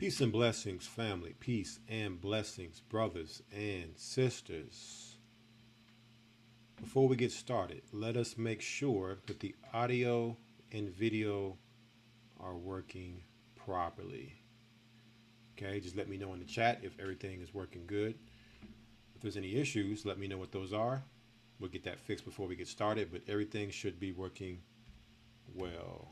Peace and blessings, family. Peace and blessings, brothers and sisters. Before we get started, let us make sure that the audio and video are working properly. Okay, just let me know in the chat if everything is working good. If there's any issues, let me know what those are. We'll get that fixed before we get started, but everything should be working well.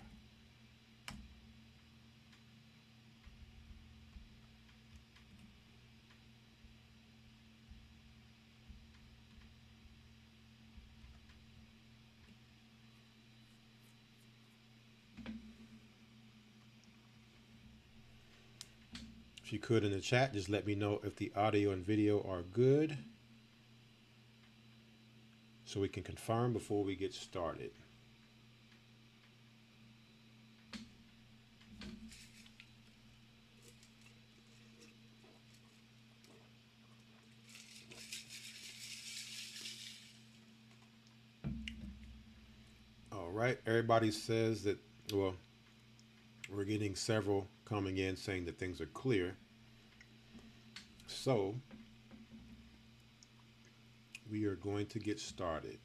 If you could in the chat, just let me know if the audio and video are good so we can confirm before we get started. All right, everybody says that, well, we're getting several coming in saying that things are clear. So we are going to get started.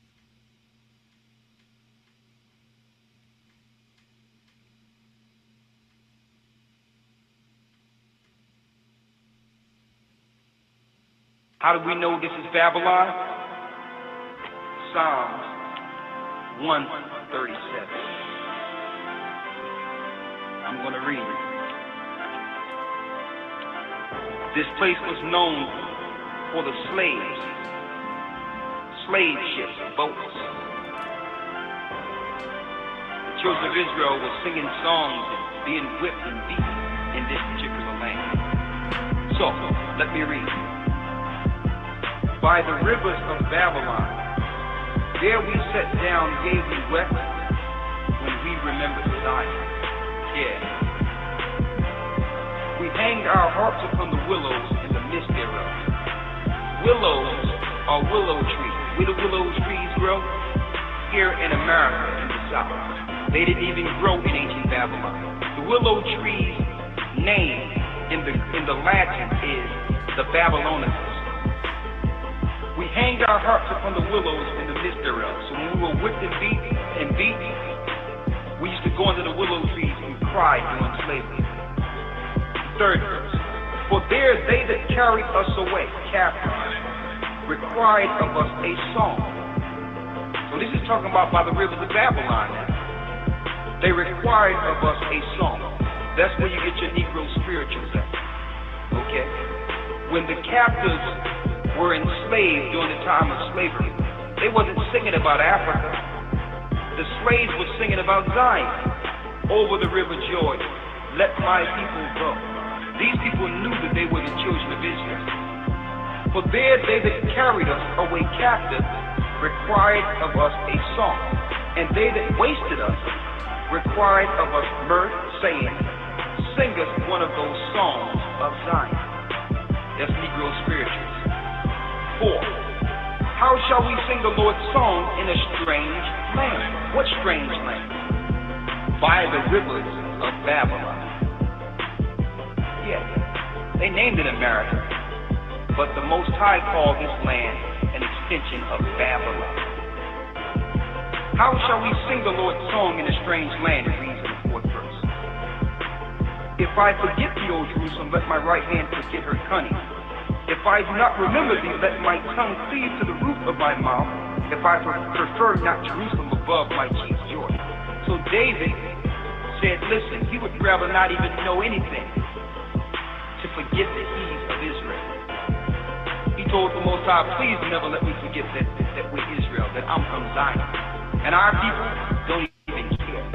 How do we know this is Babylon? Psalms 137. I'm going to read it. This place was known for the slaves, slave ships, boats. The children of Israel were singing songs and being whipped and beaten in this particular land. So, let me read. By the rivers of Babylon, there we sat down, gave we wept, when we remembered Zion. Yeah. We hanged our harps upon the willows in the midst thereof. Willows are willow trees. Where do willow trees grow? Here in America, in the South. They didn't even grow in ancient Babylon. The willow tree's name in the Latin is the Babylonicus. We hanged our harps upon the willows in the midst thereof. So when we were whipped and beat, we used to go under the willow trees and cry during slavery. Third verse. For there they that carried us away, captives, required of us a song. So this is talking about by the rivers of Babylon now. They required of us a song. That's where you get your Negro spirituals at. Okay? When the captives were enslaved during the time of slavery, they wasn't singing about Africa. The slaves were singing about Zion. Over the river Jordan, let my people go. These people knew that they were the children of Israel. For there they that carried us away captive required of us a song, and they that wasted us required of us mirth, saying, sing us one of those songs of Zion. That's Negro spirituals. 4. How shall we sing the Lord's song in a strange land? What strange land? By the rivers of Babylon. Yeah, they named it America, but the Most High called this land an extension of Babylon. How shall we sing the Lord's song in a strange land? It reads in the 4th verse. If I forget thee, O Jerusalem, let my right hand forget her cunning. If I do not remember thee, let my tongue cleave to the roof of my mouth. If I prefer not Jerusalem above my chief joy. So David said, listen, he would rather not even know anything to forget the ease of Israel. He told the Most High, please never let me forget that we're Israel, that I'm from Zion. And our people don't even care.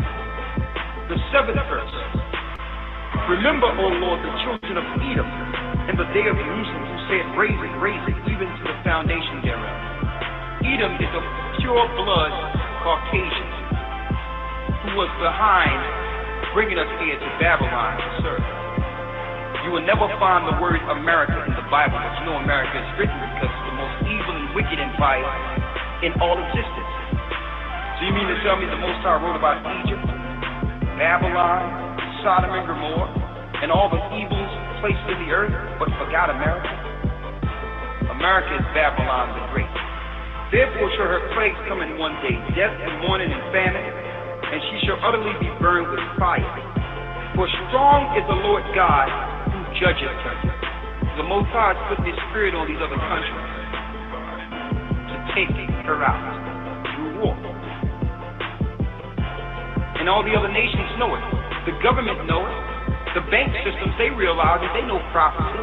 The 7th verse. Remember, O Lord, the children of Edom in the day of Jerusalem, who said, raise it, even to the foundation thereof. Edom is a pure blood Caucasian who was behind bringing us here to Babylon to serve. You will never find the word America in the Bible, but you know America is written because it's the most evil and wicked empire in all existence. So you mean to tell me the Most High wrote about Egypt, Babylon, Sodom and Gomorrah, and all the evils places in the earth, but forgot America? America is Babylon the Great. Therefore shall her plagues come in one day, death and mourning and famine, and she shall utterly be burned with fire. For strong is the Lord God who judgeth her. The Most High has put his spirit on these other countries to take her out through war. And all the other nations know it. The government know it. The bank systems, they realize that they know prophecy.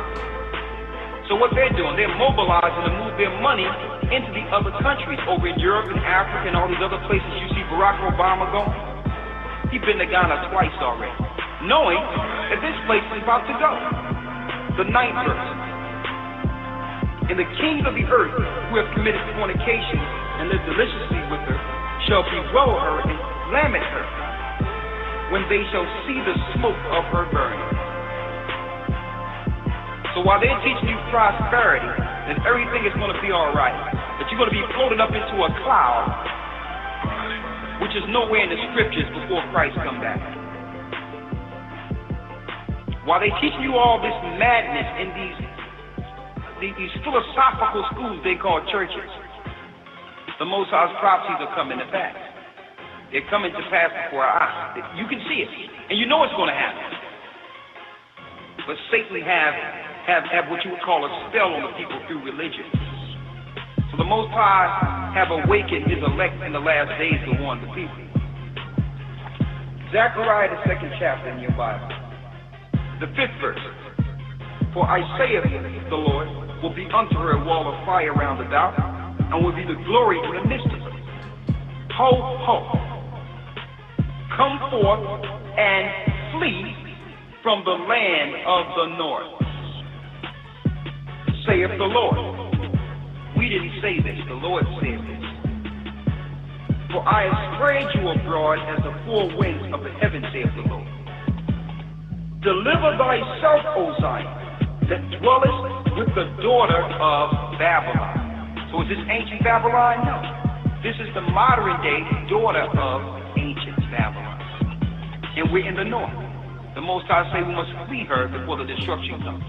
So what they're doing, they're mobilizing to move their money into the other countries over in Europe and Africa and all these other places you see Barack Obama going. He's been to Ghana twice already, knowing that this place is about to go. The 9th verse. And the kings of the earth who have committed fornication and lived deliciously with her shall bewail her and lament her when they shall see the smoke of her burning. So while they're teaching you prosperity, that everything is going to be all right, that you're going to be floated up into a cloud, which is nowhere in the scriptures before Christ come back. While they're teaching you all this madness in these philosophical schools they call churches, the Most High's prophecies are coming to pass. They're coming to pass before our eyes. You can see it, and you know it's going to happen. But Satan have what you would call a spell on the people through religion. So the Most High have awakened his elect in the last days to warn the people. Zechariah, the 2nd chapter in your Bible, the 5th verse. For I saith the Lord, will be unto her a wall of fire round about, and will be the glory in the midst of her. Ho, ho. Come forth and flee from the land of the north, saith the Lord. We didn't say this, the Lord said this. For I have spread you abroad as the four winds of the heaven, saith the Lord. Deliver thyself, O Zion, that dwellest with the daughter of Babylon. So is this ancient Babylon? No. This is the modern day daughter of ancient Babylon. And we're in the north. The Most High say we must flee her before the destruction comes.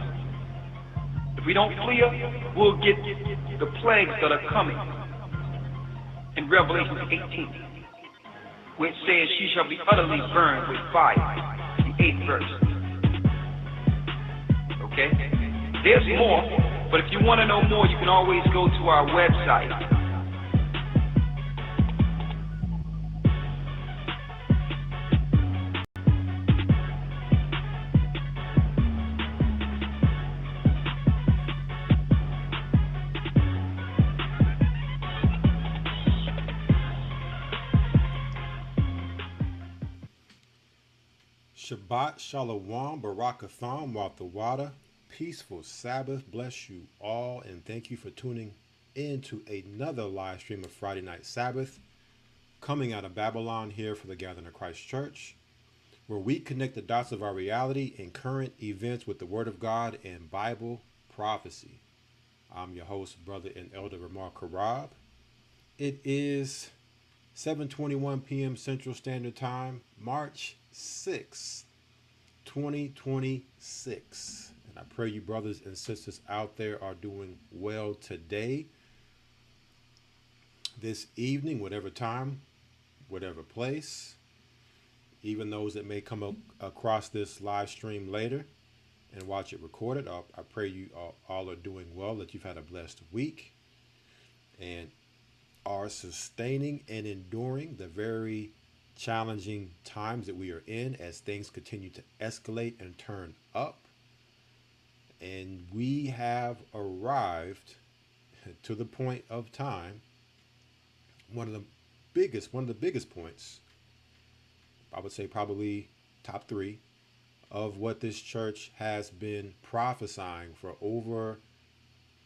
If we don't flee her, we'll get the plagues that are coming in Revelation 18, where it says she shall be utterly burned with fire, the 8th verse. Okay? There's more, but if you want to know more, you can always go to our website. Shabbat Shalom, Barakathon, Watha. Peaceful Sabbath. Bless you all, and thank you for tuning in to another live stream of Friday Night Sabbath, coming out of Babylon here for the Gathering of Christ Church, where we connect the dots of our reality and current events with the Word of God and Bible prophecy. I'm your host, Brother and Elder Ramar Karab. It is 7:21 p.m. Central Standard Time, March 6th, 2026. And I pray you brothers and sisters out there are doing well today, this evening, whatever time, whatever place. Even those that may come across this live stream later and watch it recorded, I pray you all are doing well, that you've had a blessed week and are sustaining and enduring the very challenging times that we are in as things continue to escalate and turn up. And we have arrived to the point of time, one of the biggest points, I would say probably top 3 of what this church has been prophesying for over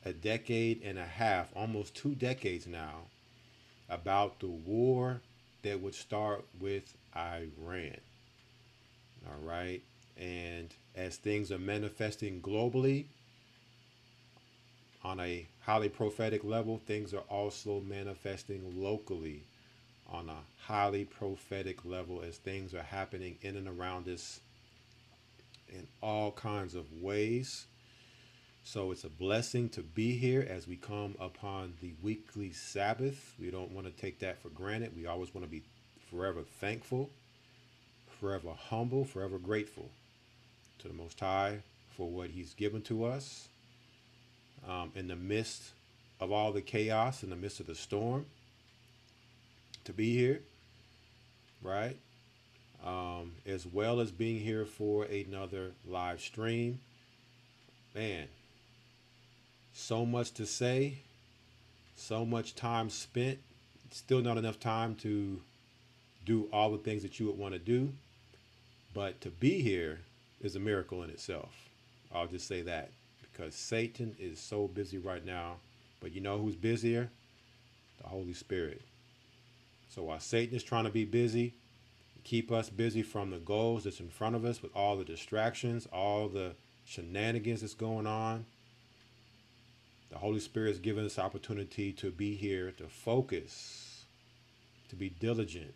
a decade and a half, almost 2 decades now, about the war that would start with Iran. All right. And as things are manifesting globally on a highly prophetic level, things are also manifesting locally on a highly prophetic level as things are happening in and around us in all kinds of ways. So it's a blessing to be here as we come upon the weekly Sabbath. We don't want to take that for granted. We always want to be forever thankful, forever humble, forever grateful to the Most High for what He's given to us in the midst of all the chaos, in the midst of the storm, to be here, right? As well as being here for another live stream. Man, so much to say, so much time spent, still not enough time to do all the things that you would want to do. But to be here is a miracle in itself. I'll just say that, because Satan is so busy right now. But you know who's busier? The Holy Spirit. So while Satan is trying to be busy, keep us busy from the goals that's in front of us with all the distractions, all the shenanigans that's going on, the Holy Spirit has given us opportunity to be here, to focus, to be diligent,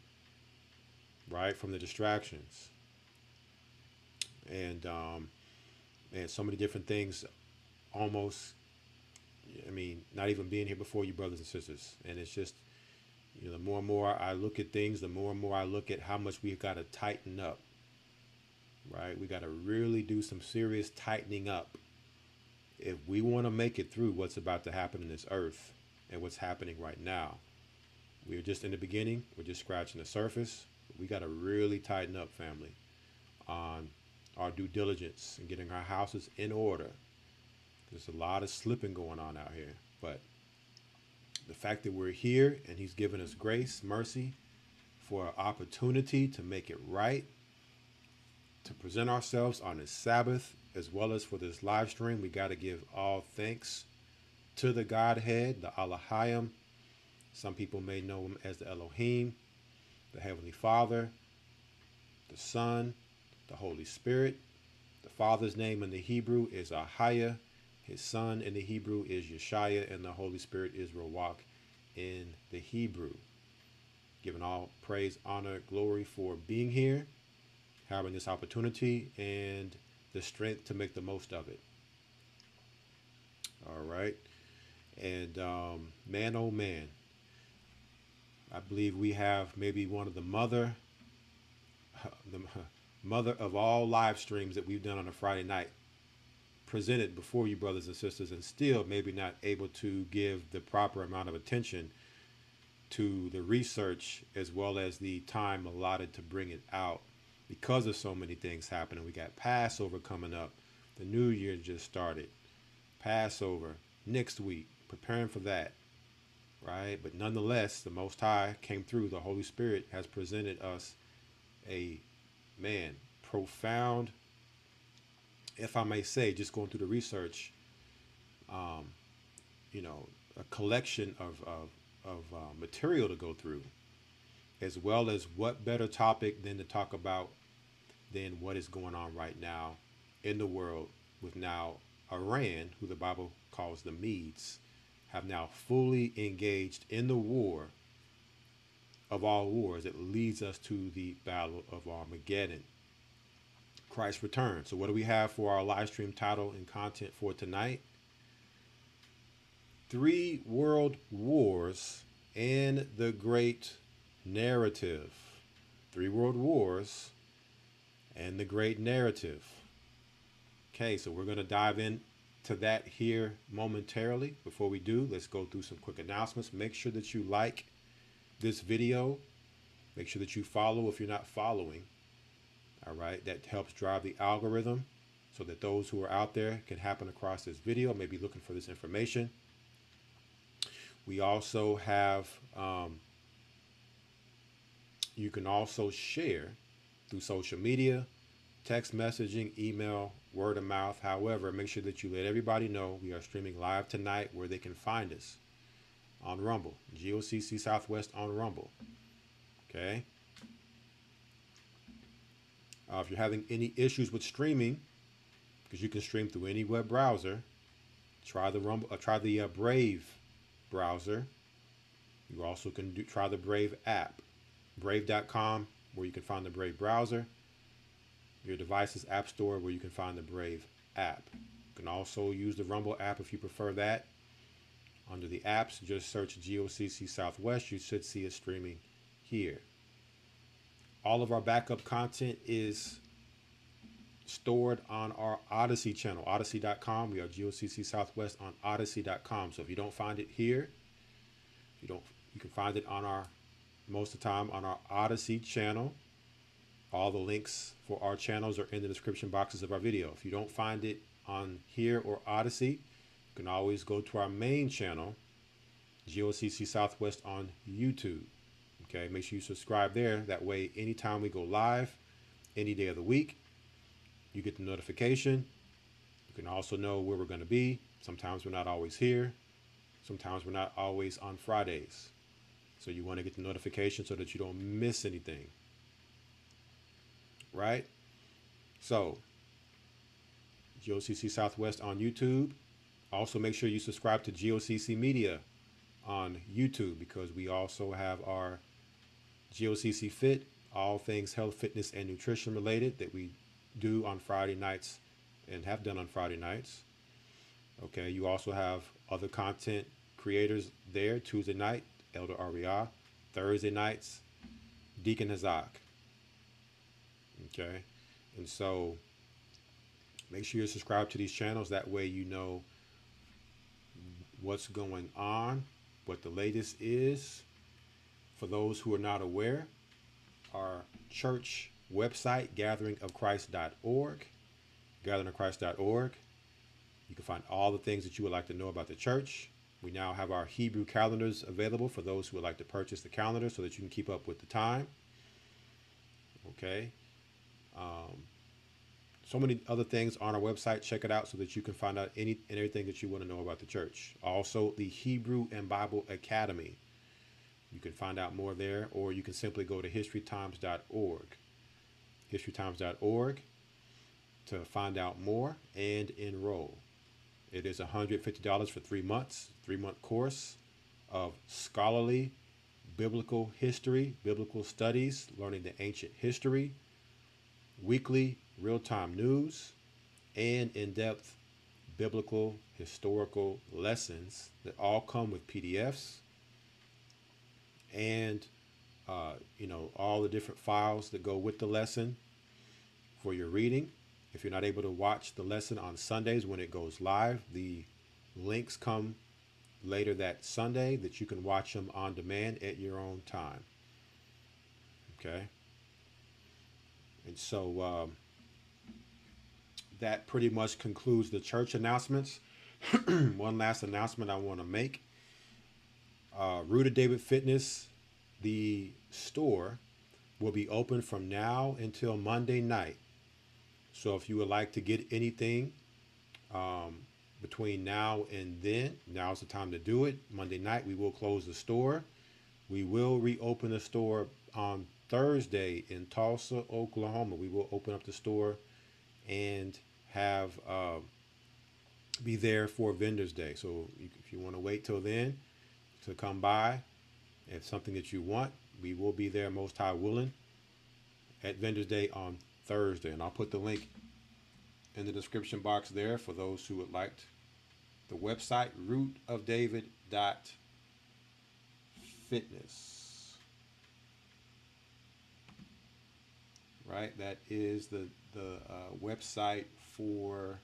right, from the distractions. And so many different things, almost, not even being here before you, brothers and sisters. And it's just, the more and more I look at things, the more and more I look at how much we've got to tighten up, right? We got to really do some serious tightening up if we want to make it through what's about to happen in this earth and what's happening right now. We're just in the beginning. We're just scratching the surface. We got to really tighten up, family, on our due diligence and getting our houses in order. There's a lot of slipping going on out here. But the fact that we're here and He's given us grace, mercy, for an opportunity to make it right, to present ourselves on this Sabbath, as well as for this live stream, we got to give all thanks to the Godhead, the Elohim. Some people may know Him as the Elohim, the Heavenly Father, the Son, the Holy Spirit. The Father's name in the Hebrew is Ahaya. His Son in the Hebrew is Yeshaya, and the Holy Spirit is Rawak in the Hebrew. Giving all praise, honor, glory for being here, having this opportunity, and the strength to make the most of it. All right. And man, oh man, I believe we have maybe one of the mother of all live streams that we've done on a Friday night presented before you, brothers and sisters, and still maybe not able to give the proper amount of attention to the research as well as the time allotted to bring it out because of so many things happening. We got Passover coming up. The New Year just started. Passover next week, preparing for that, right? But nonetheless, the Most High came through. The Holy Spirit has presented us a, profound, if I may say, just going through the research, a collection of material to go through, as well as what better topic than to talk about than what is going on right now in the world with now Iran, who the Bible calls the Medes, have now fully engaged in the war of all wars that leads us to the battle of Armageddon. Christ's return. So what do we have for our live stream title and content for tonight? 3 World Wars and the Great Narrative. 3 World Wars and the Great Narrative. Okay, so we're going to dive into that here momentarily. Before we do, let's go through some quick announcements. Make sure that you like this video. Make sure that you follow if you're not following. All right, that helps drive the algorithm so that those who are out there can happen across this video, maybe looking for this information. We also have, you can also share through social media, text messaging, email, word of mouth. However, make sure that you let everybody know we are streaming live tonight where they can find us on Rumble, GOCC Southwest on Rumble. Okay. If you're having any issues with streaming, because you can stream through any web browser, try the Brave browser. You also can try the Brave app, brave.com, where you can find the Brave browser. your device's app store where you can find the Brave app. You can also use the Rumble app if you prefer that. Under the apps, just search GOCC Southwest. You should see it streaming here. All of our backup content is stored on our Odyssey channel, odyssey.com. We are GOCC Southwest on odyssey.com. So if you don't find it here, you can find it on most of the time on our Odyssey channel. All the links for our channels are in the description boxes of our video. If you don't find it on here or Odyssey, you can always go to our main channel, GOCC Southwest on YouTube. Okay, make sure you subscribe there. That way, anytime we go live, any day of the week, you get the notification. You can also know where we're going to be. Sometimes we're not always here. Sometimes we're not always on Fridays. So you want to get the notification so that you don't miss anything. Right? So, GOCC Southwest on YouTube. Also, make sure you subscribe to GOCC Media on YouTube, because we also have our GOCC Fit, all things health, fitness, and nutrition related that we do on Friday nights and have done on Friday nights. Okay, you also have other content creators there. Tuesday night, Elder Ariah. Thursday nights, Deacon Hazak. Okay, and so make sure you're subscribed to these channels. That way you know what's going on, what the latest is. For those who are not aware, our church website, gatheringofchrist.org, gatheringofchrist.org. You can find all the things that you would like to know about the church. We now have our Hebrew calendars available for those who would like to purchase the calendar so that you can keep up with the time. Okay. So many other things on our website. Check it out so that you can find out any and everything that you want to know about the church. Also, the Hebrew and Bible Academy. You can find out more there, or you can simply go to historytimes.org. historytimes.org to find out more and enroll. It is $150 for 3 months, 3-month course of scholarly biblical history, biblical studies, learning the ancient history, weekly real-time news, and in-depth biblical historical lessons that all come with PDFs and all the different files that go with the lesson for your reading. If you're not able to watch the lesson on Sundays when it goes live, the links come later that Sunday that you can watch them on demand at your own time. Okay. And so that pretty much concludes the church announcements. One last announcement I want to make. Root of David Fitness, the store, will be open from now until Monday night. So if you would like to get anything between now and then, now's the time to do it. Monday night, we will close the store. We will reopen the store on Thursday in Tulsa, Oklahoma. We will open up the store and have be there for Vendors Day. So if you want to wait till then to come by, if something that you want, we will be there, most high willing, at Vendors Day on Thursday. And I'll put the link in the description box there for those who would like the website, rootofdavid.fitness. Right, that is the website for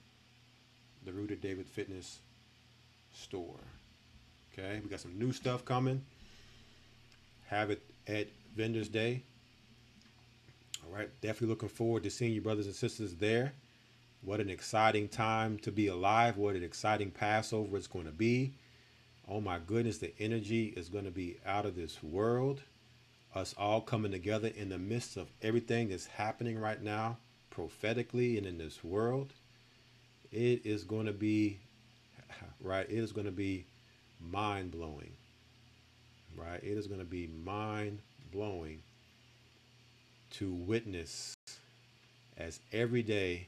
the Root of David Fitness store. Okay, we got some new stuff coming. Have it at Vendors Day. All right, definitely looking forward to seeing you brothers and sisters there. What an exciting time to be alive. What an exciting Passover it's going to be. Oh my goodness, the energy is going to be out of this world. Us all coming together in the midst of everything that's happening right now, prophetically and in this world. It is going to be, right, it is going to be mind-blowing. Right, it is going to be mind-blowing to witness as every day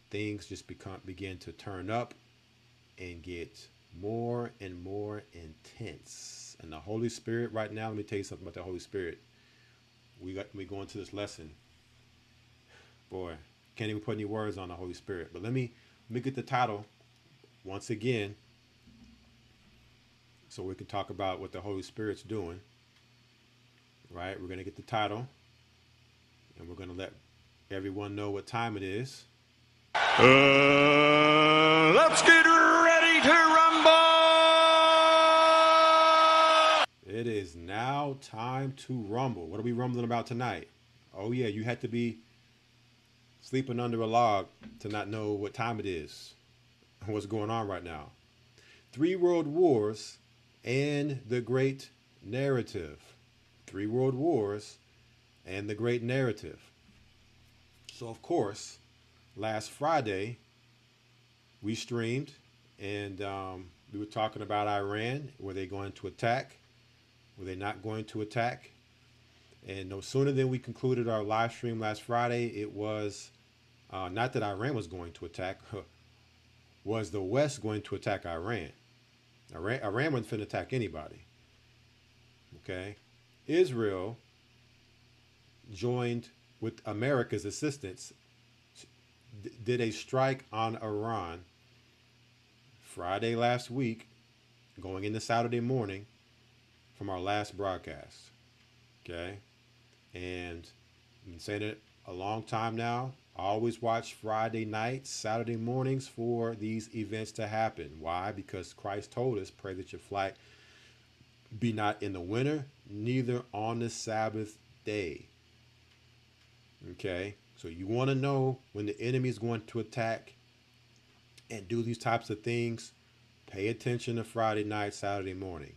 things just begin to turn up and get more and more intense. And the Holy Spirit right now, let me tell you something about the Holy Spirit. We go into this lesson. Boy, Can't even put any words on the Holy Spirit. But let me get the title once again, so we can talk about what the Holy Spirit's doing. Right? We're going to get the title, and we're going to let everyone know what time it is. Let's get ready to rumble! It is now time to rumble. What are we rumbling about tonight? Oh yeah, you had to be sleeping under a log to not know what time it is and what's going on right now. 3 world wars and the great narrative. 3 world wars and the great narrative. So of course, last Friday we streamed, and we were talking about Iran. Were they going to attack? Were they not going to attack? And no sooner than we concluded our live stream last Friday, it was not that Iran was going to attack. Was the West going to attack Iran? Iran wasn't finna attack anybody. Okay? Israel joined with America's assistance, did a strike on Iran Friday last week, going into Saturday morning from our last broadcast. Okay? And I've been saying it a long time now. I always watch Friday nights, Saturday mornings for these events to happen. Why? Because Christ told us, pray that your flight be not in the winter, neither on the Sabbath day. Okay? So you want to know when the enemy is going to attack and do these types of things, pay attention to Friday night, Saturday morning.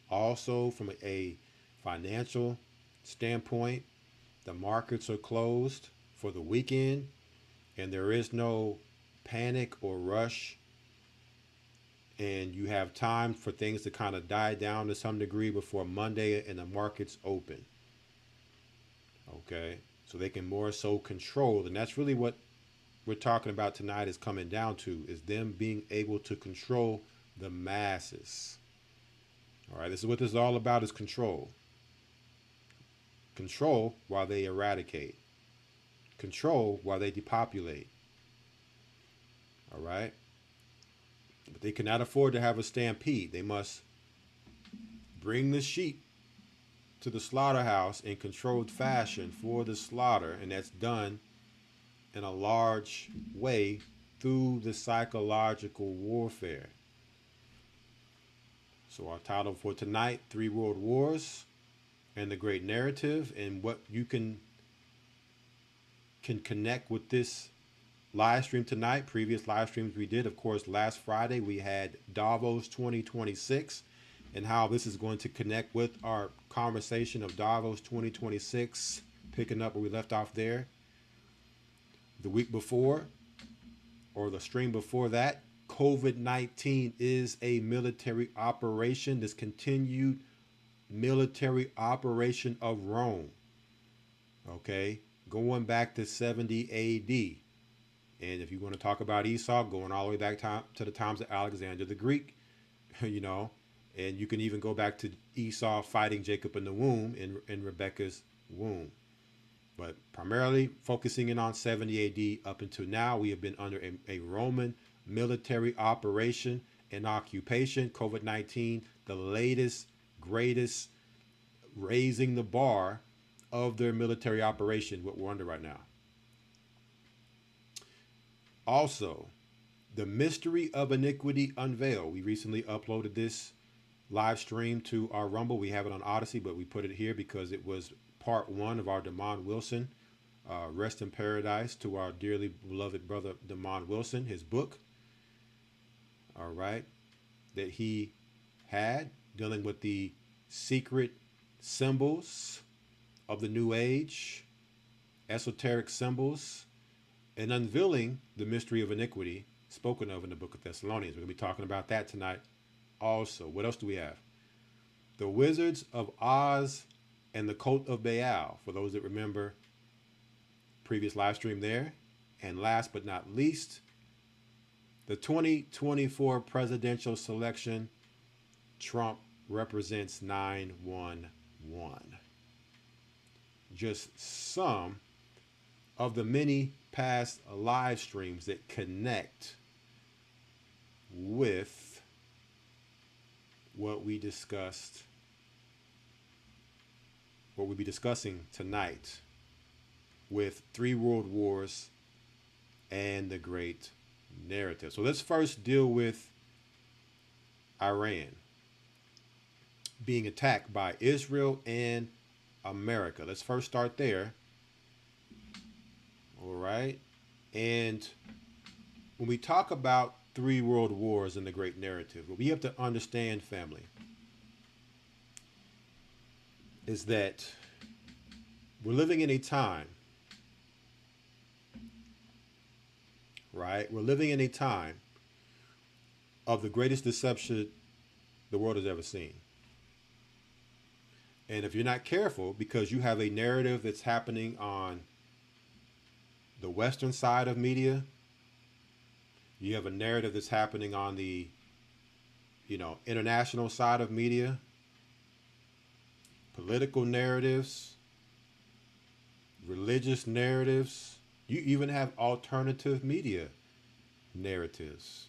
Also, from a financial standpoint, the markets are closed for the weekend, and there is no panic or rush, and you have time for things to kind of die down to some degree before Monday and the markets open. Okay, so they can more so control, and that's really what we're talking about tonight is coming down to, is them being able to control the masses. All right, this is what this is all about, is control. Control while they eradicate. Control while they depopulate. All right? But they cannot afford to have a stampede. They must bring the sheep to the slaughterhouse in controlled fashion for the slaughter, and that's done in a large way through the psychological warfare. So our title for tonight, 3 World Wars and the Great Narrative, and what you can connect with this live stream tonight. Previous live streams we did, of course, last Friday we had Davos 2026, and how this is going to connect with our conversation of Davos 2026, picking up where we left off there. The week before, or the stream before that, COVID-19 is a military operation, this continued military operation of Rome. Okay, going back to 70 AD. And if you want to talk about Esau, going all the way back to the times of Alexander the Greek, you know, and you can even go back to Esau fighting Jacob in the womb, in Rebekah's womb. But primarily focusing in on 70 AD up until now, we have been under a Roman military operation and occupation. COVID-19, the latest, greatest, raising the bar of their military operation, what we're under right now. Also, the mystery of iniquity unveiled. We recently uploaded this live stream to our Rumble. We have it on Odyssey, but we put it here because it was part 1 of our Damon Wilson, Rest in Paradise, to our dearly beloved brother Damon Wilson, his book, all right, that he had dealing with the secret symbols of the New Age, esoteric symbols, and unveiling the mystery of iniquity spoken of in the book of Thessalonians. We're going to be talking about that tonight also. What else do we have? The Wizards of Oz and the Cult of Baal, for those that remember previous live stream there. And last but not least, the 2024 presidential selection, Trump represents 911. Just some of the many past live streams that connect with what we discussed, what we'll be discussing tonight with 3 world wars and the great narrative. So let's first deal with Iran being attacked by Israel and America. Let's first start there. All right. And when we talk about 3 world wars and the great narrative, what we have to understand, family, is that we're living in a time, right? We're living in a time of the greatest deception the world has ever seen. And if you're not careful, because you have a narrative that's happening on the Western side of media, you have a narrative that's happening on the, international side of media, political narratives, religious narratives. You even have alternative media narratives.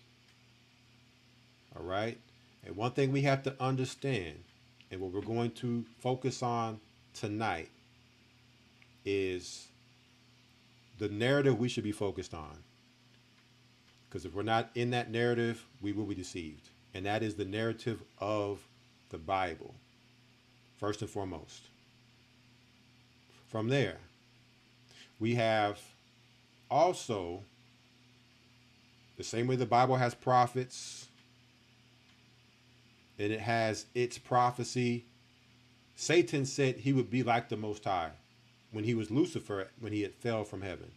All right. And one thing we have to understand, and what we're going to focus on tonight, is the narrative we should be focused on. Because if we're not in that narrative, we will be deceived. And that is the narrative of the Bible, first and foremost. From there, we have also, the same way the Bible has prophets and it has its prophecy, Satan said he would be like the Most High when he was Lucifer, when he had fell from heaven.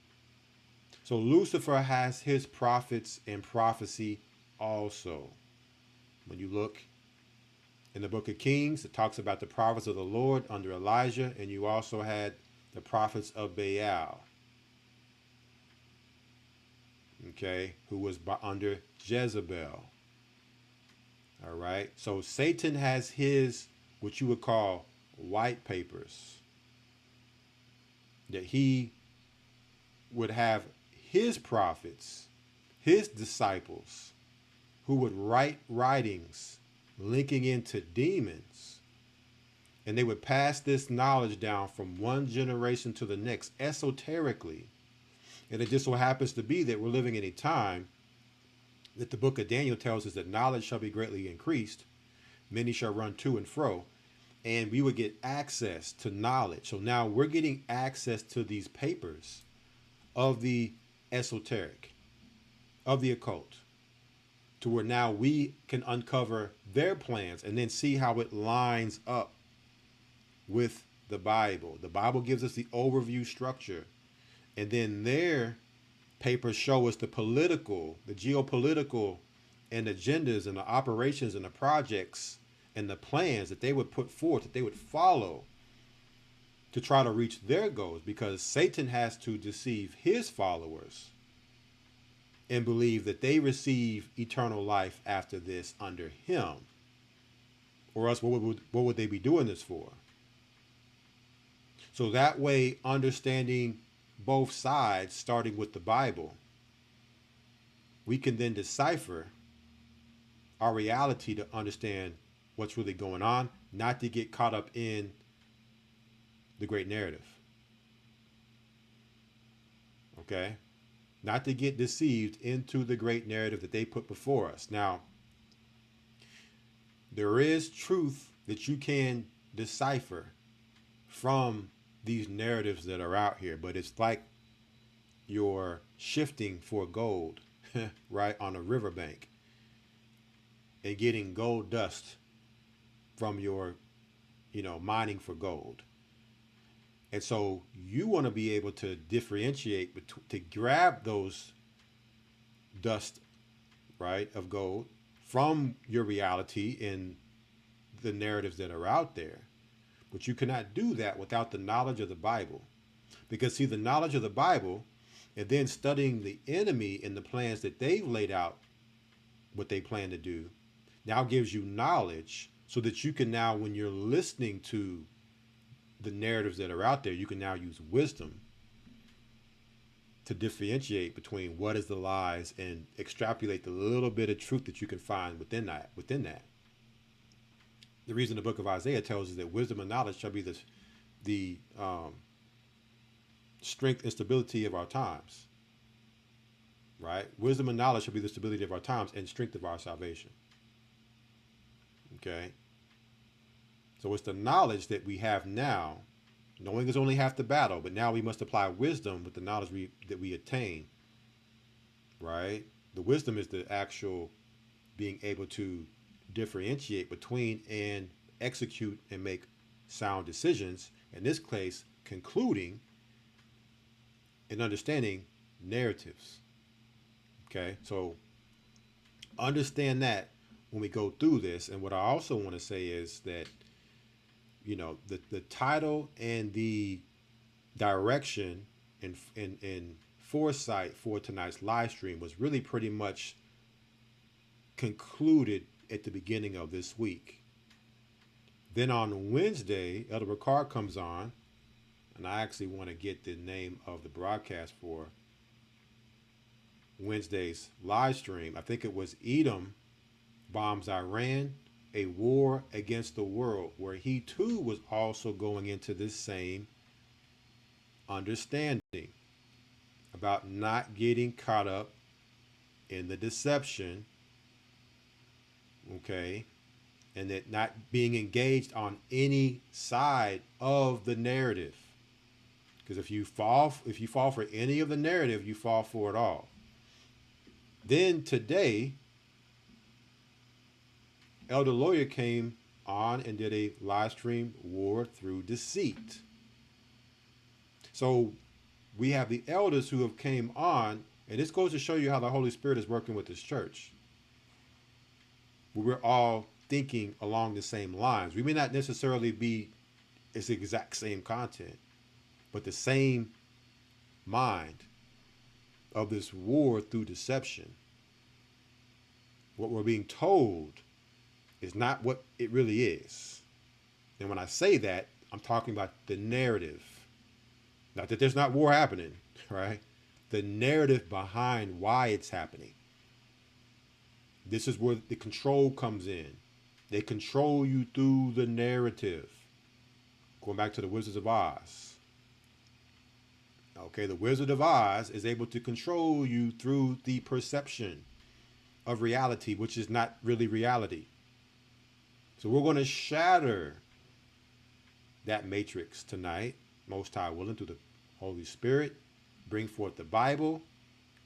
So Lucifer has his prophets and prophecy also. When you look in the book of Kings, it talks about the prophets of the Lord under Elijah, and you also had the prophets of Baal, okay, who was under Jezebel. All right. So Satan has his, what you would call, white papers, that he would have his prophets, his disciples, who would write writings linking into demons, and they would pass this knowledge down from one generation to the next esoterically. And it just so happens to be that we're living in a time that the book of Daniel tells us that knowledge shall be greatly increased, many shall run to and fro, and we would get access to knowledge. So now we're getting access to these papers of the esoteric, of the occult, to where now we can uncover their plans and then see how it lines up with the Bible. The Bible gives us the overview structure, and then their papers show us the political, the geopolitical, and agendas and the operations and the projects and the plans that they would put forth, that they would follow to try to reach their goals, because Satan has to deceive his followers and believe that they receive eternal life after this under him. Or else what would they be doing this for? So that way, understanding both sides, starting with the Bible, we can then decipher our reality to understand what's really going on, not to get caught up in the great narrative. Okay? Not to get deceived into the great narrative that they put before us. Now, there is truth that you can decipher from these narratives that are out here, but it's like you're shifting for gold, right, on a riverbank, and getting gold dust from your, mining for gold. And so you want to be able to differentiate, to grab those dust, right, of gold from your reality in the narratives that are out there. But you cannot do that without the knowledge of the Bible. Because, see, the knowledge of the Bible and then studying the enemy and the plans that they've laid out, what they plan to do, now gives you knowledge so that you can now, when you're listening to the narratives that are out there, you can now use wisdom to differentiate between what is the lies and extrapolate the little bit of truth that you can find within that. The reason the book of Isaiah tells us that wisdom and knowledge shall be the strength and stability of our times, right? Wisdom and knowledge shall be the stability of our times and strength of our salvation. Okay. So it's the knowledge that we have now. Knowing is only half the battle, but now we must apply wisdom with the knowledge that we attain, right? The wisdom is the actual being able to differentiate between and execute and make sound decisions. In this case, concluding and understanding narratives. Okay, so understand that when we go through this. And what I also want to say is that, you know, the title and the direction and foresight for tonight's live stream was really pretty much concluded at the beginning of this week. Then on Wednesday, Elder Ricard comes on, and I actually want to get the name of the broadcast for Wednesday's live stream. I think it was Edom bombs Iran, a war against the world, where he too was also going into this same understanding about not getting caught up in the deception, okay, and that not being engaged on any side of the narrative. Because if you fall for any of the narrative, you fall for it all. Then today, Elder Lawyer came on and did a live stream, War Through Deceit. So we have the elders who have came on, and this goes to show you how the Holy Spirit is working with this church. We're all thinking along the same lines. We may not necessarily be it's the exact same content, but the same mind of this war through deception. What we're being told is not what it really is. And when I say that, I'm talking about the narrative. Not that there's not war happening, right? The narrative behind why it's happening. This is where the control comes in. They control you through the narrative. Going back to the Wizard of Oz. Okay, the Wizard of Oz is able to control you through the perception of reality, which is not really reality. So we're going to shatter that matrix tonight, Most High willing, through the Holy Spirit. Bring forth the Bible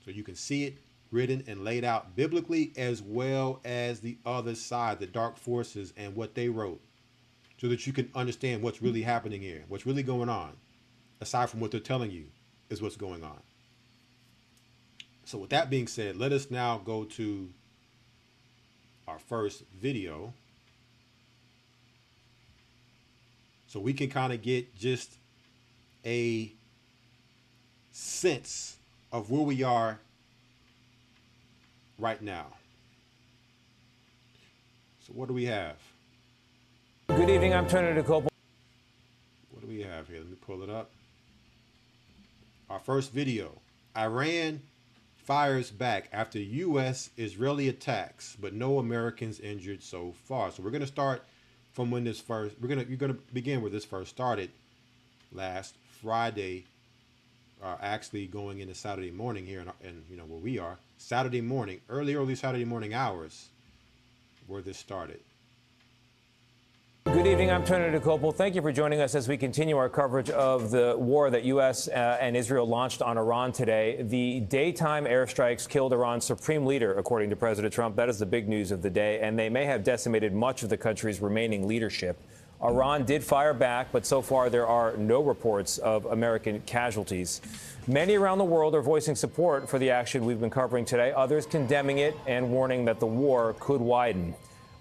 so you can see it written and laid out biblically, as well as the other side, the dark forces and what they wrote, so that you can understand what's really happening here, what's really going on, aside from what they're telling you is what's going on. So with that being said, let us now go to our first video so we can kind of get just a sense of where we are right now. So what do we have? Good evening, I'm Tony DeCopo. What do we have here? Let me pull it up. Our first video. Iran fires back after U.S.-Israeli attacks, but no Americans injured so far. So we're going to start from when this first, you're going to begin where this first started last Friday, actually going into Saturday morning here in you know where we are. Saturday morning, early Saturday morning hours, where this started. Good evening, I'm Tony DeCopo. Thank you for joining us as we continue our coverage of the war that U.S. and Israel launched on Iran today. The daytime airstrikes killed Iran's supreme leader, according to President Trump. That is the big news of the day, and they may have decimated much of the country's remaining leadership. Iran did fire back, but so far there are no reports of American casualties. Many around the world are voicing support for the action we've been covering today, others condemning it and warning that the war could widen.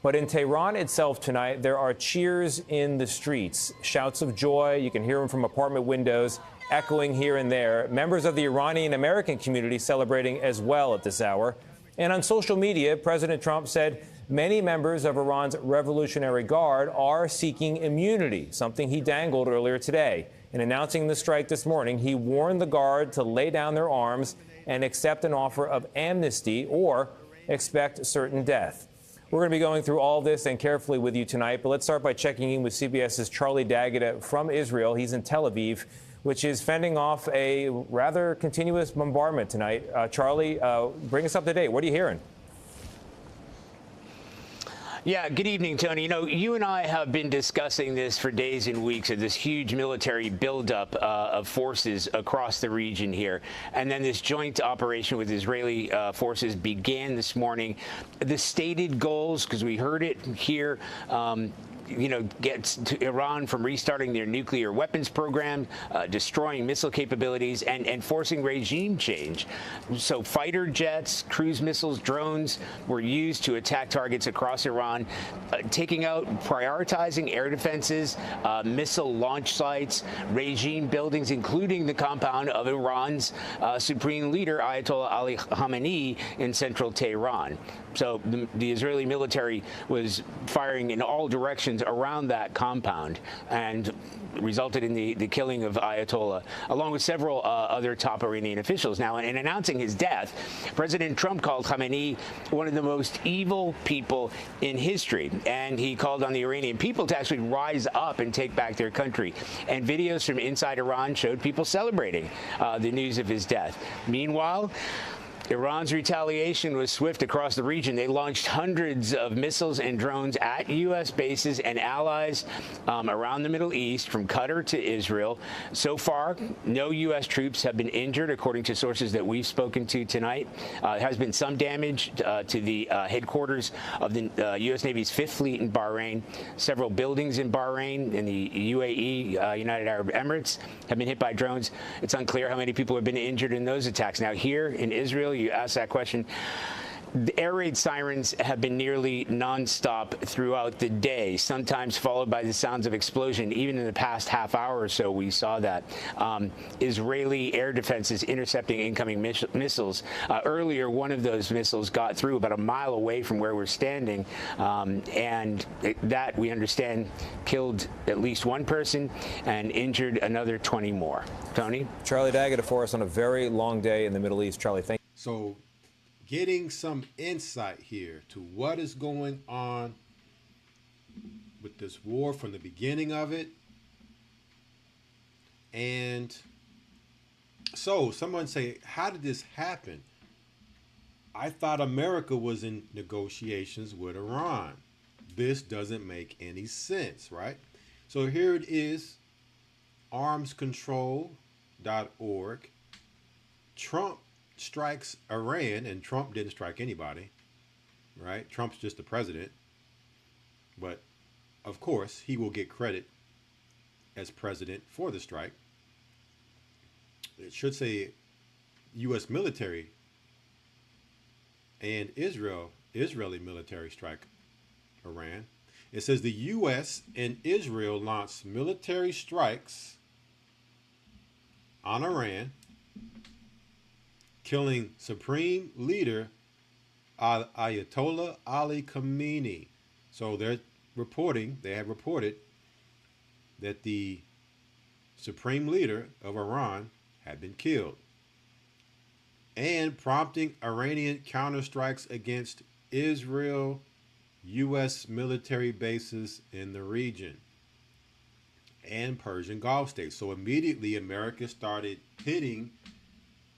But in Tehran itself tonight, there are cheers in the streets, shouts of joy. You can hear them from apartment windows, echoing here and there. Members of the Iranian-American community celebrating as well at this hour. And on social media, President Trump said Many members of Iran's Revolutionary Guard are seeking immunity, something he dangled earlier today. In announcing the strike this morning, he warned the Guard to lay down their arms and accept an offer of amnesty or expect certain death. We're going to be going through all this and carefully with you tonight, but let's start by checking in with CBS's Charlie Daggett from Israel. He's in Tel Aviv, which is fending off a rather continuous bombardment tonight. Charlie, bring us up to date. What are you hearing? Yeah, good evening, Tony. You know, you and I have been discussing this for days and weeks of this huge military buildup of forces across the region here. And then this joint operation with Israeli forces began this morning. The stated goals, because we heard it here, gets to Iran from restarting their nuclear weapons program, destroying missile capabilities, and forcing regime change. So fighter jets, cruise missiles, drones were used to attack targets across Iran, prioritizing air defenses, missile launch sites, regime buildings, including the compound of Iran's supreme leader, Ayatollah Ali Khamenei, in central Tehran. So the Israeli military was firing in all directions around that compound and resulted in the killing of Ayatollah, along with several other top Iranian officials. Now, in announcing his death, President Trump called Khamenei one of the most evil people in history, and he called on the Iranian people to actually rise up and take back their country. And videos from inside Iran showed people celebrating the news of his death. Meanwhile, Iran's retaliation was swift across the region. They launched hundreds of missiles and drones at U.S. bases and allies around the Middle East, from Qatar to Israel. So far, no U.S. troops have been injured, according to sources that we've spoken to tonight. There has been some damage to the headquarters of the U.S. Navy's Fifth Fleet in Bahrain. Several buildings in Bahrain and the UAE, United Arab Emirates, have been hit by drones. It's unclear how many people have been injured in those attacks. Now, here in Israel, you asked that question. The air raid sirens have been nearly nonstop throughout the day, sometimes followed by the sounds of explosion. Even in the past half hour or so, we saw that. Israeli air defenses intercepting incoming missiles. Earlier, one of those missiles got through about a mile away from where we're standing, and that, we understand, killed at least one person and injured another 20 more. Tony? Charlie Daggett for us on a very long day in the Middle East. Charlie, thank you. So, getting some insight here to what is going on with this war from the beginning of it. And so someone say, how did this happen? I thought America was in negotiations with Iran. This doesn't make any sense, right? So here it is, armscontrol.org. Trump strikes Iran, and Trump didn't strike anybody, right? Trump's just the president. But, of course, he will get credit as president for the strike. It should say U.S. military and Israeli military strike Iran. It says the U.S. and Israel launched military strikes on Iran, killing Supreme Leader Ayatollah Ali Khamenei. So they have reported that the Supreme Leader of Iran had been killed, and prompting Iranian counterstrikes against Israel, U.S. military bases in the region, and Persian Gulf states. So immediately America started hitting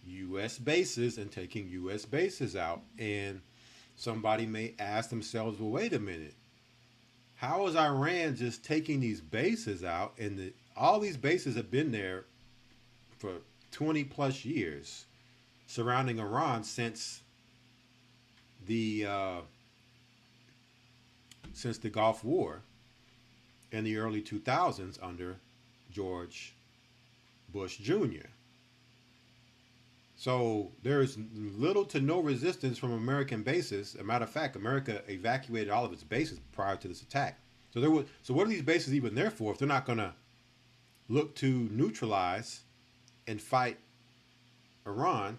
U.S. bases and taking U.S. bases out. And somebody may ask themselves, well, wait a minute. How is Iran just taking these bases out? And all these bases have been there for 20 plus years surrounding Iran since the Gulf War in the early 2000s under George Bush Jr. So there's little to no resistance from American bases. As a matter of fact, America evacuated all of its bases prior to this attack. So what are these bases even there for if they're not going to look to neutralize and fight Iran,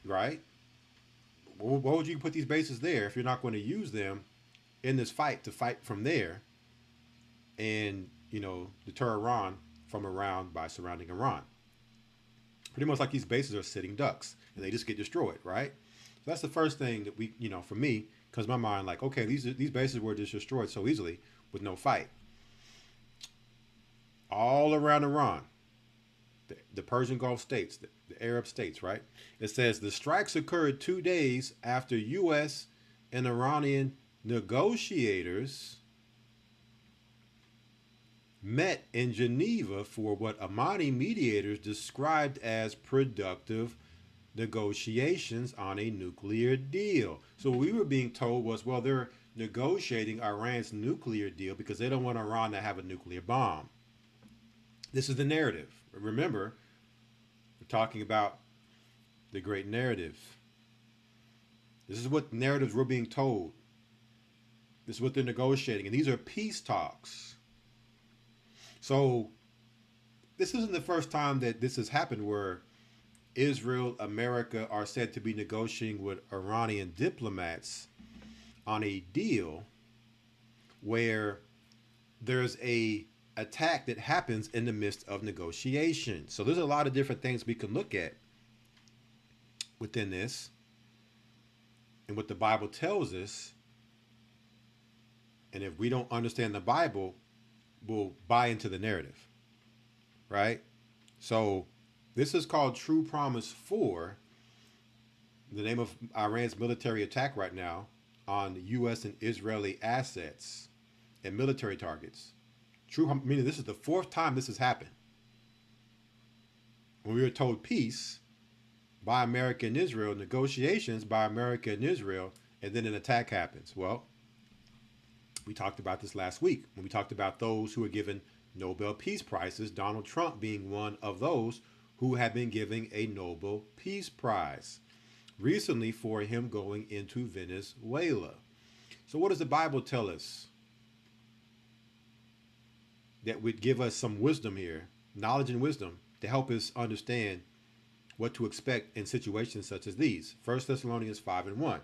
right? why would you put these bases there if you're not going to use them in this fight to fight from there and, deter Iran from Iran by surrounding Iran? Pretty much like these bases are sitting ducks and they just get destroyed, right? So that's the first thing that we, for me, comes to my mind, like, okay, these bases were just destroyed so easily with no fight. All around Iran, the Persian Gulf states, the Arab states, right? It says the strikes occurred 2 days after U.S. and Iranian negotiators met in Geneva for what Amani mediators described as productive negotiations on a nuclear deal. So what we were being told was, well, they're negotiating Iran's nuclear deal because they don't want Iran to have a nuclear bomb. This is the narrative. Remember, we're talking about the great narrative. This is what narratives we're being told. This is what they're negotiating. And these are peace talks. So this isn't the first time that this has happened where Israel, America are said to be negotiating with Iranian diplomats on a deal where there's a attack that happens in the midst of negotiation. So there's a lot of different things we can look at within this and what the Bible tells us. And if we don't understand the Bible, we'll buy into the narrative, right? So this is called True Promise 4, the name of Iran's military attack right now on U.S. and Israeli assets and military targets. Meaning this is the 4th time this has happened. When we were told peace by America and Israel, negotiations by America and Israel, and then an attack happens. Well, we talked about this last week when we talked about those who were given Nobel Peace Prizes, Donald Trump being one of those who have been giving a Nobel Peace Prize recently for him going into Venezuela. So what does the Bible tell us that would give us some wisdom here, knowledge and wisdom, to help us understand what to expect in situations such as these? 1 Thessalonians 5:1.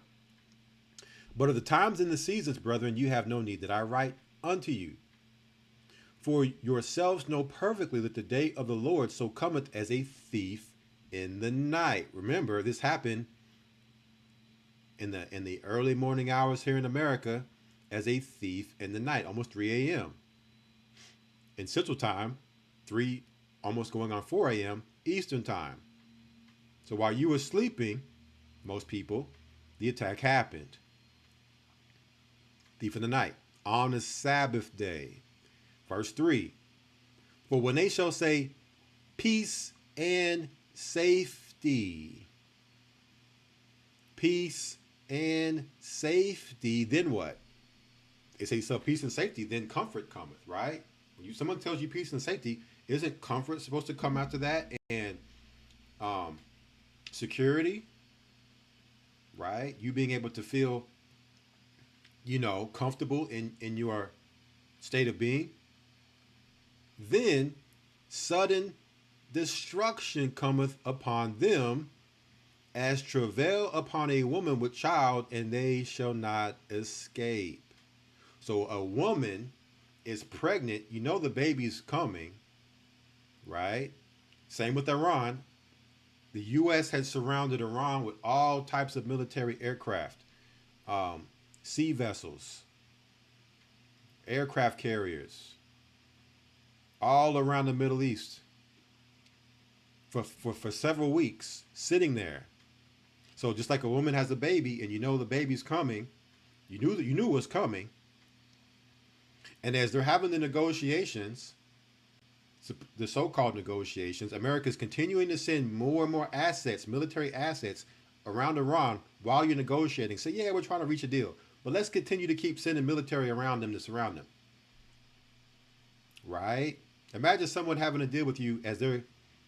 But of the times and the seasons, brethren, you have no need that I write unto you. For yourselves know perfectly that the day of the Lord so cometh as a thief in the night. Remember, this happened in the early morning hours here in America as a thief in the night, almost 3 a.m. In Central Time, 3, almost going on 4 a.m. Eastern Time. So while you were sleeping, most people, the attack happened. Thief in the night, on the Sabbath day. Verse 3, for when they shall say peace and safety, peace and safety, then what? They say so peace and safety, then comfort cometh, right? When someone tells you peace and safety, isn't comfort supposed to come after that? And security, right? You being able to feel, comfortable in your state of being. Then sudden destruction cometh upon them as travail upon a woman with child, and they shall not escape. So a woman is pregnant, the baby's coming, right? Same with Iran. The U.S. had surrounded Iran with all types of military aircraft, sea vessels, aircraft carriers, all around the Middle East for several weeks, sitting there. So just like a woman has a baby and the baby's coming, you knew it was coming. And as they're having the negotiations, the so-called negotiations, America's continuing to send more and more assets, military assets, around Iran while you're negotiating. Say, yeah, we're trying to reach a deal, but let's continue to keep sending military around them to surround them. Right? Imagine someone having a deal with you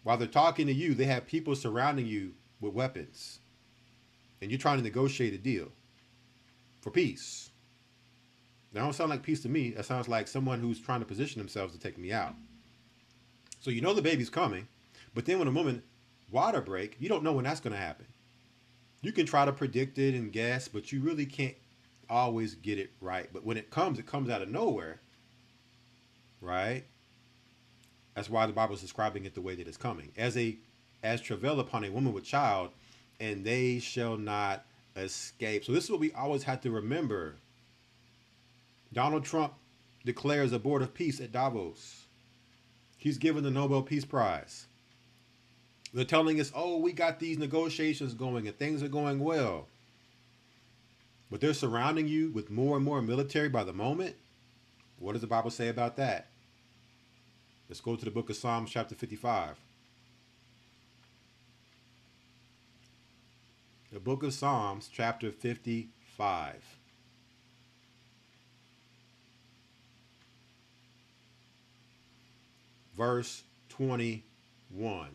while they're talking to you, they have people surrounding you with weapons. And you're trying to negotiate a deal for peace. That don't sound like peace to me. That sounds like someone who's trying to position themselves to take me out. So the baby's coming, but then when a woman water break, you don't know when that's going to happen. You can try to predict it and guess, but you really can't always get it right. But when it comes out of nowhere, right? That's why the Bible is describing it the way that it's coming. As travail upon a woman with child, and they shall not escape. So this is what we always have to remember. Donald Trump declares a board of peace at Davos. He's given the Nobel Peace Prize. They're telling us, oh, we got these negotiations going and things are going well. But they're surrounding you with more and more military by the moment. What does the Bible say about that? Let's go to the book of Psalms chapter 55. The book of Psalms chapter 55. Verse 21.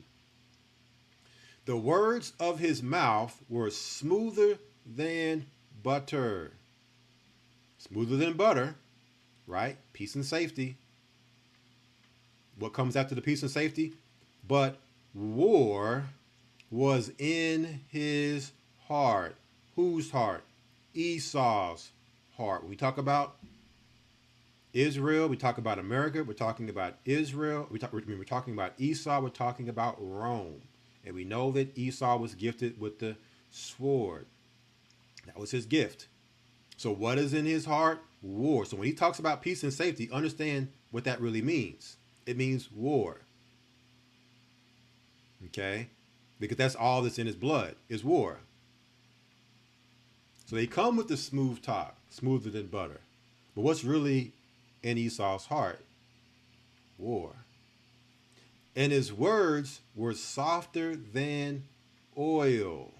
The words of his mouth were smoother than butter. Smoother than butter, right? Peace and safety. What comes after the peace and safety? But war was in his heart. Whose heart? Esau's heart. When we talk about Israel, we talk about America, we're talking about Israel, we're talking about Esau, we're talking about Rome. And we know that Esau was gifted with the sword. That was his gift. So what is in his heart? War. So when he talks about peace and safety, understand what that really means. It means war. Okay? Because that's all that's in his blood is war. So they come with the smooth talk, smoother than butter. But what's really in Esau's heart? War. And his words were softer than oil.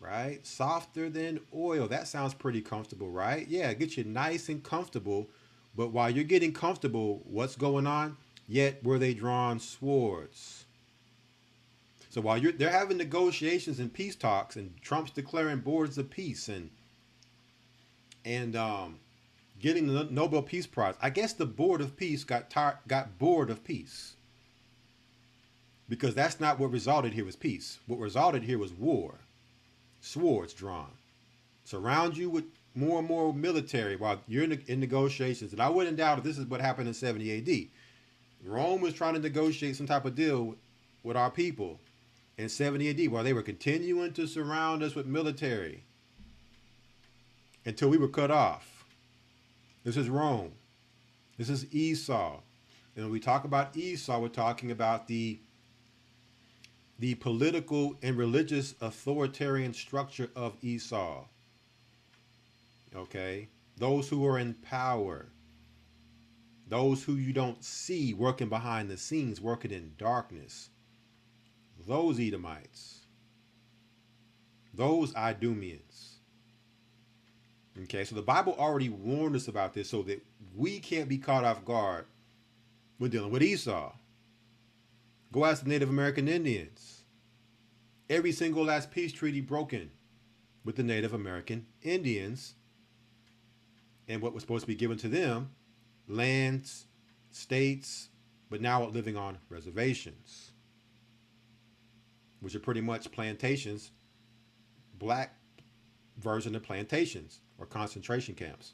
Right? Softer than oil. That sounds pretty comfortable, right? Yeah, get you nice and comfortable. But while you're getting comfortable, what's going on? Yet were they drawn swords. So while they're having negotiations and peace talks, and Trump's declaring boards of peace and getting the Nobel Peace Prize, I guess the board of peace got bored of peace, because that's not what resulted here was peace. What resulted here was war, swords drawn, surround you with more and more military while you're in negotiations. And I wouldn't doubt if this is what happened in 70 AD. Rome was trying to negotiate some type of deal with our people in 70 AD while they were continuing to surround us with military until we were cut off. This is Rome. This is Esau. And when we talk about Esau, we're talking about the political and religious authoritarian structure of Esau. Okay? Those who are in power. Those who you don't see working behind the scenes, working in darkness. Those Edomites. Those Idumeans. Okay, so the Bible already warned us about this so that we can't be caught off guard when dealing with Esau. Go ask the Native American Indians. Every single last peace treaty broken with the Native American Indians. And what was supposed to be given to them, lands, states, but now living on reservations, which are pretty much plantations, black version of plantations or concentration camps.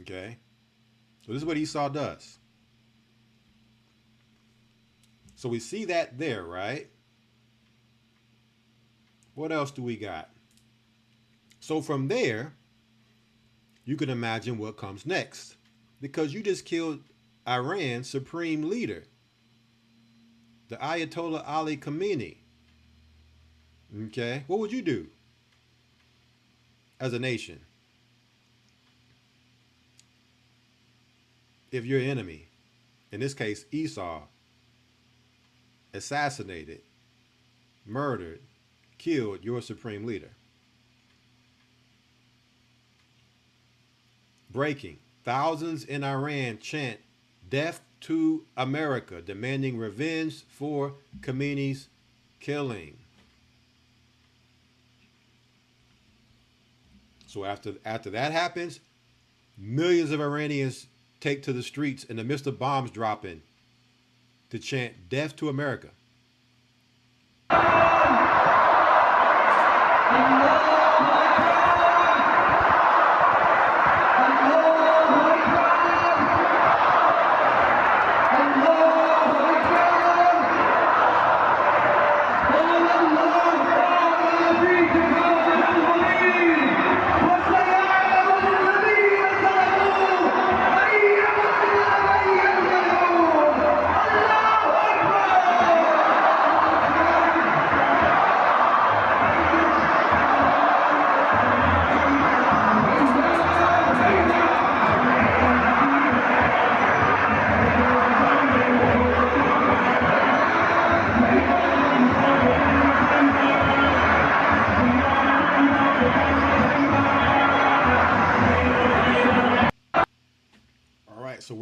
Okay? So this is what Esau does. So we see that there, right? What else do we got? So from there, you can imagine what comes next, because you just killed Iran's supreme leader, the Ayatollah Ali Khamenei. Okay, what would you do as a nation if your enemy, in this case Esau, assassinated, murdered, killed your supreme leader? Breaking. Thousands in Iran chant "Death to America," demanding revenge for Khamenei's killing. So after that happens, millions of Iranians take to the streets in the midst of bombs dropping to chant "Death to America."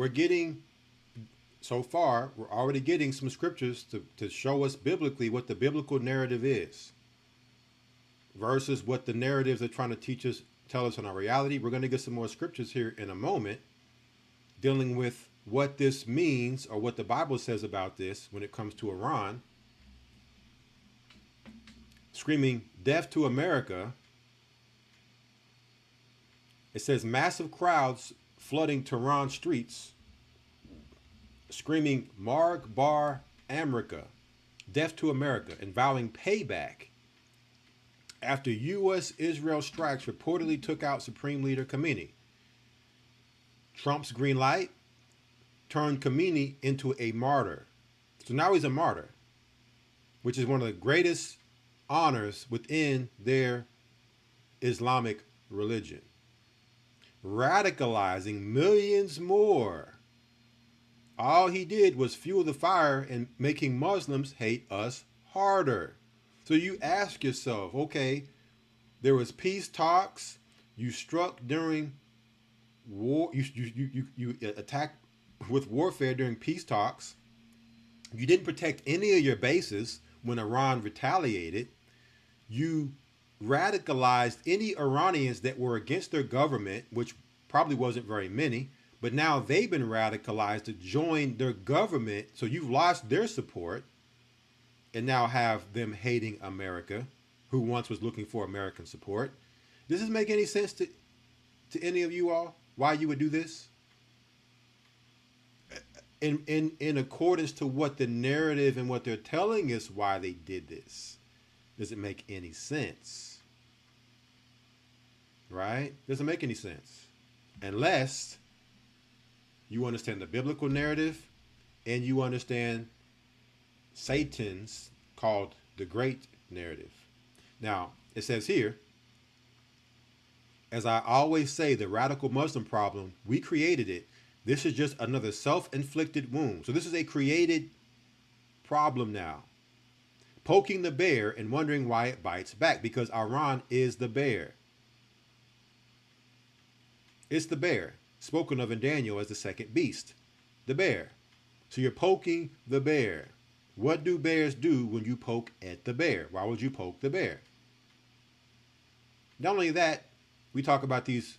we're getting, so far, we're already getting some scriptures to show us biblically what the biblical narrative is versus what the narratives are trying to teach us, tell us in our reality. We're going to get some more scriptures here in a moment dealing with what this means or what the Bible says about this when it comes to Iran. Screaming death to America. It says massive crowds flooding Tehran streets, screaming Marg Bar America, death to America, and vowing payback after U.S.-Israel strikes reportedly took out Supreme Leader Khamenei. Trump's green light turned Khamenei into a martyr. So now he's a martyr, which is one of the greatest honors within their Islamic religion. Radicalizing millions more. All he did was fuel the fire and making Muslims hate us harder. So you ask yourself, okay, there was peace talks. You struck during war. You attacked with warfare during peace talks. You didn't protect any of your bases when Iran retaliated. You radicalized any Iranians that were against their government, which probably wasn't very many, but now they've been radicalized to join their government. So you've lost their support and now have them hating America, who once was looking for American support. Does this make any sense to any of you all? Why you would do this? In accordance to what the narrative and what they're telling us why they did this. Does it make any sense? Right? Doesn't make any sense. Unless you understand the biblical narrative and you understand Satan's called the great narrative. Now, it says here, as I always say, the radical Muslim problem, we created it. This is just another self-inflicted wound. So this is a created problem now. Poking the bear and wondering why it bites back, because Iran is the bear. It's the bear, spoken of in Daniel as the second beast, the bear. So you're poking the bear. What do bears do when you poke at the bear? Why would you poke the bear? Not only that, we talk about these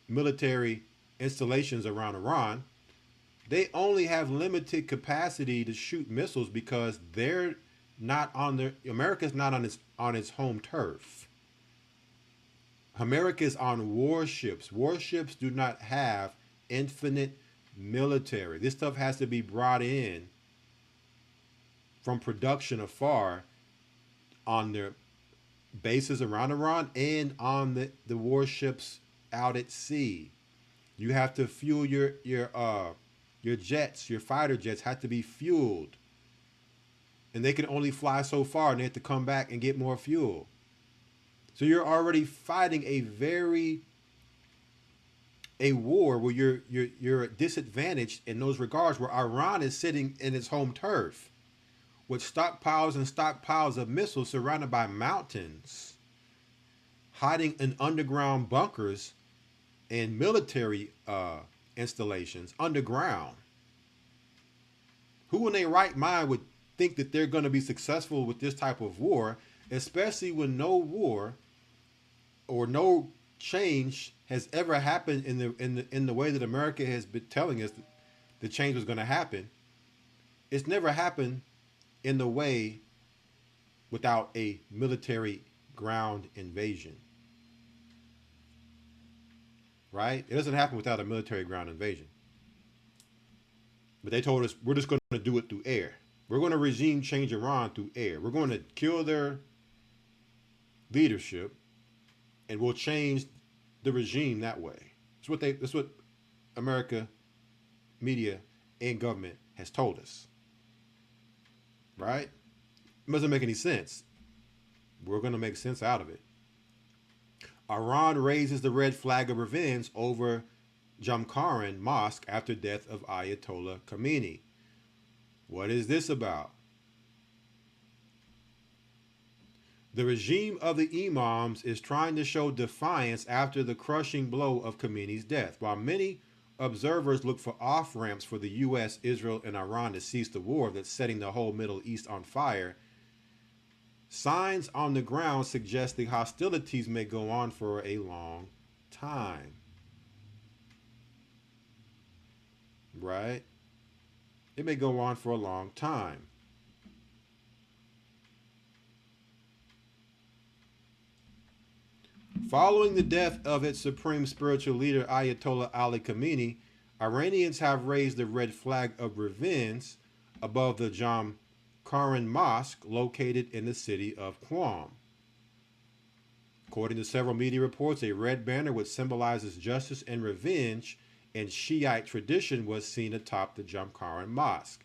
military installations around Iran. They only have limited capacity to shoot missiles because they're not on their, America's not on its home turf. America's on warships. Warships do not have infinite military. This stuff has to be brought in from production afar on their bases around Iran and on the warships out at sea. You have to fuel your jets, your fighter jets have to be fueled. And they can only fly so far and they have to come back and get more fuel. So you're already fighting a war where you're disadvantaged in those regards, where Iran is sitting in its home turf with stockpiles and stockpiles of missiles surrounded by mountains, hiding in underground bunkers and military installations underground. Who in their right mind would think that they're going to be successful with this type of war, especially when no war or no change has ever happened in the way that America has been telling us that the change was going to happen? It's never happened in the way without a military ground invasion. Right? It doesn't happen without a military ground invasion. But they told us we're just going to do it through air. We're going to regime change Iran through air. We're going to kill their leadership and we'll change the regime that way. That's what America, media, and government has told us. Right? It doesn't make any sense. We're going to make sense out of it. Iran raises the red flag of revenge over Jamkaran Mosque after death of Ayatollah Khamenei. What is this about? The regime of the imams is trying to show defiance after the crushing blow of Khamenei's death. While many observers look for off-ramps for the U.S., Israel, and Iran to cease the war that's setting the whole Middle East on fire, signs on the ground suggest the hostilities may go on for a long time. Right? It may go on for a long time. Following the death of its supreme spiritual leader, Ayatollah Ali Khamenei, Iranians have raised the red flag of revenge above the Jamkaran Mosque located in the city of Qom. According to several media reports, a red banner which symbolizes justice and revenge in Shiite tradition was seen atop the Jamkaran Mosque.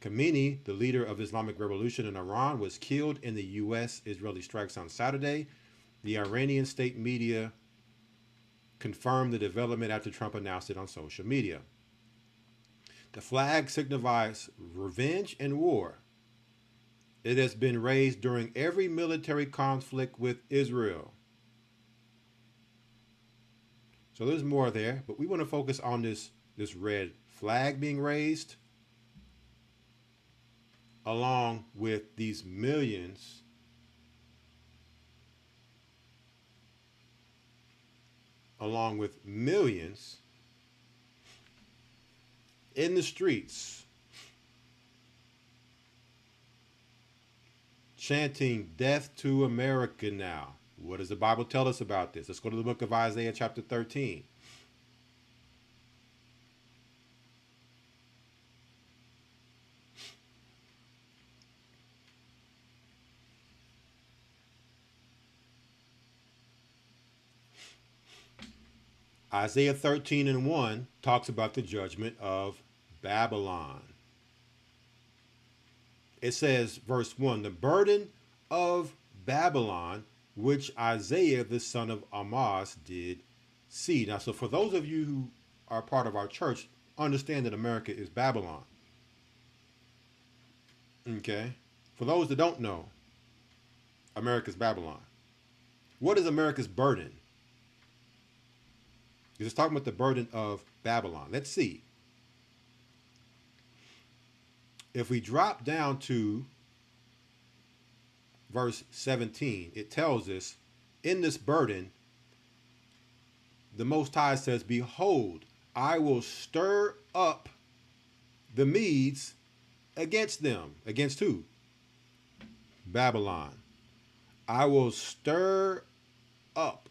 Khamenei, the leader of Islamic Revolution in Iran, was killed in the U.S.-Israeli strikes on Saturday. The Iranian state media confirmed the development after Trump announced it on social media. The flag signifies revenge and war. It has been raised during every military conflict with Israel. So there's more there, but we want to focus on this red flag being raised along with these millions in the streets chanting death to America now. What does the Bible tell us about this? Let's go to the book of Isaiah chapter 13. Isaiah 13:1 talks about the judgment of Babylon. It says, verse 1, the burden of Babylon, which Isaiah the son of Amoz did see. Now, so for those of you who are part of our church, understand that America is Babylon. Okay? For those that don't know, America's Babylon. What is America's burden? It's talking about the burden of Babylon. Let's see. If we drop down to verse 17, it tells us, in this burden, the Most High says, behold, I will stir up the Medes against them. Against who? Babylon. I will stir up.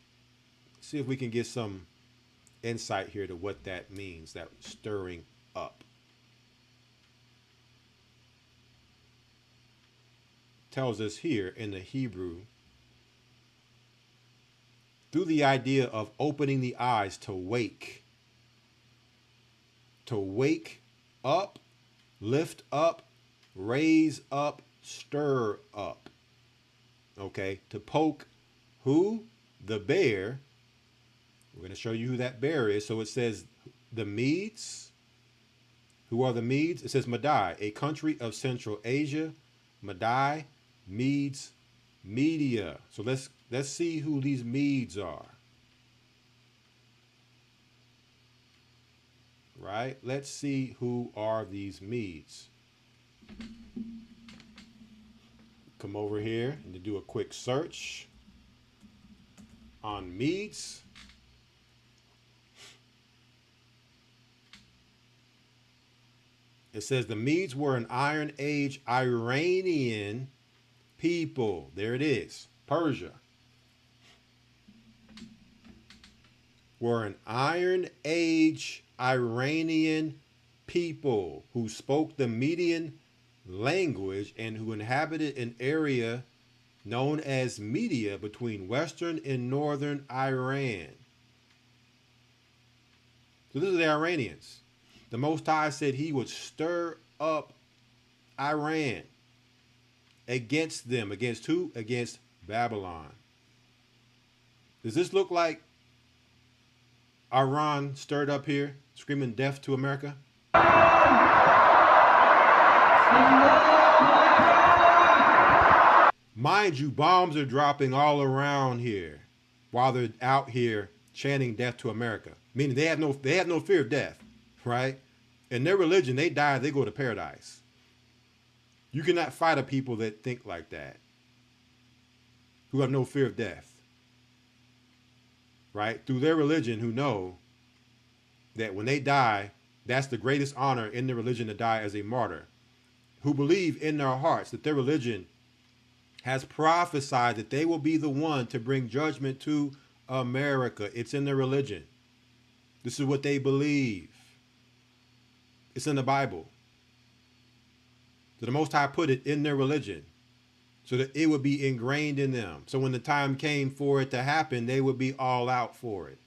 See if we can get some insight here to what that means, that stirring up. Tells us here in the Hebrew, through the idea of opening the eyes to wake up, lift up, raise up, stir up. Okay, to poke who? The bear. We're going to show you who that bear is. So it says the Medes. Who are the Medes? It says Madai, a country of Central Asia. Madai, Medes, Media. So let's see who these Medes are. Right? Let's see who are these Medes. Come over here and to do a quick search on Medes. It says the Medes were an Iron Age Iranian people. There it is. Persia. Were an Iron Age Iranian people who spoke the Median language and who inhabited an area known as Media between western and northern Iran. So these are the Iranians. The Most High said he would stir up Iran against them. Against who? Against Babylon. Does this look like Iran stirred up here, screaming death to America? Mind you, bombs are dropping all around here while they're out here chanting death to America, meaning they have no fear of death, right? In their religion, they die, they go to paradise. You cannot fight a people that think like that, who have no fear of death, right? Through their religion, who know that when they die, that's the greatest honor in their religion, to die as a martyr, who believe in their hearts that their religion has prophesied that they will be the one to bring judgment to America. It's in their religion. This is what they believe. It's in the Bible. So the Most High put it in their religion so that it would be ingrained in them. So when the time came for it to happen, they would be all out for it.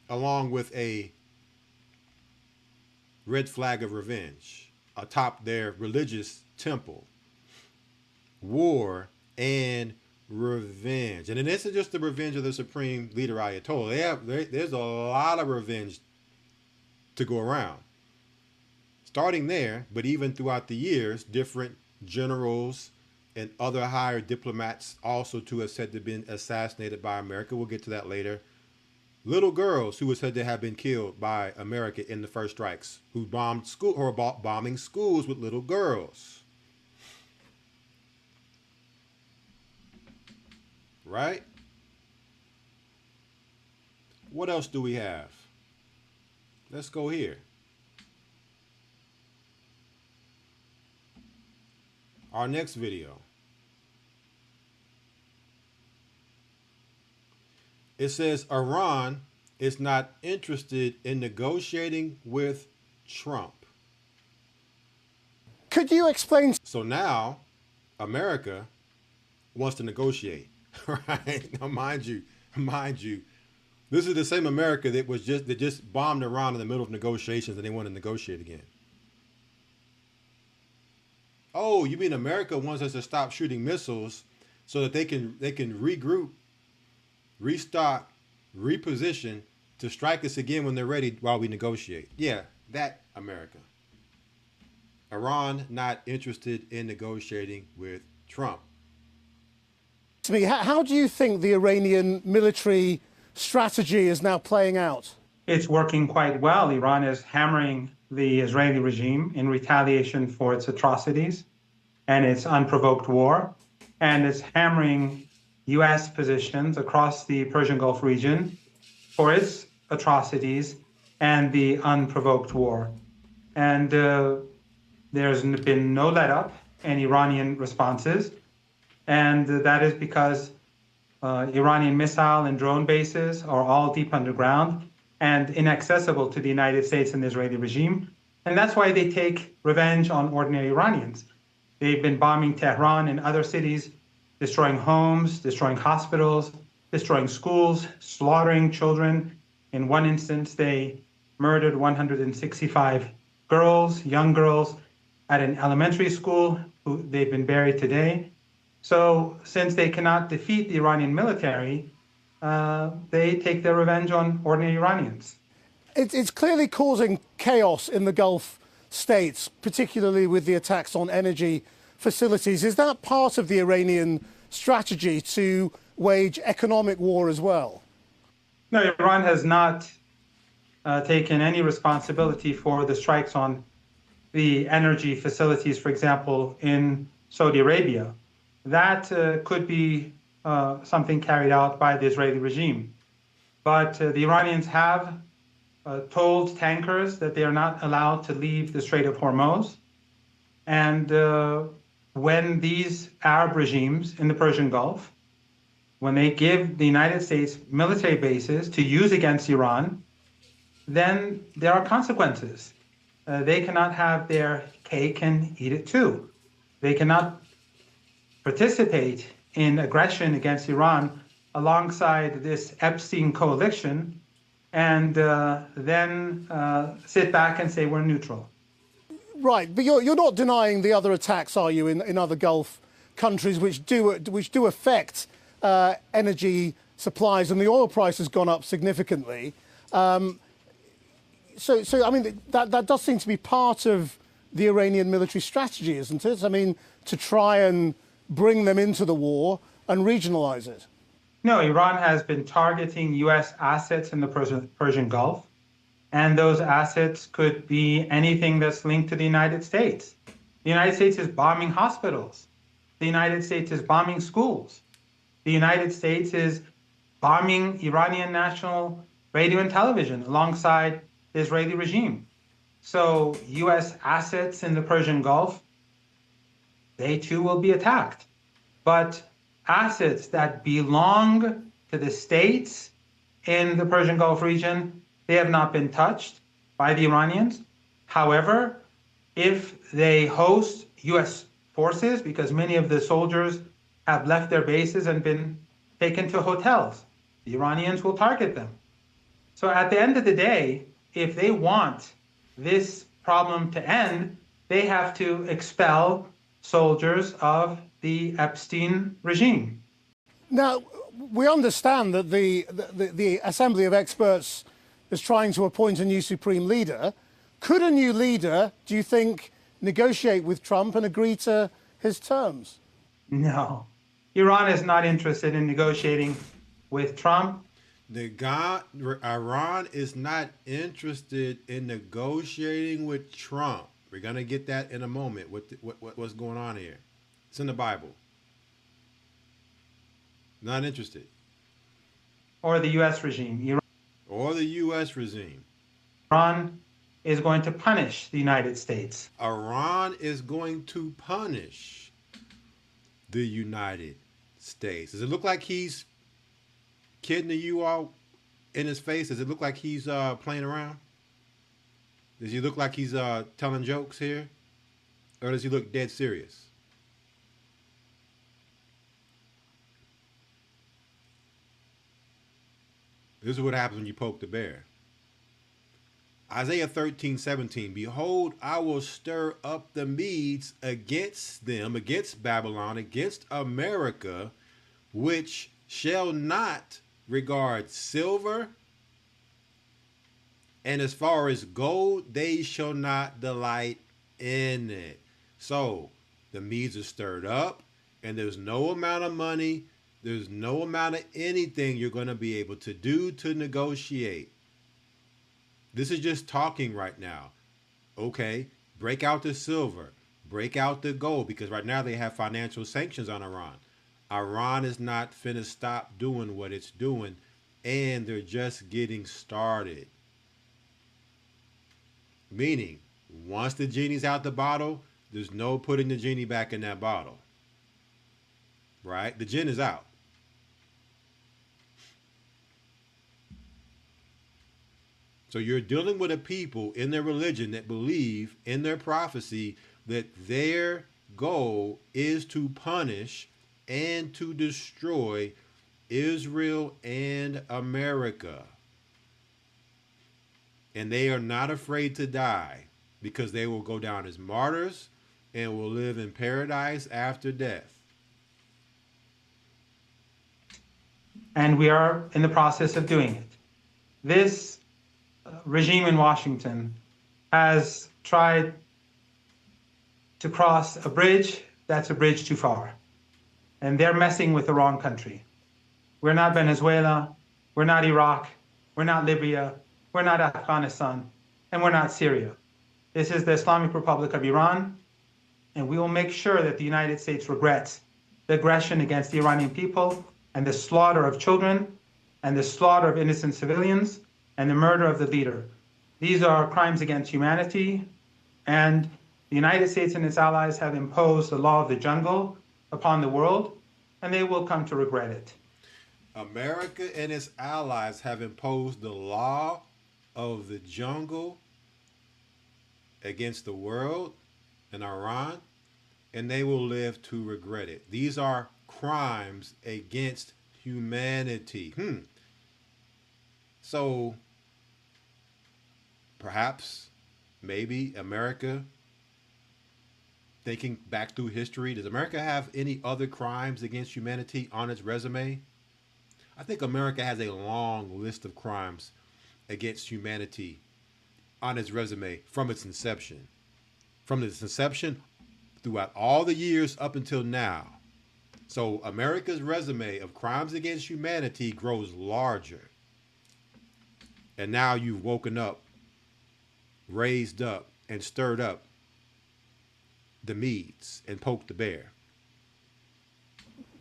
Along with a red flag of revenge atop their religious temple. War and revenge. And this is just the revenge of the supreme leader Ayatollah. There's a lot of revenge to go around. Starting there, but even throughout the years, different generals and other higher diplomats also too have said to have been assassinated by America. We'll get to that later. Little girls who were said to have been killed by America in the first strikes, who bombed school or bombing schools with little girls. Right? What else do we have? Let's go here. Our next video. It says Iran is not interested in negotiating with Trump. Could you explain? So now America wants to negotiate, right? Now, mind you, this is the same America that just bombed Iran in the middle of negotiations, and they want to negotiate again. Oh, you mean America wants us to stop shooting missiles so that they can regroup, restock, reposition to strike us again when they're ready while we negotiate? Yeah, that America. Iran not interested in negotiating with Trump. To me, how do you think the Iranian military strategy is now playing out? It's working quite well. Iran is hammering the Israeli regime in retaliation for its atrocities and its unprovoked war, and it's hammering U.S. positions across the Persian Gulf region for its atrocities and the unprovoked war. And there's been no let-up in Iranian responses, and that is because Iranian missile and drone bases are all deep underground and inaccessible to the United States and the Israeli regime. And that's why they take revenge on ordinary Iranians. They've been bombing Tehran and other cities, destroying homes, destroying hospitals, destroying schools, slaughtering children. In one instance, they murdered 165 girls, young girls, at an elementary school. They've been buried today. So since they cannot defeat the Iranian military, they take their revenge on ordinary Iranians. It's clearly causing chaos in the Gulf states, particularly with the attacks on energy facilities. Is that part of the Iranian strategy to wage economic war as well? No, Iran has not taken any responsibility for the strikes on the energy facilities, for example, in Saudi Arabia. That could be something carried out by the Israeli regime. But the Iranians have told tankers that they are not allowed to leave the Strait of Hormuz. And when these Arab regimes in the Persian Gulf, when they give the United States military bases to use against Iran, then there are consequences. They cannot have their cake and eat it too. They cannot participate in aggression against Iran alongside this Epstein coalition and then sit back and say we're neutral. Right, but you're not denying the other attacks, are you, in other Gulf countries which do affect energy supplies, and the oil price has gone up significantly. So I mean, that does seem to be part of the Iranian military strategy, isn't it? I mean, to try and bring them into the war and regionalize it. No, Iran has been targeting U.S. assets in the Persian Gulf, and those assets could be anything that's linked to the United States. The United States is bombing hospitals. The United States is bombing schools. The United States is bombing Iranian national radio and television alongside the Israeli regime. So U.S. assets in the Persian Gulf, they too will be attacked. But assets that belong to the states in the Persian Gulf region, they have not been touched by the Iranians. However, if they host U.S. forces, because many of the soldiers have left their bases and been taken to hotels, the Iranians will target them. So at the end of the day, if they want this problem to end, they have to expel soldiers of the Epstein regime. Now, we understand that the Assembly of Experts is trying to appoint a new supreme leader. Could a new leader, do you think, negotiate with Trump and agree to his terms? No. Iran is not interested in negotiating with Trump. Iran is not interested in negotiating with Trump. We're going to get that in a moment. What's going on here? It's in the Bible. Not interested. Or the U.S. regime. Or the U.S. regime. Iran is going to punish the United States. Iran is going to punish the United States. Does it look like he's kidding you all in his face? Does it look like he's playing around? Does he look like he's telling jokes here? Or does he look dead serious? This is what happens when you poke the bear. Isaiah 13:17, behold, I will stir up the Medes against them, against Babylon, against America, which shall not regard silver, and as far as gold, they shall not delight in it. So the Medes are stirred up, and there's no amount of money, there's no amount of anything you're going to be able to do to negotiate. This is just talking right now. Okay, break out the silver, break out the gold, because right now they have financial sanctions on Iran. Iran is not finna stop doing what it's doing, and they're just getting started. Meaning, once the genie's out the bottle, there's no putting the genie back in that bottle. Right? The gin is out. So you're dealing with a people in their religion that believe in their prophecy that their goal is to punish and to destroy Israel and America. And they are not afraid to die because they will go down as martyrs and will live in paradise after death. And we are in the process of doing it. This regime in Washington has tried to cross a bridge that's a bridge too far. And they're messing with the wrong country. We're not Venezuela, we're not Iraq, we're not Libya, we're not Afghanistan, and we're not Syria. This is the Islamic Republic of Iran, and we will make sure that the United States regrets the aggression against the Iranian people and the slaughter of children and the slaughter of innocent civilians and the murder of the leader. These are crimes against humanity, and the United States and its allies have imposed the law of the jungle upon the world, and they will come to regret it. America and its allies have imposed the law of the jungle against the world and Iran, and they will live to regret it. These are crimes against humanity. So perhaps, maybe America, thinking back through history, does America have any other crimes against humanity on its resume? I think America has a long list of crimes against humanity on its resume from its inception. from its inception throughout all the years up until now. So America's resume of crimes against humanity grows larger. And now you've woken up, raised up, and stirred up the Medes and poked the bear.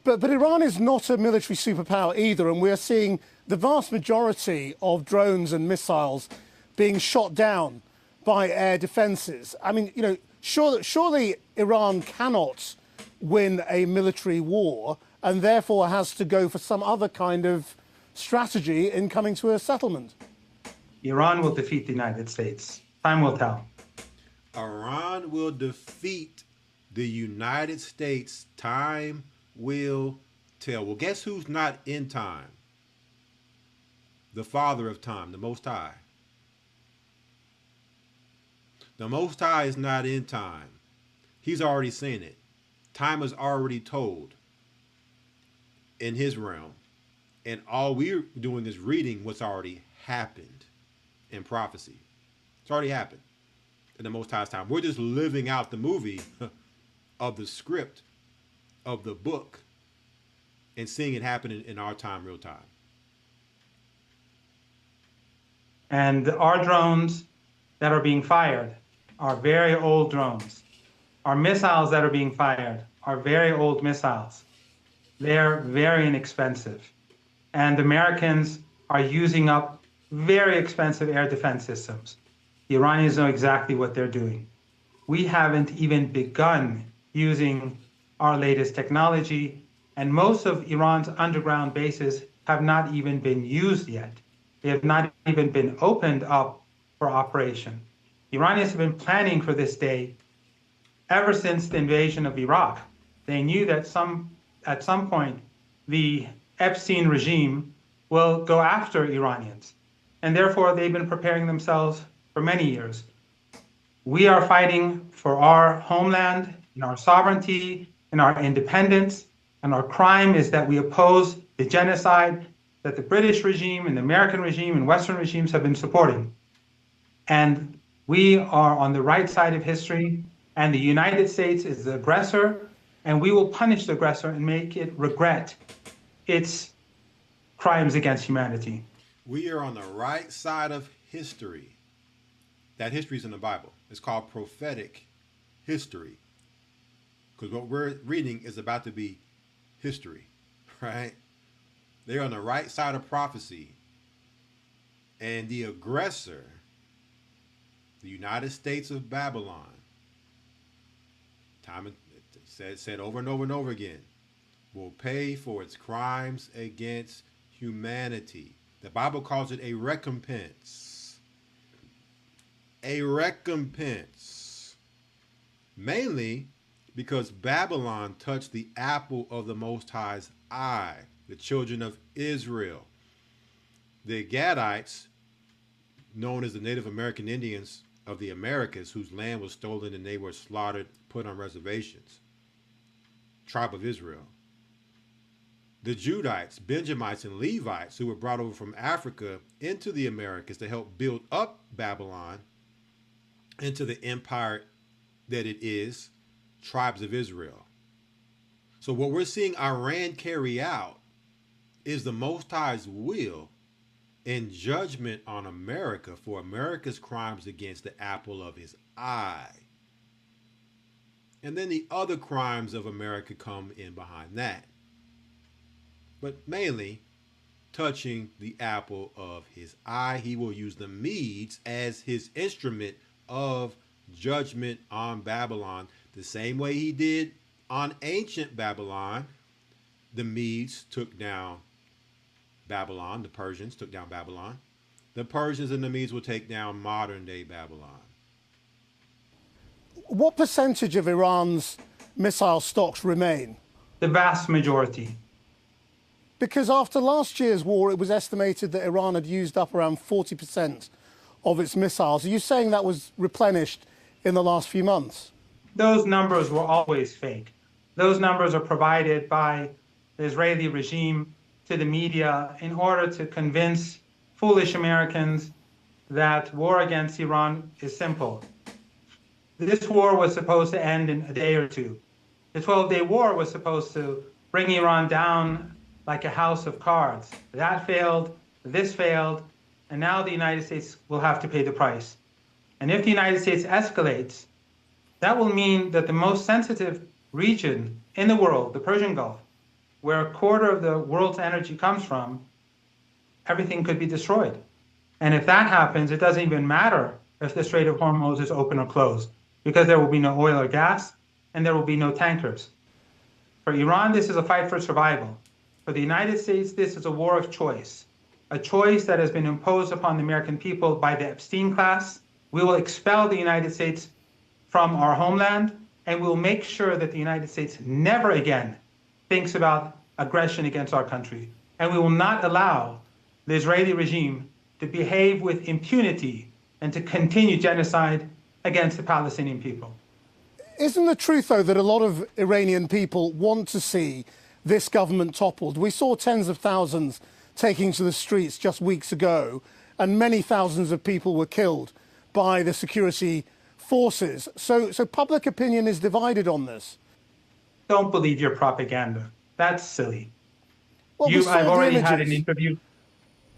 But Iran is not a military superpower either, and we're seeing the vast majority of drones and missiles being shot down by air defenses. I mean, you know, surely Iran cannot win a military war and therefore has to go for some other kind of strategy in coming to a settlement. Iran will defeat the United States. Time will tell. Iran will defeat the United States. Time will tell. Well, guess who's not in time? The Father of time, the Most High. The Most High is not in time. He's already seen it. Time is already told in his realm. And all we're doing is reading what's already happened in prophecy. It's already happened in the Most High's time. We're just living out the movie of the script of the book and seeing it happen in our time, real time. And our drones that are being fired are very old drones. Our missiles that are being fired are very old missiles. They're very inexpensive. And Americans are using up very expensive air defense systems. The Iranians know exactly what they're doing. We haven't even begun using our latest technology, and most of Iran's underground bases have not even been used yet. They have not even been opened up for operation. The Iranians have been planning for this day ever since the invasion of Iraq. They knew that at some point the Epstein regime will go after Iranians, and therefore they've been preparing themselves for many years. We are fighting for our homeland and our sovereignty and our independence, and our crime is that we oppose the genocide that the British regime and the American regime and Western regimes have been supporting. And we are on the right side of history, and the United States is the aggressor, and we will punish the aggressor and make it regret its crimes against humanity. We are on the right side of history. That history is in the Bible. It's called prophetic history. Because what we're reading is about to be history, right? They're on the right side of prophecy. And the aggressor, the United States of Babylon, said over and over and over again, will pay for its crimes against humanity. The Bible calls it a recompense. A recompense. Mainly because Babylon touched the apple of the Most High's eye, the children of Israel. The Gadites, known as the Native American Indians of the Americas, whose land was stolen and they were slaughtered, put on reservations. Tribe of Israel. The Judites, Benjamites, and Levites, who were brought over from Africa into the Americas to help build up Babylon into the empire that it is, tribes of Israel. So what we're seeing Iran carry out is the Most High's will and judgment on America for America's crimes against the apple of his eye. And then the other crimes of America come in behind that. But mainly touching the apple of his eye. He will use the Medes as his instrument of judgment on Babylon, the same way he did on ancient Babylon. The Medes took down Babylon. The Persians took down Babylon. The Persians and the Medes will take down modern day Babylon. What percentage of Iran's missile stocks remain? The vast majority. Because after last year's war, it was estimated that Iran had used up around 40% of its missiles. Are you saying that was replenished in the last few months? Those numbers were always fake. Those numbers are provided by the Israeli regime to the media in order to convince foolish Americans that war against Iran is simple. this war was supposed to end in a day or two. The 12-day war was supposed to bring Iran down like a house of cards. That failed, this failed, and now the United States will have to pay the price. And if the United States escalates, that will mean that the most sensitive region in the world, the Persian Gulf, where a quarter of the world's energy comes from, everything could be destroyed. And if that happens, it doesn't even matter if the Strait of Hormuz is open or closed, because there will be no oil or gas, and there will be no tankers. For Iran, this is a fight for survival. For the United States, this is a war of choice, a choice that has been imposed upon the American people by the Epstein class. We will expel the United States from our homeland, and we'll make sure that the United States never again thinks about aggression against our country. And we will not allow the Israeli regime to behave with impunity and to continue genocide against the Palestinian people. Isn't the truth, though, that a lot of Iranian people want to see this government toppled? We saw tens of thousands taking to the streets just weeks ago, and many thousands of people were killed by the security forces. So public opinion is divided on this. Don't believe your propaganda. That's silly. Well, I've already had an interview.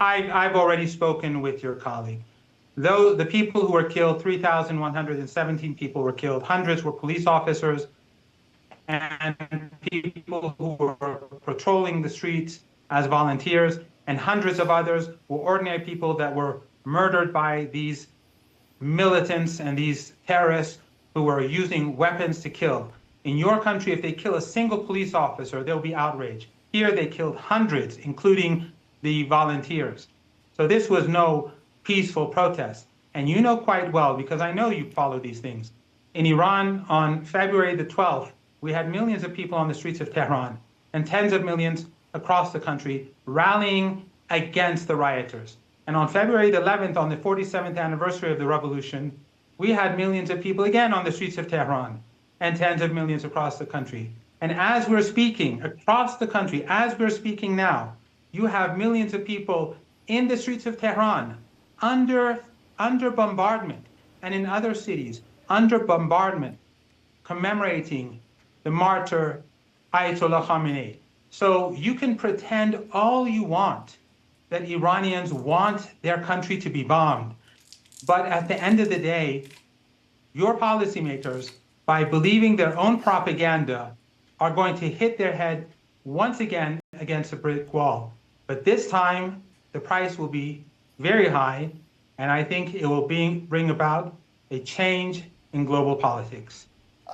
I've already spoken with your colleague. Though the people who were killed, 3,117 people were killed, hundreds were police officers and people who were patrolling the streets as volunteers, and hundreds of others were ordinary people that were murdered by these militants and these terrorists who were using weapons to kill. In your country, if they kill a single police officer, there'll be outrage. Here they killed hundreds, including the volunteers. So this was no peaceful protest. And you know quite well, because I know you follow these things. In Iran, on February the 12th, we had millions of people on the streets of Tehran and tens of millions across the country rallying against the rioters. And on February the 11th, on the 47th anniversary of the revolution, we had millions of people again on the streets of Tehran and tens of millions across the country. And as we're speaking, across the country, as we're speaking now, you have millions of people in the streets of Tehran under bombardment, and in other cities under bombardment, commemorating the martyr Ayatollah Khamenei. So you can pretend all you want that Iranians want their country to be bombed, but at the end of the day, your policymakers, by believing their own propaganda, are going to hit their head once again against a brick wall. But this time, the price will be very high, and I think it will bring about a change in global politics.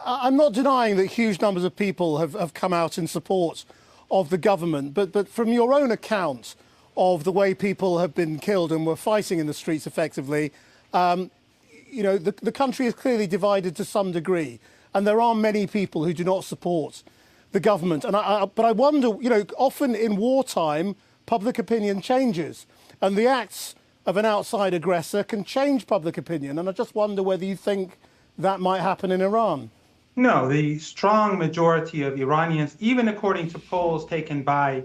I'm not denying that huge numbers of people have come out in support of the government, but from your own account of the way people have been killed and were fighting in the streets effectively, you know, the country is clearly divided to some degree, and there are many people who do not support the government. But I wonder, you know, often in wartime, public opinion changes, and the acts of an outside aggressor can change public opinion. And I just wonder whether you think that might happen in Iran. No, the strong majority of Iranians, even according to polls taken by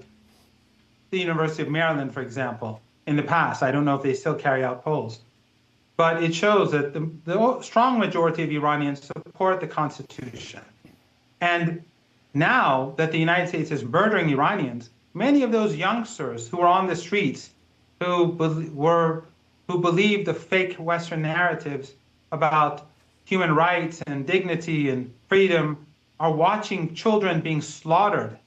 the University of Maryland, for example, in the past, I don't know if they still carry out polls, but it shows that the strong majority of Iranians support the Constitution. And now that the United States is murdering Iranians, many of those youngsters who are on the streets, who believe the fake Western narratives about human rights and dignity and freedom, are watching children being slaughtered,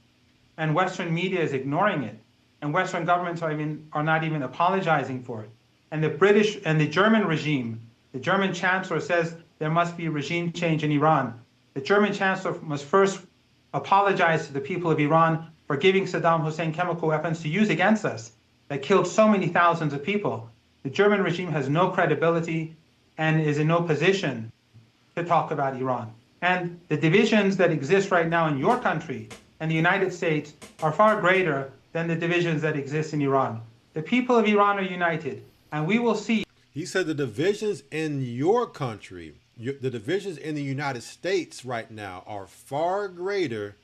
and Western media is ignoring it, and Western governments are not even apologizing for it. And the British and the German regime, the German chancellor says there must be a regime change in Iran. The German chancellor must first apologize to the people of Iran for giving Saddam Hussein chemical weapons to use against us that killed so many thousands of people. The German regime has no credibility and is in no position to talk about Iran. And the divisions that exist right now in your country and the United States are far greater than the divisions that exist in Iran. The people of Iran are united, and we will see. He said the divisions in your country, the divisions in the United States right now are far greater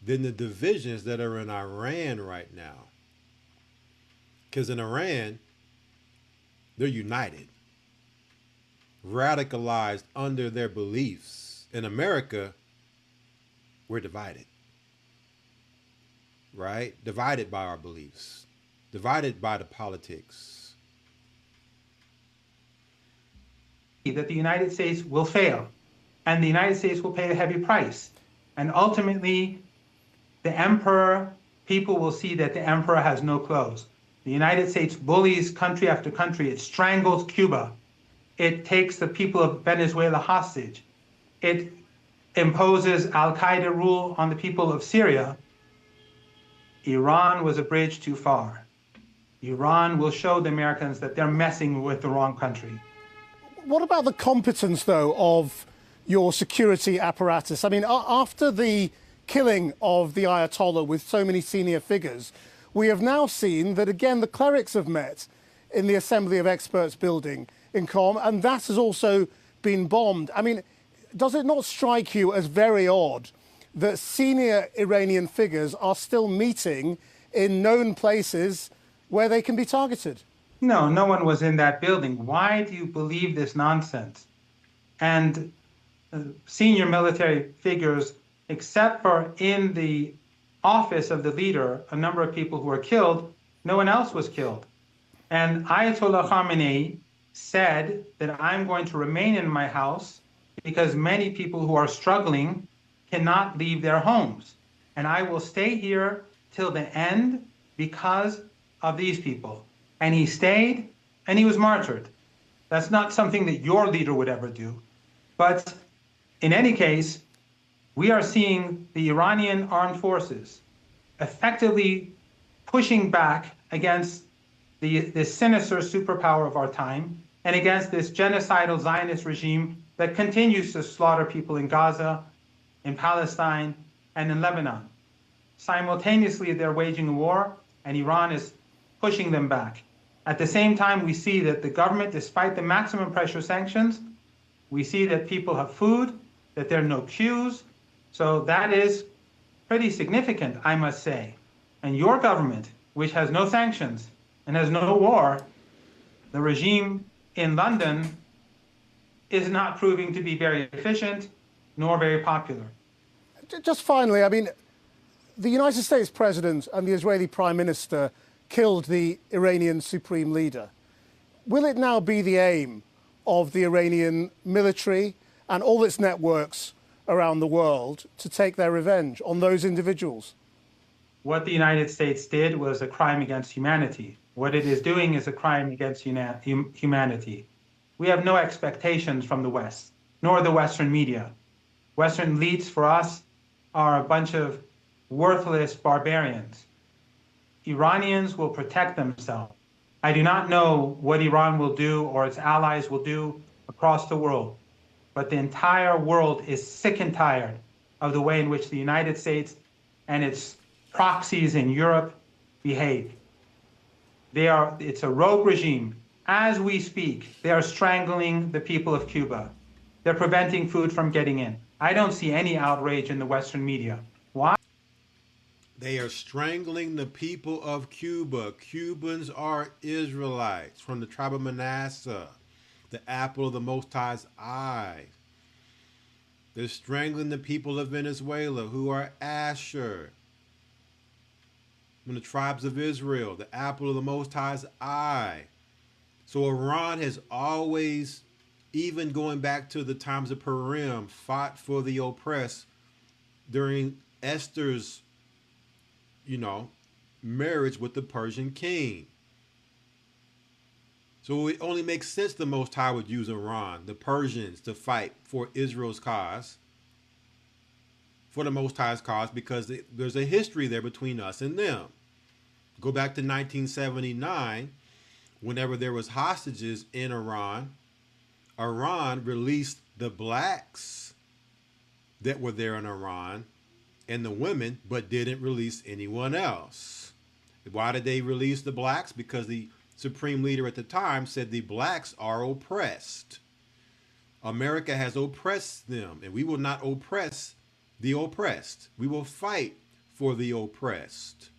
than the divisions that are in Iran right now. Because in Iran, they're united. radicalized under their beliefs. In America, we're divided, right? Divided by our beliefs, divided by the politics. That the United States will fail, and the United States will pay a heavy price. And ultimately, the emperor, people will see that the emperor has no clothes. The United States bullies country after country. It strangles Cuba. It takes the people of Venezuela hostage. It imposes Al-Qaeda rule on the people of Syria. Iran was a bridge too far. Iran will show the Americans that they're messing with the wrong country. What about the competence, though, of your security apparatus? I mean, after the killing of the Ayatollah with so many senior figures, we have now seen that, again, the clerics have met in the Assembly of Experts building in Qom, and that has also been bombed. I mean, does it not strike you as very odd that senior Iranian figures are still meeting in known places where they can be targeted? No, no one was in that building. Why do you believe this nonsense? And senior military figures, except for in the office of the leader, a number of people who were killed, no one else was killed. And Ayatollah Khamenei said that I'm going to remain in my house because many people who are struggling cannot leave their homes. And I will stay here till the end because of these people. And he stayed, and he was martyred. That's not something that your leader would ever do. But in any case, we are seeing the Iranian armed forces effectively pushing back against this sinister superpower of our time and against this genocidal Zionist regime that continues to slaughter people in Gaza, in Palestine, and in Lebanon. Simultaneously, they're waging a war, and Iran is pushing them back. At the same time, we see that the government, despite the maximum pressure sanctions, we see that people have food, that there are no queues. So that is pretty significant, I must say. And your government, which has no sanctions and has no war, the regime in London is not proving to be very efficient nor very popular. Just finally, I mean, the United States President and the Israeli Prime Minister killed the Iranian supreme leader. Will it now be the aim of the Iranian military and all its networks around the world to take their revenge on those individuals? What the United States did was a crime against humanity. What it is doing is a crime against humanity. We have no expectations from the West, nor the Western media. Western elites for us are a bunch of worthless barbarians. Iranians will protect themselves. I do not know what Iran will do or its allies will do across the world, but the entire world is sick and tired of the way in which the United States and its proxies in Europe behave. It's a rogue regime. As we speak, they are strangling the people of Cuba. They're preventing food from getting in. I don't see any outrage in the Western media. Why? They are strangling the people of Cuba. Cubans are Israelites from the tribe of Manasseh, the apple of the Most High's eye. They're strangling the people of Venezuela, who are Asher, from the tribes of Israel, the apple of the Most High's eye. So Iran has always, even going back to the times of Purim, fought for the oppressed during Esther's marriage with the Persian king. So it only makes sense the Most High would use Iran, the Persians, to fight for Israel's cause, for the Most High's cause, because there's a history there between us and them. Go back to 1979, whenever there was hostages in Iran, Iran released the blacks that were there in Iran and the women, but didn't release anyone else. Why did they release the blacks? Because the supreme leader at the time said the blacks are oppressed. America has oppressed them, and we will not oppress the oppressed. We will fight for the oppressed.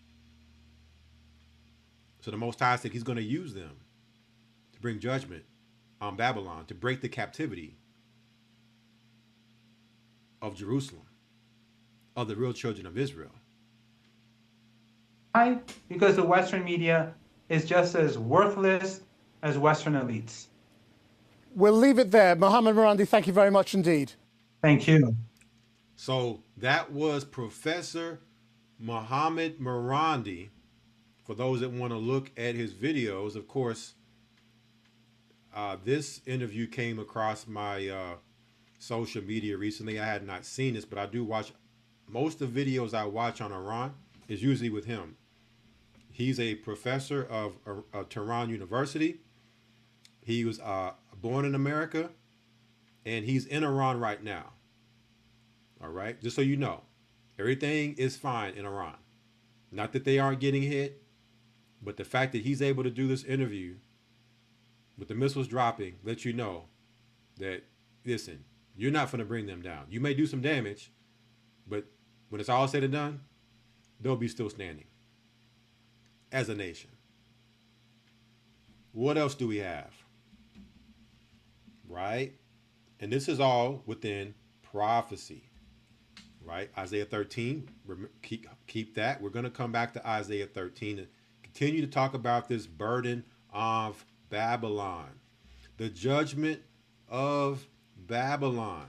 So the Most High said he's going to use them to bring judgment on Babylon to break the captivity of Jerusalem, of the real children of Israel. Why? Because the Western media is just as worthless as Western elites. We'll leave it there. Mohammed Marandi, thank you very much indeed. Thank you. So that was Professor Mohammed Marandi. For those that want to look at his videos, of course, this interview came across my social media recently. I had not seen this, but I do watch most of the videos I watch on Iran is usually with him. He's a professor of Tehran University. He was born in America, and he's in Iran right now. All right, just so you know, everything is fine in Iran. Not that they aren't getting hit, but the fact that he's able to do this interview with the missiles dropping lets you know that, listen, you're not going to bring them down. You may do some damage, but when it's all said and done, they'll be still standing as a nation. What else do we have? Right? And this is all within prophecy. Right? Isaiah 13, keep that. We're going to come back to Isaiah 13 and continue to talk about this burden of Babylon. The judgment of Babylon.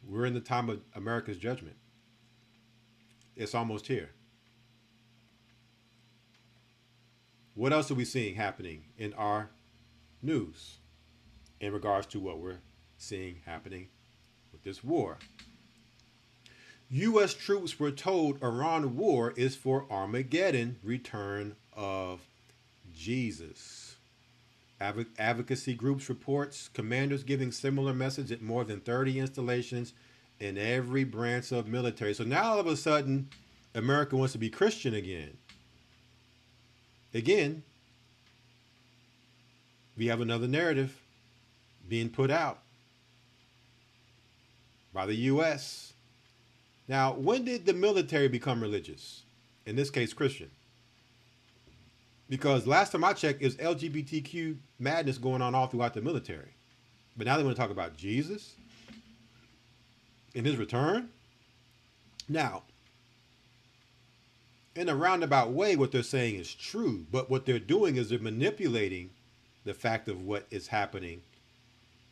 We're in the time of America's judgment. It's almost here. What else are we seeing happening in our news in regards to what we're seeing happening with this war? U.S. troops were told Iran war is for Armageddon, return of Jesus. Advocacy groups reports commanders giving similar message at more than 30 installations in every branch of military. So now all of a sudden, America wants to be Christian again. Again, we have another narrative being put out by the U.S. Now, when did the military become religious? In this case, Christian. Because last time I checked, is LGBTQ madness going on all throughout the military. But now they want to talk about Jesus and his return. Now, in a roundabout way, what they're saying is true. But what they're doing is they're manipulating the fact of what is happening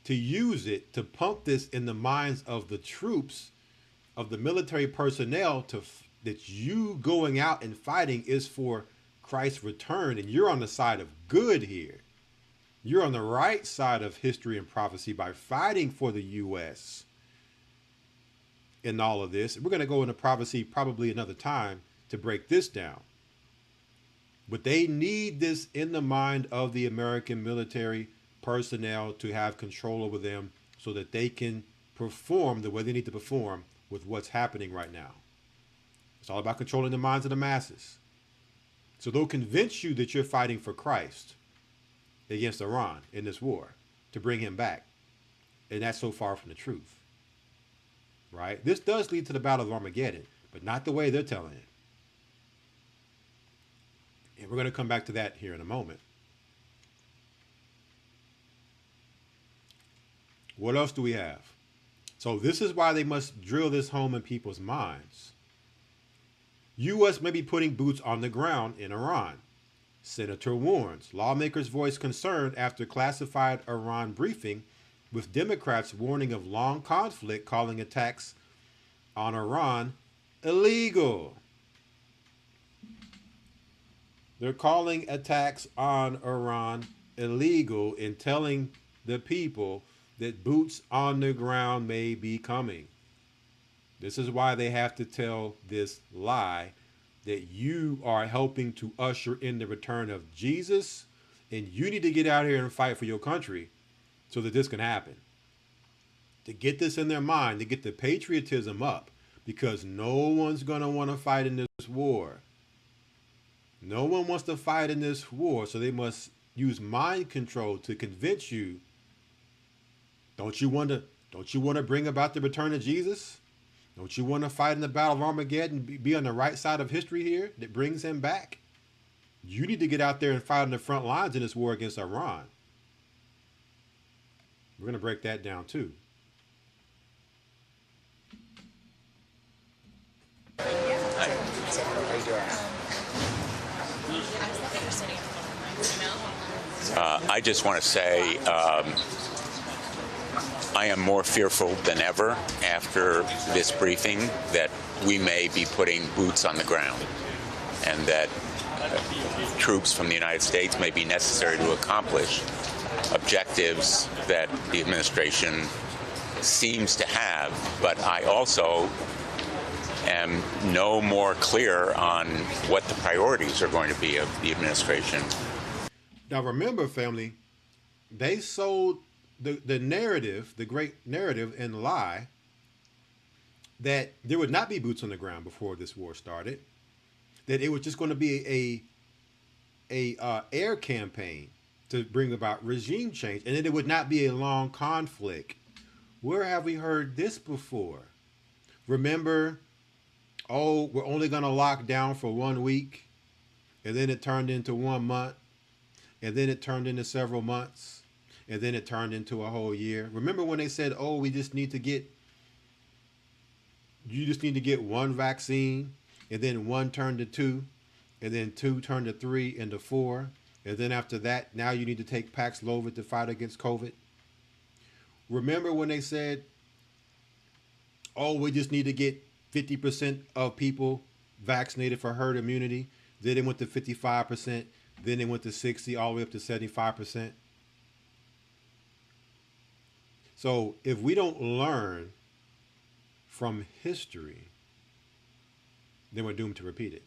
to use it to pump this in the minds of the troops, of the military personnel, that you going out and fighting is for Christ's return, and you're on the side of good here. You're on the right side of history and prophecy by fighting for the U.S. in all of this. We're going to go into prophecy probably another time to break this down. But they need this in the mind of the American military personnel to have control over them so that they can perform the way they need to perform with what's happening right now. It's all about controlling the minds of the masses. So they'll convince you that you're fighting for Christ against Iran in this war to bring him back. And that's so far from the truth. Right? This does lead to the Battle of Armageddon, but not the way they're telling it. And we're going to come back to that here in a moment. What else do we have? So this is why they must drill this home in people's minds. U.S. may be putting boots on the ground in Iran. Senator warns. Lawmakers voice concern after classified Iran briefing, with Democrats warning of long conflict, calling attacks on Iran illegal. They're calling attacks on Iran illegal and telling the people that boots on the ground may be coming. This is why they have to tell this lie that you are helping to usher in the return of Jesus, and you need to get out here and fight for your country so that this can happen. To get this in their mind, to get the patriotism up, because no one's going to want to fight in this war. No one wants to fight in this war, so they must use mind control to convince you. Don't you want to bring about the return of Jesus? Don't you want to fight in the Battle of Armageddon, be on the right side of history here that brings him back? You need to get out there and fight on the front lines in this war against Iran. We're going to break that down too. I just want to say I am more fearful than ever after this briefing that we may be putting boots on the ground and that troops from the United States may be necessary to accomplish objectives that the administration seems to have. But I also am no more clear on what the priorities are going to be of the administration. Now remember, family, they sold the narrative, the great narrative and lie, that there would not be boots on the ground before this war started, that it was just going to be a air campaign to bring about regime change, and that it would not be a long conflict. Where have we heard this before? Remember, oh, we're only going to lock down for 1 week, and then it turned into 1 month, and then it turned into several months, and then it turned into a whole year. Remember when they said, oh, you just need to get 1 vaccine, and then 1 turned to 2, and then 2 turned to 3 and to 4, and then after that, now you need to take Paxlovid to fight against COVID. Remember when they said, oh, we just need to get 50% of people vaccinated for herd immunity. Then it went to 55%. Then it went to 60, all the way up to 75%. So if we don't learn from history, then we're doomed to repeat it.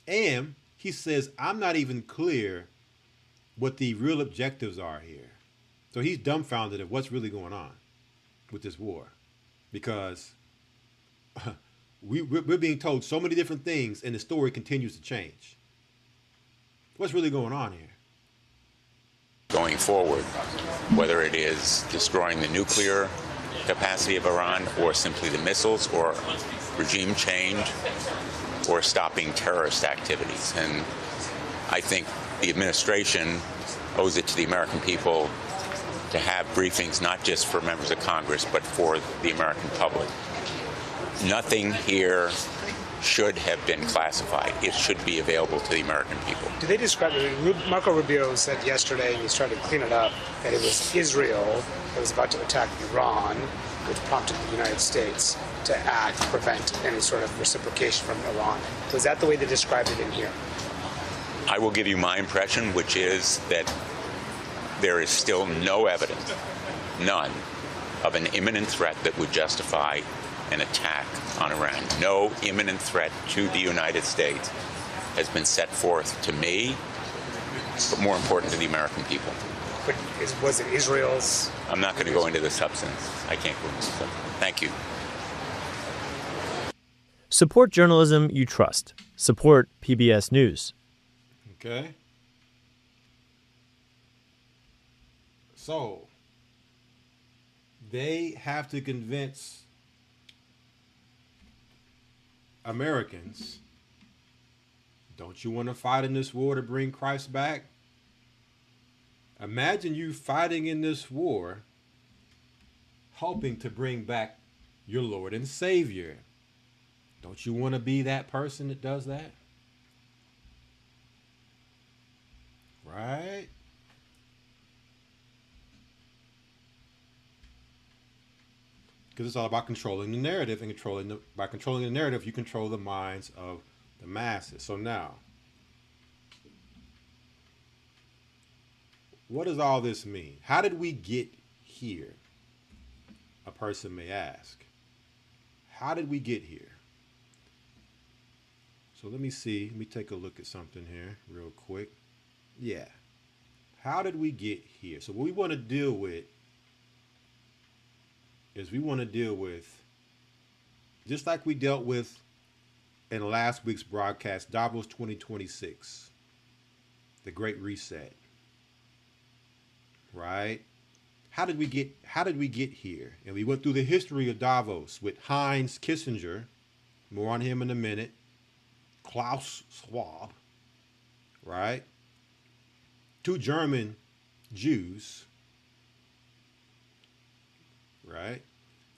And he says, I'm not even clear what the real objectives are here. So he's dumbfounded at what's really going on with this war, because we're being told so many different things and the story continues to change. What's really going on here? Going forward, whether it is destroying the nuclear capacity of Iran or simply the missiles or regime change or stopping terrorist activities. And I think the administration owes it to the American people to have briefings not just for members of Congress, but for the American public. Nothing here should have been classified. It should be available to the American people. Do they describe it? Marco Rubio said yesterday, and he's trying to clean it up, that it was Israel that was about to attack Iran, which prompted the United States to act to prevent any sort of reciprocation from Iran. Was that the way they described it in here? I will give you my impression, which is that there is still no evidence, none, of an imminent threat that would justify an attack on Iran. No imminent threat to the United States has been set forth to me, but more important to the American people. But was it Israel's? I'm not going to go into the substance. I can't go into the substance. Thank you. Support journalism you trust. Support PBS News. Okay. So, they have to convince Americans, don't you want to fight in this war to bring Christ back? Imagine you fighting in this war, hoping to bring back your Lord and Savior. Don't you want to be that person that does that? Right? Because it's all about controlling the narrative, and by controlling the narrative, you control the minds of the masses. So now, what does all this mean? How did we get here? A person may ask. How did we get here? So let me see. Let me take a look at something here real quick. Yeah. How did we get here? So what we want to deal with is just like we dealt with in last week's broadcast, Davos 2026, the Great Reset, right? How did we get here? And we went through the history of Davos with Heinz Kissinger, more on him in a minute, Klaus Schwab, right? Two German Jews, right?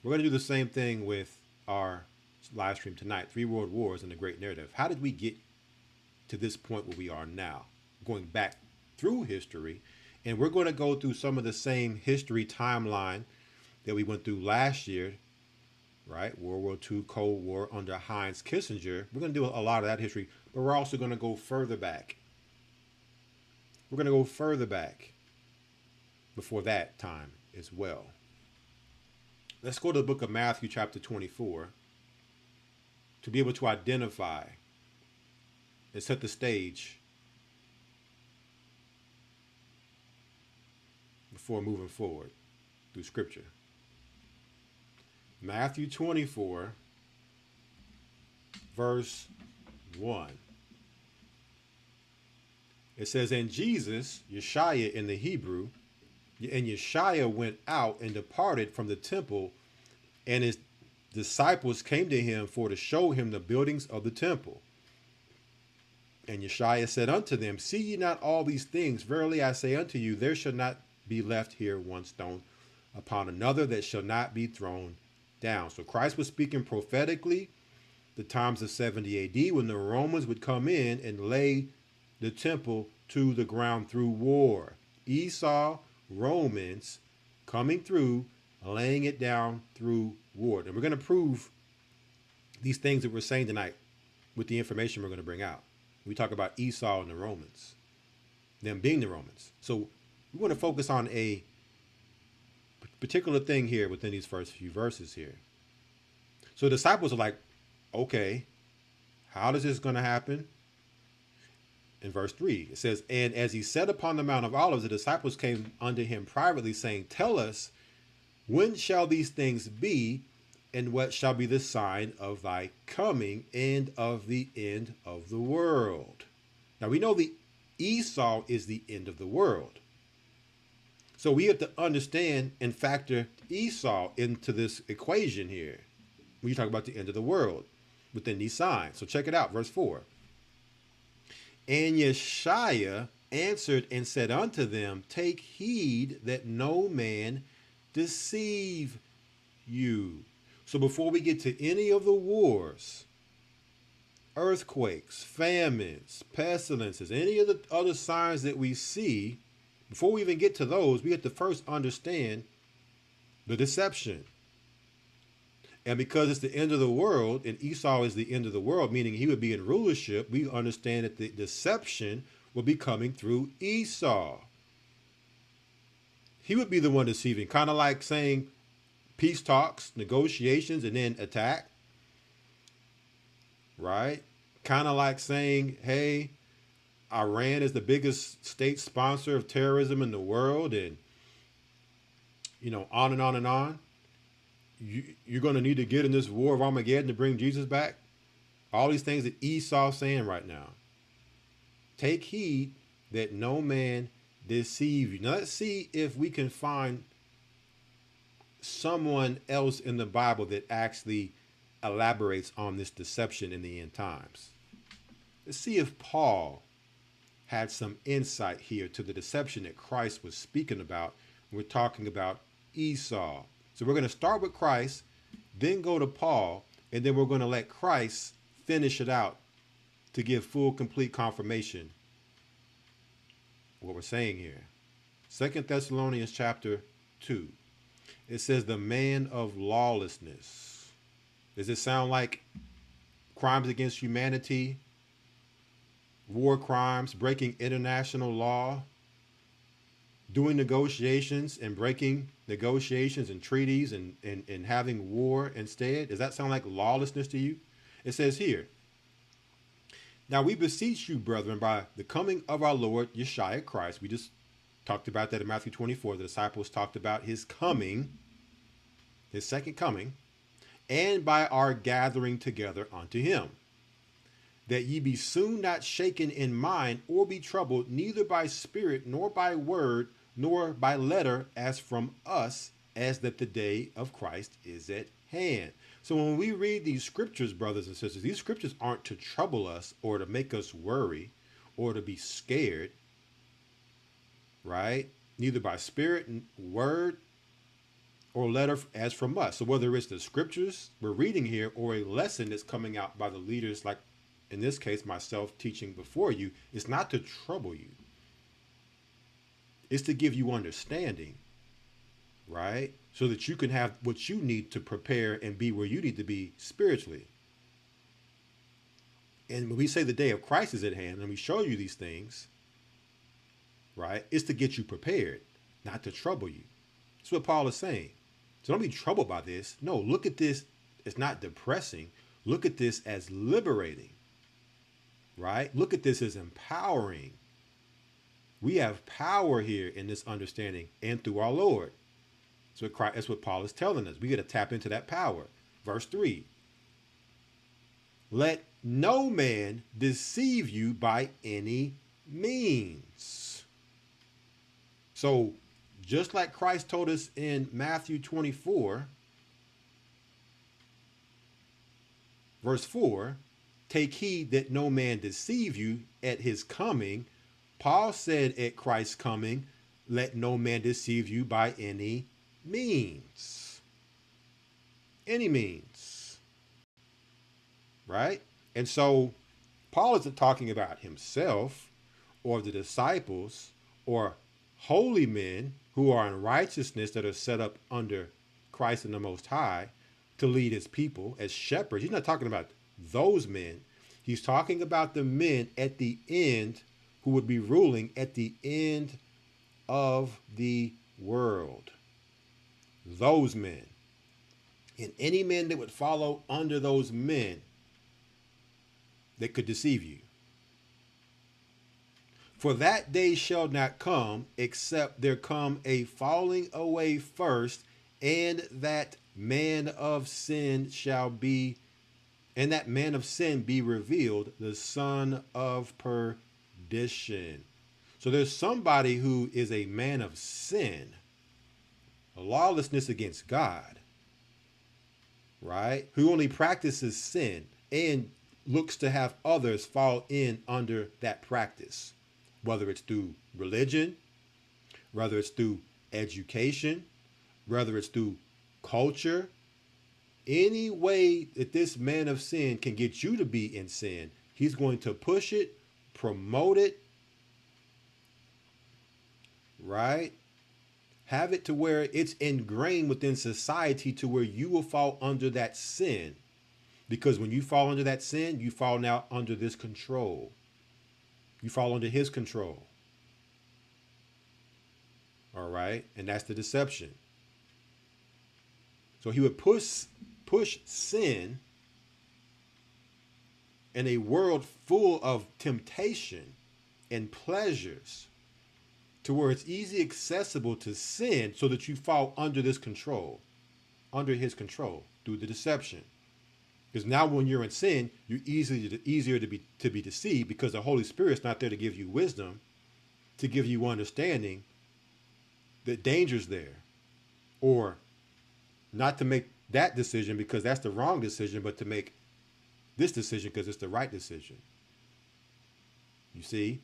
We're going to do the same thing with our live stream tonight, 3 World Wars and the Great Narrative. How did we get to this point where we are now? Going back through history, and we're going to go through some of the same history timeline that we went through last year, right? World War II, Cold War under Heinz Kissinger. We're going to do a lot of that history, but we're also going to go further back. We're going to go further back before that time as well. Let's go to the book of Matthew chapter 24 to be able to identify and set the stage before moving forward through scripture. Matthew 24, verse 1. It says, and Jesus, Yeshua in the Hebrew, and Yeshua went out and departed from the temple, and his disciples came to him for to show him the buildings of the temple. And Yeshua said unto them, see ye not all these things? Verily I say unto you, there shall not be left here one stone upon another that shall not be thrown down. So Christ was speaking prophetically the times of 70 AD when the Romans would come in and lay the temple to the ground through war. Esau, Romans coming through, laying it down through war. And we're going to prove these things that we're saying tonight with the information we're going to bring out. We talk about Esau and the Romans, them being the Romans. So we want to focus on a particular thing here within these first few verses here. So the disciples are like, okay, how is this going to happen? In verse 3, it says, and as he sat upon the Mount of Olives, the disciples came unto him privately, saying, tell us, when shall these things be, and what shall be the sign of thy coming and of the end of the world? Now we know the Esau is the end of the world. So we have to understand and factor Esau into this equation here when you talk about the end of the world within these signs. So check it out, verse 4. And Yeshua answered and said unto them, take heed that no man deceive you. So before we get to any of the wars, earthquakes, famines, pestilences, any of the other signs that we see, before we even get to those, we have to first understand the deception. And because it's the end of the world, and Esau is the end of the world, meaning he would be in rulership, we understand that the deception will be coming through Esau. He would be the one deceiving, kind of like saying peace talks, negotiations, and then attack. Right? Kind of like saying, hey, Iran is the biggest state sponsor of terrorism in the world, and, you know, on and on and on. You're going to need to get in this war of Armageddon to bring Jesus back. All these things that Esau's saying right now. Take heed that no man deceive you. Now let's see if we can find someone else in the Bible that actually elaborates on this deception in the end times. Let's see if Paul had some insight here to the deception that Christ was speaking about. We're talking about Esau. So we're going to start with Christ, then go to Paul, and then we're going to let Christ finish it out to give full, complete confirmation what we're saying here. 2 Thessalonians chapter 2. It says the man of lawlessness. Does it sound like crimes against humanity, war crimes, breaking international law, doing negotiations and breaking negotiations and treaties and having war instead? Does that sound like lawlessness to you? It says here, now we beseech you, brethren, by the coming of our Lord Yeshua Christ. We just talked about that in Matthew 24. The disciples talked about his coming, his second coming, and by our gathering together unto him, that ye be soon not shaken in mind, or be troubled, neither by spirit, nor by word, nor by letter, as from us, as that the day of Christ is at hand. So when we read these scriptures, brothers and sisters, these scriptures aren't to trouble us or to make us worry or to be scared, right? neither by spirit, word, or letter as from us. So whether it's the scriptures we're reading here or a lesson that's coming out by the leaders, like in this case, myself teaching before you, it's not to trouble you. It's to give you understanding, right? So that you can have what you need to prepare and be where you need to be spiritually. And when we say the day of Christ is at hand and we show you these things, right, it's to get you prepared, not to trouble you. That's what Paul is saying. So don't be troubled by this. No, look at this. It's not depressing. Look at this as liberating, right? Look at this as empowering. We have power here in this understanding and through our Lord. That's what Paul is telling us. We got to tap into that power. Verse 3. Let no man deceive you by any means. So just like Christ told us in Matthew 24, verse 4, take heed that no man deceive you at his coming. Paul said at Christ's coming, let no man deceive you by any means. Any means. Right? And so Paul isn't talking about himself or the disciples or holy men who are in righteousness that are set up under Christ and the Most High to lead his people as shepherds. He's not talking about those men. He's talking about the men at the end who would be ruling at the end of the world. Those men. And any men that would follow under those men that could deceive you. For that day shall not come, except there come a falling away first, and that man of sin be revealed, the son of perdition. So there's somebody who is a man of sin, a lawlessness against God, right? Who only practices sin and looks to have others fall in under that practice. Whether it's through religion, whether it's through education, whether it's through culture, any way that this man of sin can get you to be in sin, he's going to push it, promote it, right? Have it to where it's ingrained within society to where you will fall under that sin. Because when you fall under that sin, you fall now under this control. You fall under his control. All right? And that's the deception. So he would push sin in a world full of temptation and pleasures to where it's easy accessible to sin so that you fall under this control, under his control through the deception. Because now when you're in sin, you're easier to be deceived because the Holy Spirit's not there to give you wisdom, to give you understanding that danger's there. Or not to make that decision because that's the wrong decision, but to make this decision because it's the right decision. You see?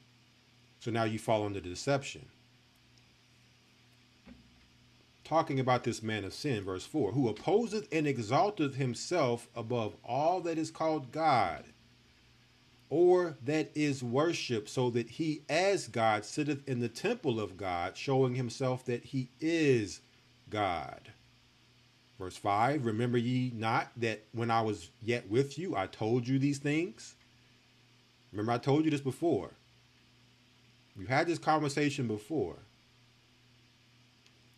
So now you fall under the deception. Talking about this man of sin, verse 4, who opposeth and exalteth himself above all that is called God, or that is worshipped, so that he as God sitteth in the temple of God, showing himself that he is God. Verse 5, remember ye not that when I was yet with you, I told you these things? Remember, I told you this before. You had this conversation before.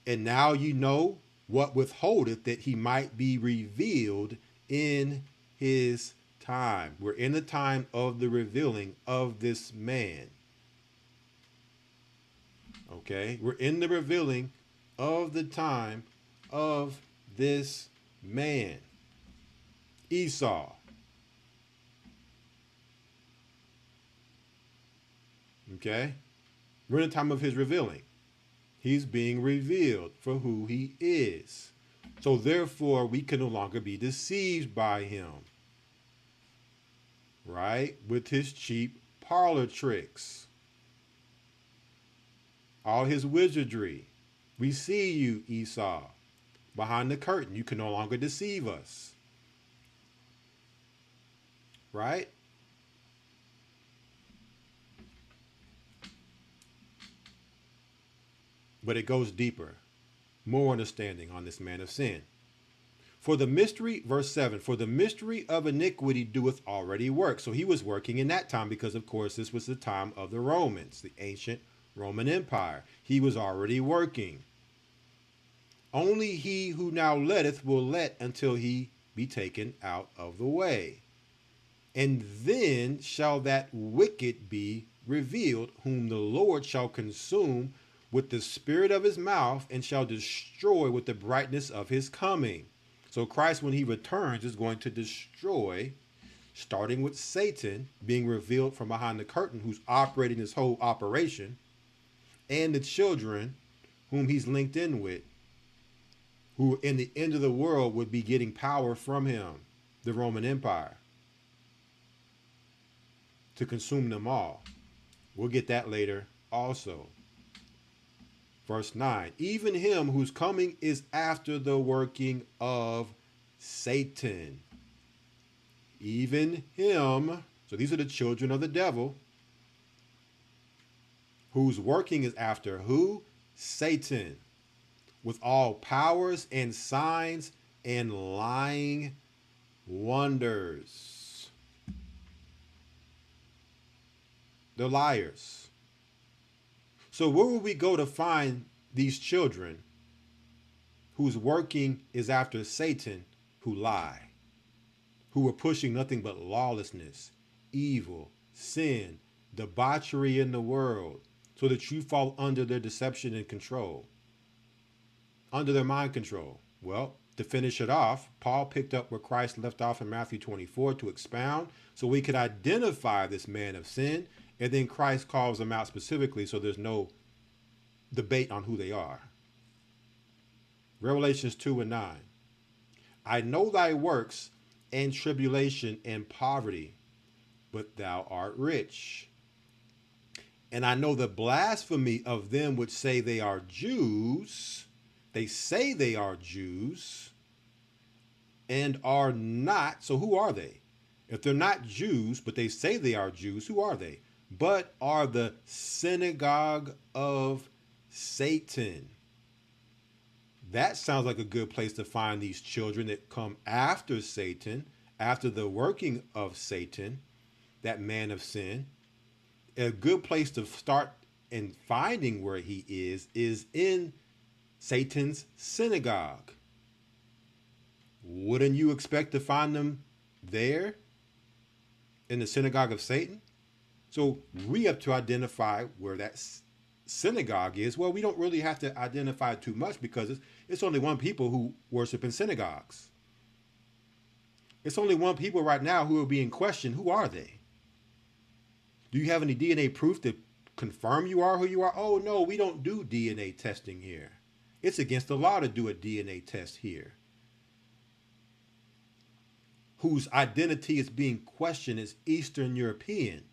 And now you know what withholdeth, that he might be revealed in his time. We're in the time of the revealing of this man. Okay? We're in the revealing of the time of this man. Esau. Okay? We're in the time of his revealing. He's being revealed for who he is. So therefore, we can no longer be deceived by him. Right? With his cheap parlor tricks. all his wizardry. We see you, Esau, behind the curtain. You can no longer deceive us. Right? But it goes deeper. More understanding on this man of sin. For the mystery, verse 7, for the mystery of iniquity doeth already work. So he was working in that time because, of course, this was the time of the Romans, the ancient Roman Empire. He was already working. Only he who now letteth will let until he be taken out of the way. And then shall that wicked be revealed, whom the Lord shall consume with the spirit of his mouth, and shall destroy with the brightness of his coming. So Christ, when he returns, is going to destroy, starting with Satan being revealed from behind the curtain, who's operating this whole operation, and the children whom he's linked in with, who in the end of the world would be getting power from him, the Roman Empire, to consume them all. We'll get that later also. Verse 9, even him whose coming is after the working of Satan. Even him, so these are the children of the devil, whose working is after who? Satan, with all powers and signs and lying wonders. They're liars. So where will we go to find these children whose working is after Satan, who lie, who are pushing nothing but lawlessness, evil, sin, debauchery in the world, so that you fall under their deception and control, under their mind control? Well, to finish it off, Paul picked up where Christ left off in Matthew 24 to expound, so we could identify this man of sin. And then Christ calls them out specifically, so there's no debate on who they are. Revelations 2 and 9. I know thy works and tribulation and poverty, but thou art rich. And I know the blasphemy of them which say they are Jews. They say they are Jews and are not. So who are they? If they're not Jews, but they say they are Jews, who are they? But are the synagogue of Satan. That sounds like a good place to find these children that come after Satan, after the working of Satan, that man of sin. A good place to start in finding where he is in Satan's synagogue. Wouldn't you expect to find them there in the synagogue of Satan? So we have to identify where that synagogue is. Well, we don't really have to identify too much because it's only one people who worship in synagogues. It's only one people right now who are being questioned. Who are they? Do you have any DNA proof to confirm you are who you are? Oh, no, we don't do DNA testing here. It's against the law to do a DNA test here. Whose identity is being questioned is Eastern European,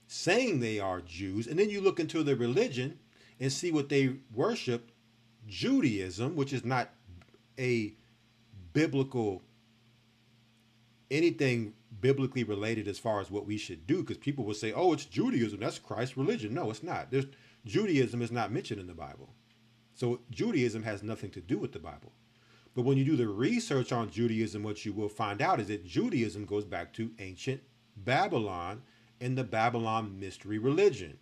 saying they are Jews, and then you look into their religion and see what they worship, Judaism, which is not a biblical, anything biblically related as far as what we should do, because people will say, oh, it's Judaism, that's Christ's religion. No, it's not. Judaism is not mentioned in the Bible. So Judaism has nothing to do with the Bible. But when you do the research on Judaism, what you will find out is that Judaism goes back to ancient Babylon and the Babylon mystery religion.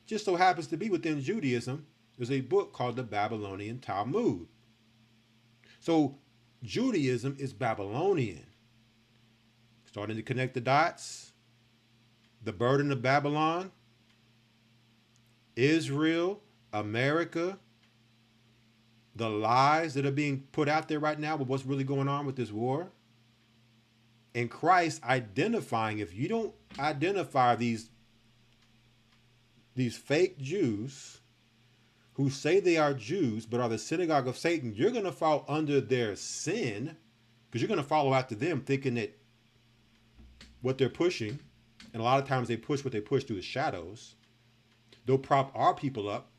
Just so happens to be within Judaism, there's a book called the Babylonian Talmud. So Judaism is Babylonian. Starting to connect the dots, the burden of Babylon, Israel, America, the lies that are being put out there right now with what's really going on with this war. And Christ identifying, if you don't identify these fake Jews who say they are Jews but are the synagogue of Satan, you're going to fall under their sin, because you're going to follow after them thinking that what they're pushing, and a lot of times they push what they push through the shadows, They'll prop our people up,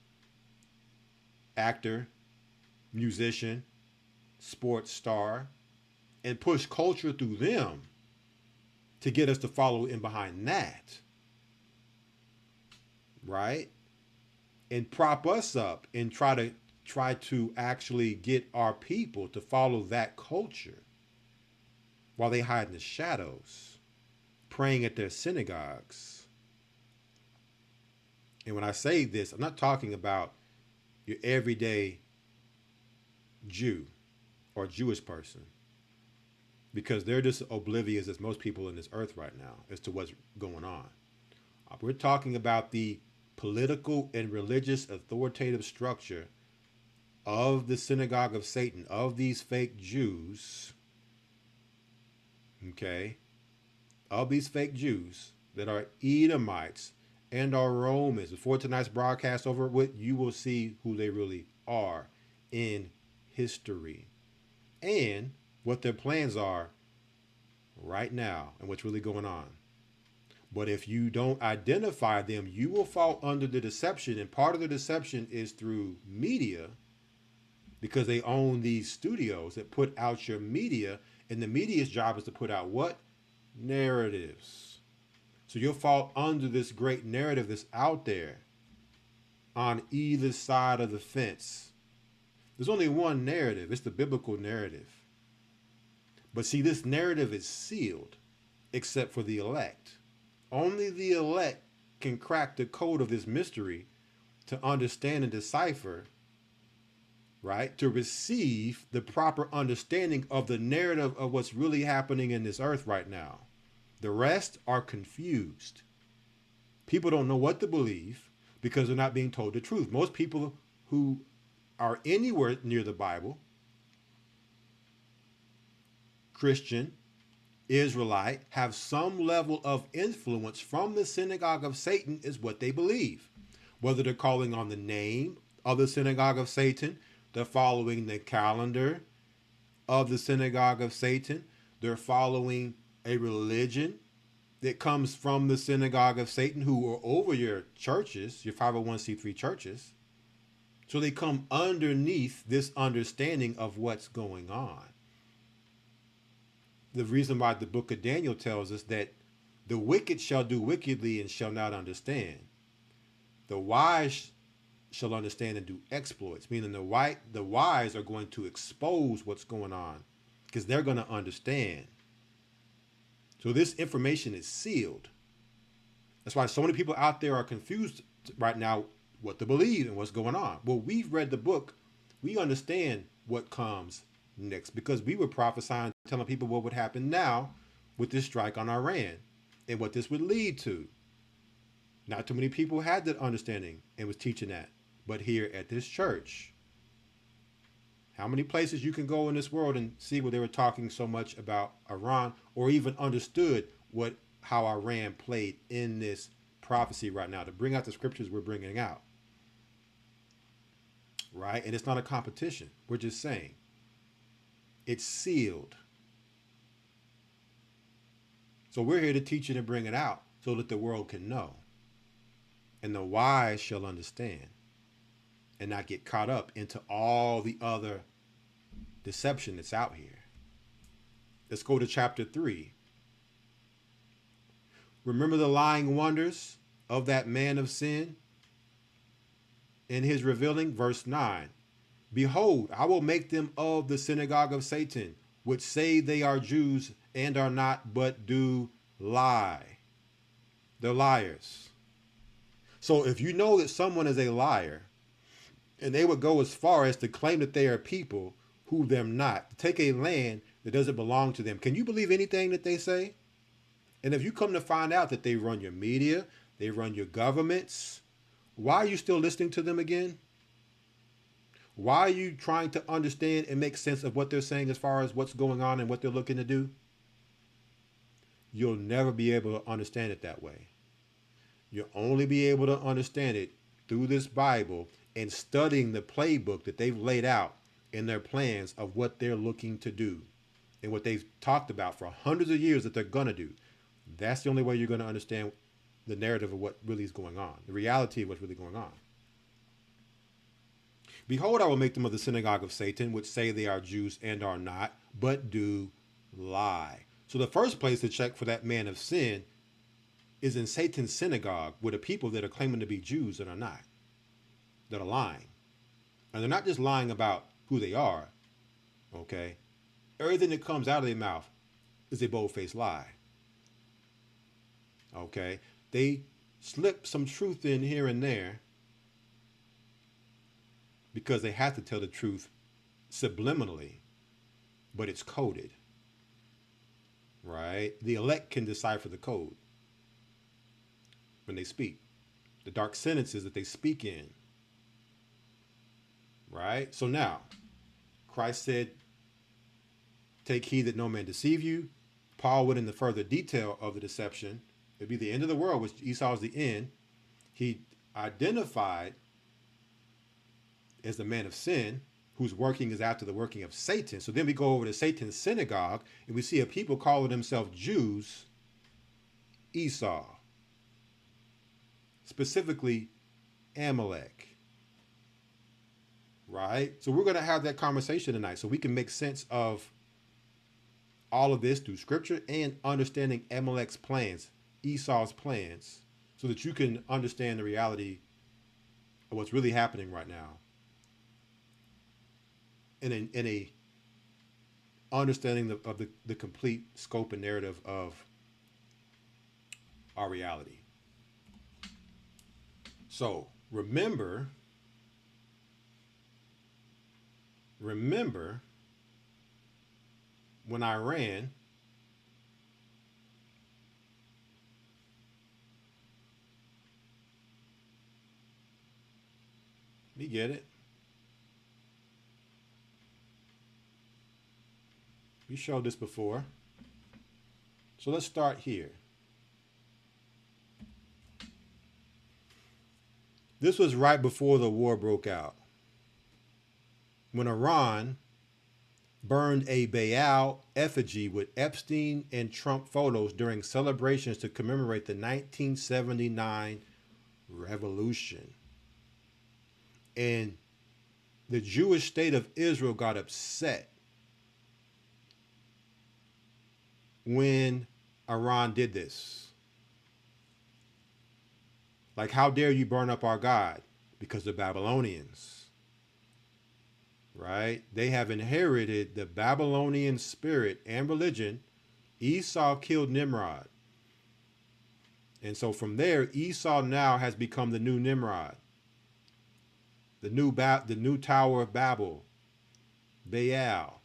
actor, musician, sports star, and push culture through them to get us to follow in behind that. Right? And prop us up and try to actually get our people to follow that culture while they hide in the shadows, praying at their synagogues. And when I say this, I'm not talking about your everyday Jew or Jewish person, because they're just oblivious as most people in this earth right now as to what's going on. We're talking about the political and religious authoritative structure of the synagogue of Satan, of these fake Jews, okay, of these fake Jews that are Edomites and are Romans. Before tonight's broadcast over with, you will see who they really are in history and what their plans are right now and what's really going on. But if you don't identify them, you will fall under the deception. And part of the deception is through media, because they own these studios that put out your media. And the media's job is to put out what? Narratives. So you'll fall under this great narrative that's out there on either side of the fence. There's only one narrative. It's the biblical narrative. But see, this narrative is sealed except for the elect. Only the elect can crack the code of this mystery to understand and decipher, right? To receive the proper understanding of the narrative of what's really happening in this earth right now. The rest are confused. People don't know what to believe because they're not being told the truth. Most people who are anywhere near the Bible, Christian, Israelite, have some level of influence from the synagogue of Satan is what they believe. Whether they're calling on the name of the synagogue of Satan, they're following the calendar of the synagogue of Satan, they're following a religion that comes from the synagogue of Satan, who are over your churches, your 501c3 churches. So they come underneath this understanding of what's going on. The reason why the book of Daniel tells us that the wicked shall do wickedly and shall not understand. The wise shall understand and do exploits, meaning the wise are going to expose what's going on because they're going to understand. So this information is sealed. That's why so many people out there are confused right now what to believe and what's going on. Well, we've read the book. We understand what comes next because we were prophesying, telling people what would happen now with this strike on Iran and what this would lead to. Not too many people had that understanding and was teaching that. But here at this church, how many places you can go in this world and see where they were talking so much about Iran or even understood how Iran played in this prophecy right now to bring out the scriptures we're bringing out. Right? And it's not a competition. We're just saying it's sealed. So we're here to teach it and bring it out so that the world can know. And the wise shall understand and not get caught up into all the other deception that's out here. Let's go to chapter 3. Remember the lying wonders of that man of sin in his revealing? Verse 9. Behold, I will make them of the synagogue of Satan, which say they are Jews and are not, but do lie. They're liars. So if you know that someone is a liar, and they would go as far as to claim that they are people who them not, to take a land that doesn't belong to them, can you believe anything that they say? And if you come to find out that they run your media, they run your governments, why are you still listening to them again? Why are you trying to understand and make sense of what they're saying as far as what's going on and what they're looking to do? You'll never be able to understand it that way. You'll only be able to understand it through this Bible and studying the playbook that they've laid out in their plans of what they're looking to do and what they've talked about for hundreds of years that they're going to do. That's the only way you're going to understand the narrative of what really is going on, the reality of what's really going on. Behold, I will make them of the synagogue of Satan, which say they are Jews and are not, but do lie. So the first place to check for that man of sin is in Satan's synagogue, with the people that are claiming to be Jews and are not, that are lying. And they're not just lying about who they are, okay? Everything that comes out of their mouth is a bold-faced lie, okay? They slip some truth in here and there because they have to tell the truth subliminally, but it's coded, right? The elect can decipher the code when they speak, the dark sentences that they speak in, right? So now, Christ said, take heed that no man deceive you. Paul went into further detail of the deception. It'd be the end of the world, which Esau is the end. He identified as the man of sin, whose working is after the working of Satan. So then we go over to Satan's synagogue, and we see a people calling themselves Jews, Esau, specifically Amalek, right? So we're going to have that conversation tonight so we can make sense of all of this through scripture and understanding Amalek's plans, Esau's plans, so that you can understand the reality of what's really happening right now in a understanding of the complete scope and narrative of our reality. So remember when Iran we get it. We showed this before. So let's start here. This was right before the war broke out, when Iran burned a Baal effigy with Epstein and Trump photos during celebrations to commemorate the 1979 revolution. And the Jewish state of Israel got upset when Iran did this. Like, how dare you burn up our God? Because the Babylonians, right? They have inherited the Babylonian spirit and religion. Esau killed Nimrod. And so from there, Esau now has become the new Nimrod. The new Tower of Babel, Baal.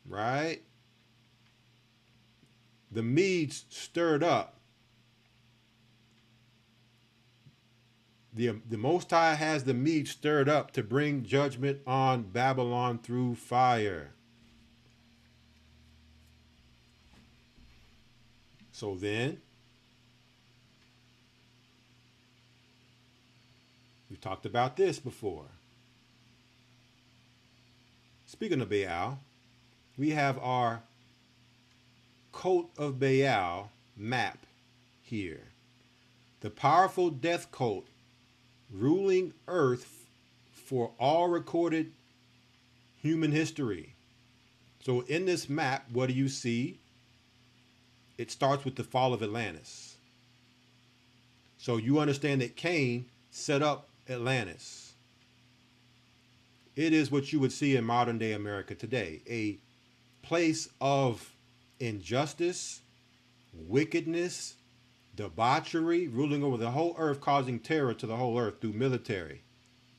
Right? The Medes stirred up. The Most High has the Medes stirred up to bring judgment on Babylon through fire. So then, we've talked about this before. Speaking of Baal, we have our cult of Baal map here. The powerful death cult ruling earth for all recorded human history. So in this map, what do you see? It starts with the fall of Atlantis. So you understand that Cain set up Atlantis. It is what you would see in modern day America today, a place of injustice, wickedness, debauchery, ruling over the whole earth, causing terror to the whole earth through military.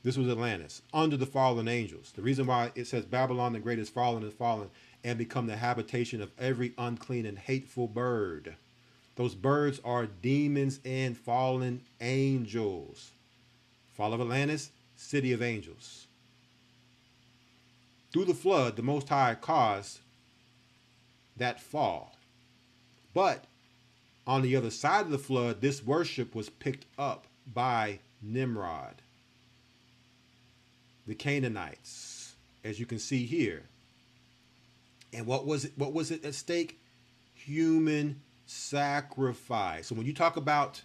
This was Atlantis, under the fallen angels. The reason why it says Babylon the Great is fallen and become the habitation of every unclean and hateful bird. Those birds are demons and fallen angels. Fall of Atlantis, city of angels. Through the flood, the Most High caused that fall. But on the other side of the flood, this worship was picked up by Nimrod, the Canaanites, as you can see here. And what was it at stake? Human sacrifice. So when you talk about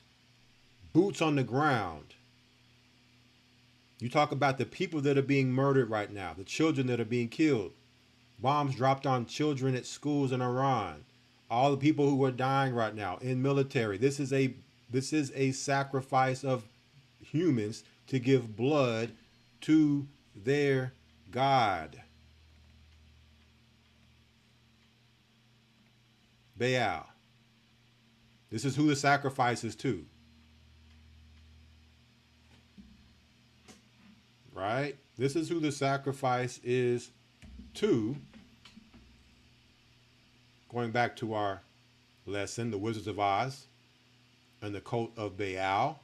boots on the ground, you talk about the people that are being murdered right now, the children that are being killed, bombs dropped on children at schools in Iran, all the people who are dying right now in military. This is a sacrifice of humans to give blood to their God. Baal. This is who the sacrifice is to. Right? This is who the sacrifice is to. Going back to our lesson, the Wizards of Oz and the cult of Baal.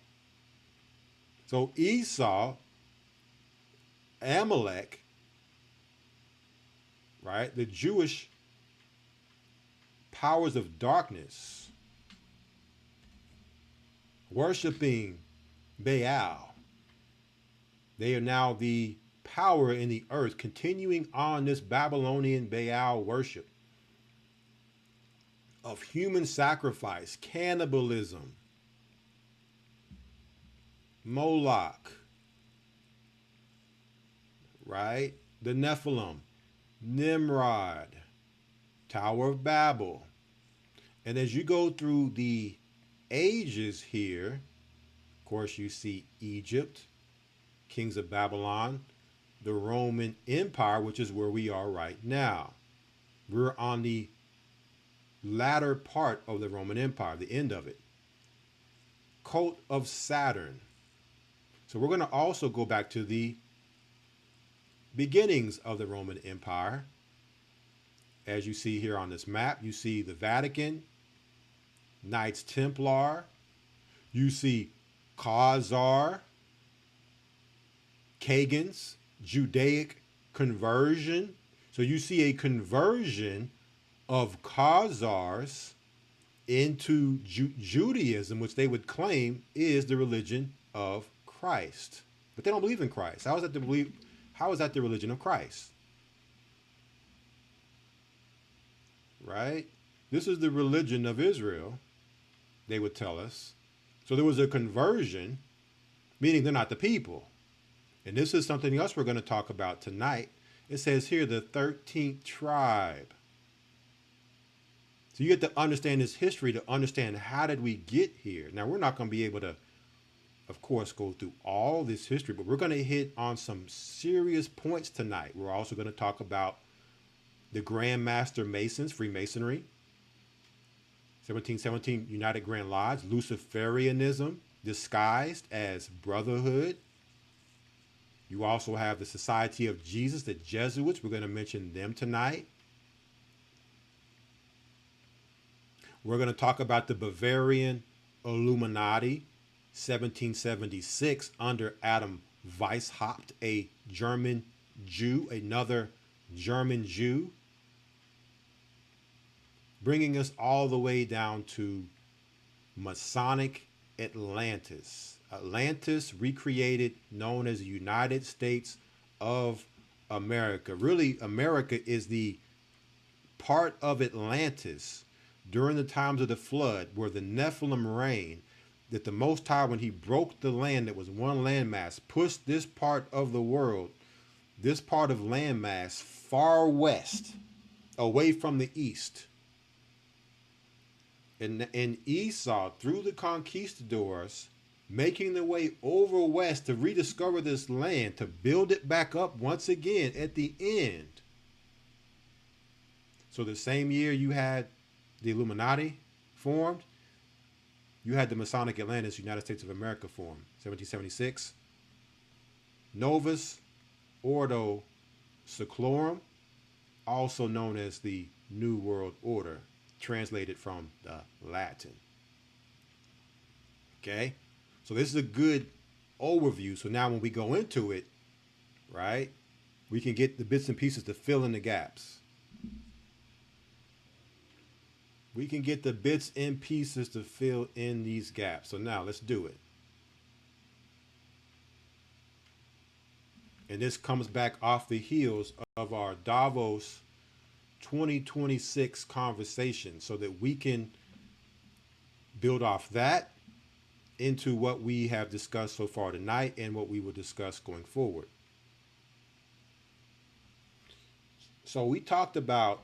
So Esau, Amalek, right? The Jewish powers of darkness worshiping Baal. They are now the power in the earth, continuing on this Babylonian Baal worship of human sacrifice, cannibalism, Moloch, right? The Nephilim, Nimrod, Tower of Babel. And as you go through the ages here, of course, you see Egypt, kings of Babylon, the Roman Empire, which is where we are right now. We're on the latter part of the Roman Empire, the end of it. Cult of Saturn. So we're going to also go back to the beginnings of the Roman Empire. As you see here on this map, you see the Vatican, Knights Templar, you see Khazar, Kagans, Judaic conversion. So you see a conversion of Khazars into Judaism, which they would claim is the religion of Christ. But they don't believe in Christ. How is that the religion of Christ? Right? This is the religion of Israel, they would tell us. So there was a conversion, meaning they're not the people. And this is something else we're going to talk about tonight. It says here the 13th tribe. So you get to understand this history to understand how did we get here. Now, we're not going to be able to, of course, go through all this history, but we're going to hit on some serious points tonight. We're also going to talk about the Grand Master Masons, Freemasonry, 1717 United Grand Lodge, Luciferianism disguised as Brotherhood. You also have the Society of Jesus, the Jesuits. We're going to mention them tonight. We're going to talk about the Bavarian Illuminati, 1776, under Adam Weishaupt, a German Jew, another German Jew, bringing us all the way down to Masonic Atlantis. Atlantis recreated, known as the United States of America. Really, America is the part of Atlantis during the times of the flood where the Nephilim reigned, that the Most High, when he broke the land that was one landmass, pushed this part of the world, this part of landmass far west, away from the east. And Esau, through the conquistadors, making their way over west to rediscover this land, to build it back up once again at the end. So the same year you had the Illuminati formed, you had the Masonic Atlantis, United States of America formed, 1776. Novus Ordo Seclorum, also known as the New World Order, translated from the Latin. Okay, so this is a good overview. So now when we go into it, right, we can get the bits and pieces to fill in the gaps. We can get the bits and pieces to fill in these gaps. So now let's do it. And this comes back off the heels of our Davos 2026 conversation, so that we can build off that into what we have discussed so far tonight and what we will discuss going forward. So we talked about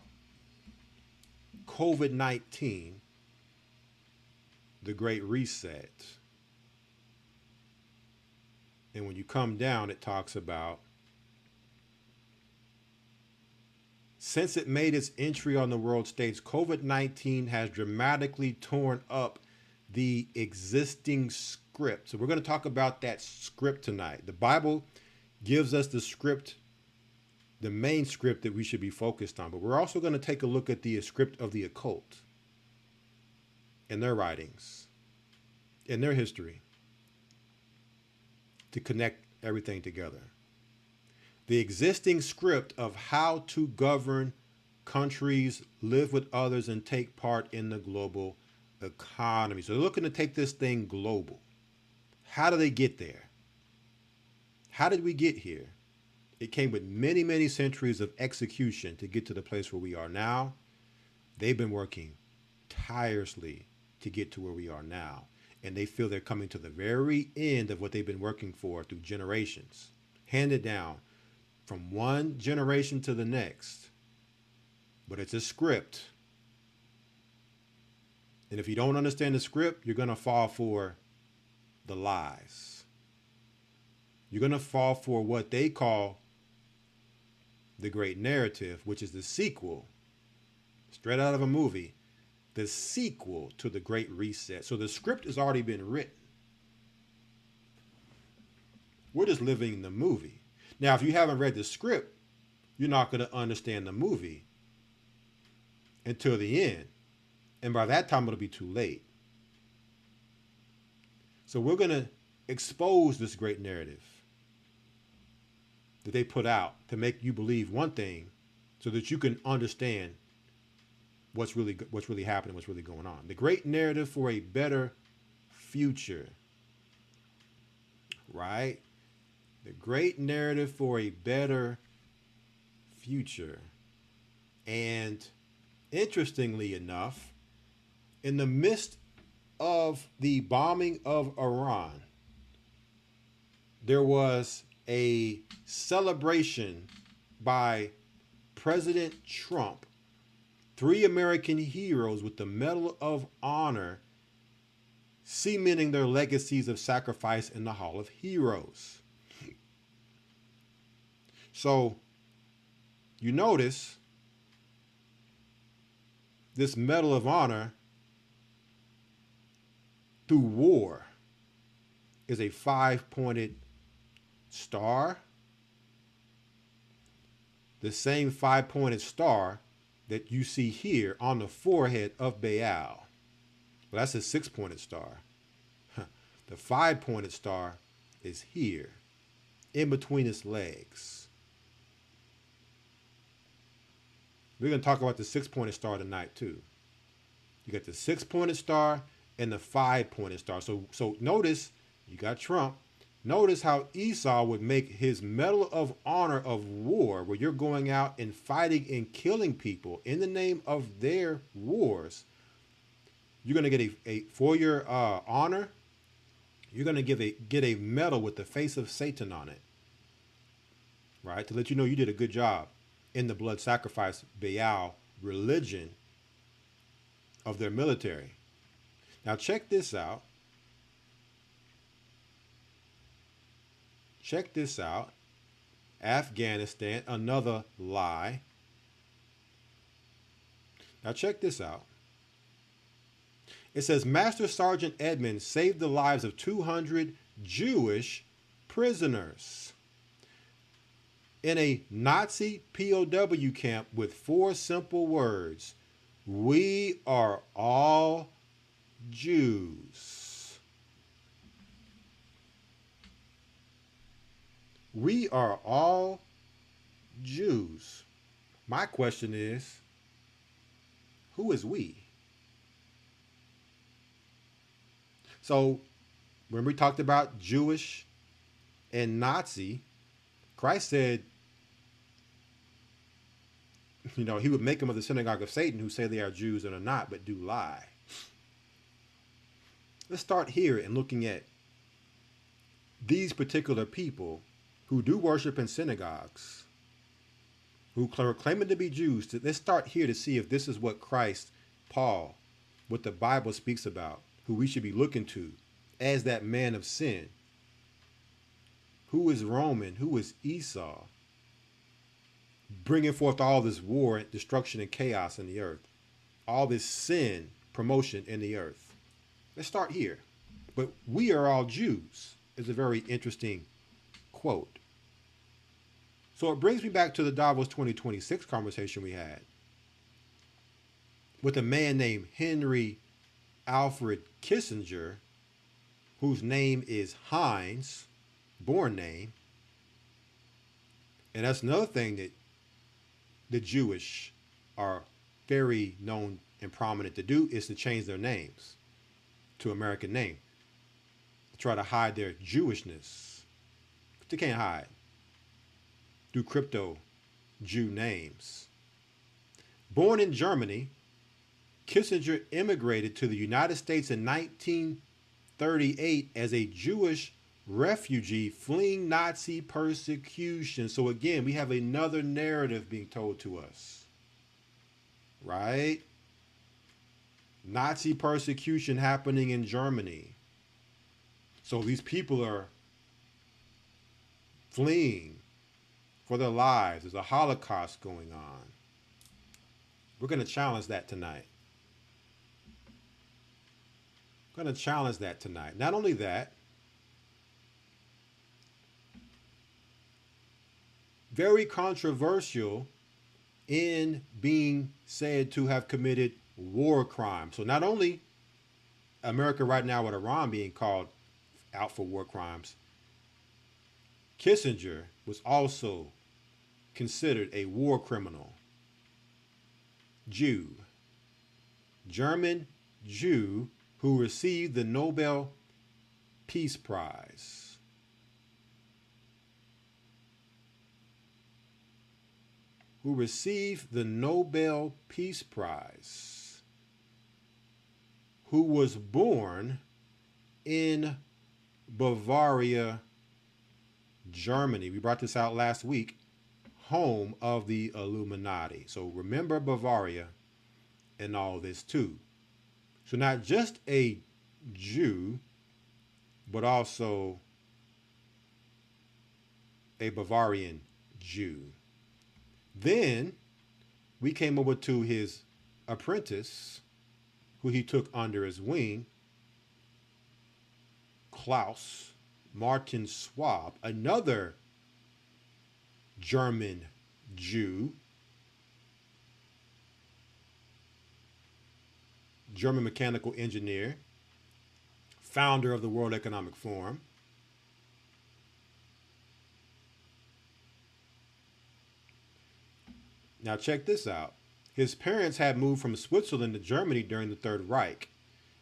COVID-19, the Great Reset. And when you come down, it talks about, since it made its entry on the world stage, COVID-19 has dramatically torn up the existing script. So we're going to talk about that script tonight. The Bible gives us the script, the main script that we should be focused on. But we're also going to take a look at the script of the occult and their writings and their history to connect everything together. The existing script of how to govern countries, live with others, and take part in the global economy. So they're looking to take this thing global. How do they get there? How did we get here? It came with many, many centuries of execution to get to the place where we are now. They've been working tirelessly to get to where we are now. And they feel they're coming to the very end of what they've been working for through generations, handed down from one generation to the next. But it's a script. And if you don't understand the script, you're going to fall for the lies. You're going to fall for what they call the great narrative, which is the sequel, straight out of a movie, the sequel to the Great Reset. So the script has already been written. We're just living the movie. Now, if you haven't read the script, you're not going to understand the movie until the end. And by that time, it'll be too late. So we're going to expose this great narrative that they put out to make you believe one thing so that you can understand what's really happening, what's really going on. The great narrative for a better future, right? The great narrative for a better future. And interestingly enough, in the midst of the bombing of Iran, there was a celebration by President Trump, 3 American heroes with the Medal of Honor, cementing their legacies of sacrifice in the Hall of Heroes. So you notice this Medal of Honor through war is a 5-pointed star. The same 5-pointed star that you see here on the forehead of Baal. Well, that's a 6-pointed star. The 5-pointed star is here, in between its legs. We're going to talk about the 6-pointed star tonight, too. You got the 6-pointed star and the 5-pointed star. So notice, you got Trump. Notice how Esau would make his Medal of Honor of war, where you're going out and fighting and killing people in the name of their wars. You're going to get for your honor, you're going to get a medal with the face of Satan on it, right? To let you know you did a good job in the blood sacrifice Baal religion of their military. Now check this out. Check this out. Afghanistan, another lie. Now check this out. It says Master Sergeant Edmonds saved the lives of 200 Jewish prisoners in a Nazi POW camp with 4 simple words: "We are all Jews." We are all Jews. My question is, who is we? So when we talked about Jewish and Nazi, Christ said, he would make them of the synagogue of Satan who say they are Jews and are not, but do lie. Let's start here in looking at these particular people who do worship in synagogues, who are claiming to be Jews. Let's start here to see if this is what Christ, Paul, what the Bible speaks about, who we should be looking to as that man of sin. Who is Roman? Who is Esau? Bringing forth all this war, destruction, and chaos in the earth. All this sin, promotion in the earth. Let's start here. But we are all Jews is a very interesting quote. So it brings me back to the Davos 2026 conversation we had with a man named Henry Alfred Kissinger, whose name is Heinz, born name. And that's another thing that the Jewish are very known and prominent to do, is to change their names to American name, to try to hide their Jewishness. But they can't hide. Do crypto Jew names. Born in Germany, Kissinger immigrated to the United States in 1938 as a Jewish refugee fleeing Nazi persecution. So again, we have another narrative being told to us, right? Nazi persecution happening in Germany. So these people are fleeing for their lives. There's a Holocaust going on. We're going to challenge that tonight. We're going to challenge that tonight. Not only that, very controversial in being said to have committed war crimes. So not only America right now with Iran being called out for war crimes, Kissinger was also considered a war criminal. Jew, German Jew who received the Nobel Peace Prize. Who received the Nobel Peace Prize, who was born in Bavaria, Germany. We brought this out last week, home of the Illuminati. So remember Bavaria and all this too. So not just a Jew, but also a Bavarian Jew. Then we came over to his apprentice, who he took under his wing, Klaus Martin Schwab, another German Jew, German mechanical engineer, founder of the World Economic Forum. Now check this out. His parents had moved from Switzerland to Germany during the Third Reich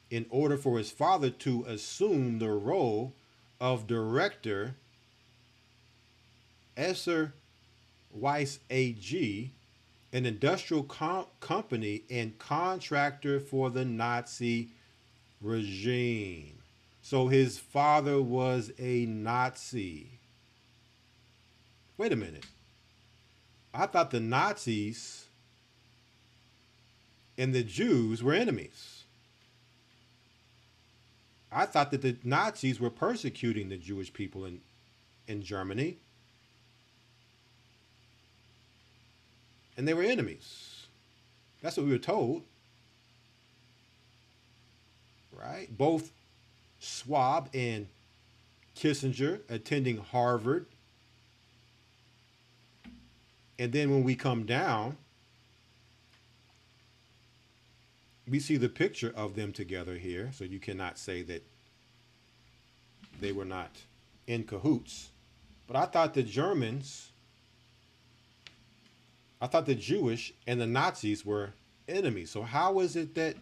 in order for his father to assume the role of director Esser Weiss AG, an industrial company and contractor for the Nazi regime. So his father was a Nazi. Wait a minute. I thought the Nazis and the Jews were enemies. I thought that the Nazis were persecuting the Jewish people in Germany. And they were enemies. That's what we were told. Right? Both Schwab and Kissinger attending Harvard. And then when we come down, we see the picture of them together here. So you cannot say that they were not in cahoots. But I thought the Germans, I thought the Jewish and the Nazis were enemies. So how is it that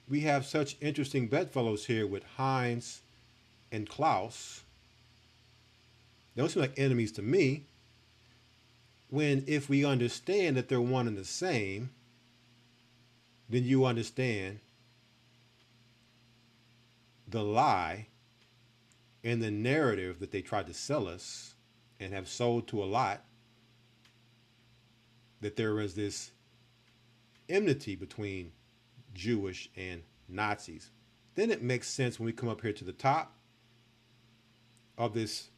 we have such interesting bedfellows here with Heinz and Klaus? They don't seem like enemies to me. When if we understand that they're one and the same, then you understand the lie and the narrative that they tried to sell us and have sold to a lot, that there was this enmity between Jewish and Nazis. Then it makes sense when we come up here to the top of this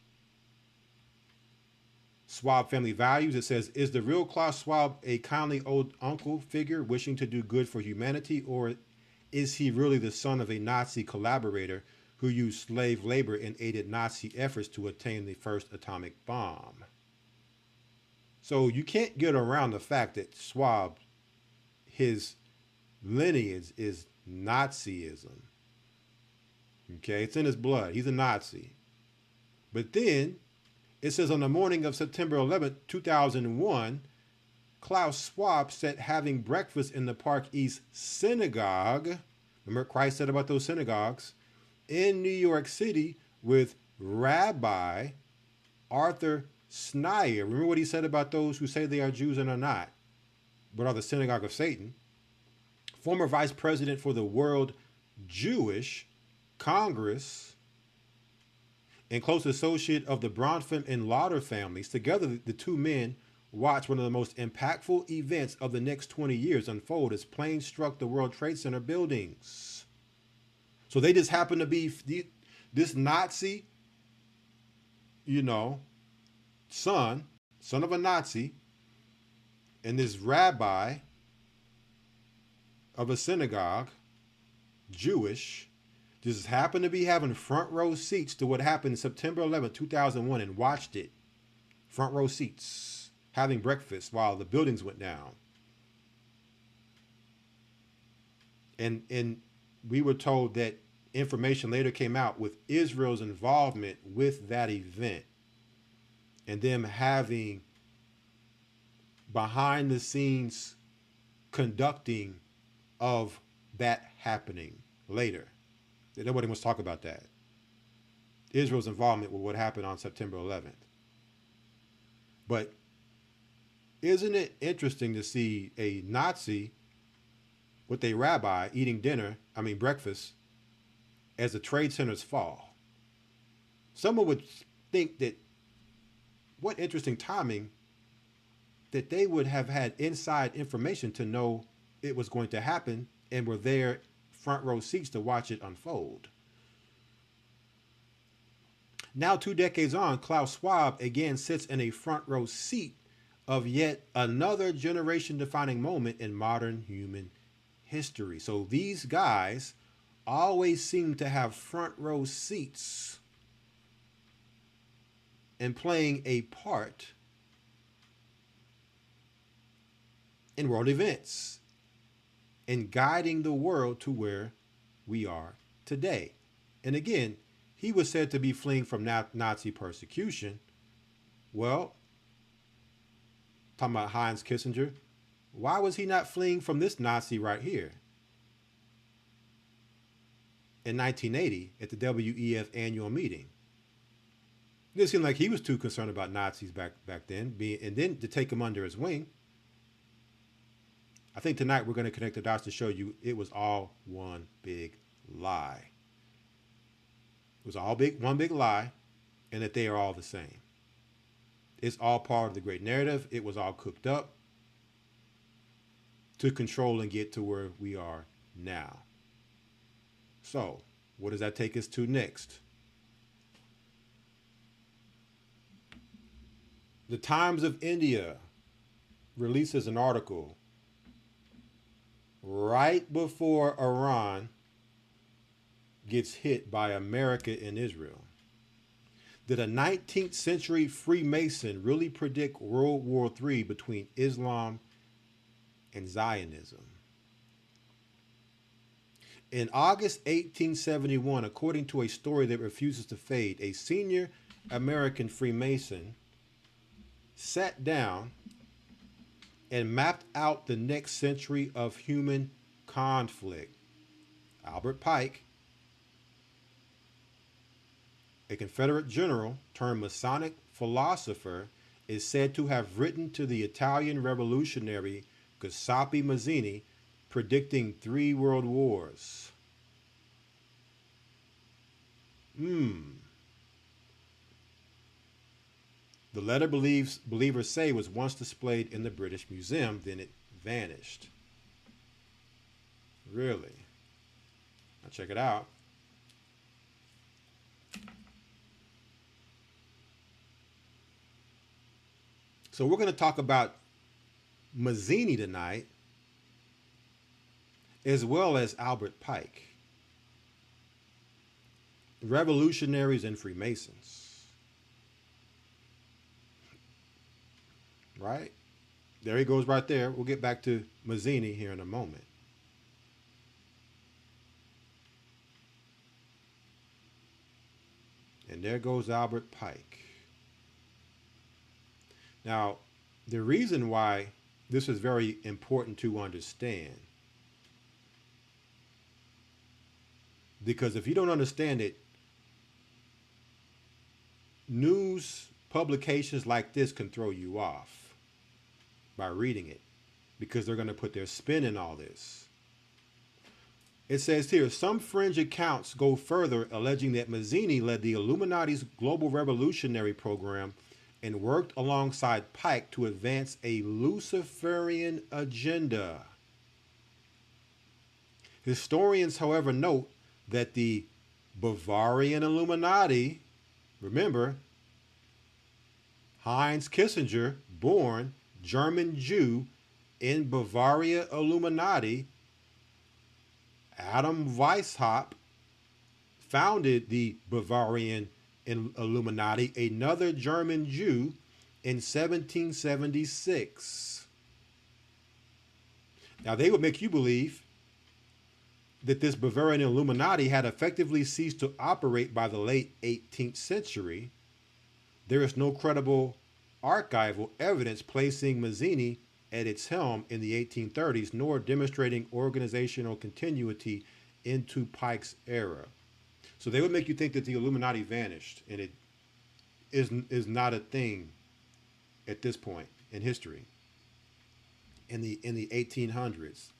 Schwab family values. It says, is the real Klaus Schwab a kindly old uncle figure wishing to do good for humanity, or is he really the son of a Nazi collaborator who used slave labor and aided Nazi efforts to attain the first atomic bomb? So you can't get around the fact that Schwab, his lineage is Nazism. Okay, it's in his blood. He's a Nazi. But then it says on the morning of September 11th, 2001, Klaus Schwab sat having breakfast in the Park East Synagogue. Remember what Christ said about those synagogues? In New York City with Rabbi Arthur Snyder. Remember what he said about those who say they are Jews and are not, but are the synagogue of Satan. Former vice president for the World Jewish Congress and close associate of the Bronfman and Lauder families. Together, the two men watched one of the most impactful events of the next 20 years unfold as planes struck the World Trade Center buildings. So they just happen to be this Nazi, son of a Nazi, and this rabbi of a synagogue, Jewish, just happened to be having front row seats to what happened September 11, 2001, and watched it. Front row seats, having breakfast while the buildings went down. And we were told that information later came out with Israel's involvement with that event and them having behind the scenes conducting of that happening later. Nobody wants to talk about that. Israel's involvement with what happened on September 11th. But isn't it interesting to see a Nazi with a rabbi eating breakfast as the trade centers fall? Someone would think that what interesting timing that they would have had inside information to know it was going to happen and were there front row seats to watch it unfold. Now, 2 decades on, Klaus Schwab again sits in a front row seat of yet another generation-defining moment in modern human history. So these guys always seem to have front row seats and playing a part in world events and guiding the world to where we are today. And again, he was said to be fleeing from Nazi persecution. Well, talking about Heinz Kissinger, why was he not fleeing from this Nazi right here? In 1980 at the WEF annual meeting. It didn't seem like he was too concerned about Nazis back then, and then to take them under his wing. I think tonight we're going to connect the dots to show you it was all one big lie. It was all one big lie, and that they are all the same. It's all part of the great narrative. It was all cooked up to control and get to where we are now. So, what does that take us to next? The Times of India releases an article right before Iran gets hit by America and Israel. Did a 19th century Freemason really predict World War III between Islam and Zionism? In August 1871, according to a story that refuses to fade, a senior American Freemason sat down and mapped out the next century of human conflict. Albert Pike, a Confederate general turned Masonic philosopher, is said to have written to the Italian revolutionary Giuseppe Mazzini predicting 3 world wars. The letter believers say was once displayed in the British Museum, then it vanished. Really? Now check it out. So we're going to talk about Mazzini tonight, as well as Albert Pike, revolutionaries and Freemasons. Right? There he goes right there. We'll get back to Mazzini here in a moment. And there goes Albert Pike. Now, the reason why this is very important to understand, because if you don't understand it, news publications like this can throw you off by reading it, because they're going to put their spin in all this. It says here, some fringe accounts go further, alleging that Mazzini led the Illuminati's global revolutionary program and worked alongside Pike to advance a Luciferian agenda. Historians, however, note that the Bavarian Illuminati, remember, Heinz Kissinger, born German Jew in Bavaria Illuminati, Adam Weishaupt founded the Bavarian Illuminati, another German Jew, in 1776. Now, they would make you believe that this Bavarian Illuminati had effectively ceased to operate by the late 18th century. There is no credible archival evidence placing Mazzini at its helm in the 1830s, nor demonstrating organizational continuity into Pike's era. So they would make you think that the Illuminati vanished, and it is not a thing at this point in history. In the 1800s,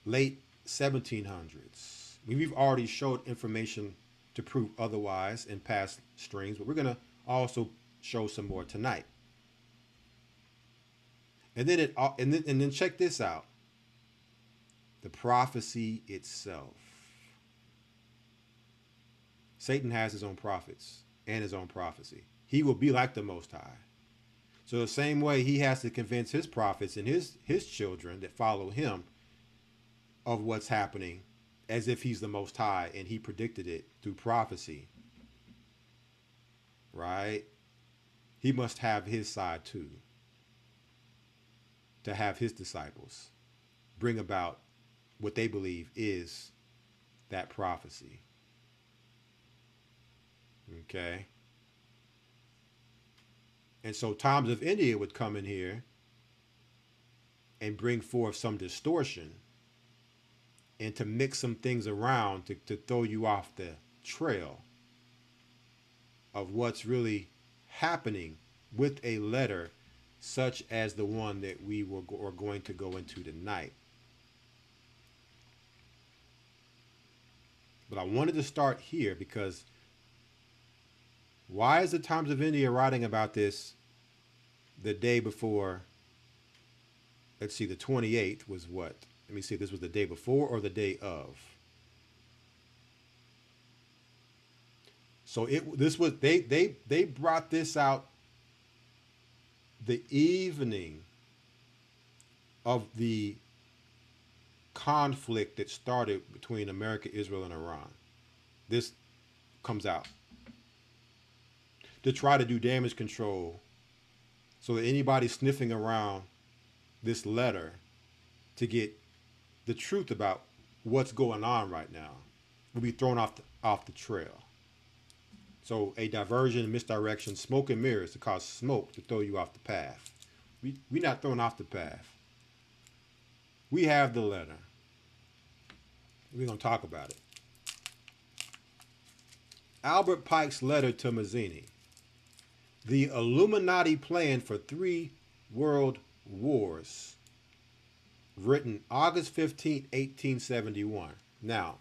late 1700s. We've already showed information to prove otherwise in past streams, but we're going to also show some more tonight. And then check this out. The prophecy itself. Satan has his own prophets and his own prophecy. He will be like the Most High. So the same way he has to convince his prophets and his children that follow him of what's happening, as if he's the Most High and he predicted it through prophecy. Right? He must have his side too, to have his disciples bring about what they believe is that prophecy. Okay? And so Times of India would come in here and bring forth some distortion and to mix some things around to throw you off the trail of what's really happening with a letter such as the one that we are going to go into tonight. But I wanted to start here because why is the Times of India writing about this the day before? Let's see, the 28th was what? Let me see if this was the day before or the day of. So they brought this out the evening of the conflict that started between America, Israel, and Iran. This comes out to try to do damage control so that anybody sniffing around this letter to get the truth about what's going on right now will be thrown off the trail. So a diversion, misdirection, smoke and mirrors to cause smoke to throw you off the path. We're not thrown off the path. We have the letter. We're going to talk about it. Albert Pike's letter to Mazzini. The Illuminati plan for 3 world wars. Written August 15, 1871. Now,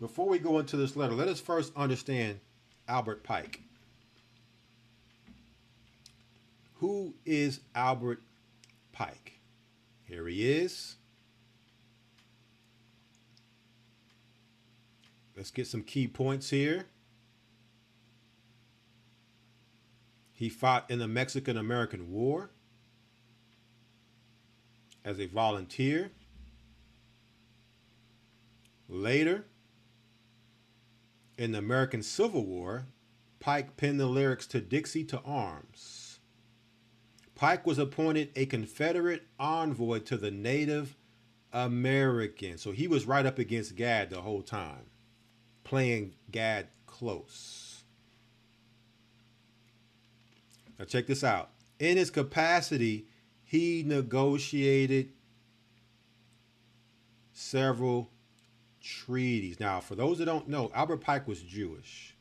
before we go into this letter, let us first understand Albert Pike. Who is Albert Pike? Here he is. Let's get some key points here. He fought in the Mexican-American War as a volunteer. Later, in the American Civil War, Pike penned the lyrics to Dixie to Arms. Pike was appointed a Confederate envoy to the Native Americans. So he was right up against Gad the whole time, playing Gad close. Now check this out. In his capacity, he negotiated several treaties. Now, for those that don't know, Albert Pike was Jewish.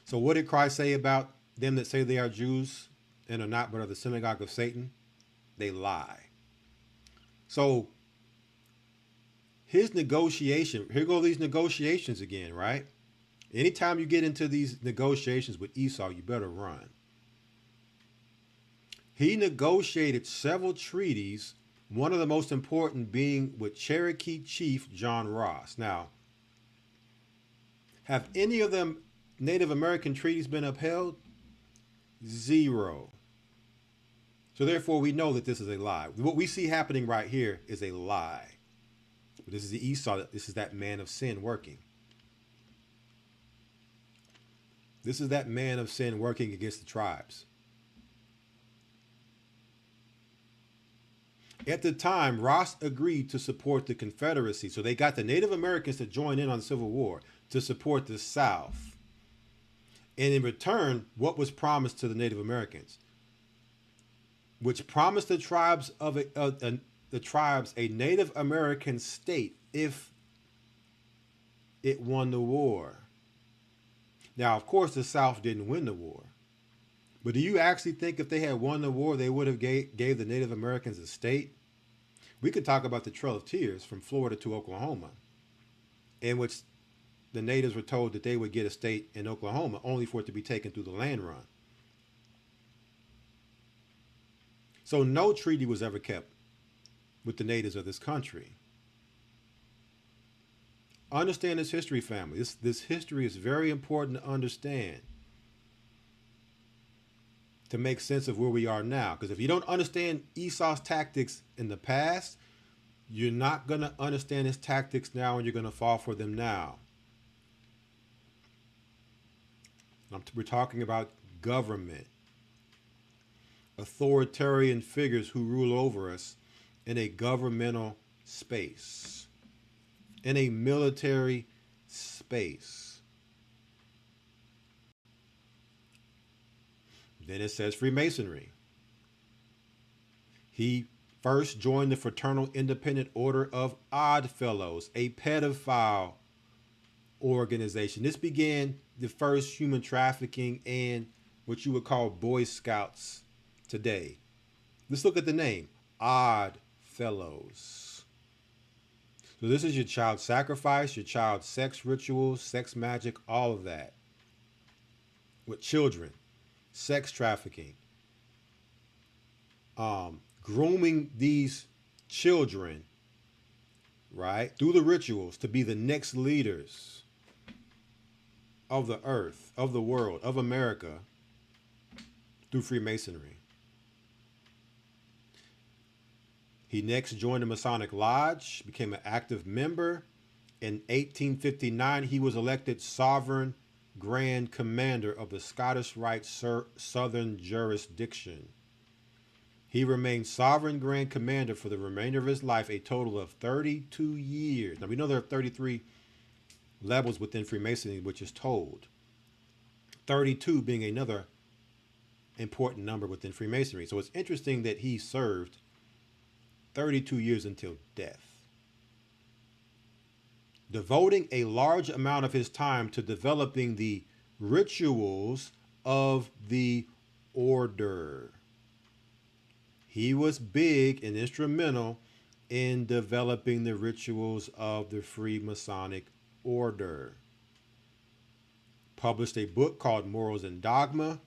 So what did Christ say about them that say they are Jews and are not, but are the synagogue of Satan? They lie. So his negotiation, here go these negotiations again, right? Anytime you get into these negotiations with Esau, you better run. He negotiated several treaties, one of the most important being with Cherokee Chief John Ross. Now, have any of them Native American treaties been upheld? Zero. So therefore, we know that this is a lie. What we see happening right here is a lie. This is the Esau. This is that man of sin working. This is that man of sin working against the tribes. At the time, Ross agreed to support the Confederacy. So they got the Native Americans to join in on the Civil War to support the South. And in return, what was promised to the Native Americans? Which promised the tribes a Native American state if it won the war. Now, of course, the South didn't win the war. But do you actually think if they had won the war, they would have gave the Native Americans a state? We could talk about the Trail of Tears from Florida to Oklahoma, in which the natives were told that they would get a state in Oklahoma, only for it to be taken through the land run. So no treaty was ever kept with the natives of this country. Understand this history, family. This history is very important to understand to make sense of where we are now. Because if you don't understand Esau's tactics in the past, you're not going to understand his tactics now, and you're going to fall for them now. We're talking about government, authoritarian figures who rule over us in a governmental space, in a military space. Then it says Freemasonry. He first joined the Fraternal Independent Order of Oddfellows, a pedophile organization. This began the first human trafficking and what you would call Boy Scouts today. Let's look at the name, Oddfellows. So this is your child sacrifice, your child sex rituals, sex magic, all of that. With children, sex trafficking, grooming these children, right, through the rituals to be the next leaders of the earth, of the world, of America, through Freemasonry. He next joined the Masonic Lodge, became an active member. In 1859, he was elected Sovereign Grand Commander of the Scottish Rite Southern Jurisdiction. He remained Sovereign Grand Commander for the remainder of his life, a total of 32 years. Now, we know there are 33 levels within Freemasonry, which is told. 32 being another important number within Freemasonry. So it's interesting that he served 32 years until death, devoting a large amount of his time to developing the rituals of the order. He was big and instrumental in developing the rituals of the Freemasonic order. Published a book called Morals and Dogma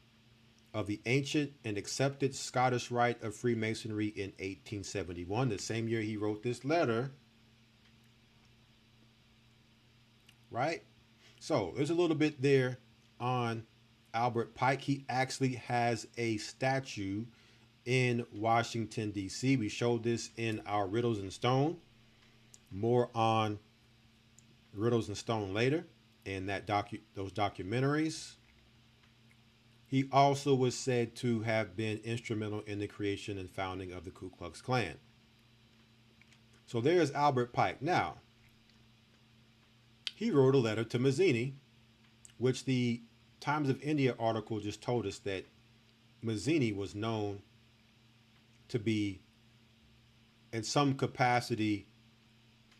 of the Ancient and Accepted Scottish Rite of Freemasonry in 1871, the same year he wrote this letter. Right? So there's a little bit there on Albert Pike. He actually has a statue in Washington, D.C. We showed this in our Riddles and Stone. More on Riddles and Stone later in those documentaries. He also was said to have been instrumental in the creation and founding of the Ku Klux Klan. So there's Albert Pike. Now, he wrote a letter to Mazzini, which the Times of India article just told us that Mazzini was known to be, in some capacity,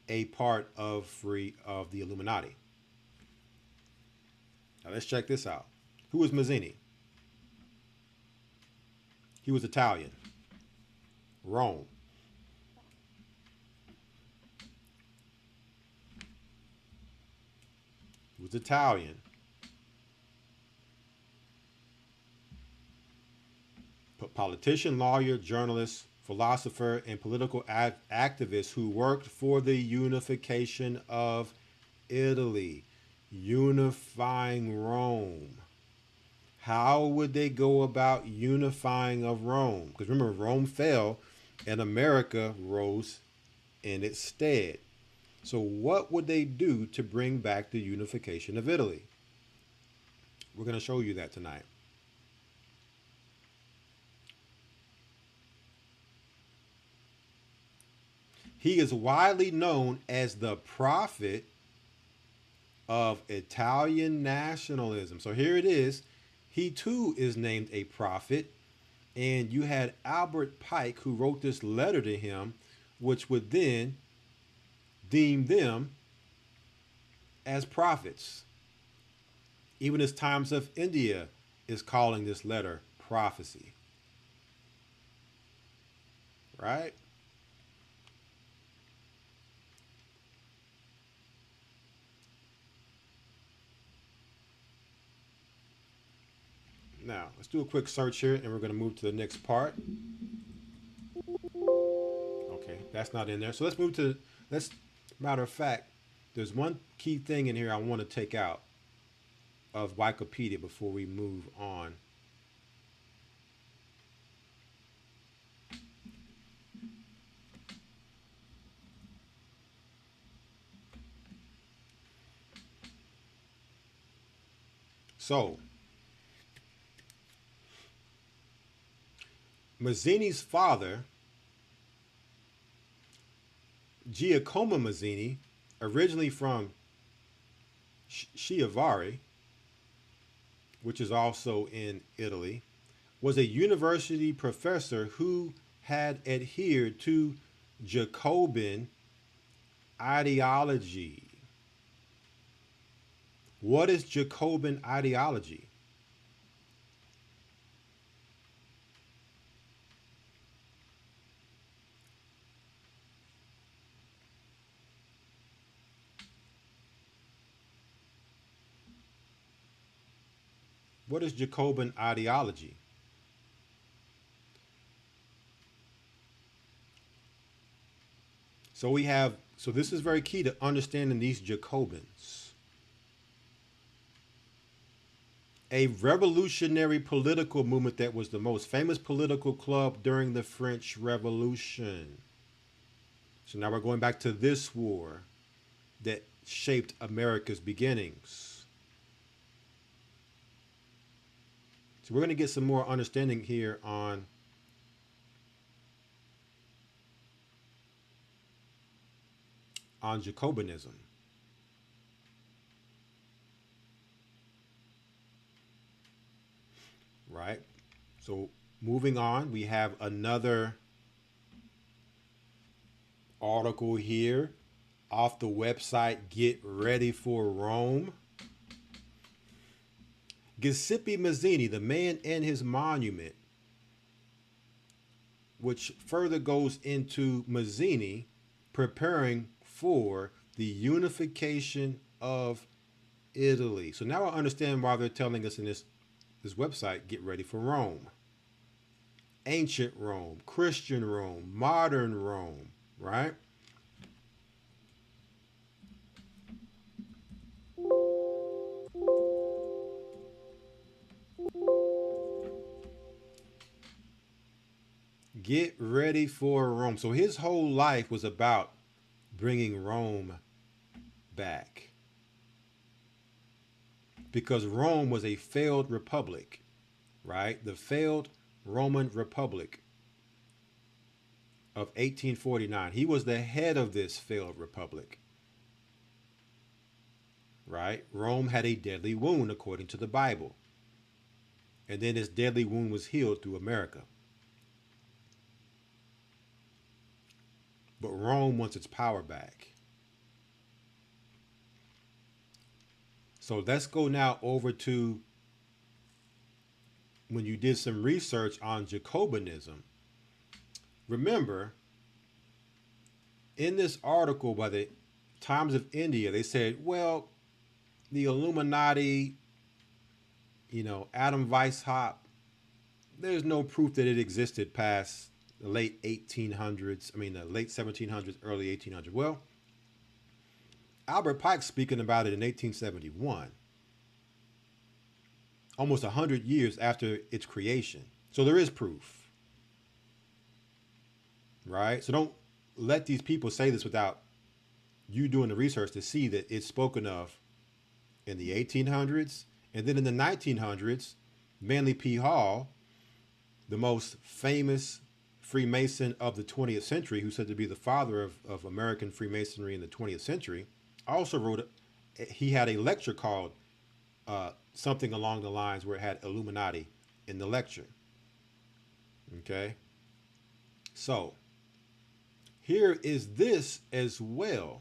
a part of the Illuminati. Now let's check this out. Who was Mazzini? He was Italian. Rome. He was Italian. Politician, lawyer, journalist, philosopher, and political activist who worked for the unification of Italy, unifying Rome. How would they go about unifying of Rome? Because remember, Rome fell and America rose in its stead. So what would they do to bring back the unification of Italy? We're going to show you that tonight. He is widely known as the prophet of Italian nationalism. So here it is. He too is named a prophet. And you had Albert Pike, who wrote this letter to him, which would then deem them as prophets. Even as Times of India is calling this letter prophecy. Right? Now, let's do a quick search here, and we're going to move to the next part. Okay, that's not in there. So let's move to, matter of fact, there's one key thing in here I want to take out of Wikipedia before we move on. So, Mazzini's father, Giacomo Mazzini, originally from Chiavari, which is also in Italy, was a university professor who had adhered to Jacobin ideology. What is Jacobin ideology? What is Jacobin ideology? So this is very key to understanding these Jacobins. A revolutionary political movement that was the most famous political club during the French Revolution. So now we're going back to this war that shaped America's beginnings. So we're going to get some more understanding here on Jacobinism. Right? So moving on, we have another article here off the website Get Ready for Rome. Giuseppe Mazzini, the man and his monument, which further goes into Mazzini preparing for the unification of Italy. So now I understand why they're telling us in this website, get ready for Rome. Ancient Rome, Christian Rome, modern Rome, right? Get ready for Rome. So his whole life was about bringing Rome back. Because Rome was a failed republic, right? The failed Roman Republic of 1849. He was the head of this failed republic, right? Rome had a deadly wound according to the Bible. And then this deadly wound was healed through America. But Rome wants its power back. So let's go now over to when you did some research on Jacobinism. Remember, in this article by the Times of India, they said, well, the Illuminati, Adam Weishaupt, there's no proof that it existed past the late 1800s. The late 1700s, early 1800s. Well, Albert Pike's speaking about it in 1871, almost 100 years after its creation. So there is proof, right? So don't let these people say this without you doing the research to see that it's spoken of in the 1800s. And then in the 1900s, Manly P. Hall, the most famous Freemason of the 20th century, who's said to be the father of American Freemasonry in the 20th century, also wrote, he had a lecture called something along the lines where it had Illuminati in the lecture. Okay. So here is this as well.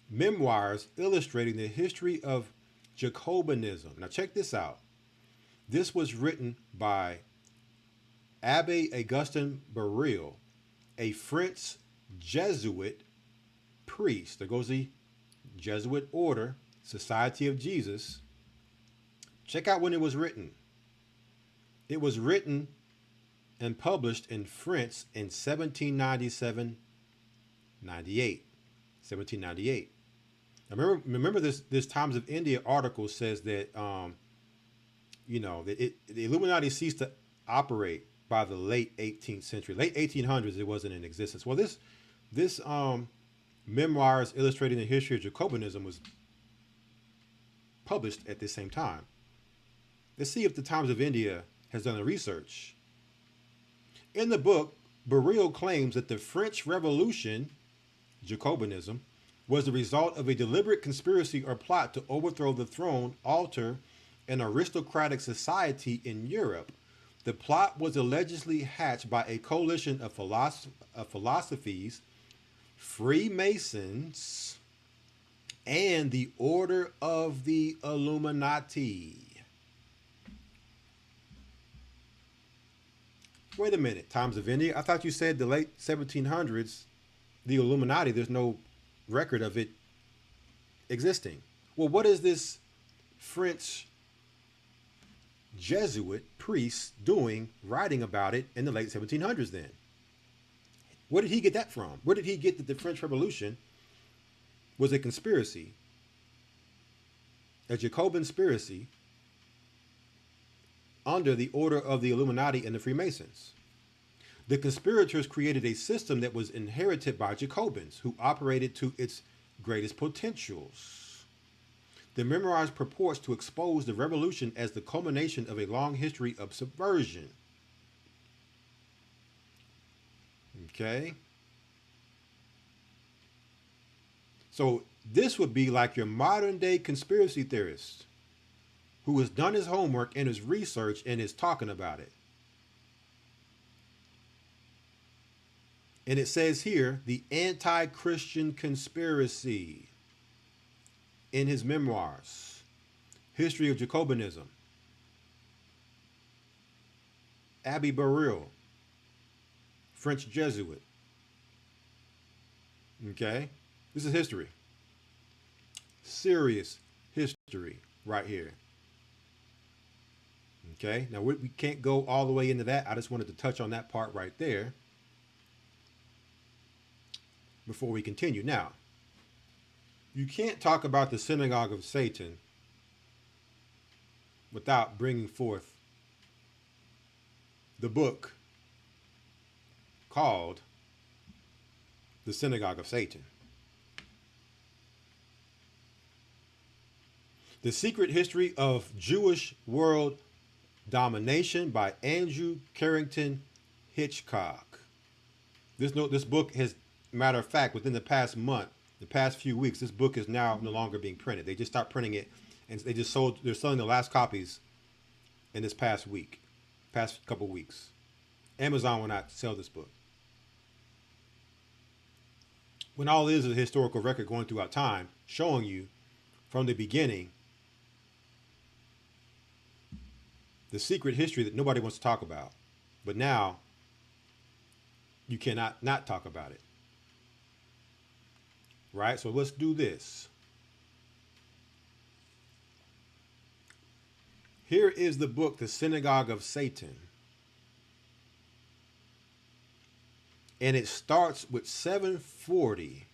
Memoirs illustrating the history of Jacobinism. Now check this out. This was written by Abbe Augustin Baril, a French Jesuit priest. There goes the Jesuit order, Society of Jesus. Check out when it was written. It was written and published in French in 1797, 1798. Now remember this Times of India article says that the Illuminati ceased to operate by the late 18th century. Late 1800s, it wasn't in existence. Well, this Memoirs illustrating the history of Jacobinism was published at the same time. Let's see if the Times of India has done the research. In the book, Baril claims that the French Revolution, Jacobinism, was the result of a deliberate conspiracy or plot to overthrow the throne, alter an aristocratic society in Europe. The plot was allegedly hatched by a coalition of philosophies, Freemasons, and the Order of the Illuminati. Wait a minute, Times of India. I thought you said the late 1700s, the Illuminati, there's no record of it existing. Well, what is this French Jesuit priest doing, writing about it in the late 1700s then? Where did he get that from? Where did he get that the French Revolution was a conspiracy, a Jacobin conspiracy under the order of the Illuminati and the Freemasons? The conspirators created a system that was inherited by Jacobins, who operated to its greatest potentials. The Memoirs purports to expose the revolution as the culmination of a long history of subversion. Okay. So this would be like your modern day conspiracy theorist who has done his homework and his research and is talking about it. And it says here, the anti-Christian conspiracy in his memoirs, History of Jacobinism. Abbe Baril, French Jesuit. Okay? This is history. Serious history right here. Okay? Now, we can't go all the way into that. I just wanted to touch on that part right there before we continue. Now, you can't talk about the synagogue of Satan without bringing forth the book called The Synagogue of Satan. The Secret History of Jewish World Domination by Andrew Carrington Hitchcock. This book has, matter of fact, within the past month, the past few weeks, this book is now no longer being printed. They just stopped printing it, and they're selling the last copies in this past couple weeks. Amazon will not sell this book. When all it is a historical record going throughout time, showing you from the beginning the secret history that nobody wants to talk about. But now you cannot not talk about it. Right? So let's do this. Here is the book, The Synagogue of Satan. And it starts with 740.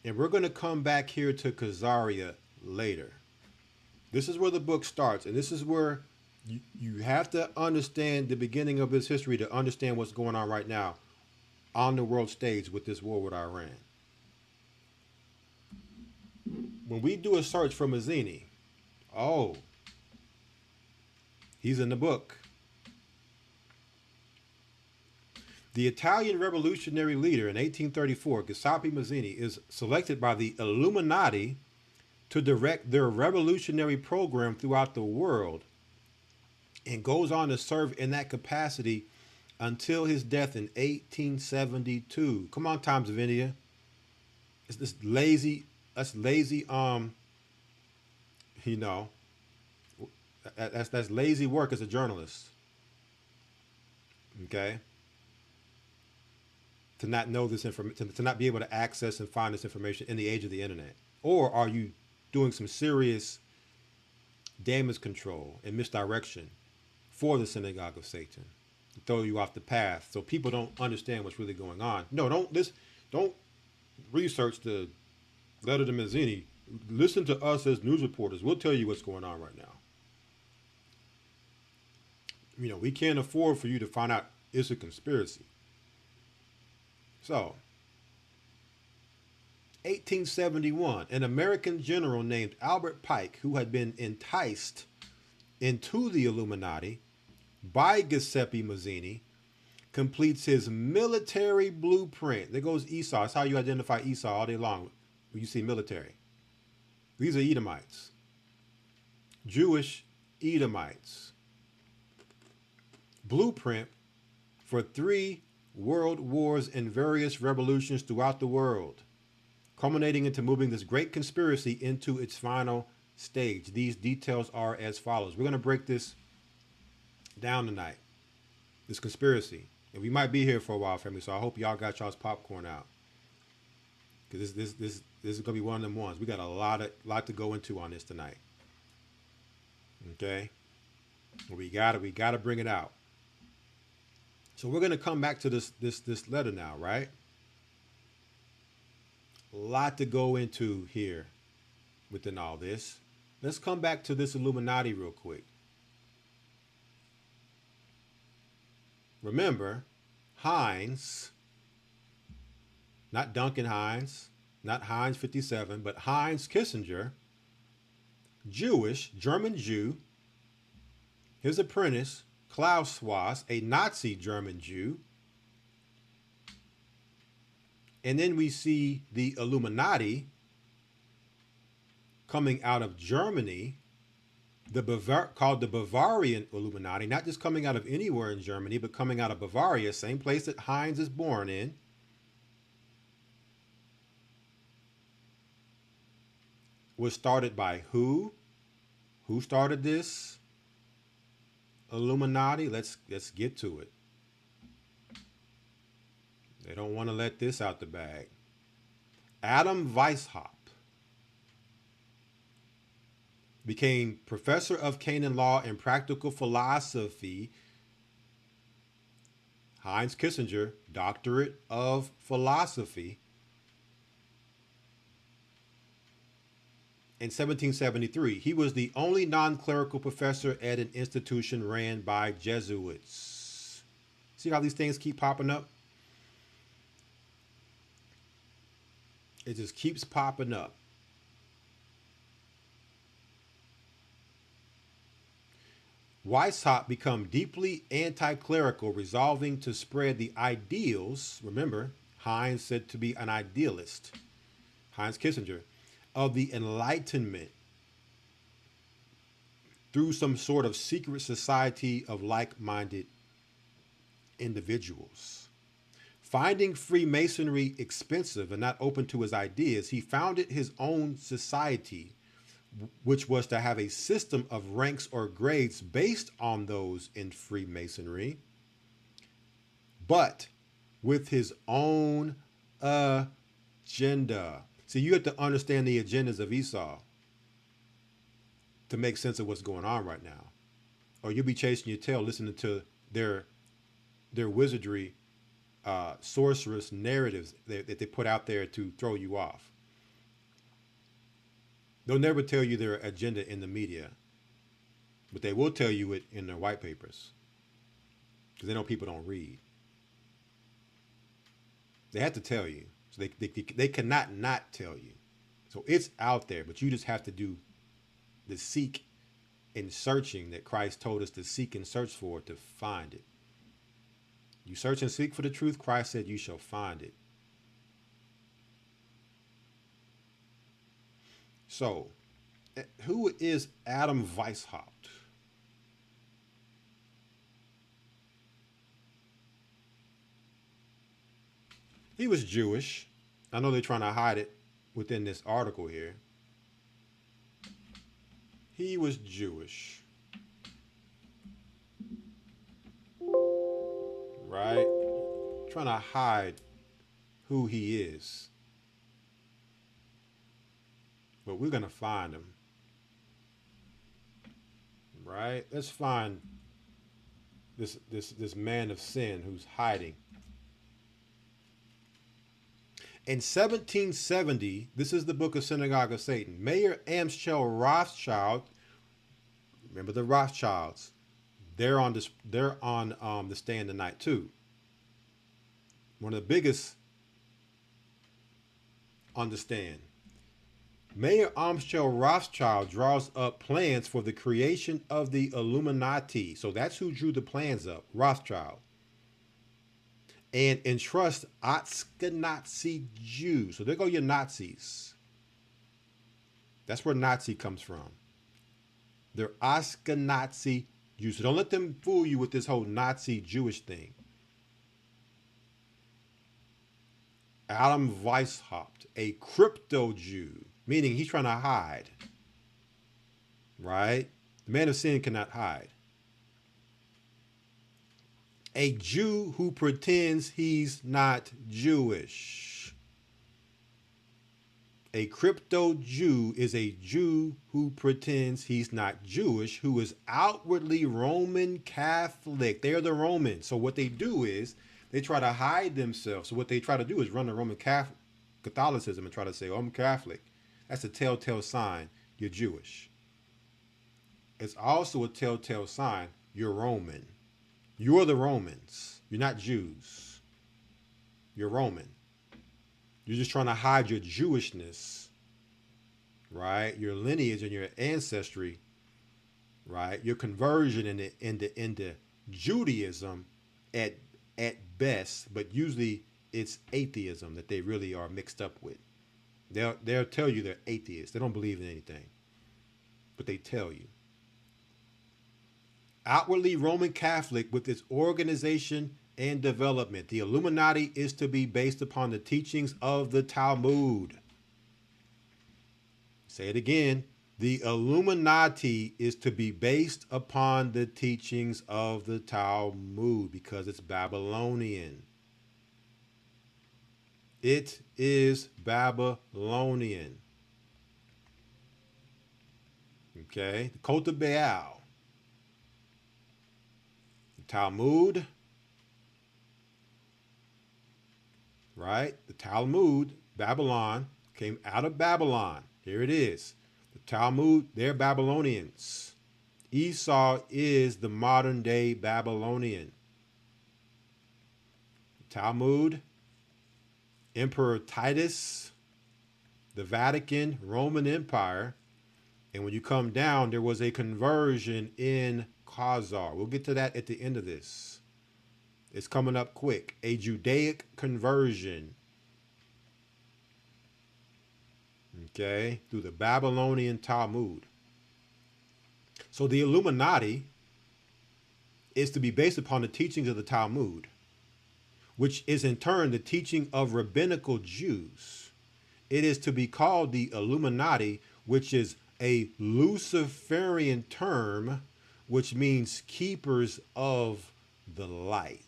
And we're going to come back here to Khazaria later. This is where the book starts. And this is where you have to understand the beginning of this history to understand what's going on right now on the world stage with this war with Iran. When we do a search for Mazzini, oh, he's in the book. The Italian revolutionary leader in 1834, Giuseppe Mazzini, is selected by the Illuminati to direct their revolutionary program throughout the world and goes on to serve in that capacity until his death in 1872. Come on, Times of India. It's this lazy, that's lazy work as a journalist. Okay? To not know this information, to not be able to access and find this information in the age of the internet? Or are you doing some serious damage control and misdirection for the synagogue of Satan to throw you off the path so people don't understand what's really going on? No, don't research the letter to Mazzini. Listen to us as news reporters. We'll tell you what's going on right now. You know, we can't afford for you to find out it's a conspiracy. So, 1871, an American general named Albert Pike, who had been enticed into the Illuminati by Giuseppe Mazzini, completes his military blueprint. There goes Esau. That's how you identify Esau all day long when you see military. These are Edomites. Jewish Edomites. Blueprint for 3 world wars and various revolutions throughout the world, culminating into moving this great conspiracy into its final stage. These details are as follows. We're going to break this down tonight, this conspiracy. And we might be here for a while, family, so I hope y'all got y'all's popcorn out. Because this is going to be one of them ones. We got a lot to go into on this tonight. Okay? We gotta bring it out. So we're going to come back to this letter now, right? A lot to go into here within all this. Let's come back to this Illuminati real quick. Remember, Heinz, not Duncan Hines, not Heinz 57, but Heinz Kissinger, Jewish, German Jew, his apprentice, Klaus Schwab, a Nazi German Jew. And then we see the Illuminati coming out of Germany, called the Bavarian Illuminati, not just coming out of anywhere in Germany, but coming out of Bavaria, same place that Heinz is born in. Was started by who? Who started this Illuminati? Let's get to it. They don't want to let this out the bag. Adam Weishaupt became professor of canon law and practical philosophy. Heinz Kissinger, doctorate of philosophy. In 1773, he was the only non-clerical professor at an institution ran by Jesuits. See how these things keep popping up? It just keeps popping up. Weishaupt become deeply anti-clerical, resolving to spread the ideals. Remember, Heinz said to be an idealist. Heinz Kissinger, of the Enlightenment through some sort of secret society of like-minded individuals. Finding Freemasonry expensive and not open to his ideas, he founded his own society, which was to have a system of ranks or grades based on those in Freemasonry, but with his own agenda. See, you have to understand the agendas of Esau to make sense of what's going on right now. Or you'll be chasing your tail listening to their wizardry, sorcerous narratives that they put out there to throw you off. They'll never tell you their agenda in the media, but they will tell you it in their white papers because they know people don't read. They have to tell you. So they cannot not tell you. So it's out there, but you just have to do the seek and searching that Christ told us to seek and search for to find it. You search and seek for the truth, Christ said you shall find it. So, who is Adam Weishaupt? He was Jewish. I know they're trying to hide it within this article here. He was Jewish. Right? Trying to hide who he is. But we're going to find him. Right? Let's find this man of sin who's hiding. In 1770, this is the Book of Synagogue of Satan. Mayor Amschel Rothschild, remember the Rothschilds? They're on the stand tonight too. One of the biggest on the stand. Mayor Amschel Rothschild draws up plans for the creation of the Illuminati. So that's who drew the plans up, Rothschild. And entrust Ashkenazi Jews. So there go your Nazis. That's where Nazi comes from. They're Ashkenazi Jews. So don't let them fool you with this whole Nazi Jewish thing. Adam Weishaupt, a crypto Jew, meaning he's trying to hide. Right? The man of sin cannot hide. A Jew who pretends he's not Jewish. A crypto Jew is a Jew who pretends he's not Jewish, who is outwardly Roman Catholic. They're the Romans. So what they do is they try to hide themselves. So what they try to do is run the Roman Catholicism and try to say, oh, I'm Catholic. That's a telltale sign you're Jewish. It's also a telltale sign you're Roman. You're the Romans. You're not Jews. You're Roman. You're just trying to hide your Jewishness, right? Your lineage and your ancestry, right? Your conversion into Judaism at best, but usually it's atheism that they really are mixed up with. They'll tell you they're atheists. They don't believe in anything, but they tell you. Outwardly Roman Catholic with its organization and development. The Illuminati is to be based upon the teachings of the Talmud. Say it again. The Illuminati is to be based upon the teachings of the Talmud because it's Babylonian. It is Babylonian. Okay, the cult of Baal. The Talmud, right? The Talmud, Babylon, came out of Babylon. Here it is. The Talmud, they're Babylonians. Esau is the modern day Babylonian. The Talmud, Emperor Titus, the Vatican, Roman Empire. And when you come down, there was a conversion in Khazar. We'll get to that at the end of this. It's coming up quick. A Judaic conversion. Okay, through the Babylonian Talmud. So the Illuminati is to be based upon the teachings of the Talmud, which is in turn the teaching of rabbinical Jews. It is to be called the Illuminati, which is a Luciferian term, which means keepers of the light.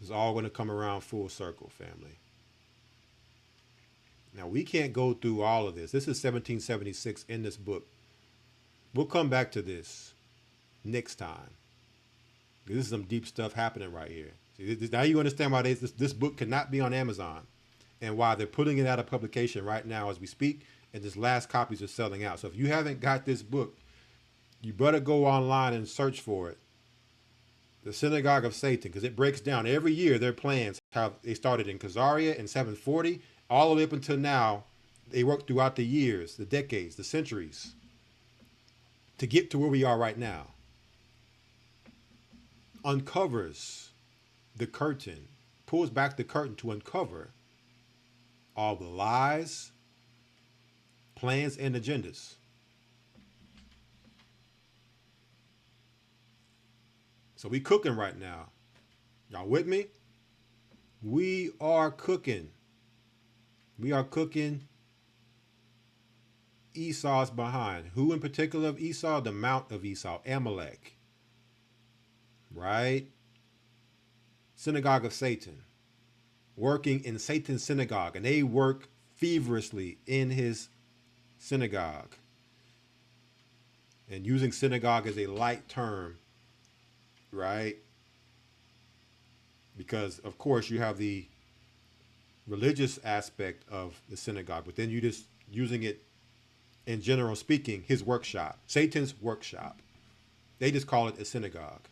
It's all going to come around full circle, family. Now, we can't go through all of this. This is 1776 in this book. We'll come back to this next time. This is some deep stuff happening right here. See, now you understand why this book cannot be on Amazon and why they're putting it out of publication right now as we speak, and this last copies are selling out. So if you haven't got this book, you better go online and search for it. The Synagogue of Satan, because it breaks down every year their plans, how they started in Khazaria in 740, all the way up until now. They worked throughout the years, the decades, the centuries, to get to where we are right now. Uncovers the curtain, pulls back the curtain to uncover all the lies, plans, and agendas. So we cooking right now. Y'all with me? We are cooking. We are cooking Esau's behind. Who in particular of Esau? The Mount of Esau, Amalek. Right? Synagogue of Satan. Working in Satan's synagogue. And they work feverishly in his synagogue. And using synagogue as a light term. Right? Because, of course, you have the religious aspect of the synagogue, but then you just using it in general speaking, his workshop, Satan's workshop. They just call it a synagogue.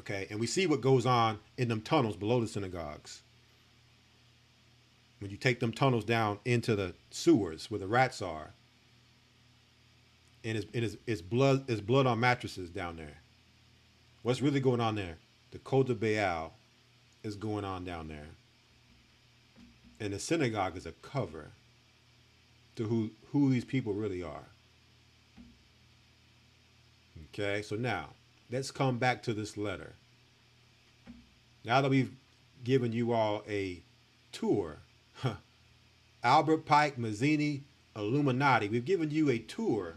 Okay, and we see what goes on in them tunnels below the synagogues. When you take them tunnels down into the sewers where the rats are, and it's blood on mattresses down there. What's really going on there? The cult of Baal is going on down there. And the synagogue is a cover to who these people really are. Okay, so now let's come back to this letter. Now that we've given you all a tour, Albert Pike, Mazzini, Illuminati, we've given you a tour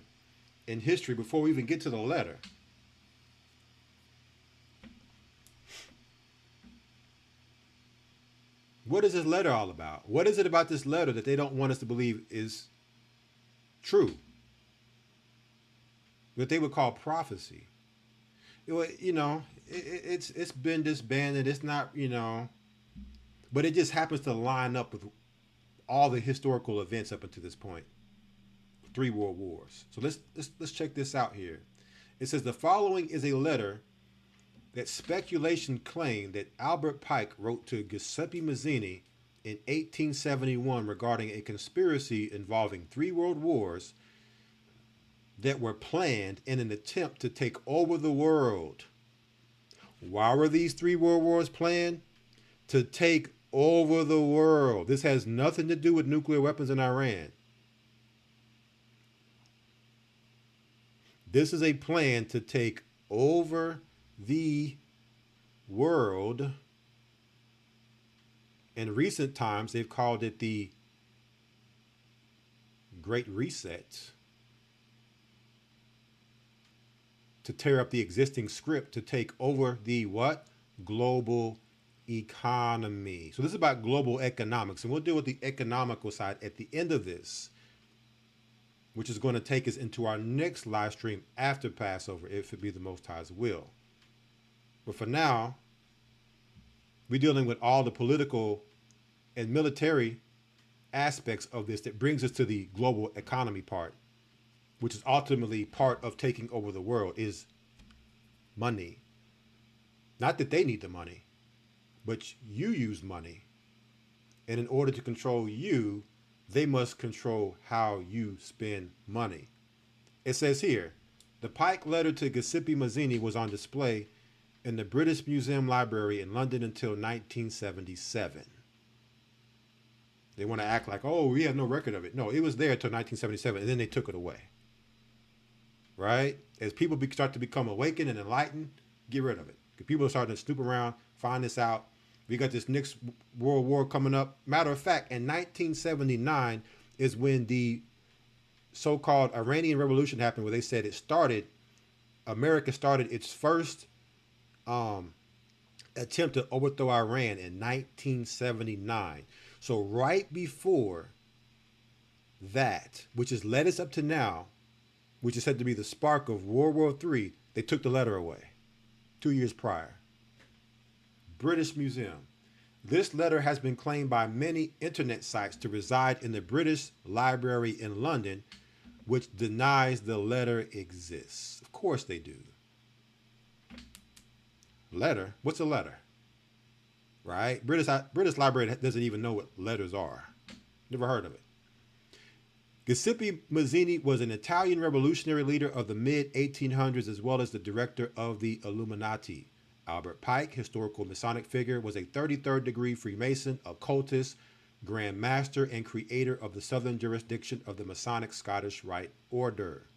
in history before we even get to the letter. What is this letter all about? What is it about this letter that they don't want us to believe is true? What they would call prophecy. You know, it's been disbanded. It's not, you know, but it just happens to line up with all the historical events up until this point. 3 world wars. So let's check this out here. It says the following is a letter that speculation claimed that Albert Pike wrote to Giuseppe Mazzini in 1871 regarding a conspiracy involving 3 world wars that were planned in an attempt to take over the world. Why were these 3 world wars planned? To take over the world. This has nothing to do with nuclear weapons in Iran. This is a plan to take over the world. In recent times, they've called it the Great Reset. to tear up the existing script to take over the what? Global economy. So this is about global economics, and we'll deal with the economical side at the end of this, which is going to take us into our next live stream after Passover, if it be the Most High's will. But for now, we're dealing with all the political and military aspects of this that brings us to the global economy part, which is ultimately part of taking over the world, is money. Not that they need the money, but you use money. And in order to control you, they must control how you spend money. It says here, the Pike letter to Giuseppe Mazzini was on display in the British Museum Library in London until 1977. They want to act like, oh, we have no record of it. No, it was there until 1977, and then they took it away. Right? As people start to become awakened and enlightened, get rid of it. Because people are starting to snoop around, find this out. We got this next world war coming up. Matter of fact, in 1979 is when the so-called Iranian Revolution happened, where they said America started its first attempt to overthrow Iran in 1979. So right before that, which has led us up to now, which is said to be the spark of World War III, they took the letter away 2 years prior. British Museum. This letter has been claimed by many internet sites to reside in the British Library in London, which denies the letter exists. Of course they do. Letter? What's a letter? Right? British Library doesn't even know what letters are. Never heard of it. Giuseppe Mazzini was an Italian revolutionary leader of the mid-1800s, as well as the director of the Illuminati. Albert Pike, historical Masonic figure, was a 33rd degree Freemason, occultist, Grand Master, and creator of the southern jurisdiction of the Masonic Scottish Rite Order.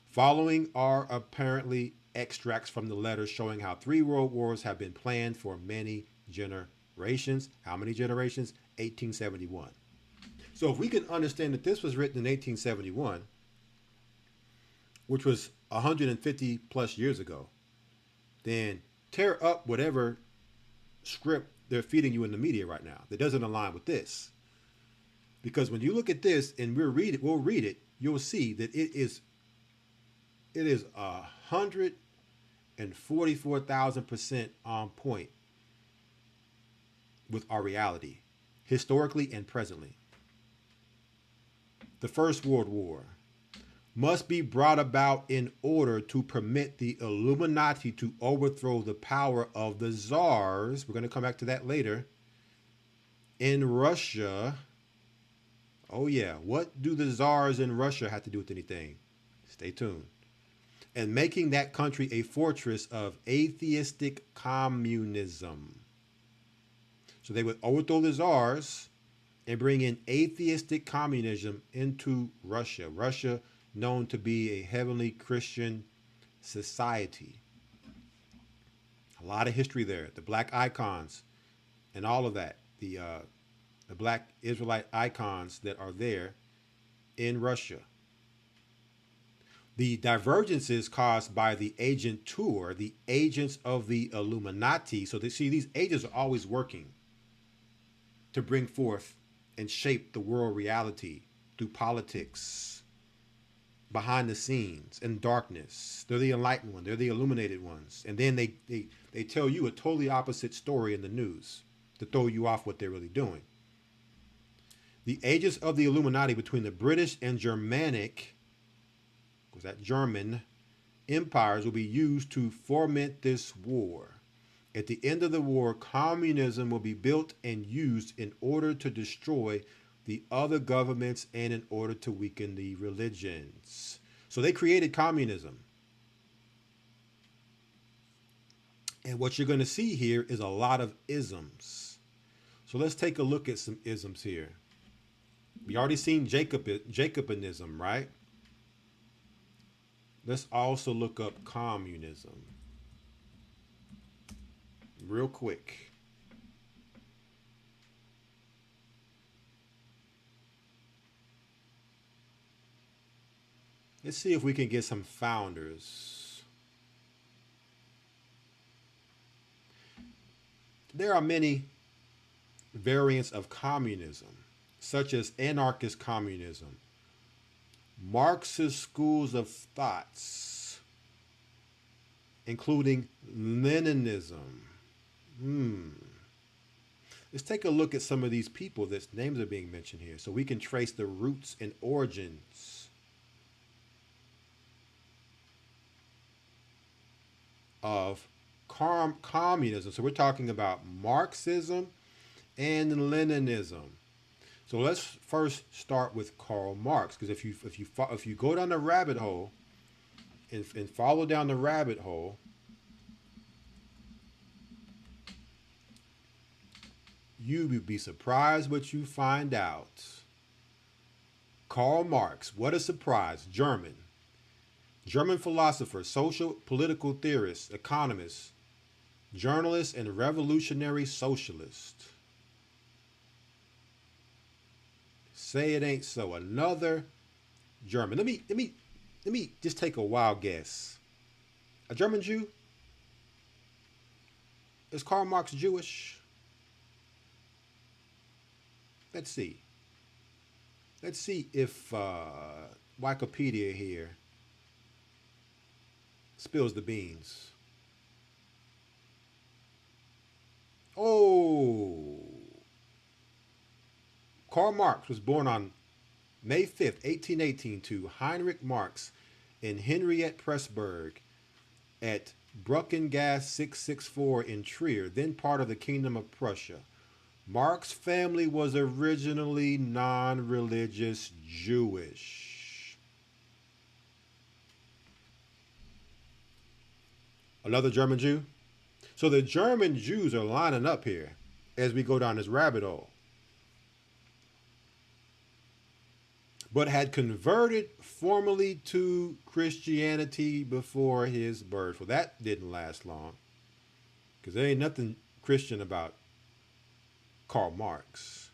Following are apparently extracts from the letter showing how 3 world wars have been planned for many generations. How many generations? 1871. So if we can understand that this was written in 1871, which was 150 plus years ago, then tear up whatever script they're feeding you in the media right now that doesn't align with this. Because when you look at this and we'll read it, you'll see that it is 144,000% on point with our reality, historically and presently. The First World War must be brought about in order to permit the Illuminati to overthrow the power of the czars. We're going to come back to that later. In Russia. Oh yeah, what do the czars in Russia have to do with anything? Stay tuned. And making that country a fortress of atheistic communism. So they would overthrow the czars and bring in atheistic communism into Russia. Russia, known to be a heavenly Christian society. A lot of history there. The black icons and all of that. The black Israelite icons that are there in Russia. The divergences caused by the agent tour, the agents of the Illuminati. So they see these agents are always working to bring forth and shape the world reality through politics, behind the scenes, in darkness. They're the enlightened ones. They're the illuminated ones. And then they tell you a totally opposite story in the news to throw you off what they're really doing. The agents of the Illuminati between the British and Germanic, was that German, empires will be used to foment this war. At the end of the war, communism will be built and used in order to destroy the other governments and in order to weaken the religions. So they created communism. And what you're going to see here is a lot of isms. So let's take a look at some isms here. We already seen Jacobinism, right? Let's also look up communism. Real quick. Let's see if we can get some founders. There are many variants of communism, such as anarchist communism, Marxist schools of thoughts, including Leninism. Let's take a look at some of these people that's names are being mentioned here so we can trace the roots and origins of communism. So we're talking about Marxism and Leninism. So let's first start with Karl Marx, because if you go down the rabbit hole and follow down the rabbit hole, you would be surprised what you find out. Karl Marx, what a surprise. German philosopher, social political theorist, economist, journalist, and revolutionary socialist. Say it ain't so. Another German. Let me just take a wild guess. A German Jew? Is Karl Marx Jewish? Let's see. Let's see if Wikipedia here spills the beans. Oh. Karl Marx was born on May 5th, 1818 to Heinrich Marx in Henriette Pressburg at Bruckengasse 664 in Trier, then part of the Kingdom of Prussia. Marx's family was originally non-religious Jewish. Another German Jew? So the German Jews are lining up here as we go down this rabbit hole. But had converted formally to Christianity before his birth. Well, that didn't last long, because there ain't nothing Christian about Karl Marx.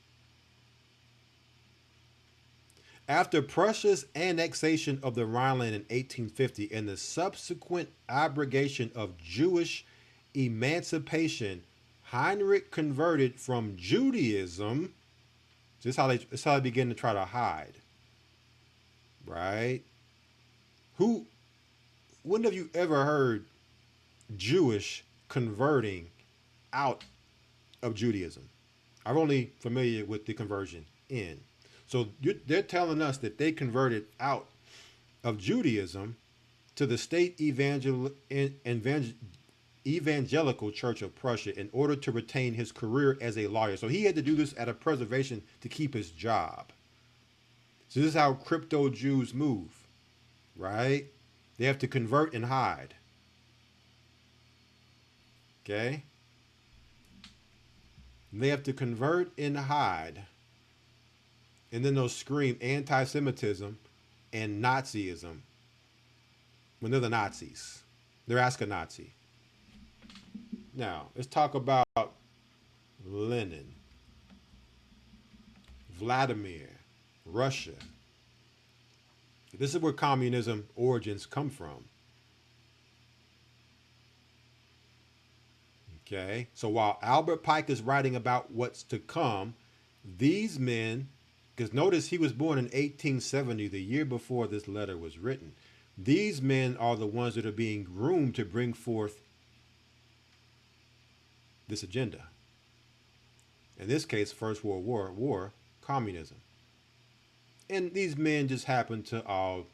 After Prussia's annexation of the Rhineland in 1850 and the subsequent abrogation of Jewish emancipation, Heinrich converted from Judaism. This is how they begin to try to hide. Right? When have you ever heard Jewish converting out of Judaism? I'm only familiar with the conversion in. So they're telling us that they converted out of Judaism to the state evangelical Church of Prussia in order to retain his career as a lawyer. So he had to do this at a preservation to keep his job. So this is how crypto Jews move, right? They have to convert and hide. Okay? They have to convert and hide. And then they'll scream anti-Semitism and Nazism when they're the Nazis. They're Ashkenazi. Now, let's talk about Lenin, Vladimir, Russia. This is where communism origins come from. Okay, so while Albert Pike is writing about what's to come, these men, because notice he was born in 1870, the year before this letter was written. These men are the ones that are being groomed to bring forth this agenda. In this case, First World War, communism. And these men just happen to all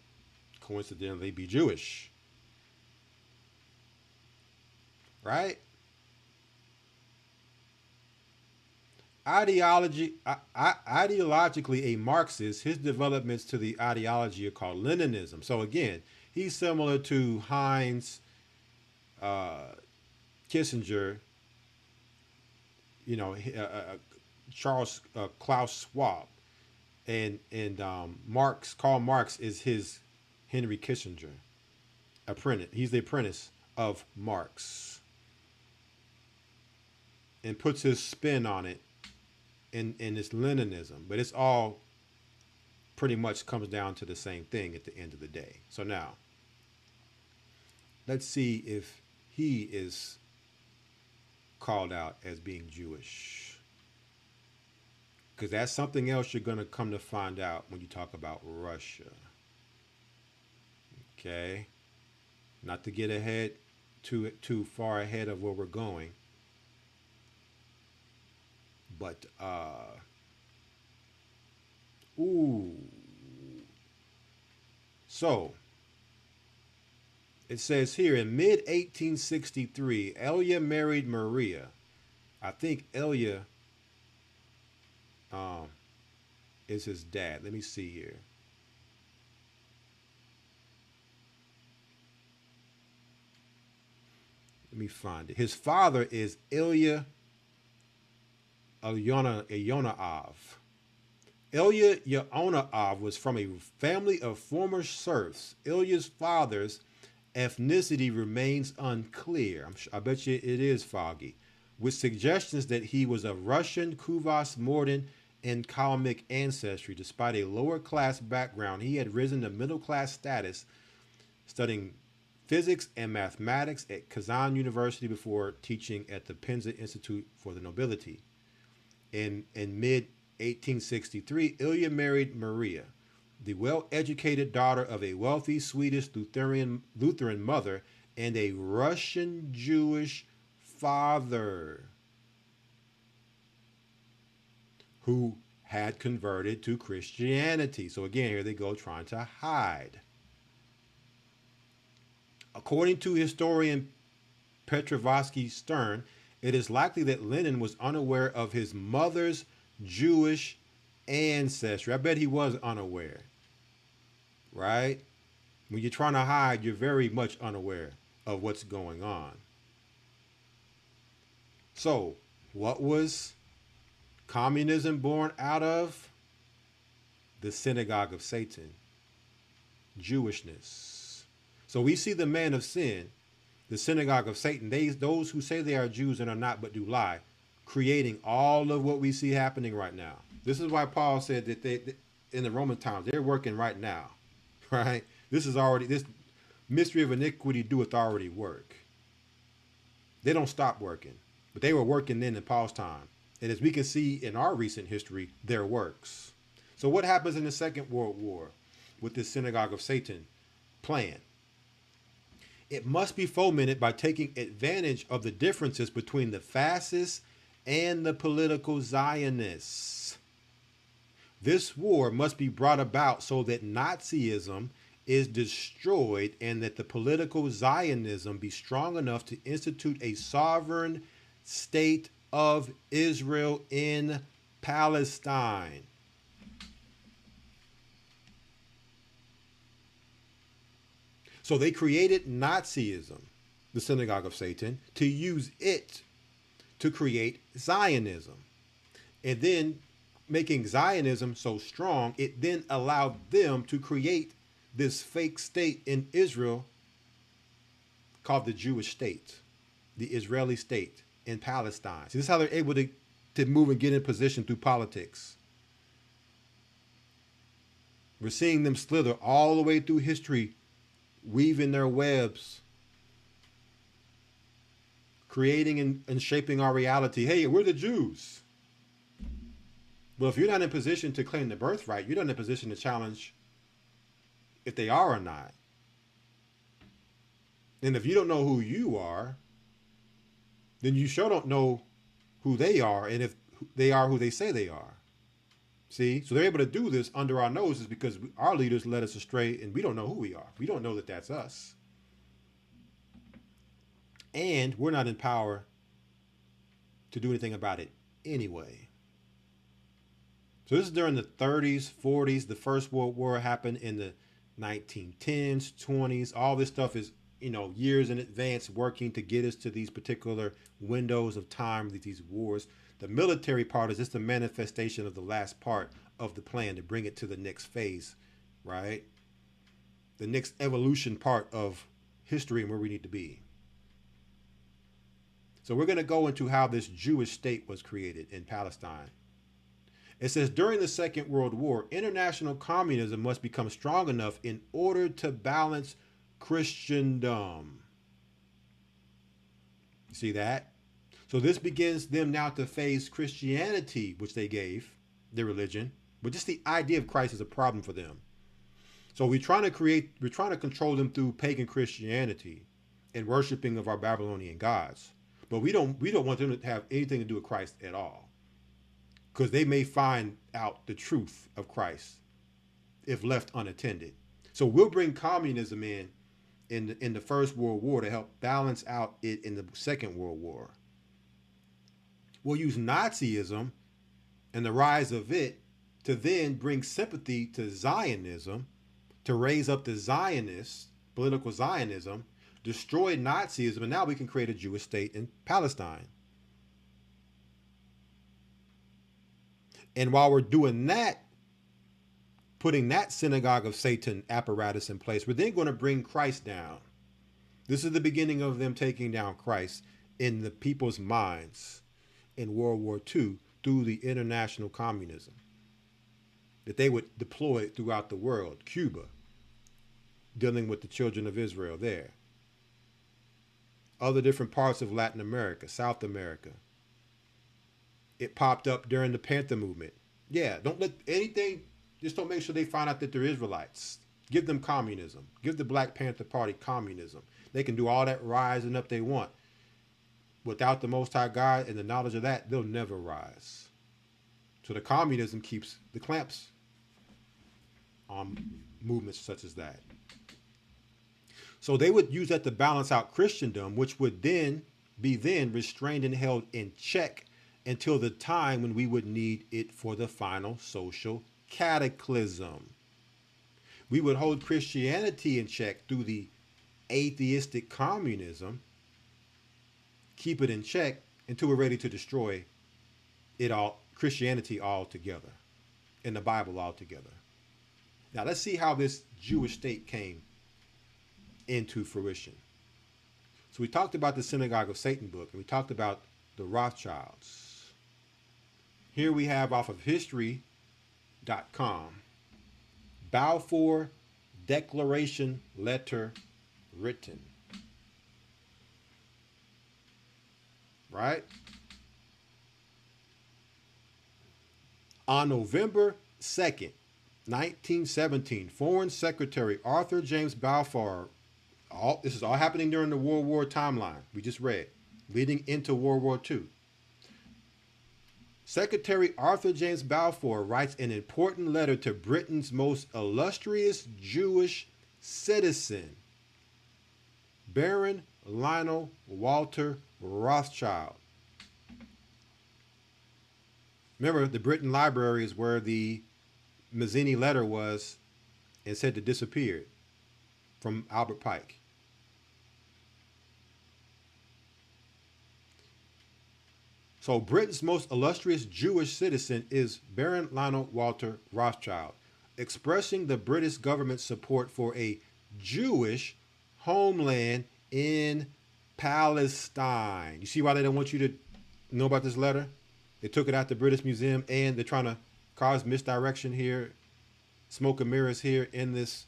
coincidentally be Jewish. Right? Ideologically a Marxist, his developments to the ideology are called Leninism. So again, he's similar to Heinz, Kissinger, Charles Klaus Schwab, and Karl Marx is his Henry Kissinger apprentice. He's the apprentice of Marx, and puts his spin on it in this Leninism. But it's all pretty much comes down to the same thing at the end of the day. So now, let's see if he is called out as being Jewish. Because that's something else you're going to come to find out when you talk about Russia. Okay? Not to get ahead too far ahead of where we're going. But, So, it says here in mid-1863, Elia married Maria. I think Elia is his dad. Let me see here. Let me find it. His father is Ilya Elyonav. Ilya Elyonav was from a family of former serfs. Ilya's father's ethnicity remains unclear. I bet you it is foggy, with suggestions that he was of Russian, Kuvas, Mordin, and Kalmyk ancestry. Despite a lower-class background, he had risen to middle-class status, studying physics and mathematics at Kazan University before teaching at the Penza Institute for the Nobility. In mid-1863, Ilya married Maria, the well-educated daughter of a wealthy Swedish Lutheran mother and a Russian Jewish father who had converted to Christianity. So again, here they go trying to hide. According to historian Petrovsky Stern, it is likely that Lenin was unaware of his mother's Jewish ancestry. I bet he was unaware, right? When you're trying to hide, you're very much unaware of what's going on. So, what was communism born out of? The synagogue of Satan, Jewishness. So we see the man of sin, the synagogue of Satan, those who say they are Jews and are not but do lie, creating all of what we see happening right now. This is why Paul said that they in the Roman times, they're working right now, right? This mystery of iniquity doeth already work. They don't stop working, but they were working then in Paul's time. And as we can see in our recent history, their works. So what happens in the Second World War with this synagogue of Satan plan? It must be fomented by taking advantage of the differences between the fascists and the political Zionists. This war must be brought about so that Nazism is destroyed and that the political Zionism be strong enough to institute a sovereign state of Israel in Palestine. So they created Nazism, the synagogue of Satan, to use it to create Zionism. And then making Zionism so strong, it then allowed them to create this fake state in Israel called the Jewish state, the Israeli state in Palestine. So this is how they're able to move and get in position through politics. We're seeing them slither all the way through history, weaving their webs, creating and shaping our reality. Hey, we're the Jews. Well, if you're not in position to claim the birthright, you're not in a position to challenge if they are or not. And if you don't know who you are, then you sure don't know who they are and if they are who they say they are. See, so they're able to do this under our noses because our leaders led us astray and we don't know who we are. We don't know that that's us. And we're not in power to do anything about it anyway. So this is during the 30s, 40s. The First World War happened in the 1910s, 20s. All this stuff is, years in advance working to get us to these particular windows of time, these wars. The military part is just the manifestation of the last part of the plan to bring it to the next phase, right? The next evolution part of history and where we need to be. So we're going to go into how this Jewish state was created in Palestine. It says, during the Second World War, international communism must become strong enough in order to balance Christendom. See that? So this begins them now to face Christianity, which they gave, their religion, but just the idea of Christ is a problem for them. So we're trying to control them through pagan Christianity and worshiping of our Babylonian gods. But we don't want them to have anything to do with Christ at all, because they may find out the truth of Christ if left unattended. So we'll bring communism in the First World War to help balance out it in the Second World War. We'll use Nazism and the rise of it to then bring sympathy to Zionism, to raise up the Zionists, political Zionism, destroy Nazism, and now we can create a Jewish state in Palestine. And while we're doing that, putting that synagogue of Satan apparatus in place, we're then going to bring Christ down. This is the beginning of them taking down Christ in the people's minds in World War II through the international communism that they would deploy throughout the world. Cuba, dealing with the children of Israel there. Other different parts of Latin America, South America. It popped up during the Panther movement. Yeah, don't let anything, just don't make sure they find out that they're Israelites. Give them communism. Give the Black Panther Party communism. They can do all that rising up they want. Without the Most High God and the knowledge of that, they'll never rise. So the communism keeps the clamps on movements such as that. So they would use that to balance out Christendom, which would then be restrained and held in check until the time when we would need it for the final social cataclysm. We would hold Christianity in check through the atheistic communism, keep it in check until we're ready to destroy it all, Christianity altogether, and the Bible altogether. Now let's see how this Jewish state came into fruition. So we talked about the Synagogue of Satan book, and we talked about the Rothschilds. Here we have off of history.com, Balfour Declaration letter written. Right? On November 2nd, 1917, Foreign Secretary Arthur James Balfour, this is all happening during the World War timeline we just read, leading into World War II. Secretary Arthur James Balfour writes an important letter to Britain's most illustrious Jewish citizen, Baron Lionel Walter Rothschild. Remember, the Britain Library is where the Mazzini letter was and said to disappear from Albert Pike. So Britain's most illustrious Jewish citizen is Baron Lionel Walter Rothschild, expressing the British government's support for a Jewish homeland in Palestine. You see why they don't want you to know about this letter? They took it out the British Museum, and they're trying to cause misdirection here, smoke and mirrors here in this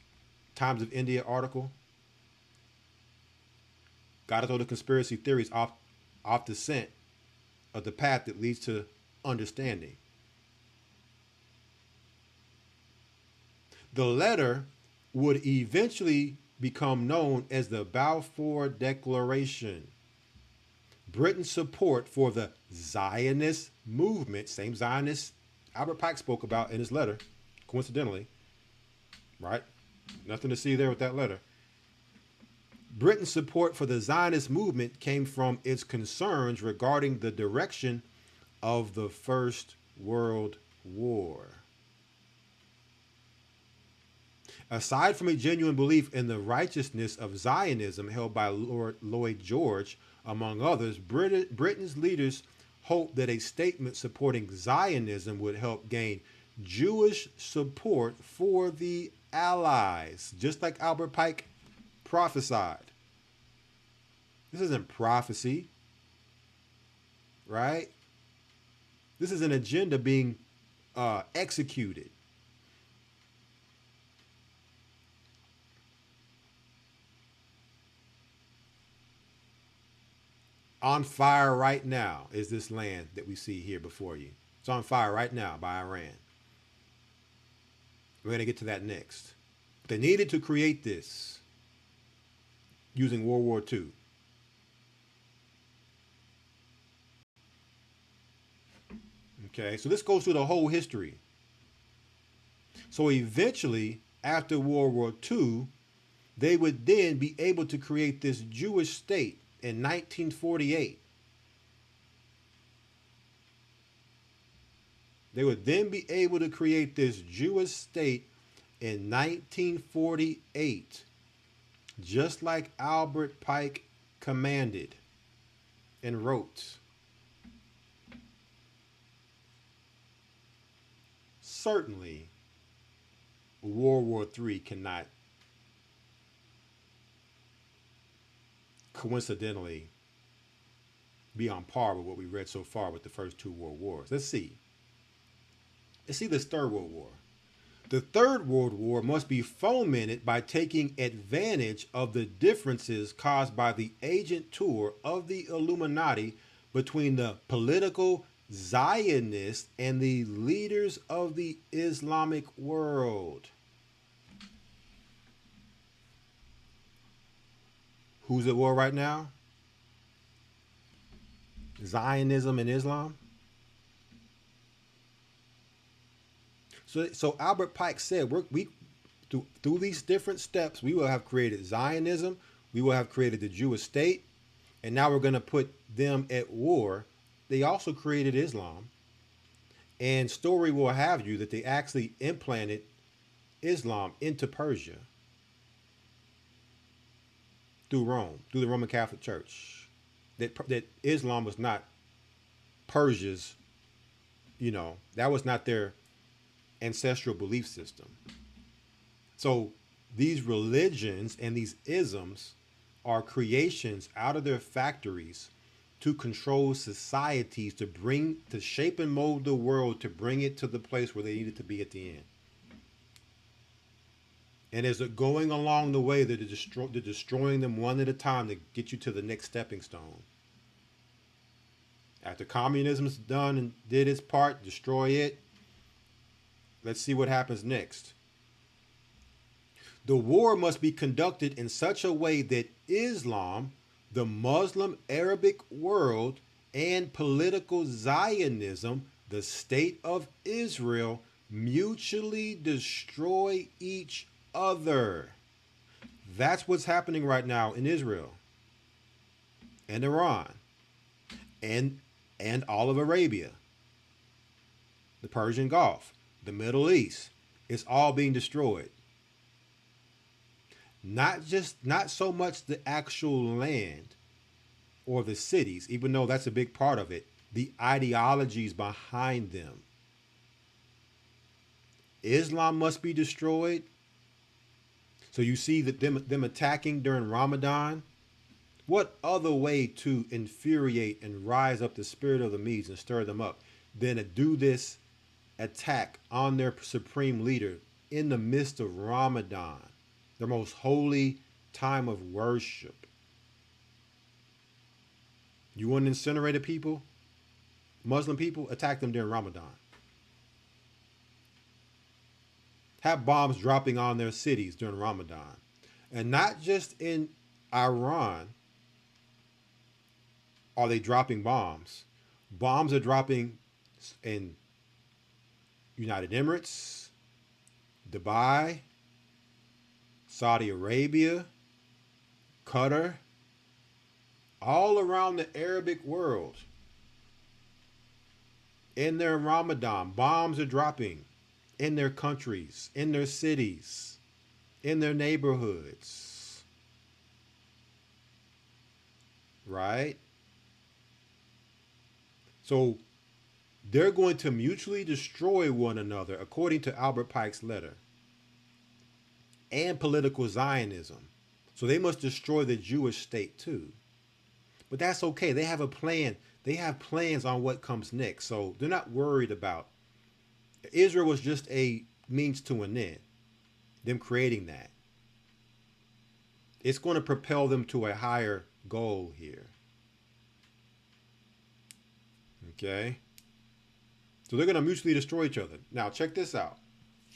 Times of India article. Got to throw the conspiracy theories off the scent of the path that leads to understanding. The letter would eventually become known as the Balfour Declaration. Britain's support for the Zionist movement, same Zionist Albert Pike spoke about in his letter, coincidentally, right? Nothing to see there with that letter. Britain's support for the Zionist movement came from its concerns regarding the direction of the First World War. Aside from a genuine belief in the righteousness of Zionism held by Lord Lloyd George, among others, Britain's leaders hoped that a statement supporting Zionism would help gain Jewish support for the Allies, just like Albert Pike prophesied. This isn't prophecy, right? This is an agenda being executed. On fire right now is this land that we see here before you. It's on fire right now by Iran. We're going to get to that next. They needed to create this using World War II. Okay, so this goes through the whole history. So eventually, after World War II, they would then be able to create this Jewish state in 1948. They would then be able to create this Jewish state in 1948, just like Albert Pike commanded and wrote. Certainly, World War III cannot coincidentally be on par with what we read so far with the first two world wars. Let's see this Third World War. The Third World War must be fomented by taking advantage of the differences caused by the agent tour of the Illuminati between the political Zionists and the leaders of the Islamic world. Who's at war right now? Zionism and Islam. So Albert Pike said, we through these different steps, we will have created Zionism, we will have created the Jewish state, and now we're going to put them at war. They also created Islam, and story will have you that they actually implanted Islam into Persia through Rome, through the Roman Catholic Church. That Islam was not Persia's, that was not their ancestral belief system. So these religions and these isms are creations out of their factories to control societies, to shape and mold the world, to bring it to the place where they need it to be at the end. And as they're going along the way, they're destroying them one at a time to get you to the next stepping stone. After communism's done and did its part, destroy it. Let's see what happens next. The war must be conducted in such a way that Islam, the Muslim Arabic world, and political Zionism, the state of Israel, mutually destroy each other. That's what's happening right now in Israel and Iran and all of Arabia, the Persian Gulf, the Middle East. It's all being destroyed. Not so much the actual land or the cities, even though that's a big part of it, the ideologies behind them. Islam must be destroyed. So you see that them attacking during Ramadan. What other way to infuriate and rise up the spirit of the Medes and stir them up than to do this attack on their supreme leader in the midst of Ramadan, the most holy time of worship? You want to incinerate people, Muslim people? Attack them during Ramadan. Have bombs dropping on their cities during Ramadan. And not just in Iran are they dropping bombs. Bombs are dropping in United Emirates, Dubai, Saudi Arabia, Qatar, all around the Arabic world. In their Ramadan, bombs are dropping in their countries, in their cities, in their neighborhoods. Right? So they're going to mutually destroy one another, according to Albert Pike's letter, and political Zionism. So they must destroy the Jewish state too. But that's okay. They have a plan. They have plans on what comes next. So they're not worried about. Israel was just a means to an end. Them creating that. It's going to propel them to a higher goal here. Okay? So they're going to mutually destroy each other. Now, check this out.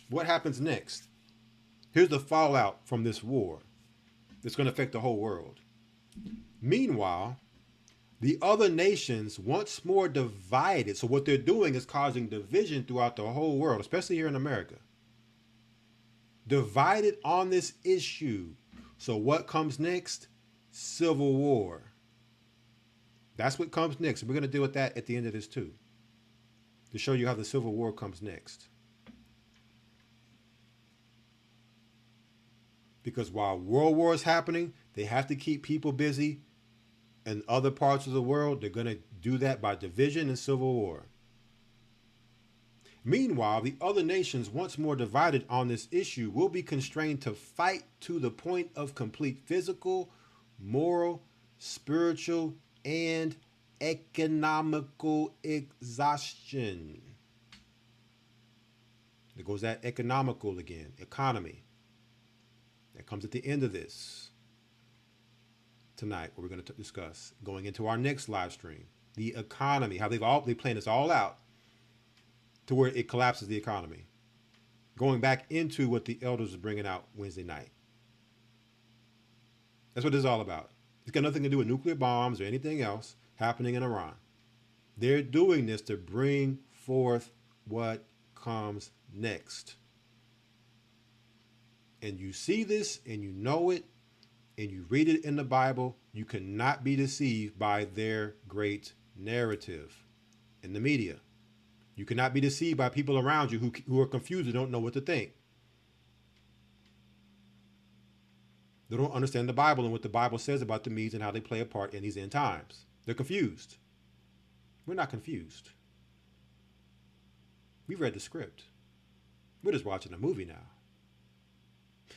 What happens next? Here's the fallout from this war that's going to affect the whole world. Meanwhile, the other nations, once more divided. So what they're doing is causing division throughout the whole world, especially here in America. Divided on this issue. So what comes next? Civil war. That's what comes next. We're going to deal with that at the end of this too, to show you how the Civil War comes next. Because while World War is happening, they have to keep people busy. In other parts of the world, they're going to do that by division and civil war. Meanwhile, the other nations, once more divided on this issue, will be constrained to fight to the point of complete physical, moral, spiritual, and economical exhaustion. There goes that economical again, economy. That comes at the end of this tonight, what we're going to discuss. Going into our next live stream, the economy, how they plan this all out to where it collapses the economy. Going back into what the elders are bringing out Wednesday night. That's what this is all about. It's got nothing to do with nuclear bombs or anything else happening in Iran. They're doing this to bring forth what comes next. And you see this and you know it and you read it in the Bible, you cannot be deceived by their great narrative in the media. You cannot be deceived by people around you who are confused and don't know what to think. They don't understand the Bible and what the Bible says about the Medes and how they play a part in these end times. They're confused. We're not confused. We've read the script. We're just watching a movie now.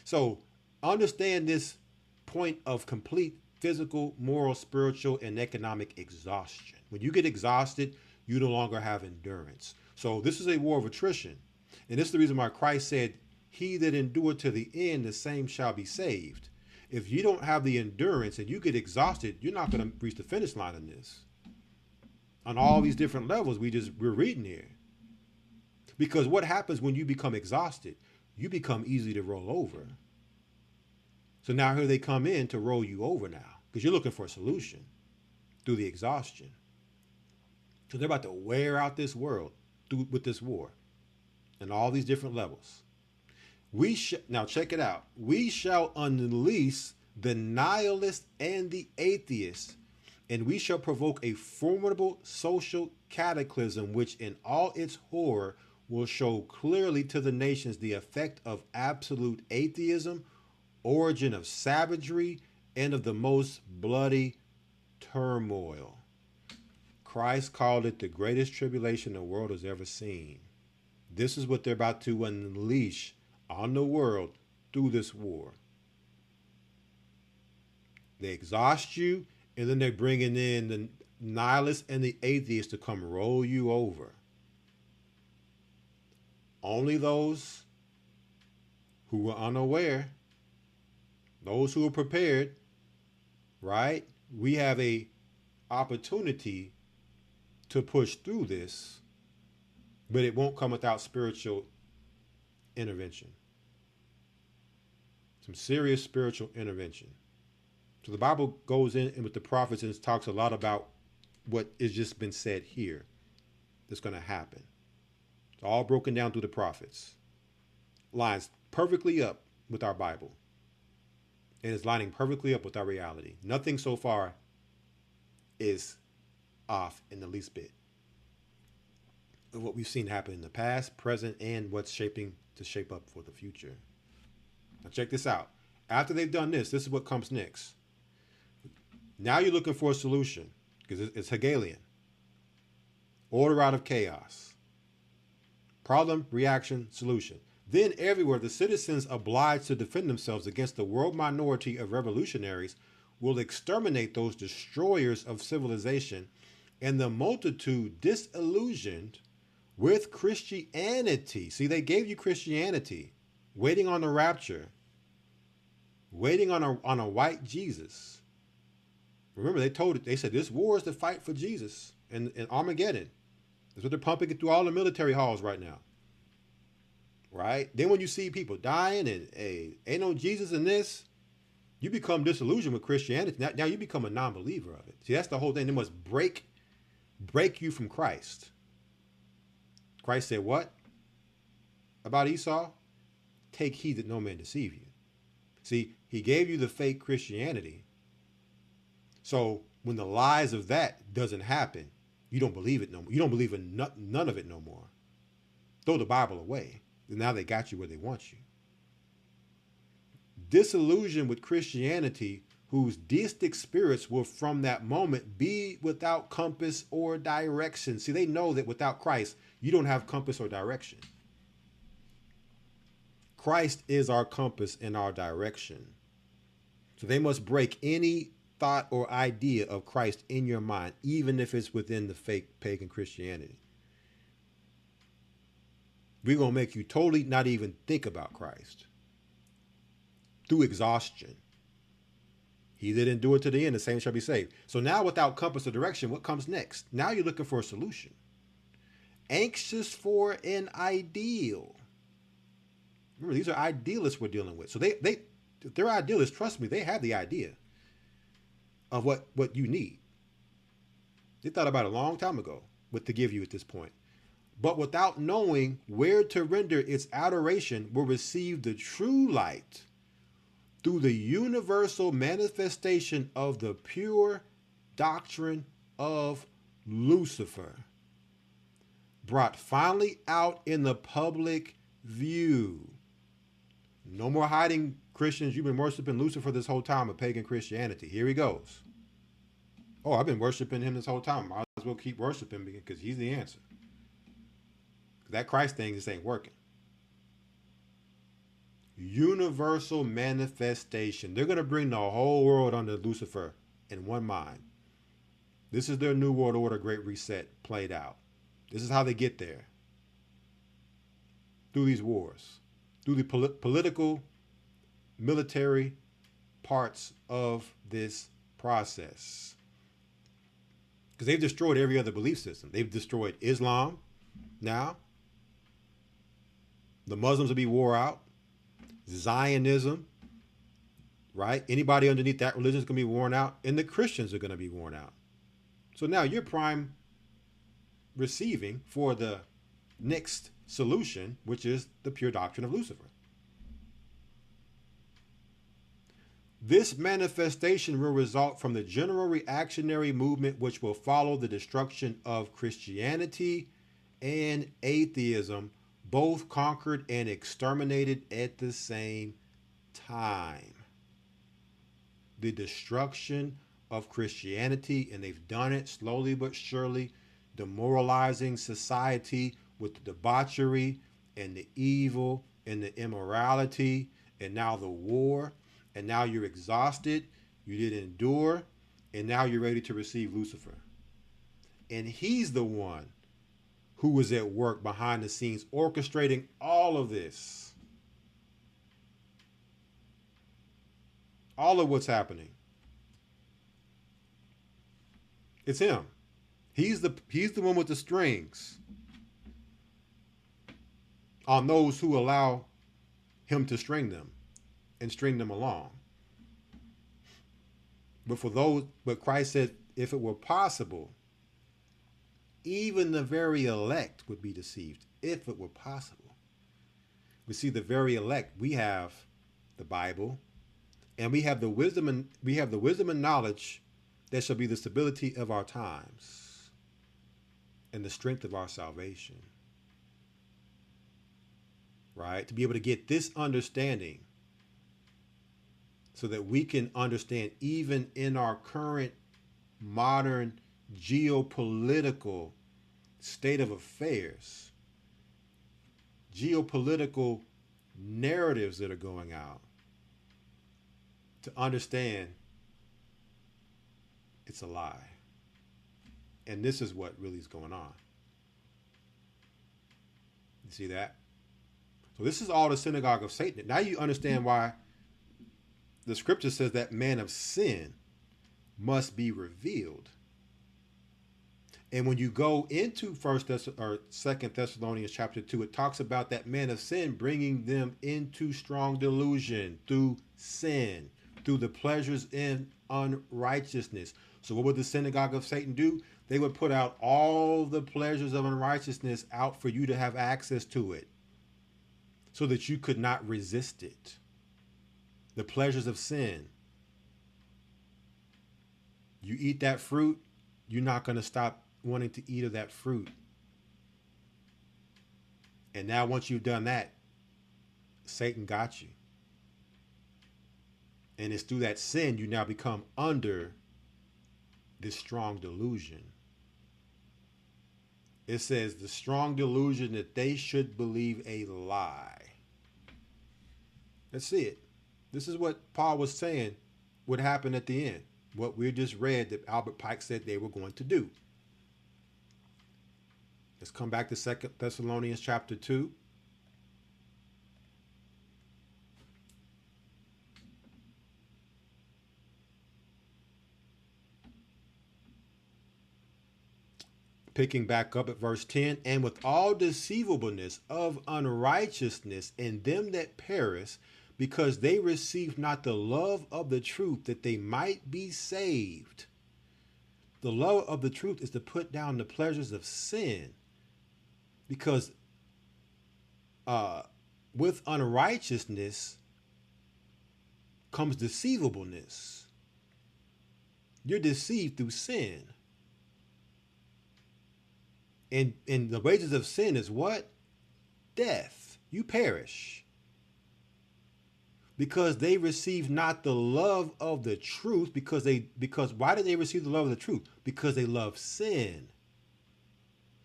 So understand this point of complete physical, moral, spiritual, and economic exhaustion. When you get exhausted, you no longer have endurance. So this is a war of attrition. And this is the reason why Christ said, he that endureth to the end, the same shall be saved. If you don't have the endurance and you get exhausted, you're not going to reach the finish line in this. On all these different levels we're reading here. Because what happens when you become exhausted? You become easy to roll over. So now here they come in to roll you over now, because you're looking for a solution through the exhaustion. So they're about to wear out this world with this war and all these different levels. Now check it out. We shall unleash the nihilist and the atheist, and we shall provoke a formidable social cataclysm, which in all its horror will show clearly to the nations the effect of absolute atheism, origin of savagery, and of the most bloody turmoil. Christ called it the greatest tribulation the world has ever seen. This is what they're about to unleash on the world through this war. They exhaust you, and then they're bringing in the nihilists and the atheists to come roll you over. Only those who were unaware, those who are prepared, right? We have a opportunity to push through this, but it won't come without spiritual intervention. Some serious spiritual intervention. So the Bible goes in and with the prophets and talks a lot about what has just been said here that's going to happen. It's all broken down through the prophets. Lines perfectly up with our Bible. And it's lining perfectly up with our reality. Nothing so far is off in the least bit of what we've seen happen in the past, present, and what's shaping to shape up for the future. Now check this out. After they've done this is what comes next. Now you're looking for a solution because it's Hegelian. Order out of chaos. Problem, reaction, solution. Then everywhere the citizens obliged to defend themselves against the world minority of revolutionaries will exterminate those destroyers of civilization, and the multitude disillusioned with Christianity. See, they gave you Christianity, waiting on the rapture, waiting on a white Jesus, Remember, they said this war is the fight for Jesus and Armageddon. That's what they're pumping it through all the military halls right now. Right? Then when you see people dying and, hey, ain't no Jesus in this, you become disillusioned with Christianity. Now you become a non-believer of it. See, that's the whole thing. They must break you from Christ. Christ said what about Esau? Take heed that no man deceive you. See, he gave you the fake Christianity. So when the lies of that doesn't happen, you don't believe it no more. You don't believe in none of it no more. Throw the Bible away. And now they got you where they want you. Disillusion with Christianity, whose deistic spirits will from that moment be without compass or direction. See, they know that without Christ, you don't have compass or direction. Christ is our compass and our direction. So they must break any thought or idea of Christ in your mind, even if it's within the fake pagan Christianity. We're going to make you totally not even think about Christ through exhaustion. He that endure to the end, the same shall be saved. So now without compass or direction, what comes next? Now you're looking for a solution. Anxious for an ideal. Remember, these are idealists we're dealing with. So they're idealists. Trust me, they have the idea of what you need. They thought about it a long time ago what to give you at this point. But without knowing where to render its adoration, will receive the true light through the universal manifestation of the pure doctrine of Lucifer, brought finally out in the public view. No more hiding, Christians. You've been worshiping Lucifer this whole time of pagan Christianity. Here he goes. Oh, I've been worshiping him this whole time. Might as well keep worshiping because he's the answer. That Christ thing just ain't working. Universal manifestation. They're going to bring the whole world under Lucifer in one mind. This is their New World Order Great Reset played out. This is how they get there. Through these wars. Through the political, military parts of this process. Because they've destroyed every other belief system. They've destroyed Islam now. The Muslims will be wore out. Zionism, right? Anybody underneath that religion is going to be worn out. And the Christians are going to be worn out. So now you're prime receiving for the next solution, which is the pure doctrine of Lucifer. This manifestation will result from the general reactionary movement which will follow the destruction of Christianity and atheism, both conquered and exterminated at the same time. The destruction of Christianity, and they've done it slowly but surely, demoralizing society with the debauchery and the evil and the immorality, and now the war, and now you're exhausted, you didn't endure, and now you're ready to receive Lucifer. And he's the one who was at work behind the scenes orchestrating all of this. All of what's happening. It's him. He's the one with the strings on those who allow him to string them and string them along. But Christ said, if it were possible, even the very elect would be deceived, if it were possible. We see the very elect. We have the Bible, and we have the wisdom and knowledge that shall be the stability of our times and the strength of our salvation. Right? To be able to get this understanding so that we can understand even in our current modern geopolitical state of affairs, geopolitical narratives that are going out, to understand it's a lie. And this is what really is going on. You see that? So this is all the synagogue of Satan. Now you understand why the scripture says that man of sin must be revealed. And when you go into Second Thessalonians chapter 2, it talks about that man of sin bringing them into strong delusion through sin, through the pleasures in unrighteousness. So what would the synagogue of Satan do? They would put out all the pleasures of unrighteousness out for you to have access to it, so that you could not resist it. The pleasures of sin. You eat that fruit, you're not going to stop wanting to eat of that fruit. And now once you've done that, Satan got you. And it's through that sin you now become under this strong delusion. It says the strong delusion that they should believe a lie. Let's see it. This is what Paul was saying would happen at the end. What we just read that Albert Pike said they were going to do. Let's come back to 2 Thessalonians chapter 2. Picking back up at verse 10, and with all deceivableness of unrighteousness in them that perish, because they received not the love of the truth, that they might be saved. The love of the truth is to put down the pleasures of sin, because with unrighteousness comes deceivableness. You're deceived through sin. And the wages of sin is what? Death. You perish. Because they receive not the love of the truth, because why did they receive the love of the truth? Because they love sin.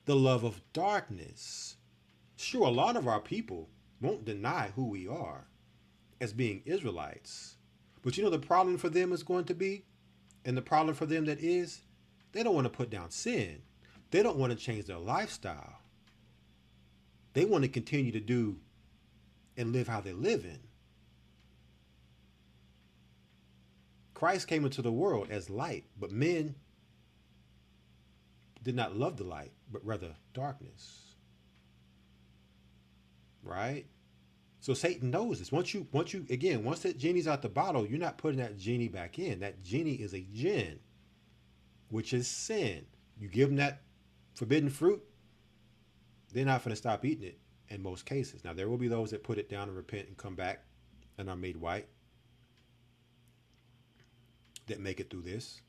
The love of darkness. Sure, a lot of our people won't deny who we are as being Israelites. But you know the problem for them is going to be, and the problem for them that is, they don't want to put down sin. They don't want to change their lifestyle. They want to continue to do and live how they live in. Christ came into the world as light, but men did not love the light, but rather darkness. Right? So Satan knows this. Once that genie's out the bottle, you're not putting that genie back in. That genie is a jinn, which is sin. You give them that forbidden fruit, they're not going to stop eating it in most cases. Now, there will be those that put it down and repent and come back and are made white, that make it through this,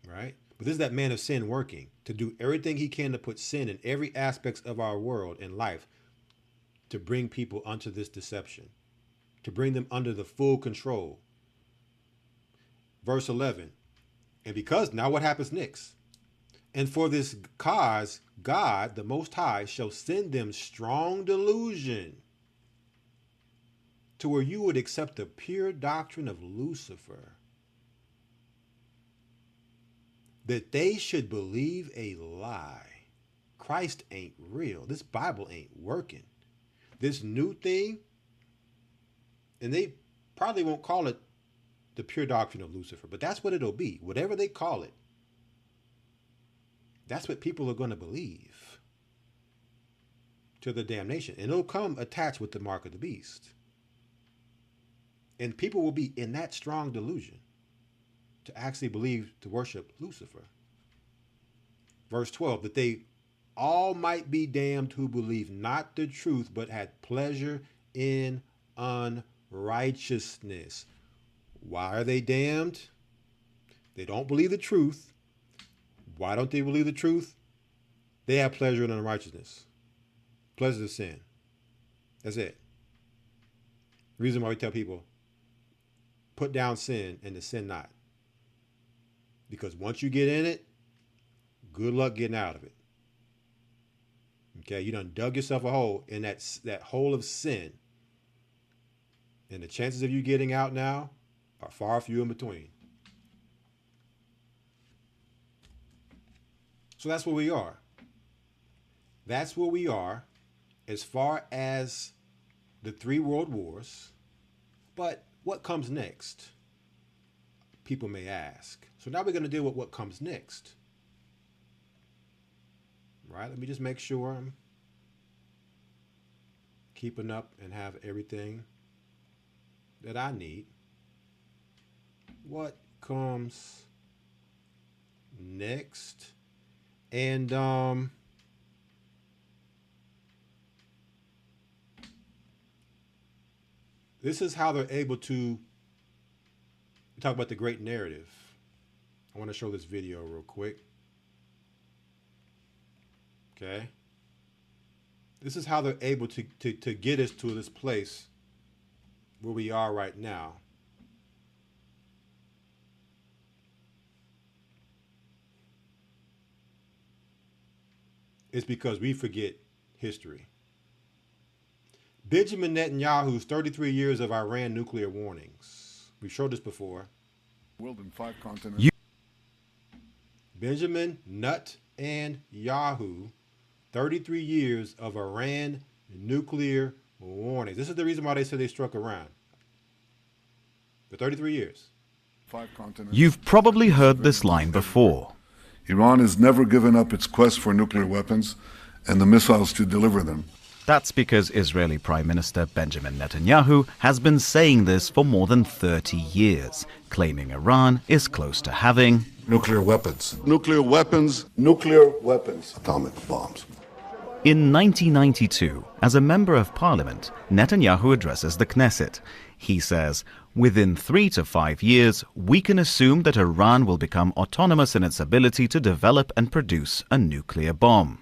right? But this is that man of sin working to do everything he can to put sin in every aspect of our world and life, to bring people unto this deception, to bring them under the full control. Verse 11, and because, now what happens next? And for this cause, God, the Most High, shall send them strong delusion, to where you would accept the pure doctrine of Lucifer, that they should believe a lie. Christ ain't real. This Bible ain't working. This new thing, and they probably won't call it the pure doctrine of Lucifer, but that's what it'll be. Whatever they call it, that's what people are going to believe to the damnation. And it'll come attached with the mark of the beast. And people will be in that strong delusion to actually believe, to worship Lucifer. Verse 12, that they all might be damned who believe not the truth, but had pleasure in unrighteousness. Why are they damned? They don't believe the truth. Why don't they believe the truth? They have pleasure in unrighteousness. Pleasure of sin. That's it. The reason why we tell people, put down sin and to sin not. Because once you get in it, good luck getting out of it. Okay, you done dug yourself a hole in that hole of sin. And the chances of you getting out now are far few in between. So that's where we are. That's where we are as far as the 3 world wars. But what comes next? people may ask. So now we're going to deal with what comes next. Right? Let me just make sure I'm keeping up and have everything that I need. What comes next? And this is how they're able to talk about the great narrative. I want to show this video real quick. Okay. This is how they're able to get us to this place where we are right now. It's because we forget history. Benjamin Netanyahu's 33 years of Iran nuclear warnings. We've showed this before. World in 5 continents. Benjamin Nut and Yahoo, 33 years of Iran nuclear warnings. This is the reason why they said they struck Iran. For 33 years. 5 continents. You've probably heard this line before. Iran has never given up its quest for nuclear weapons and the missiles to deliver them. That's because Israeli Prime Minister Benjamin Netanyahu has been saying this for more than 30 years, claiming Iran is close to having nuclear weapons. Nuclear weapons. Nuclear weapons. Atomic bombs. In 1992, as a member of parliament, Netanyahu addresses the Knesset. He says, within 3 to 5 years, we can assume that Iran will become autonomous in its ability to develop and produce a nuclear bomb.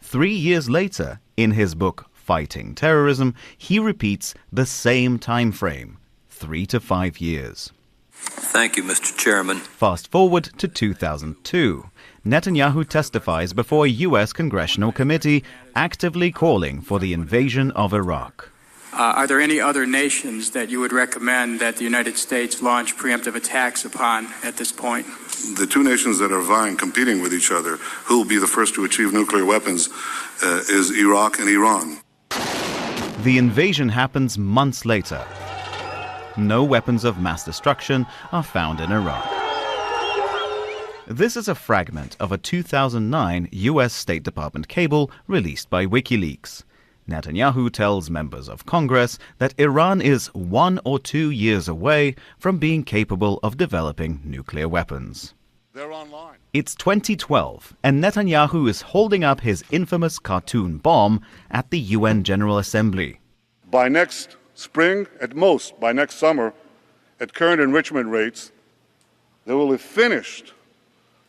3 years later, in his book Fighting Terrorism, he repeats the same time frame, 3 to 5 years. Thank you, Mr. Chairman. Fast forward to 2002. Netanyahu testifies before a U.S. congressional committee actively calling for the invasion of Iraq. Are there any other nations that you would recommend that the United States launch preemptive attacks upon at this point? The two nations that are vying, competing with each other, who will be the first to achieve nuclear weapons, is Iraq and Iran. The invasion happens months later. No weapons of mass destruction are found in Iraq. This is a fragment of a 2009 U.S. State Department cable released by WikiLeaks. Netanyahu tells members of Congress that Iran is 1 or 2 years away from being capable of developing nuclear weapons. They're online. It's 2012, and Netanyahu is holding up his infamous cartoon bomb at the UN General Assembly. By next spring, at most, by next summer, at current enrichment rates, they will have finished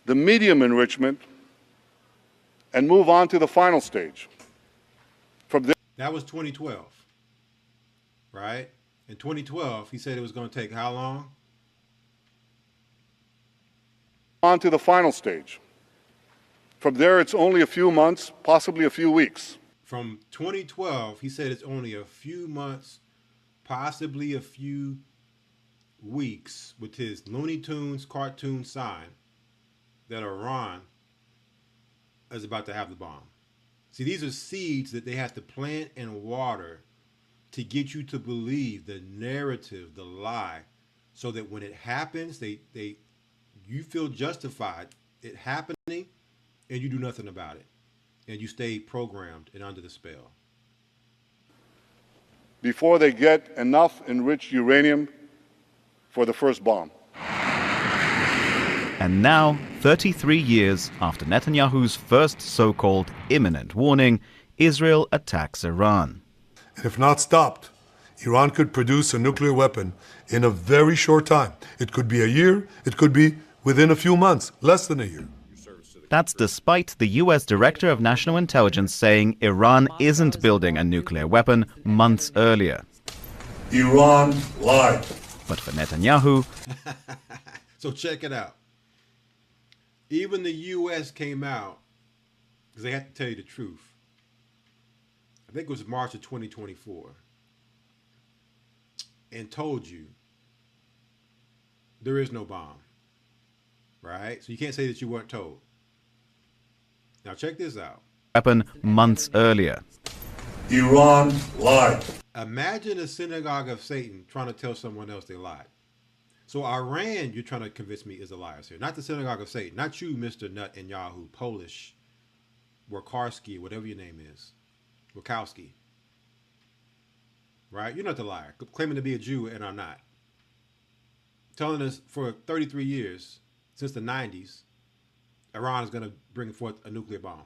the medium enrichment and move on to the final stage. That was 2012, right? In 2012, he said it was going to take how long? On to the final stage. From there, it's only a few months, possibly a few weeks. From 2012, he said it's only a few months, possibly a few weeks, with his Looney Tunes cartoon sign that Iran is about to have the bomb. See, these are seeds that they have to plant and water to get you to believe the narrative, the lie, so that when it happens, you feel justified it happening, and you do nothing about it, and you stay programmed and under the spell. Before they get enough enriched uranium for the first bomb. And now, 33 years after Netanyahu's first so-called imminent warning, Israel attacks Iran. And if not stopped, Iran could produce a nuclear weapon in a very short time. It could be a year, it could be within a few months, less than a year. That's despite the U.S. Director of National Intelligence saying Iran isn't building a nuclear weapon months earlier. Iran lied. But for Netanyahu... So check it out. Even the U.S. came out, because they have to tell you the truth. I think it was March of 2024, and told you there is no bomb, right? So you can't say that you weren't told. Now check this out. Weapon months earlier. Iran lied. Imagine a synagogue of Satan trying to tell someone else they lied. So Iran, you're trying to convince me, is a liar here. Not the synagogue of Satan. Not you, Mr. Nut and Yahoo, Polish, Warkowski, whatever your name is. Warkowski. Right? You're not the liar. Claiming to be a Jew and are not. Telling us for 33 years, since the 90s, Iran is going to bring forth a nuclear bomb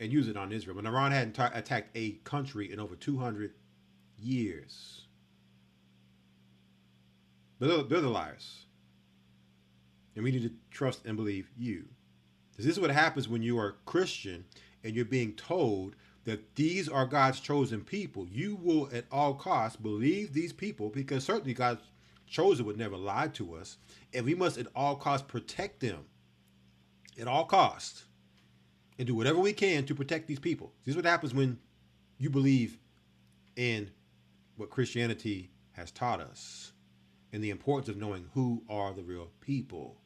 and use it on Israel. When Iran hadn't attacked a country in over 200 years. But they're the liars. And we need to trust and believe you. This is what happens when you are a Christian and you're being told that these are God's chosen people. You will at all costs believe these people, because certainly God's chosen would never lie to us. And we must at all costs protect them. At all costs. And do whatever we can to protect these people. This is what happens when you believe in what Christianity has taught us. And the importance of knowing who are the real people.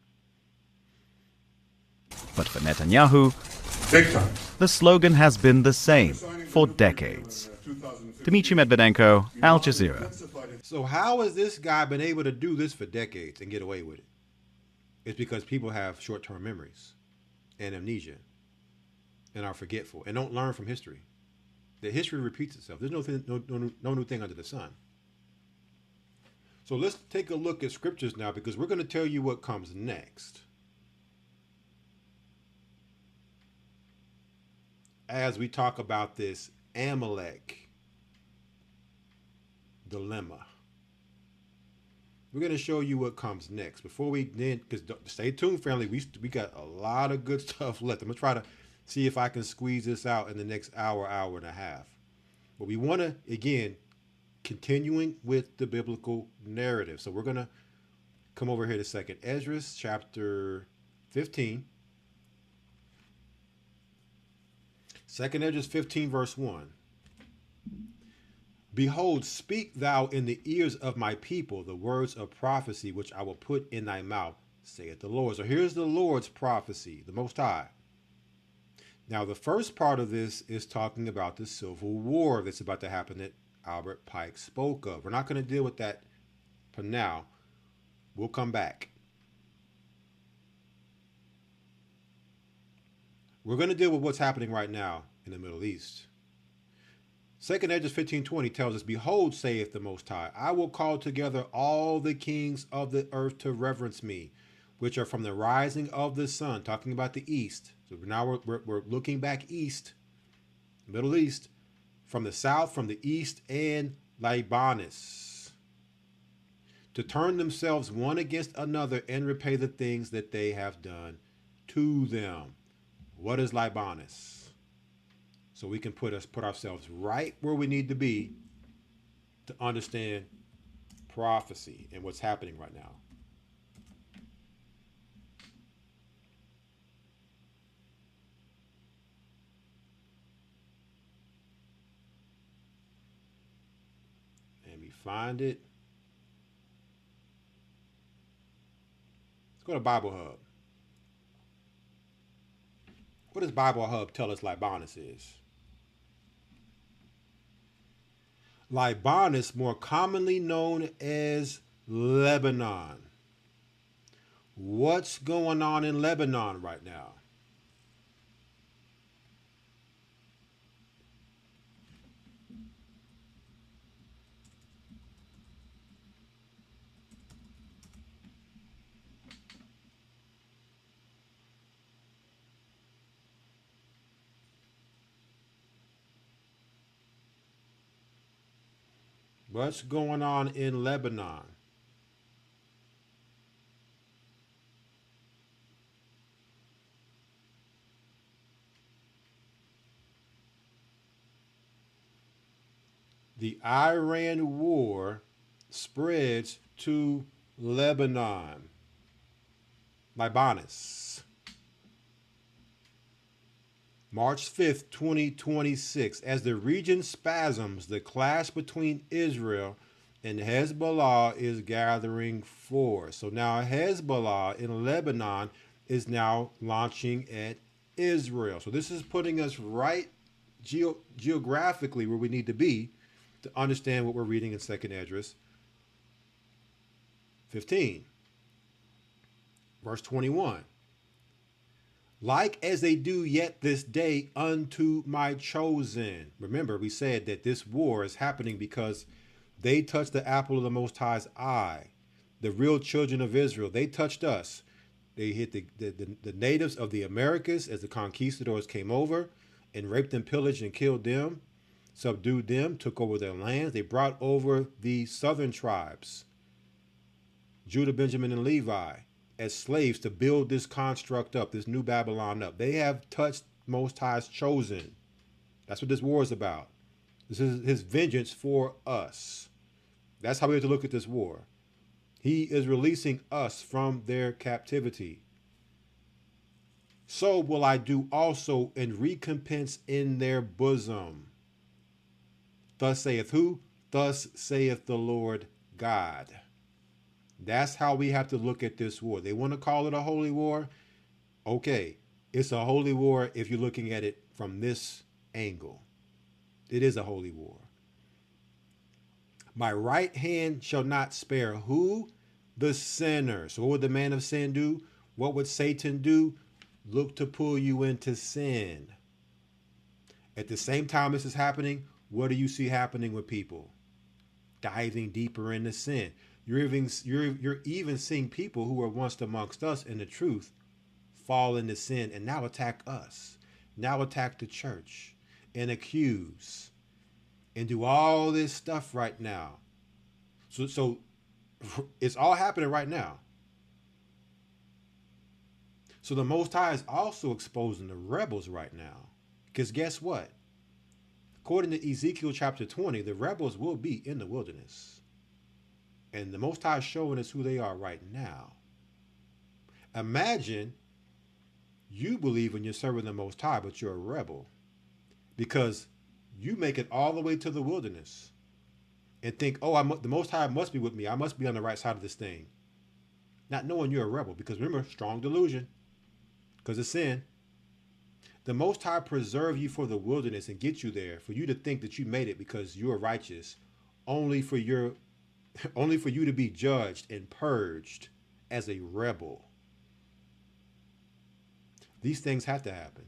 But for Netanyahu, the slogan has been the same for decades. Dmitry Medvedenko, Al Jazeera. So how has this guy been able to do this for decades and get away with it? It's because people have short-term memories and amnesia and are forgetful and don't learn from history. The history repeats itself. There's no new thing under the sun. So let's take a look at scriptures now, because we're going to tell you what comes next. As we talk about this Amalek dilemma. We're going to show you what comes next. Before we then, because stay tuned, family, we got a lot of good stuff left. I'm going to try to see if I can squeeze this out in the next hour and a half. But we want to, again, continuing with the biblical narrative. So we're going to come over here to 2nd Ezra chapter 15. 2nd Ezra 15 verse 1. Behold, speak thou in the ears of my people the words of prophecy which I will put in thy mouth, saith the Lord. So here's the Lord's prophecy, the Most High. Now the first part of this is talking about the civil war that's about to happen that Albert Pike spoke of. We're not going to deal with that for now. We'll come back. We're going to deal with what's happening right now in the Middle East. 2nd Ezra 15:20 tells us, behold, saith the Most High, I will call together all the kings of the earth to reverence me, which are from the rising of the sun, talking about the east. So now we're looking back east, Middle East, from the south, from the east, and Libanus, to turn themselves one against another and repay the things that they have done to them. What is Libanus? So we can put ourselves right where we need to be to understand prophecy and what's happening right now. And we find it. Let's go to Bible Hub. What does Bible Hub tell us Libanus is? Libanus, more commonly known as Lebanon. What's going on in Lebanon right now? What's going on in Lebanon? The Iran war spreads to Lebanon. Libanus. March 5th, 2026. As the region spasms, the clash between Israel and Hezbollah is gathering force. So now Hezbollah in Lebanon is now launching at Israel. So this is putting us right geographically where we need to be to understand what we're reading in 2nd Esdras. 15. Verse 21. Like as they do yet this day unto my chosen. Remember, we said that this war is happening because they touched the apple of the Most High's eye. The real children of Israel, they touched us. They hit the natives of the Americas as the conquistadors came over and raped and pillaged and killed them, subdued them, took over their lands. They brought over the southern tribes, Judah, Benjamin, and Levi, as slaves to build this construct up, this new Babylon up. They have touched Most High's chosen. That's what this war is about. This is his vengeance for us. That's how we have to look at this war. He is releasing us from their captivity. So will I do also in recompense in their bosom. Thus saith who? Thus saith the Lord God. That's how we have to look at this war. They want to call it a holy war. Okay, it's a holy war if you're looking at it from this angle. It is a holy war. My right hand shall not spare who? The sinner. So what would the man of sin do? What would Satan do? Look to pull you into sin. At the same time this is happening, what do you see happening with people? Diving deeper into sin. You're even seeing people who were once amongst us in the truth fall into sin and now attack us, now attack the church and accuse and do all this stuff right now. So it's all happening right now. So the Most High is also exposing the rebels right now. Because guess what? According to Ezekiel chapter 20, the rebels will be in the wilderness. And the Most High is showing us who they are right now. Imagine you believe when you're serving the Most High, but you're a rebel. Because you make it all the way to the wilderness and think, oh, the Most High must be with me. I must be on the right side of this thing. Not knowing you're a rebel. Because remember, strong delusion. Because of sin. The Most High preserve you for the wilderness and get you there for you to think that you made it because you're righteous, only for you to be judged and purged as a rebel. These things have to happen.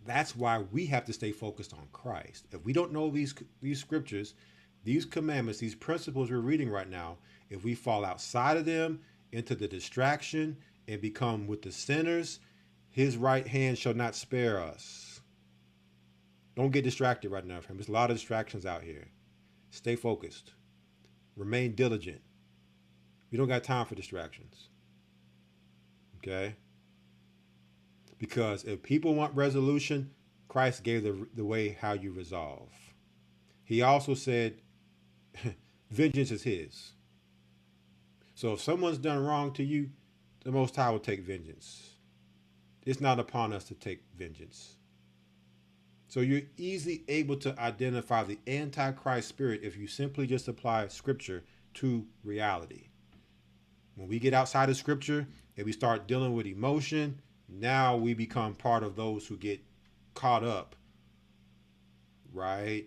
That's why we have to stay focused on Christ. If we don't know these scriptures, these commandments, these principles we're reading right now, if we fall outside of them into the distraction and become with the sinners, his right hand shall not spare us. Don't get distracted right now, friend. There's a lot of distractions out here. Stay focused. Remain diligent. We don't got time for distractions. Okay? Because if people want resolution, Christ gave the way how you resolve. He also said, vengeance is his. So if someone's done wrong to you, the Most High will take vengeance. It's not upon us to take vengeance. So you're easily able to identify the Antichrist spirit if you simply just apply scripture to reality. When we get outside of scripture and we start dealing with emotion, now we become part of those who get caught up, right,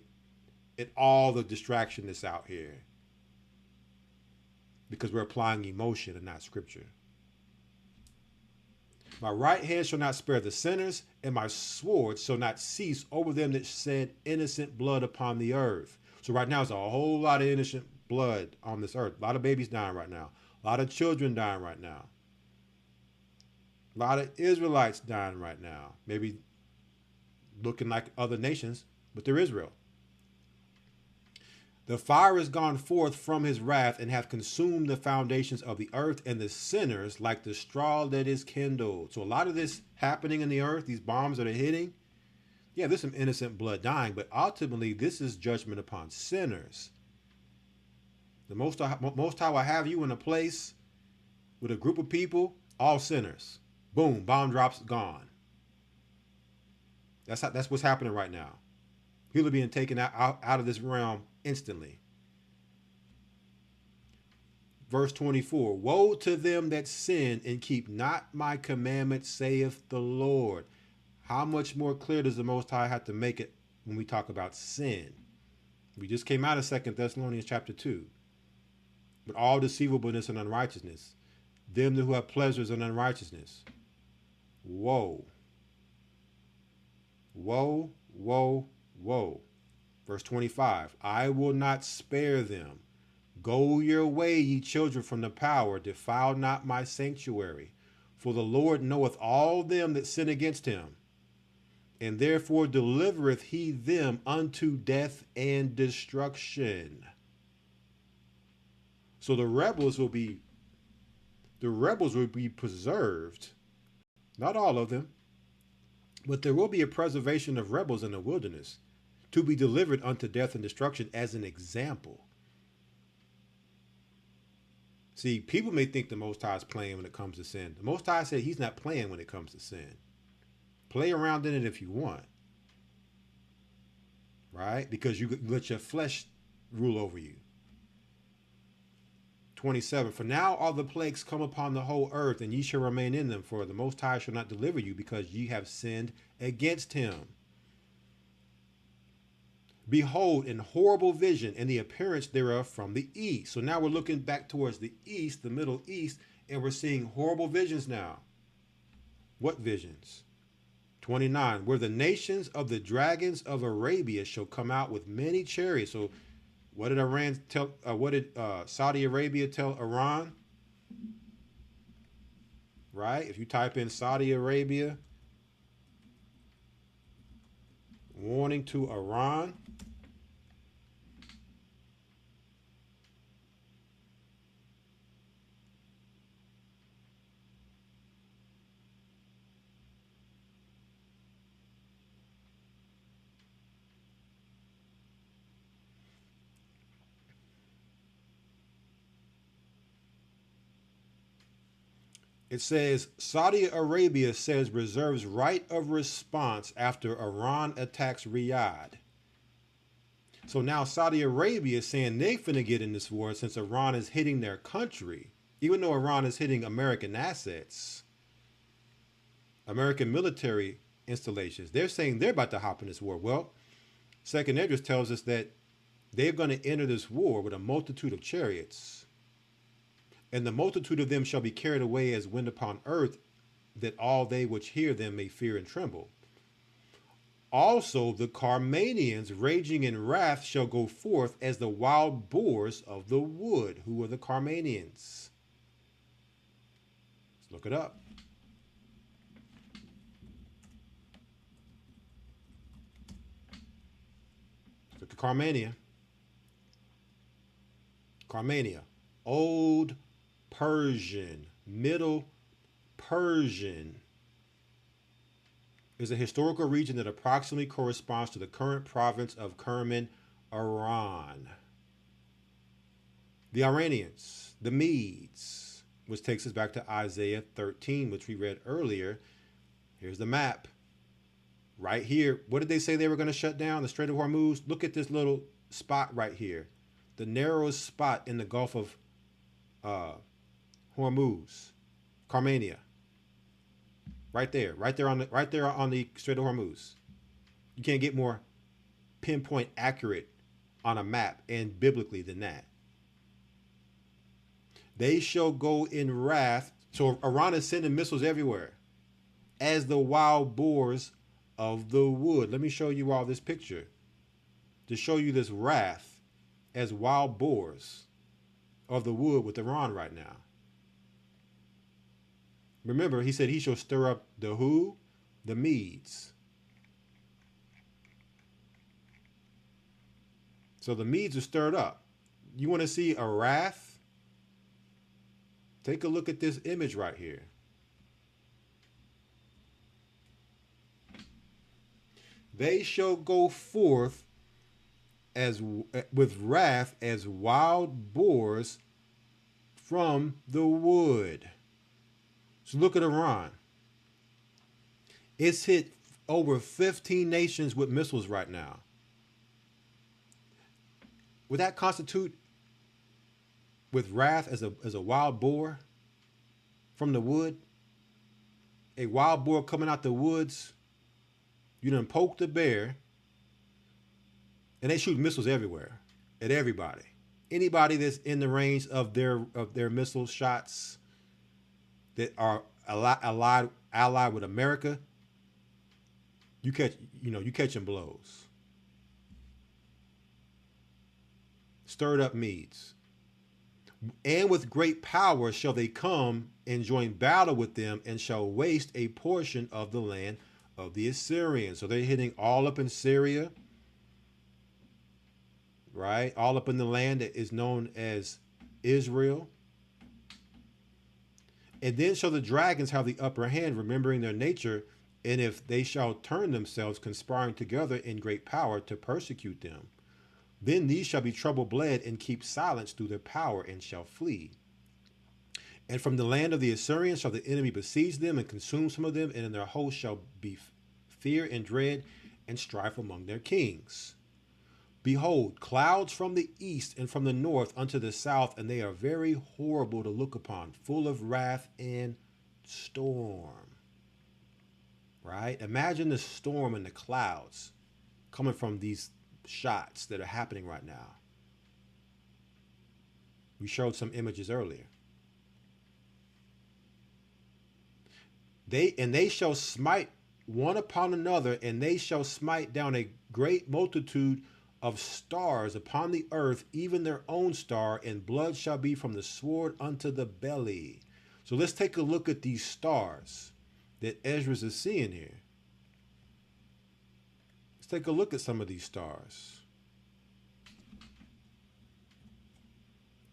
in all the distraction that's out here. Because we're applying emotion and not scripture. My right hand shall not spare the sinners, and my sword shall not cease over them that shed innocent blood upon the earth. So right now, there's a whole lot of innocent blood on this earth. A lot of babies dying right now. A lot of children dying right now. A lot of Israelites dying right now. Maybe looking like other nations, but they're Israel. The fire is gone forth from his wrath and hath consumed the foundations of the earth, and the sinners like the straw that is kindled. So a lot of this happening in the earth, these bombs that are hitting, yeah, there's some innocent blood dying, but ultimately this is judgment upon sinners. The Most High will have you in a place with a group of people, all sinners. Boom, bomb drops, gone. That's what's happening right now. People are being taken out of this realm instantly. Verse 24, woe to them that sin and keep not my commandments, saith the Lord. How much more clear does the Most High have to make it when we talk about sin? We just came out of 2 Thessalonians chapter 2. with all deceivableness and unrighteousness. Them who have pleasures in unrighteousness. Woe. Woe, woe, woe. Verse 25, I will not spare them. Go your way, ye children from the power, defile not my sanctuary. For the Lord knoweth all them that sin against him, and therefore delivereth he them unto death and destruction. So the rebels will be preserved. Not all of them, but there will be a preservation of rebels in the wilderness to be delivered unto death and destruction as an example. See, people may think the Most High is playing when it comes to sin. The Most High said he's not playing when it comes to sin. Play around in it if you want. Right? Because you let your flesh rule over you. 27, for now all the plagues come upon the whole earth, and ye shall remain in them, for the Most High shall not deliver you, because ye have sinned against him. Behold, in horrible vision, and the appearance thereof from the east. So now we're looking back towards the east, the Middle East, and we're seeing horrible visions now. What visions? 29, where the nations of the dragons of Arabia shall come out with many chariots. So what did Iran tell? What did Saudi Arabia tell Iran? Right? If you type in Saudi Arabia, warning to Iran. It says, Saudi Arabia says reserves right of response after Iran attacks Riyadh. So now Saudi Arabia is saying they finna get in this war since Iran is hitting their country. Even though Iran is hitting American assets, American military installations, they're saying they're about to hop in this war. Well, Second Esdras tells us that they're going to enter this war with a multitude of chariots. And the multitude of them shall be carried away as wind upon earth, that all they which hear them may fear and tremble. Also the Carmanians, raging in wrath, shall go forth as the wild boars of the wood. Who are the Carmanians? Let's look it up. Look at Carmania. Carmania. Old Persian, Middle Persian, is a historical region that approximately corresponds to the current province of Kerman, Iran. The Iranians, the Medes, which takes us back to Isaiah 13, which we read earlier. Here's the map. Right here, what did they say they were going to shut down? The Strait of Hormuz? Look at this little spot right here. The narrowest spot in the Gulf of Hormuz, Carmania. Right there on the Strait of Hormuz. You can't get more pinpoint accurate on a map and biblically than that. They shall go in wrath. So Iran is sending missiles everywhere as the wild boars of the wood. Let me show you all this picture to show you this wrath as wild boars of the wood with Iran right now. Remember, he said he shall stir up the who? The Medes. So the Medes are stirred up. You want to see a wrath? Take a look at this image right here. They shall go forth as with wrath as wild boars from the wood. So look at Iran. It's hit over 15 nations with missiles right now. Would that constitute with wrath as a wild boar from the wood? A wild boar coming out the woods. You done poke the bear. And they shoot missiles everywhere at everybody. Anybody that's in the range of their missile shots that are allied with America, you catching blows. Stirred up meads. And with great power shall they come and join battle with them, and shall waste a portion of the land of the Assyrians. So they're hitting all up in Syria, right? All up in the land that is known as Israel. And then shall the dragons have the upper hand, remembering their nature, and if they shall turn themselves, conspiring together in great power to persecute them. Then these shall be trouble-bled and keep silence through their power, and shall flee. And from the land of the Assyrians shall the enemy besiege them and consume some of them, and in their host shall be fear and dread and strife among their kings. Behold, clouds from the east and from the north unto the south, and they are very horrible to look upon, full of wrath and storm. Right? Imagine the storm and the clouds coming from these shots that are happening right now. We showed some images earlier. They shall smite one upon another, and they shall smite down a great multitude of stars upon the earth, even their own star, and blood shall be from the sword unto the belly. So let's take a look at these stars that Ezra's is seeing here. Let's take a look at some of these stars.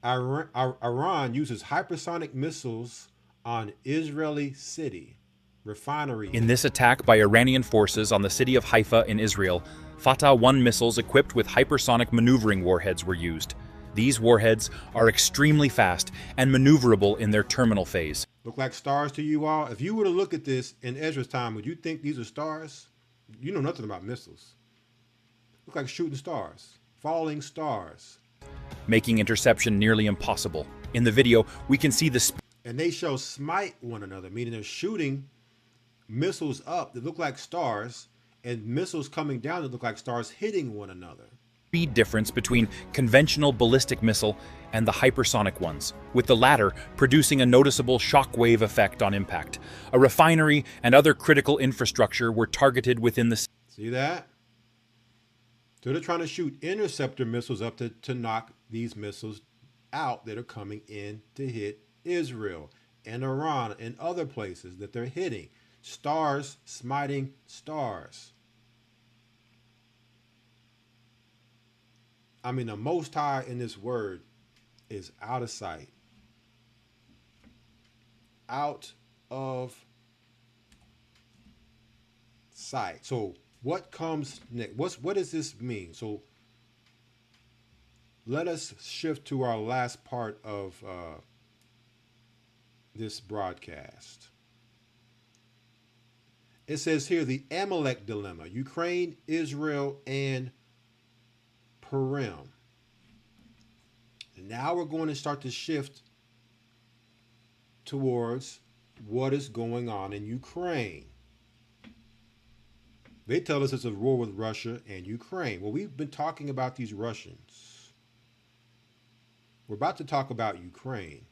Iran uses hypersonic missiles on Israeli city refinery. In this attack by Iranian forces on the city of Haifa in Israel, Fatah-1 missiles equipped with hypersonic maneuvering warheads were used. These warheads are extremely fast and maneuverable in their terminal phase. Look like stars to you all? If you were to look at this in Ezra's time, would you think these are stars? You know nothing about missiles. Look like shooting stars, falling stars. Making interception nearly impossible. In the video, we can see the and they shall smite one another, meaning they're shooting missiles up that look like stars, and missiles coming down that look like stars hitting one another. Speed difference between conventional ballistic missile and the hypersonic ones, with the latter producing a noticeable shockwave effect on impact. A refinery and other critical infrastructure were targeted within the... See that? So they're trying to shoot interceptor missiles up to knock these missiles out that are coming in to hit Israel and Iran and other places that they're hitting. Stars smiting stars. I mean, the Most High in this word is out of sight. Out of sight. So what comes next? What does this mean? So let us shift to our last part of this broadcast. It says here the Amalek dilemma, Ukraine, Israel, and Purim. And now we're going to start to shift towards what is going on in Ukraine. They tell us it's a war with Russia and Ukraine. Well, we've been talking about these Russians. We're about to talk about Ukraine.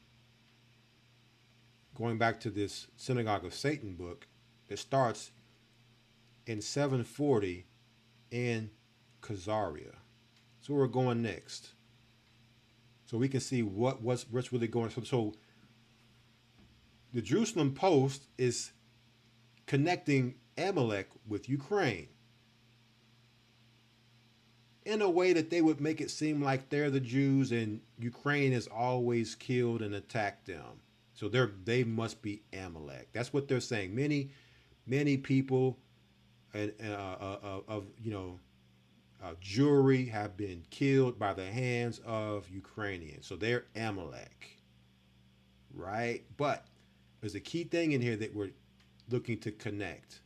Going back to this Synagogue of Satan book that starts in 740 in Khazaria. So we're going next. So we can see what's really going on. So the Jerusalem Post is connecting Amalek with Ukraine in a way that they would make it seem like they're the Jews and Ukraine has always killed and attacked them. So they must be Amalek. That's what they're saying. Many people of Jewry have been killed by the hands of Ukrainians. So they're Amalek, right? But there's a key thing in here that we're looking to connect,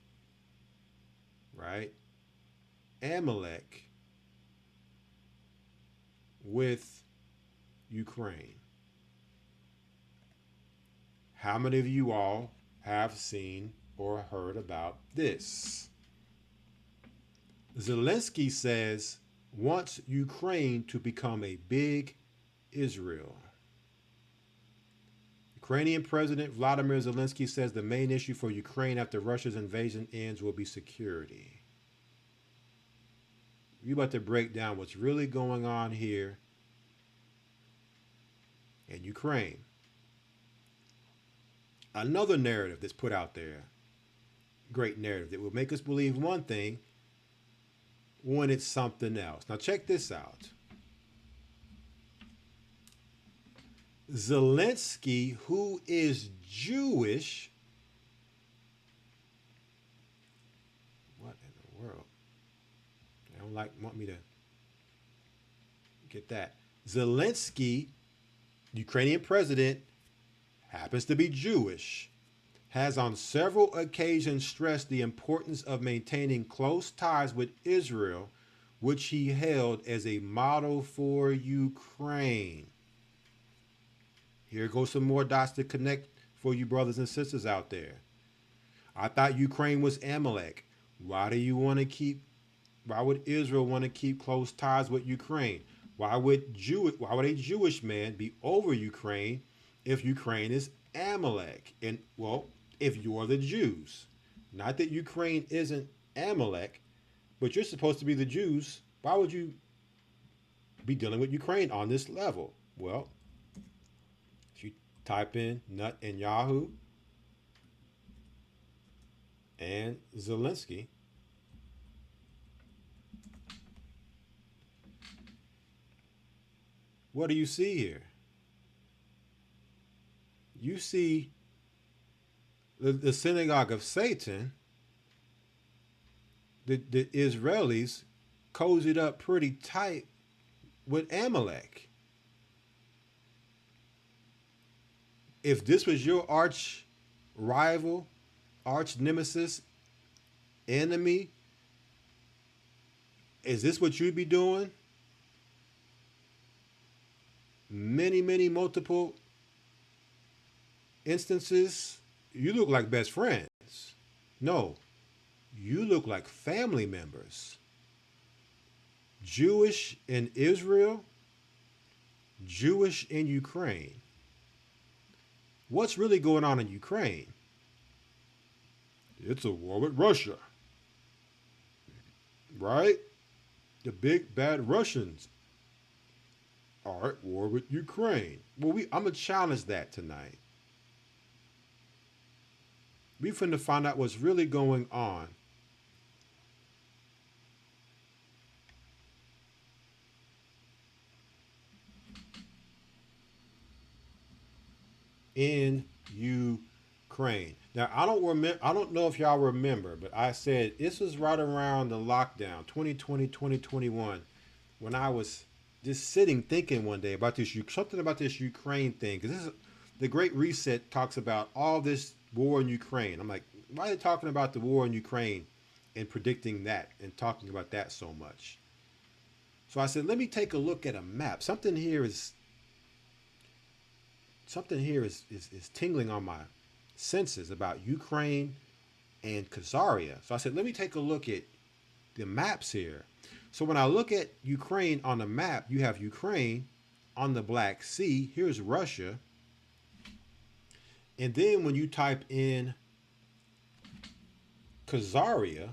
right? Amalek with Ukraine. How many of you all have seen or heard about this? Zelensky says wants Ukraine to become a big Israel. Ukrainian President Vladimir Zelensky says the main issue for Ukraine after Russia's invasion ends will be security. We're about to break down what's really going on here in Ukraine. Another narrative that's put out there, great narrative that will make us believe one thing when it's something else. Now check this out. Zelensky, who is Jewish, what in the world? They don't want me to get that. Zelensky, Ukrainian president, happens to be Jewish, has on several occasions stressed the importance of maintaining close ties with Israel, which he held as a model for Ukraine. Here goes some more dots to connect for you brothers and sisters out there. I thought Ukraine was Amalek. Why would Israel want to keep close ties with Ukraine? Why would a Jewish man be over Ukraine if Ukraine is Amalek? And well, if you're the Jews, not that Ukraine isn't Amalek, but you're supposed to be the Jews, why would you be dealing with Ukraine on this level? Well, if you type in Nut and Yahoo and Zelensky, what do you see here? You see the synagogue of Satan, the Israelis cozied up pretty tight with Amalek. If this was your arch rival, arch nemesis, enemy, is this what you'd be doing? Many multiple instances, you look like best friends. No, you look like family members. Jewish in Israel, Jewish in Ukraine. What's really going on in Ukraine? It's a war with Russia. Right? The big bad Russians are at war with Ukraine. Well, I'm going to challenge that tonight. We finna find out what's really going on in Ukraine. Now, I don't know if y'all remember, but I said this was right around the lockdown, 2020, 2021, when I was just sitting thinking one day about something about this Ukraine thing, because this is the Great Reset talks about all this war in Ukraine. I'm like, why are they talking about the war in Ukraine and predicting that and talking about that so much? So I said, let me take a look at a map. Something here is tingling on my senses about Ukraine and Khazaria. So I said, let me take a look at the maps here. So when I look at Ukraine on the map, you have Ukraine on the Black Sea. Here's Russia. And then when you type in Khazaria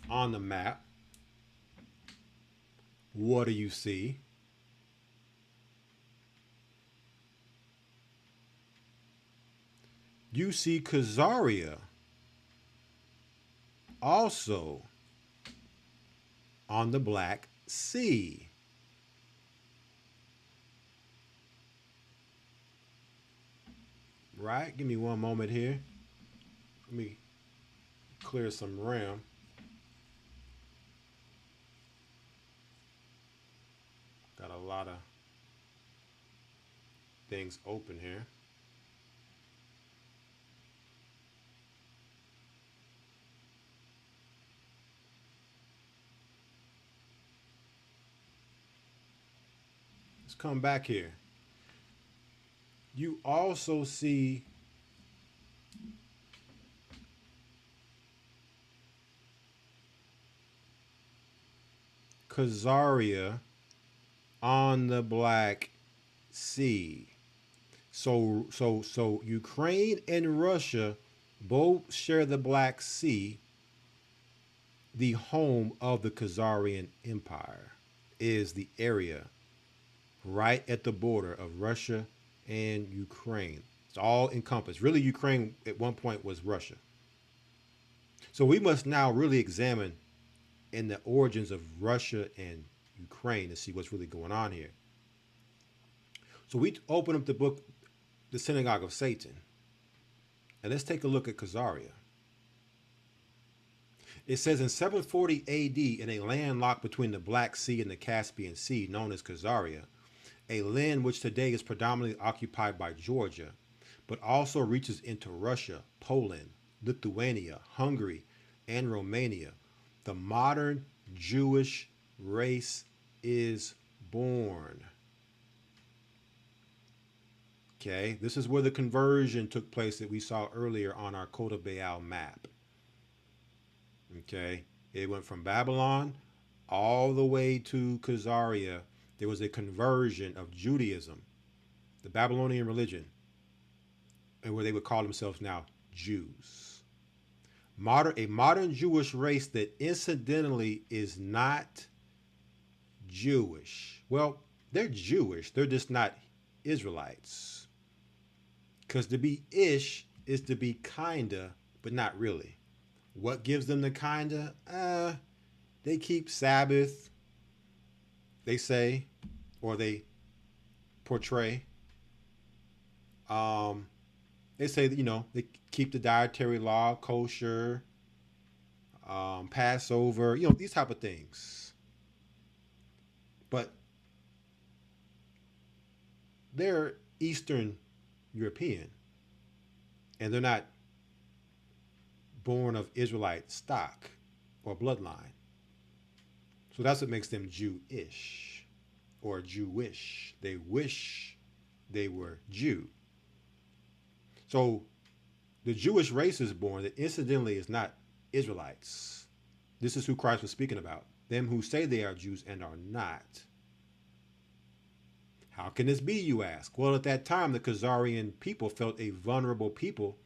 on the map, what do you see? You see Khazaria also on the Black Sea. Right? Give me one moment here. Let me clear some RAM. Got a lot of things open here. Let's come back here. You also see Khazaria on the Black Sea. So Ukraine and Russia both share the Black Sea. The home of the Khazarian Empire is the area right at the border of Russia and Ukraine. It's all encompassed. Really, Ukraine at one point was Russia. So we must now really examine in the origins of Russia and Ukraine to see what's really going on here. So we open up the book, The Synagogue of Satan, and let's take a look at Khazaria. It says in 740 AD, in a land locked between the Black Sea and the Caspian Sea, known as Khazaria, a land which today is predominantly occupied by Georgia, but also reaches into Russia, Poland, Lithuania, Hungary, and Romania, the modern Jewish race is born. Okay, this is where the conversion took place that we saw earlier on our Kota Baal map. Okay, it went from Babylon all the way to Khazaria. There was a conversion of Judaism, the Babylonian religion, and where they would call themselves now Jews. A modern Jewish race that incidentally is not Jewish. Well, they're Jewish, they're just not Israelites. Because to be ish is to be kinda, but not really. What gives them the kinda? They keep Sabbath, they say, or they portray. They say that, they keep the dietary law, kosher, Passover, these type of things. But they're Eastern European, and they're not born of Israelite stock or bloodline. So that's what makes them Jewish or Jewish. They wish they were Jew. So the Jewish race is born that incidentally is not Israelites. This is who Christ was speaking about. Them who say they are Jews and are not. How can this be, you ask? Well, at that time, the Khazarian people felt a vulnerable people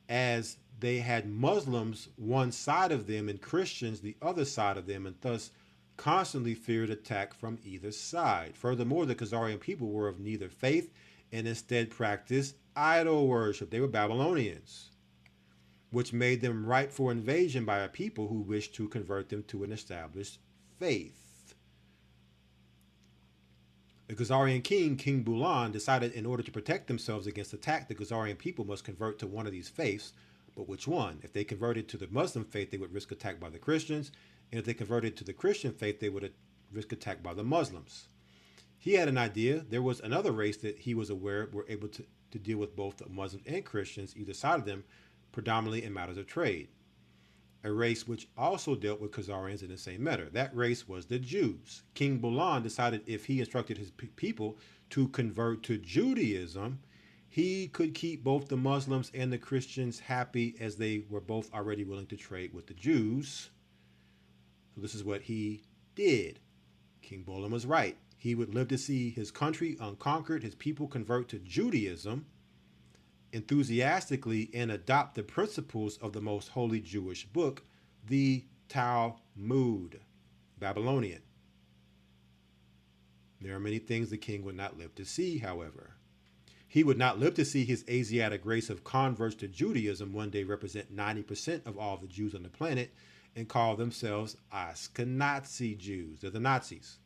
as they had Muslims one side of them and Christians the other side of them, and thus constantly feared attack from either side. Furthermore, the Khazarian people were of neither faith and instead practiced idol worship. They were Babylonians, which made them ripe for invasion by a people who wished to convert them to an established faith. The Khazarian king, King Bulan, decided in order to protect themselves against attack, the Khazarian people must convert to one of these faiths. But which one? If they converted to the Muslim faith, they would risk attack by the Christians. And if they converted to the Christian faith, they would risk attack by the Muslims. He had an idea. There was another race that he was aware were able to deal with both the Muslims and Christians, either side of them, predominantly in matters of trade. A race which also dealt with Khazarians in the same manner. That race was the Jews. King Bulan decided if he instructed his people to convert to Judaism, he could keep both the Muslims and the Christians happy, as they were both already willing to trade with the Jews. So this is what he did. King Bulan was right. He would live to see his country unconquered, his people convert to Judaism enthusiastically and adopt the principles of the most holy Jewish book, the Talmud, Babylonian. There are many things the king would not live to see, however. He would not live to see his Asiatic race of converts to Judaism one day represent 90% of all the Jews on the planet and call themselves Ashkenazi Jews. They're the Nazis.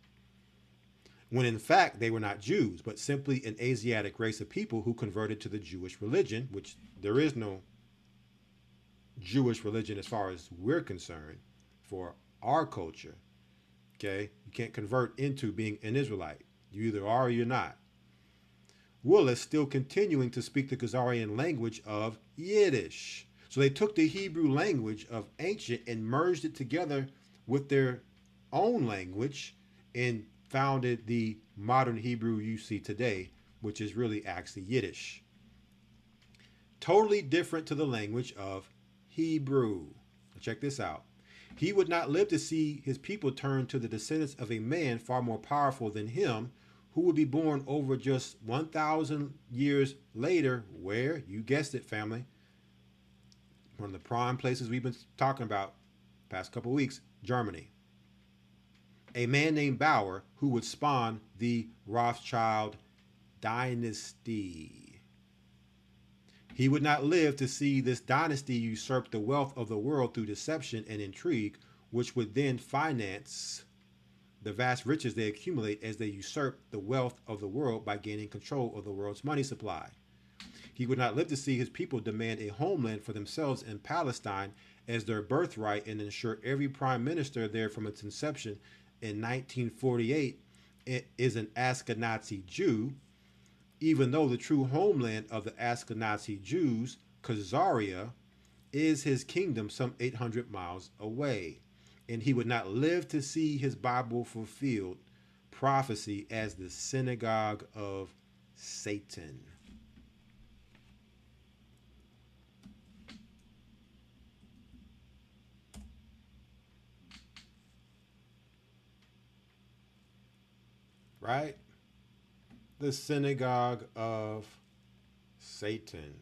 When in fact they were not Jews, but simply an Asiatic race of people who converted to the Jewish religion, which there is no Jewish religion as far as we're concerned for our culture. Okay? You can't convert into being an Israelite. You either are or you're not. Wool is still continuing to speak the Khazarian language of Yiddish. So they took the Hebrew language of ancient and merged it together with their own language and founded the modern Hebrew you see today, which is really actually Yiddish. Totally different to the language of Hebrew. Check this out. He would not live to see his people turn to the descendants of a man far more powerful than him, who would be born over just 1,000 years later, where, you guessed it, family, one of the prime places we've been talking about past couple of weeks, Germany. A man named Bauer, who would spawn the Rothschild dynasty. He would not live to see this dynasty usurp the wealth of the world through deception and intrigue, which would then finance the vast riches they accumulate as they usurp the wealth of the world by gaining control of the world's money supply. He would not live to see his people demand a homeland for themselves in Palestine as their birthright and ensure every prime minister there from its inception in 1948 is an Ashkenazi Jew, even though the true homeland of the Ashkenazi Jews, Khazaria, is his kingdom some 800 miles away. And he would not live to see his Bible fulfilled prophecy as the synagogue of Satan. Right? The synagogue of Satan.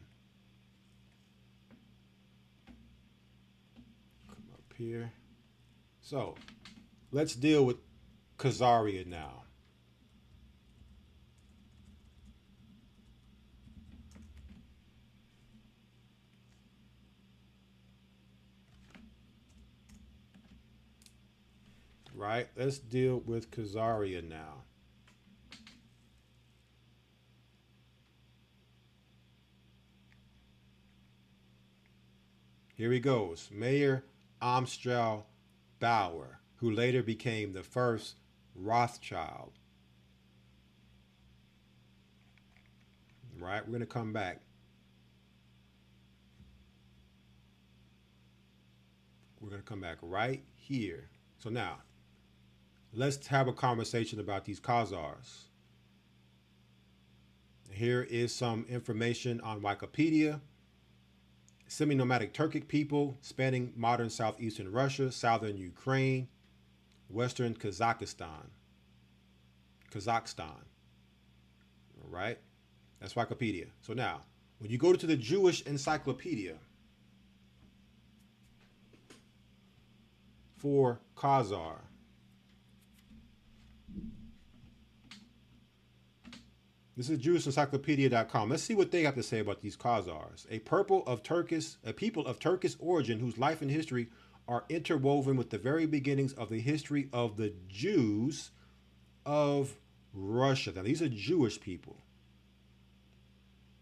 Come up here. So, let's deal with Khazaria now. Right? Let's deal with Khazaria now. Here he goes. Mayor Amstrel Bauer, who later became the first Rothschild. Right? We're going to come back. We're going to come back right here. So now, let's have a conversation about these Khazars. Here is some information on Wikipedia. Semi-nomadic Turkic people spanning modern southeastern Russia, southern Ukraine, western Kazakhstan. All right? That's Wikipedia. So now, when you go to the Jewish Encyclopedia for Khazar, this is JewishEncyclopedia.com. Let's see what they have to say about these Khazars. A people of Turkish origin whose life and history are interwoven with the very beginnings of the history of the Jews of Russia. Now, these are Jewish people,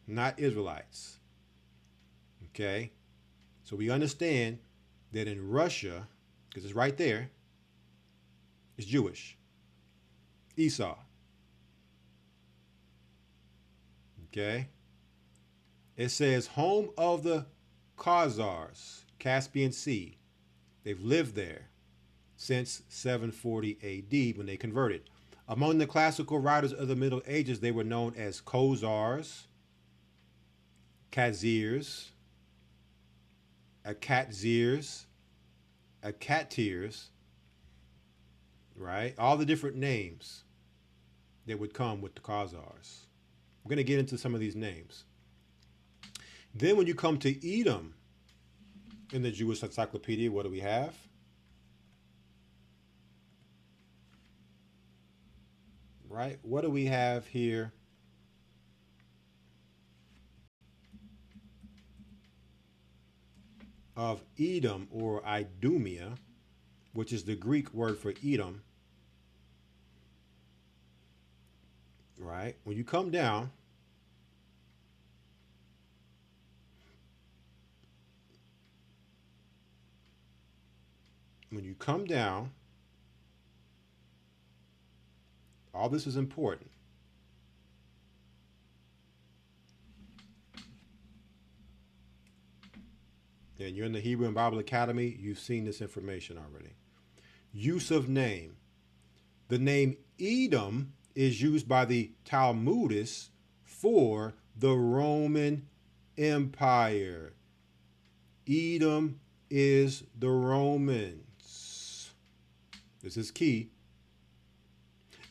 not Israelites. Okay? So we understand that in Russia, because it's right there, it's Jewish. Esau. Okay. It says home of the Khazars, Caspian Sea. They've lived there since 740 AD when they converted. Among the classical writers of the Middle Ages, they were known as Khozars, Khazirs, Akatsirs, Akatirs, right? All the different names that would come with the Khazars. We're going to get into some of these names. Then when you come to Edom in the Jewish Encyclopedia, what do we have? Right? What do we have here? Of Edom or Idumea, which is the Greek word for Edom. Right? When you come down, all this is important. And you're in the Hebrew and Bible Academy, you've seen this information already. Use of name. The name Edom is used by the Talmudists for the Roman Empire. Edom is the Romans. This is key.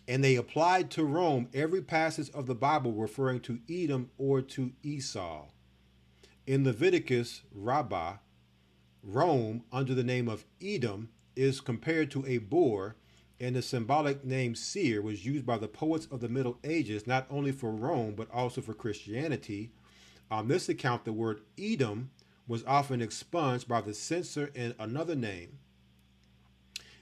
And they applied to Rome every passage of the Bible referring to Edom or to Esau. In Leviticus Rabbah, Rome, under the name of Edom, is compared to a boar, and the symbolic name Seir was used by the poets of the Middle Ages not only for Rome but also for Christianity. On this account, the word Edom was often expunged by the censor in another name.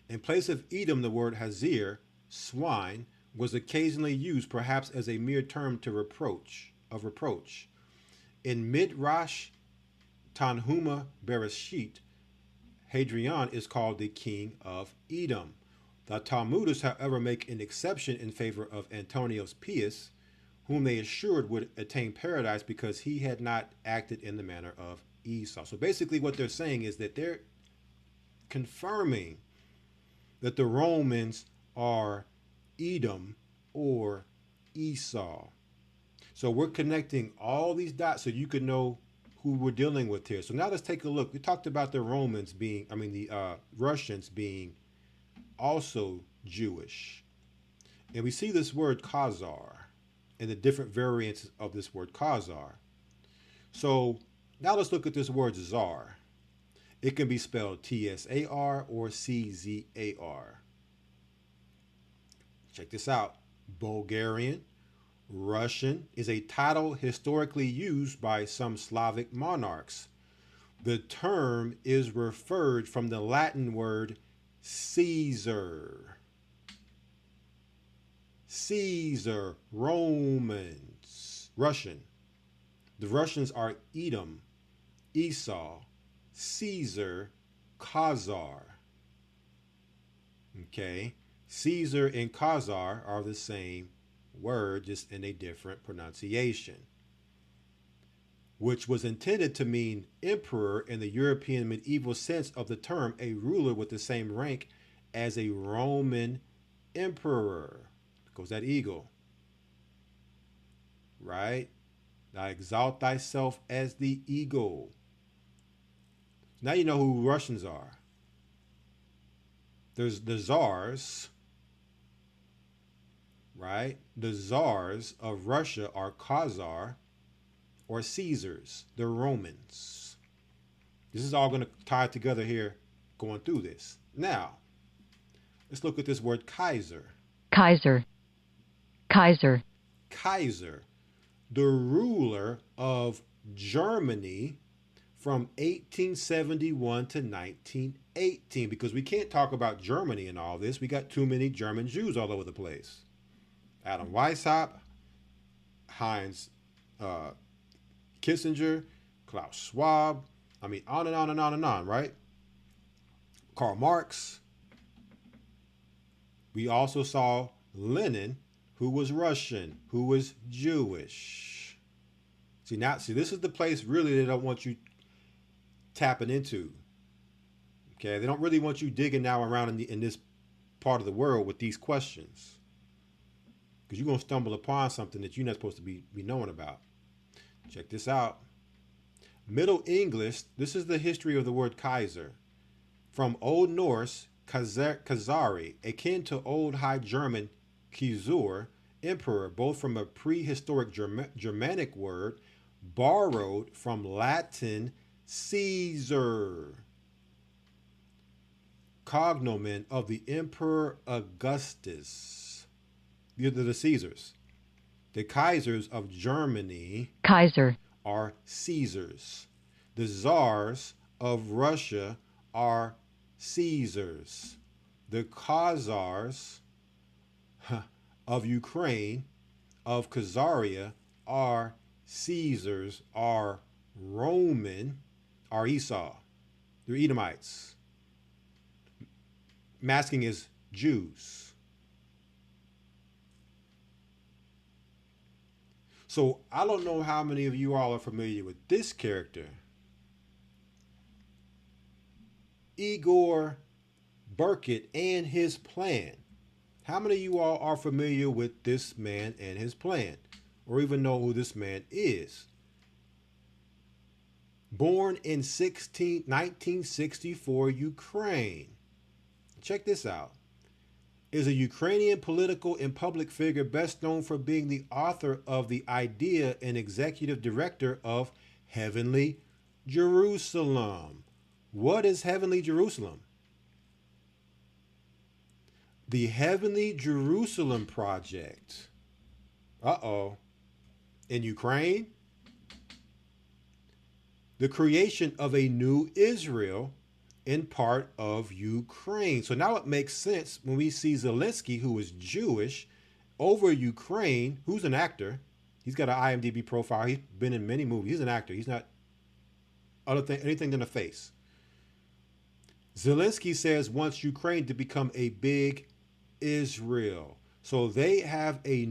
In place of Edom, the word Hazir, swine, was occasionally used, perhaps as a mere term to reproach. In Midrash Tanhuma Bereshit, Hadrian is called the king of Edom. The Talmudists, however, make an exception in favor of Antonius Pius, whom they assured would attain paradise because he had not acted in the manner of Esau. So basically what they're saying is that they're confirming that the Romans are Edom or Esau. So we're connecting all these dots so you can know who we're dealing with here. So now let's take a look. We talked about the Russians being also Jewish. And we see this word Khazar and the different variants of this word Khazar. So now let's look at this word Tsar. It can be spelled Tsar or Czar. Check this out. Bulgarian, Russian is a title historically used by some Slavic monarchs. The term is referred from the Latin word Caesar. Caesar, Romans, Russian. The Russians are Edom, Esau, Caesar, Khazar. Okay, Caesar and Khazar are the same word, just in a different pronunciation, which was intended to mean emperor in the European medieval sense of the term, a ruler with the same rank as a Roman emperor. Goes that eagle, right? Now exalt thyself as the eagle. Now you know who Russians are. There's the czars, right? The czars of Russia are Khazar or Caesars, the Romans. This is all going to tie together here going through this. Now, let's look at this word Kaiser. Kaiser. Kaiser. Kaiser, the ruler of Germany from 1871 to 1918, because we can't talk about Germany in all this. We got too many German Jews all over the place. Adam Weishaupt, Heinz Kissinger, Klaus Schwab, I mean, on and on and on and on, right? Karl Marx. We also saw Lenin, who was Russian, who was Jewish. See, this is the place really they don't want you tapping into. Okay, they don't really want you digging now around in this part of the world with these questions, because you're going to stumble upon something that you're not supposed to be knowing about. Check this out. Middle English, this is the history of the word Kaiser. From Old Norse, Khazari, akin to Old High German Kizur, emperor, both from a prehistoric Germanic word borrowed from Latin Caesar, cognomen of the Emperor Augustus. These are the Caesars. The Kaisers of Germany Kaiser are Caesars. The Tsars of Russia are Caesars. The Khazars of Ukraine, of Khazaria, are Caesars, are Roman, are Esau. They're Edomites. Masking is Jews. So I don't know how many of you all are familiar with this character. Igor Burkitt and his plan. How many of you all are familiar with this man and his plan, or even know who this man is? Born in 1964 Ukraine. Check this out. is a Ukrainian political and public figure best known for being the author of the idea and executive director of Heavenly Jerusalem. What is Heavenly Jerusalem? The Heavenly Jerusalem Project. In Ukraine, the creation of a new Israel in part of Ukraine. So now it makes sense when we see Zelensky, who is Jewish, over Ukraine, who's an actor. He's got an IMDb profile. He's been in many movies. He's an actor. He's not anything than a face. Zelensky says wants Ukraine to become a big Israel. So they have a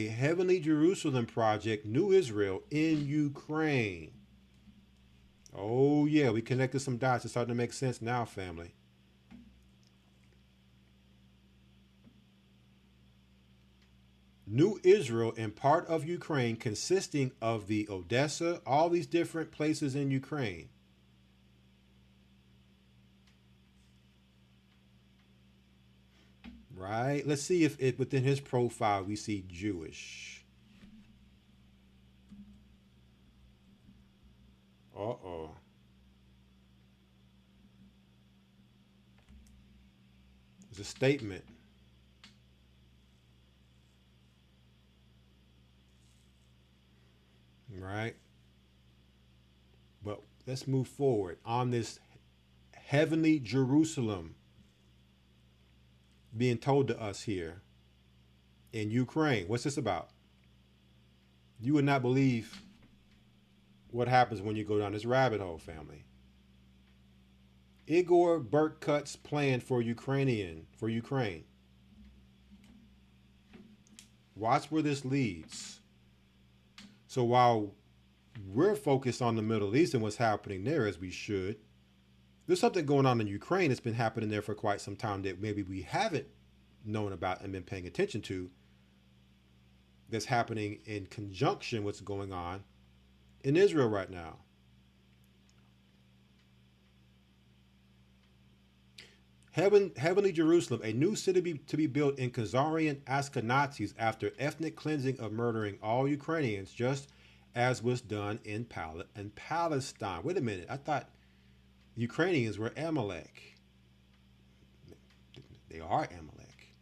Heavenly Jerusalem project, New Israel in Ukraine. Oh yeah, we connected some dots. It's starting to make sense now, family. New Israel in part of Ukraine, consisting of the Odessa, all these different places in Ukraine. Right? Let's see if within his profile we see Jewish. Uh-oh. It's a statement. Right? But let's move forward on this Heavenly Jerusalem being told to us here in Ukraine. What's this about? You would not believe what happens when you go down this rabbit hole, family. Igor Berkut's plan for Ukraine. Watch where this leads. So while we're focused on the Middle East and what's happening there, as we should, there's something going on in Ukraine that's been happening there for quite some time that maybe we haven't known about and been paying attention to, that's happening in conjunction with what's going on in Israel right now. Heavenly Jerusalem, a new city to be built in Khazarian Ashkenazis after ethnic cleansing of murdering all Ukrainians, just as was done in Palestine. Wait a minute, I thought Ukrainians were Amalek. They are Amalek.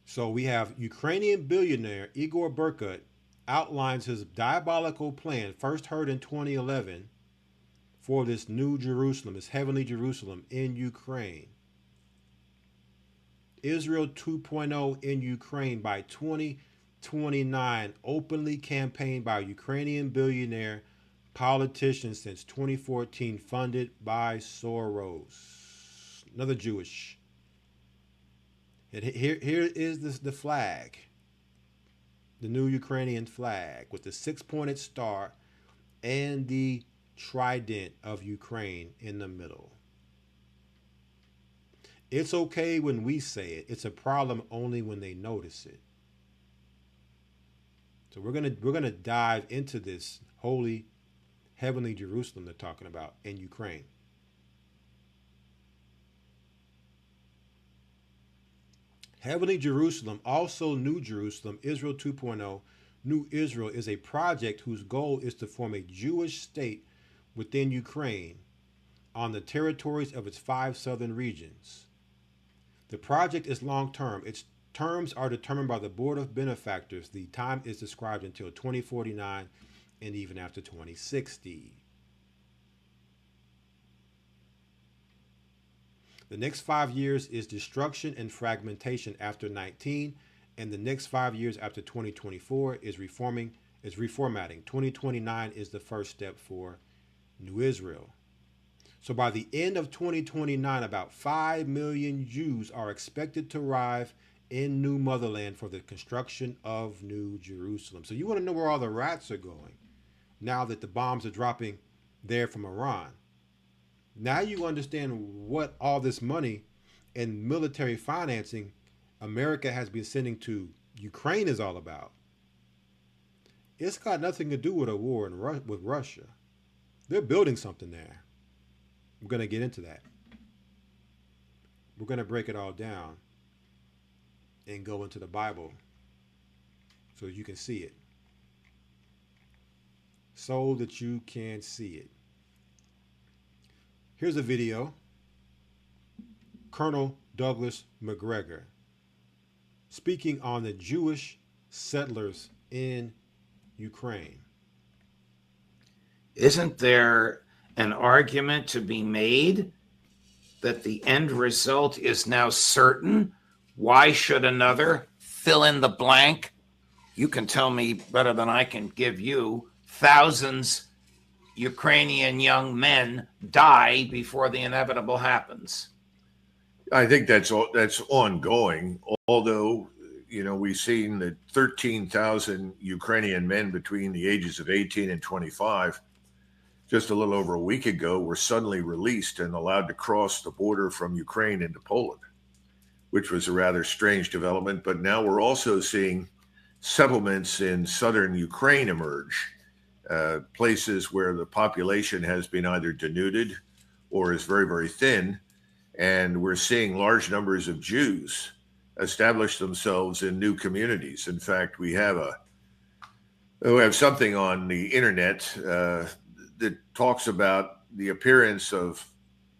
So we have Ukrainian billionaire Igor Berkut outlines his diabolical plan, first heard in 2011, for this new Jerusalem, this Heavenly Jerusalem in Ukraine. Israel 2.0 in Ukraine by 2029, openly campaigned by Ukrainian billionaire politicians since 2014, funded by Soros. Another Jewish. And here is the flag. The new Ukrainian flag with the 6-pointed star and the trident of Ukraine in the middle. It's okay when we say it. It's a problem only when they notice it. So we're gonna dive into this holy, heavenly Jerusalem they're talking about in Ukraine. Heavenly Jerusalem, also New Jerusalem, Israel 2.0, New Israel is a project whose goal is to form a Jewish state within Ukraine on the territories of its 5 southern regions. The project is long-term. Its terms are determined by the Board of Benefactors. The time is described until 2049 and even after 2060. The next 5 years is destruction and fragmentation after 19, and the next 5 years after 2024 is reformatting. 2029 is the first step for New Israel. So by the end of 2029, about 5 million Jews are expected to arrive in New Motherland for the construction of New Jerusalem. So you want to know where all the rats are going now that the bombs are dropping there from Iran. Now you understand what all this money and military financing America has been sending to Ukraine is all about. It's got nothing to do with a war with Russia. They're building something there. We're going to get into that. We're going to break it all down and go into the Bible so you can see it. So that you can see it. Here's a video. Colonel Douglas McGregor speaking on the Jewish settlers in Ukraine. Isn't there an argument to be made that the end result is now certain? Why should another fill in the blank? You can tell me better than I can give you. Thousands Ukrainian young men die before the inevitable happens. I think that's ongoing, although, we've seen that 13,000 Ukrainian men between the ages of 18 and 25 just a little over a week ago were suddenly released and allowed to cross the border from Ukraine into Poland, which was a rather strange development. But now we're also seeing settlements in southern Ukraine emerge, places where the population has been either denuded or is very, very thin. And we're seeing large numbers of Jews establish themselves in new communities. In fact, we have something on the internet that talks about the appearance of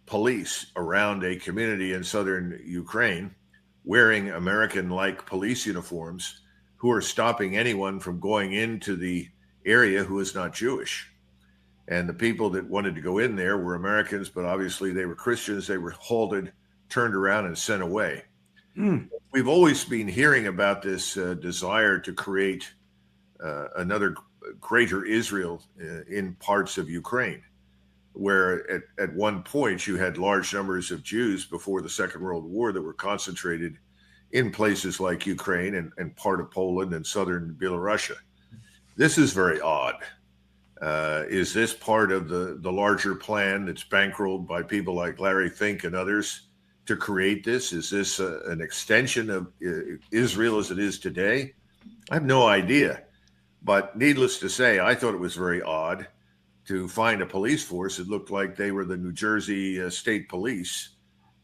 police around a community in southern Ukraine wearing American-like police uniforms who are stopping anyone from going into the area who is not Jewish. And the people that wanted to go in there were Americans, but obviously they were Christians. They were halted, turned around, and sent away. We've always been hearing about this desire to create another greater Israel in parts of Ukraine, where at one point you had large numbers of Jews before the Second World War that were concentrated in places like Ukraine and part of Poland and southern Belarusia. This is very odd. Is this part of the larger plan that's bankrolled by people like Larry Fink and others to create this? Is this an extension of Israel as it is today? I have no idea. But needless to say, I thought it was very odd to find a police force that looked like they were the New Jersey State Police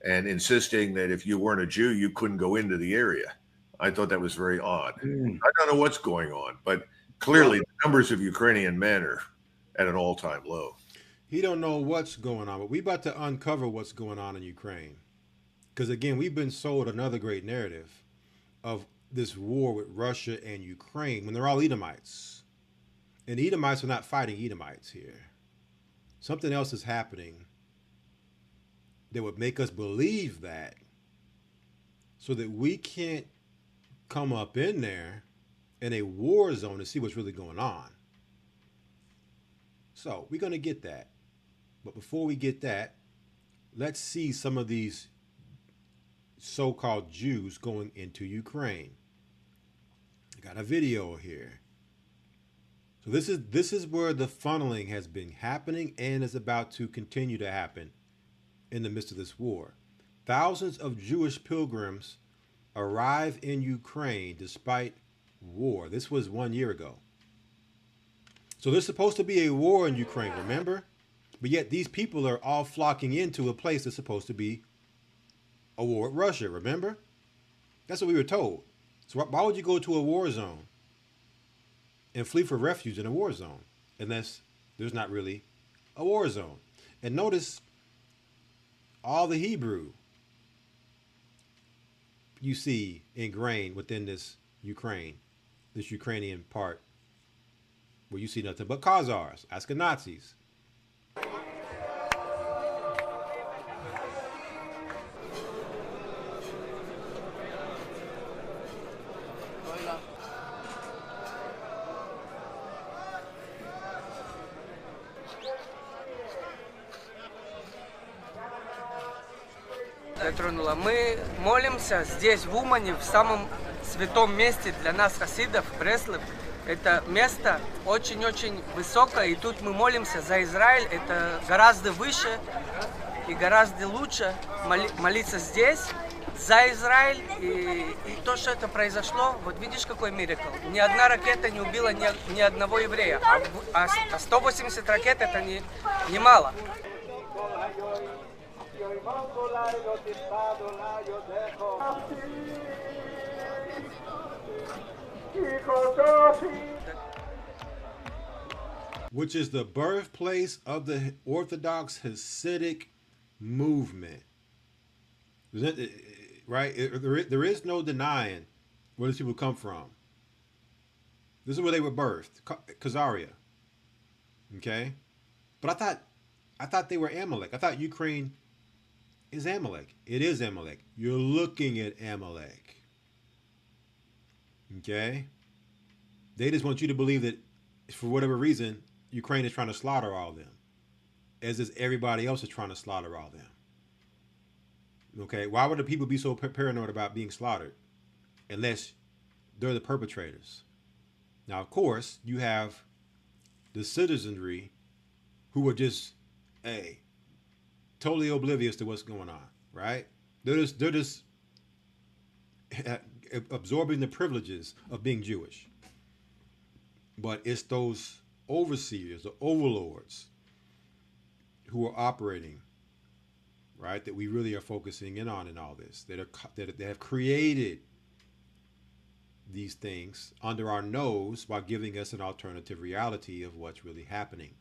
and insisting that if you weren't a Jew, you couldn't go into the area. I thought that was very odd. I don't know what's going on, but clearly the numbers of Ukrainian men are at an all-time low. He don't know what's going on, but we about to uncover what's going on in Ukraine. Because again, we've been sold another great narrative of this war with Russia and Ukraine when they're all Edomites. And Edomites are not fighting Edomites here. Something else is happening that would make us believe that, so that we can't come up in there in a war zone to see what's really going on. So we're going to get that. But before we get that, let's see some of these so-called Jews going into Ukraine. I got a video here. So this is where the funneling has been happening and is about to continue to happen in the midst of this war. Thousands of Jewish pilgrims arrive in Ukraine despite war. This was 1 year ago. So there's supposed to be a war in Ukraine, remember? But yet these people are all flocking into a place that's supposed to be a war with Russia, remember? That's what we were told. So why would you go to a war zone and flee for refuge in a war zone unless there's not really a war zone? And notice all the Hebrew you see ingrained within this Ukrainian part, where you see nothing but Khazars, Ashkenazis. Затронула. Мы молимся здесь, в Умане, в самом святом месте для нас, хасидов, Бреслов. Это место очень-очень высокое, и тут мы молимся за Израиль. Это гораздо выше и гораздо лучше молиться здесь за Израиль. И то, что это произошло, вот видишь, какой миракл. Ни одна ракета не убила ни одного еврея. А 180 ракет это немало. Which is the birthplace of the Orthodox Hasidic movement. Right? There is no denying where these people come from. This is where they were birthed, Khazaria. Okay? But I thought they were Amalek. I thought Ukraine is Amalek. It is Amalek. You're looking at Amalek. Okay? They just want you to believe that for whatever reason, Ukraine is trying to slaughter all of them, as is everybody else is trying to slaughter all of them. Okay? Why would the people be so paranoid about being slaughtered unless they're the perpetrators? Now, of course, you have the citizenry who are just, totally oblivious to what's going on, right? They're just absorbing the privileges of being Jewish. But it's those overseers, the overlords, who are operating, right, that we really are focusing in on in all this, that have created these things under our nose while giving us an alternative reality of what's really happening.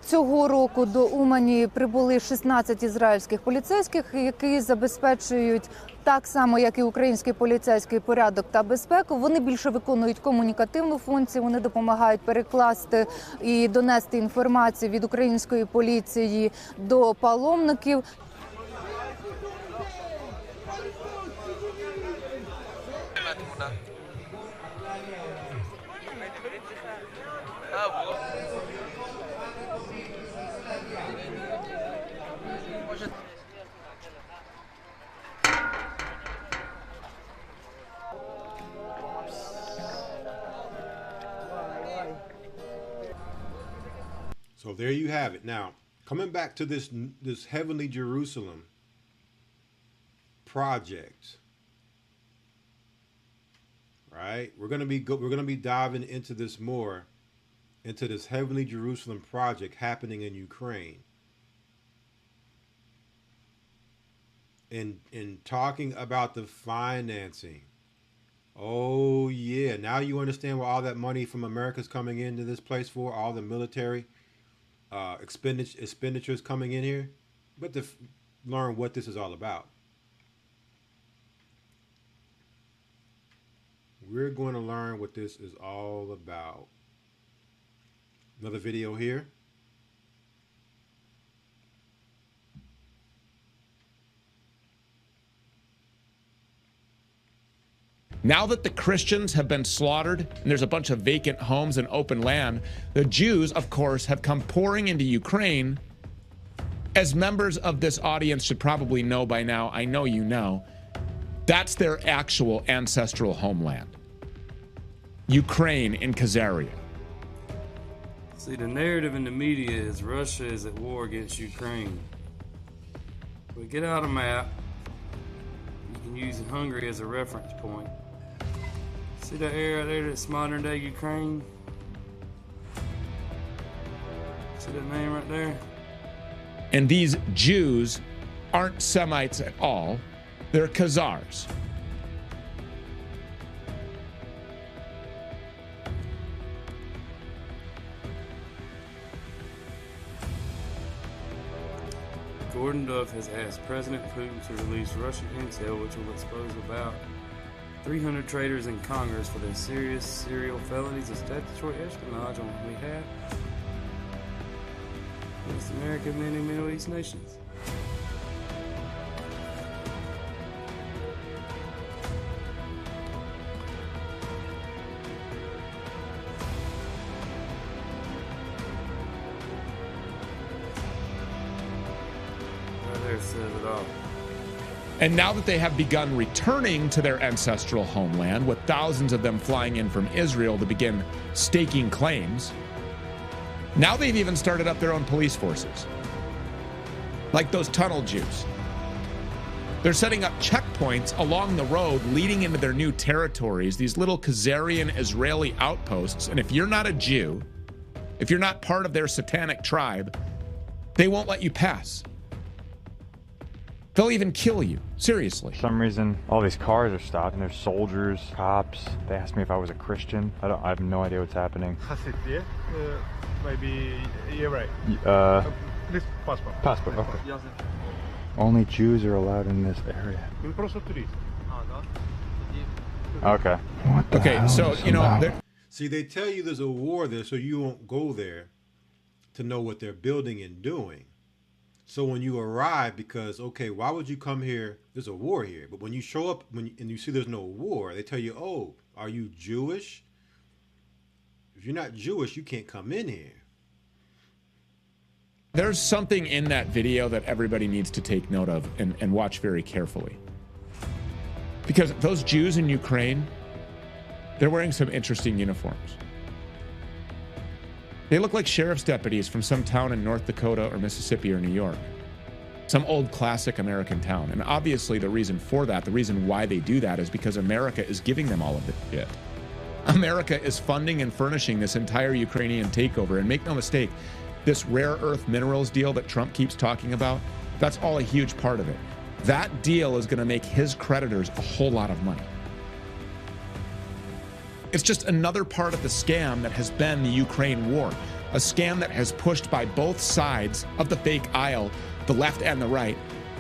Цього року до Умані прибули 16 ізраїльських поліцейських, які забезпечують так само, як і український поліцейський, порядок та безпеку. Вони більше виконують комунікативну функцію, вони допомагають перекласти і донести інформацію від української поліції до паломників. So there you have it. Now, coming back to this Heavenly Jerusalem project, right? We're gonna be diving into this more, into this Heavenly Jerusalem project happening in Ukraine, and talking about the financing. Oh yeah, now you understand where all that money from America is coming into this place for, all the military expenditures coming in here, but to learn what this is all about. We're going to learn what this is all about. Another video here. Now that the Christians have been slaughtered and there's a bunch of vacant homes and open land, the Jews, of course, have come pouring into Ukraine. As members of this audience should probably know by now, I know you know, that's their actual ancestral homeland. Ukraine in Khazaria. See, the narrative in the media is Russia is at war against Ukraine. We get out a map. You can use Hungary as a reference point. See that area there that's modern day Ukraine? See that name right there? And these Jews aren't Semites at all. They're Khazars. Gordon Duff has asked President Putin to release Russian intel, which will expose about 300 traitors in Congress for their serious serial felonies of statutory espionage on behalf against America and many Middle East nations. Right there says it all. And now that they have begun returning to their ancestral homeland, with thousands of them flying in from Israel to begin staking claims, now they've even started up their own police forces, like those tunnel Jews. They're setting up checkpoints along the road leading into their new territories, these little Khazarian Israeli outposts. And if you're not a Jew, if you're not part of their satanic tribe, they won't let you pass. They'll even kill you. Seriously. For some reason, all these cars are stopped, and there's soldiers, cops. They asked me if I was a Christian. I have no idea what's happening. Maybe you're right. This passport. Passport, okay. Only Jews are allowed in this area. Okay. What the hell so, is you know, see, they tell you there's a war there, so you won't go there to know what they're building and doing. So when you arrive, because, okay, why would you come here? There's a war here. But when you show up and you see there's no war, they tell you, oh, are you Jewish? If you're not Jewish, you can't come in here. There's something in that video that everybody needs to take note of and watch very carefully. Because those Jews in Ukraine, they're wearing some interesting uniforms. They look like sheriff's deputies from some town in North Dakota or Mississippi or New York. Some old classic American town. And obviously the reason for that, the reason why they do that is because America is giving them all of this shit. America is funding and furnishing this entire Ukrainian takeover. And make no mistake, this rare earth minerals deal that Trump keeps talking about, that's all a huge part of it. That deal is going to make his creditors a whole lot of money. It's just another part of the scam that has been the Ukraine war, a scam that has pushed by both sides of the fake aisle, the left and the right,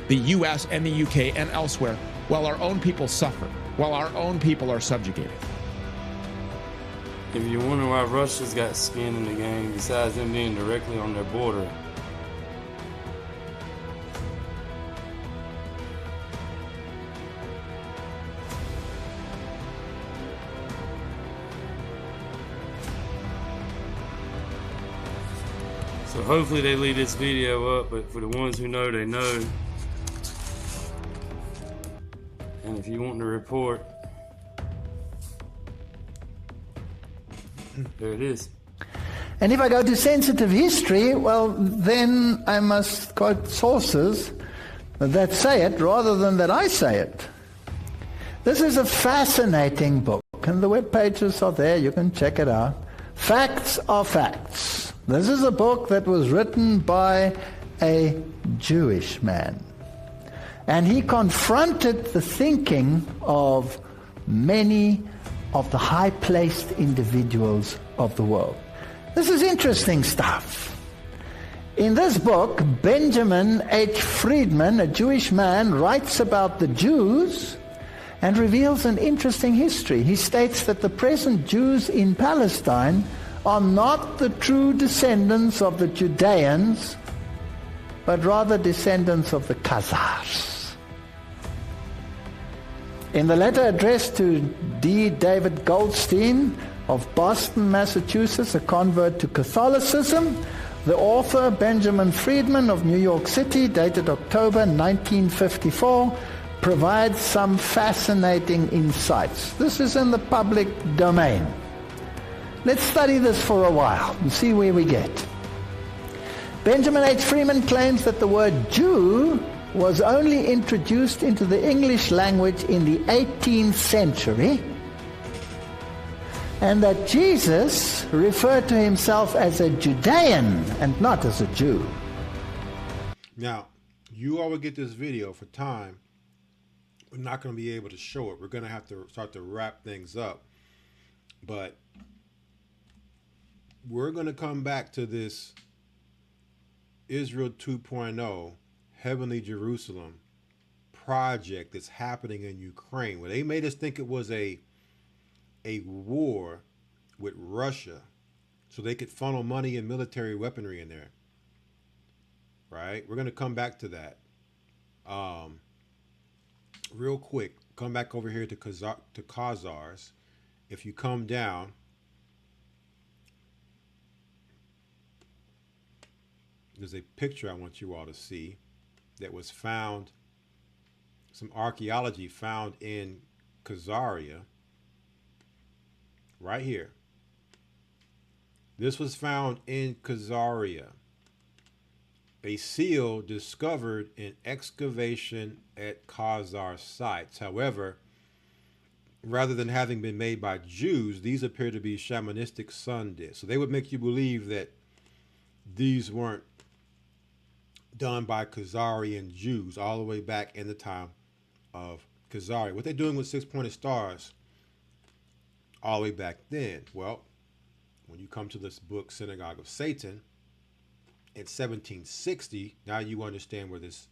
the US and the UK and elsewhere, while our own people suffer, while our own people are subjugated. If you wonder why Russia's got skin in the game, besides them being directly on their border, so hopefully they leave this video up, but for the ones who know, they know. And if you want to report, there it is. And if I go to sensitive history, well, then I must quote sources that say it rather than that I say it. This is a fascinating book, and the web pages are there. You can check it out. Facts are facts. This is a book that was written by a Jewish man. And he confronted the thinking of many of the high-placed individuals of the world. This is interesting stuff. In this book, Benjamin H. Friedman, a Jewish man, writes about the Jews and reveals an interesting history. He states that the present Jews in Palestine are not the true descendants of the Judeans, but rather descendants of the Khazars. In the letter addressed to D. David Goldstein of Boston, Massachusetts, a convert to Catholicism, the author, Benjamin Friedman of New York City, dated October 1954, provides some fascinating insights. This is in the public domain. Let's study this for a while and see where we get. Benjamin H. Friedman claims that the word Jew was only introduced into the English language in the 18th century, and that Jesus referred to himself as a Judean and not as a Jew. Now, you all will get this video for time. We're not going to be able to show it. We're going to have to start to wrap things up. But we're going to come back to this Israel 2.0 Heavenly Jerusalem project that's happening in Ukraine, where they made us think it was a war with Russia so they could funnel money and military weaponry in there. Right? We're going to come back to that. Real quick, come back over here to Khazars. If you come down, there's a picture I want you all to see that was found some archaeology found in Khazaria, right here. This was found in Khazaria, a seal discovered in excavation at Khazar sites. However, rather than having been made by Jews, these appear to be shamanistic sun discs. So they would make you believe that these weren't done by Khazarian Jews all the way back in the time of Khazaria. What they're doing with six-pointed stars all the way back then? Well, when you come to this book, Synagogue of Satan, in 1760, now you understand where this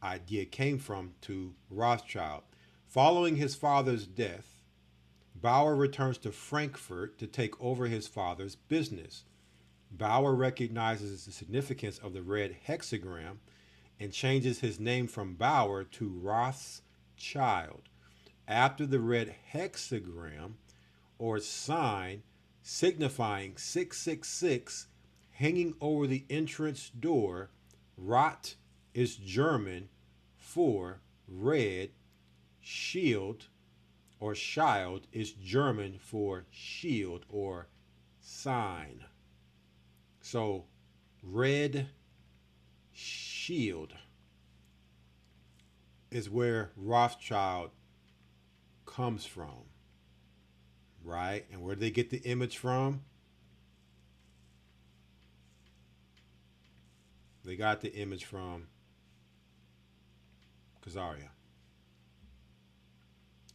idea came from to Rothschild. Following his father's death, Bauer returns to Frankfurt to take over his father's business. Bauer recognizes the significance of the red hexagram and changes his name from Bauer to Rothschild. After the red hexagram, or sign signifying 666, hanging over the entrance door, Rot is German for red, shield or Schild is German for shield or sign. So red shield is where Rothschild comes from, right? And where do they get the image from? They got the image from Khazaria.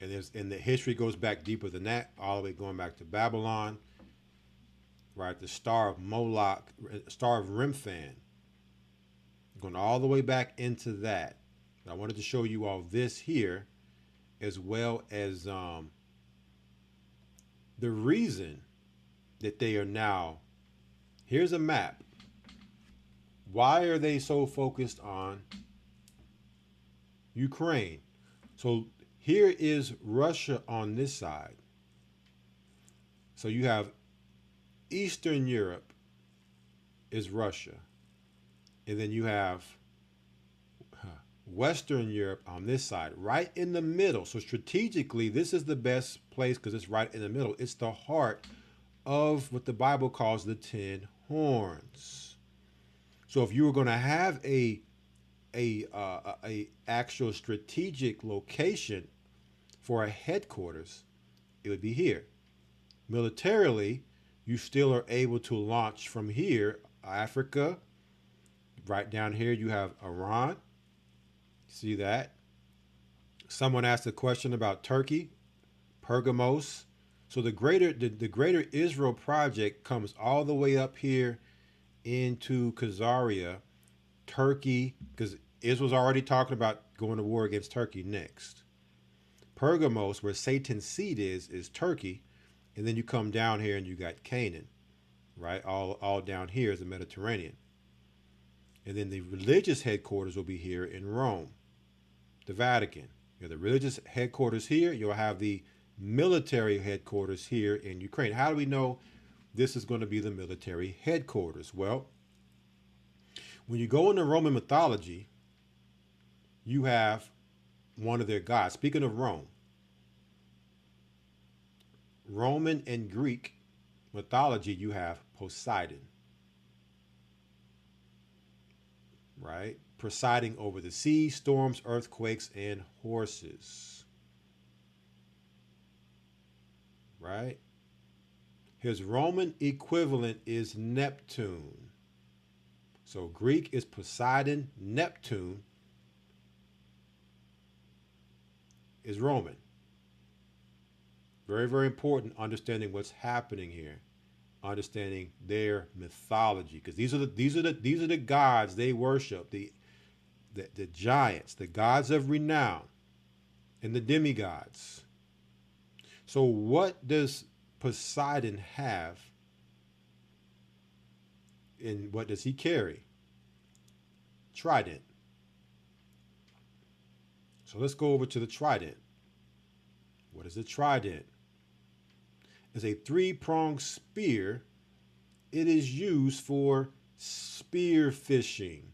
And the history goes back deeper than that, all the way going back to Babylon, right? The Star of Moloch, Star of Remphan, going all the way back into that. I wanted to show you all this here, as well as the reason that they are now. Here's a map. Why are they so focused on Ukraine? So here is Russia on this side. So you have Eastern Europe is Russia. And then you have Western Europe on this side, right in the middle. So strategically, this is the best place because it's right in the middle. It's the heart of what the Bible calls the 10 horns. So if you were going to have a actual strategic location for a headquarters, it would be here. Militarily, you still are able to launch from here, Africa. Right down here, you have Iran. See that? Someone asked a question about Turkey, Pergamos. So the greater Israel project comes all the way up here into Khazaria, Turkey, because Israel's already talking about going to war against Turkey next. Pergamos, where Satan's seed is Turkey, and then you come down here and you got Canaan, right? All down here is the Mediterranean. And then the religious headquarters will be here in Rome, the Vatican. You have the religious headquarters here. You'll have the military headquarters here in Ukraine. How do we know this is going to be the military headquarters? Well, when you go into Roman mythology, you have one of their gods. Speaking of Rome, Roman and Greek mythology, you have Poseidon, right? Presiding over the sea, storms, earthquakes, and horses, right? His Roman equivalent is Neptune. So Greek is Poseidon, Neptune is Roman. Very, very important understanding what's happening here, understanding their mythology, because these are the gods they worship, the giants, the gods of renown, and the demigods. So what does Poseidon have, and what does he carry? Trident. So let's go over to the trident. What is a trident? It's a three-pronged spear. It is used for spear fishing.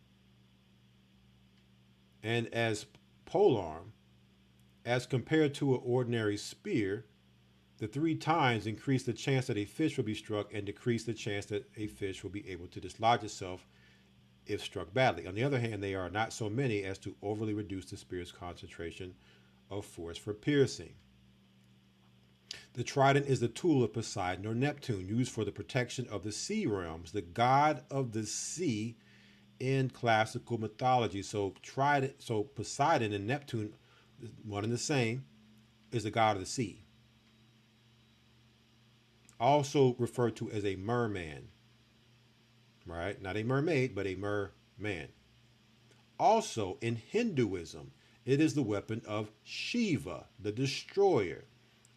And as polearm, as compared to an ordinary spear, the 3 times increase the chance that a fish will be struck and decrease the chance that a fish will be able to dislodge itself if struck badly. On the other hand, they are not so many as to overly reduce the spear's concentration of force for piercing. The trident is the tool of Poseidon or Neptune, used for the protection of the sea realms, the god of the sea in classical mythology. So Poseidon and Neptune, one and the same, is the god of the sea. Also referred to as a merman, right? Not a mermaid, but a merman. Also, in Hinduism, it is the weapon of Shiva, the destroyer,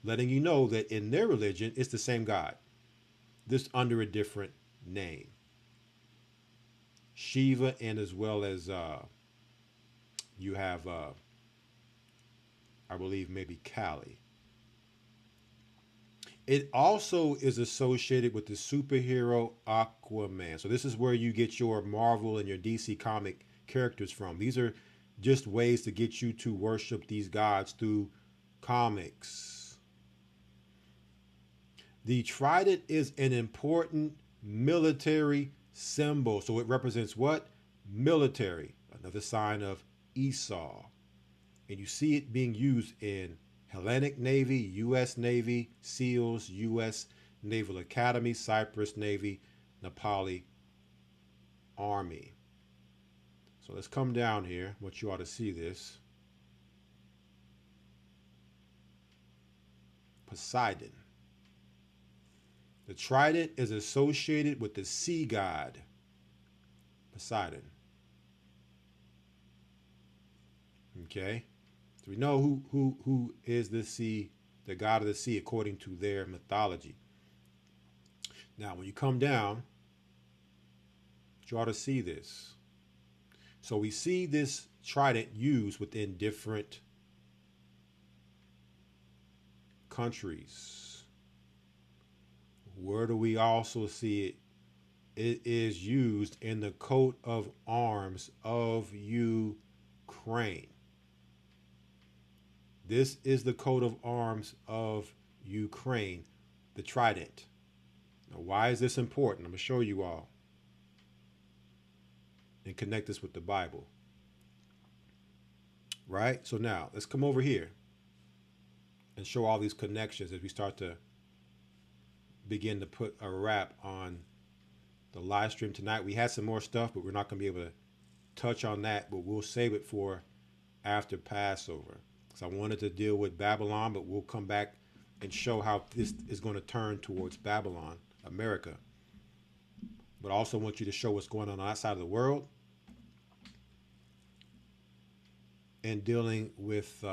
letting you know that in their religion, it's the same God, just under a different name. Shiva, and as well as you have, I believe, maybe Kali. It also is associated with the superhero Aquaman. So this is where you get your Marvel and your DC comic characters from. These are just ways to get you to worship these gods through comics. The trident is an important military symbol. So it represents what? Military. Another sign of Esau. And you see it being used in Hellenic Navy, U.S. Navy, SEALs, U.S. Naval Academy, Cyprus Navy, Nepali Army. So let's come down here. I want you all to see this. Poseidon. The trident is associated with the sea god, Poseidon. Okay. So we know who is the sea, the god of the sea, according to their mythology. Now, when you come down, you ought to see this. So we see this trident used within different countries. Where do we also see it? It is used in the coat of arms of Ukraine. This is the coat of arms of Ukraine, the trident. Now, why is this important? I'm going to show you all and connect this with the Bible. Right? So now, let's come over here and show all these connections as we start to begin to put a wrap on the live stream tonight. We had some more stuff, but we're not going to be able to touch on that, but we'll save it for after Passover. So I wanted to deal with Babylon, but we'll come back and show how this is going to turn towards Babylon, America. But I also want you to show what's going on that side of the world and dealing with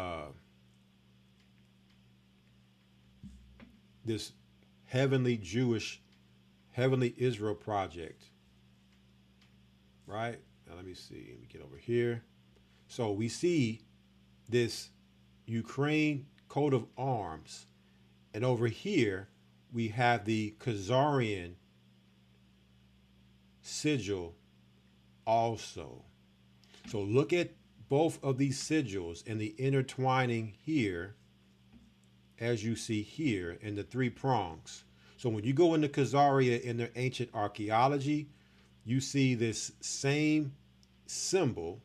this heavenly Jewish, heavenly Israel project. Right? Now let me see. Let me get over here. So we see this Ukraine coat of arms, and over here we have the Khazarian sigil also. So look at both of these sigils and the intertwining here, as you see here in the 3 prongs. So when you go into Khazaria in their ancient archaeology, you see this same symbol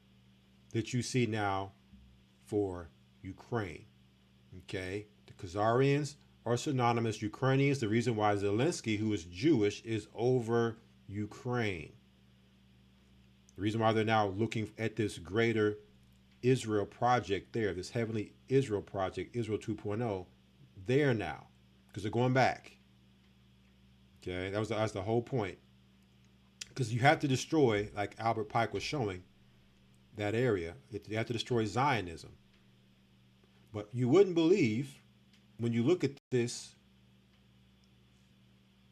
that you see now for Ukraine. Okay, the Khazarians are synonymous Ukrainians. The reason why Zelensky, who is Jewish, is over Ukraine. The reason why they're now looking at this greater Israel project there, this heavenly Israel project, Israel 2.0, there now, because they're going back. Okay, that's the whole point. Because you have to destroy, like Albert Pike was showing, that area. You have to destroy Zionism. But you wouldn't believe, when you look at this,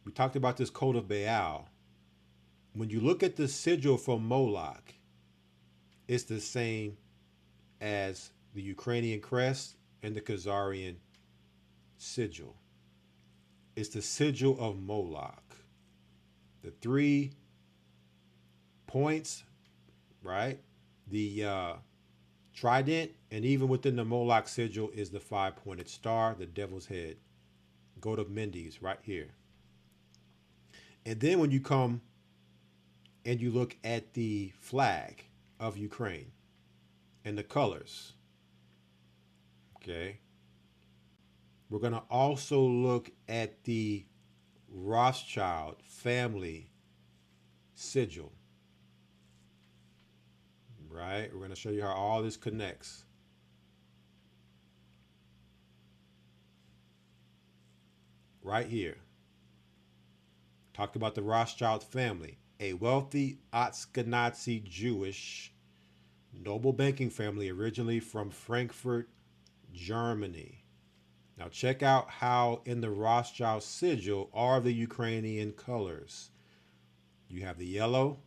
we talked about this coat of Baal. When you look at the sigil from Moloch, it's the same as the Ukrainian crest and the Khazarian sigil. It's the sigil of Moloch. The 3 points, right? The trident, and even within the Moloch sigil is the 5-pointed star, the devil's head. Go to Mendes right here. And then when you come and you look at the flag of Ukraine and the colors, okay, we're going to also look at the Rothschild family sigil, right? We're going to show you how all this connects. Right here. Talked about the Rothschild family, a wealthy Ashkenazi Jewish noble banking family originally from Frankfurt, Germany. Now check out how in the Rothschild sigil are the Ukrainian colors. You have the yellow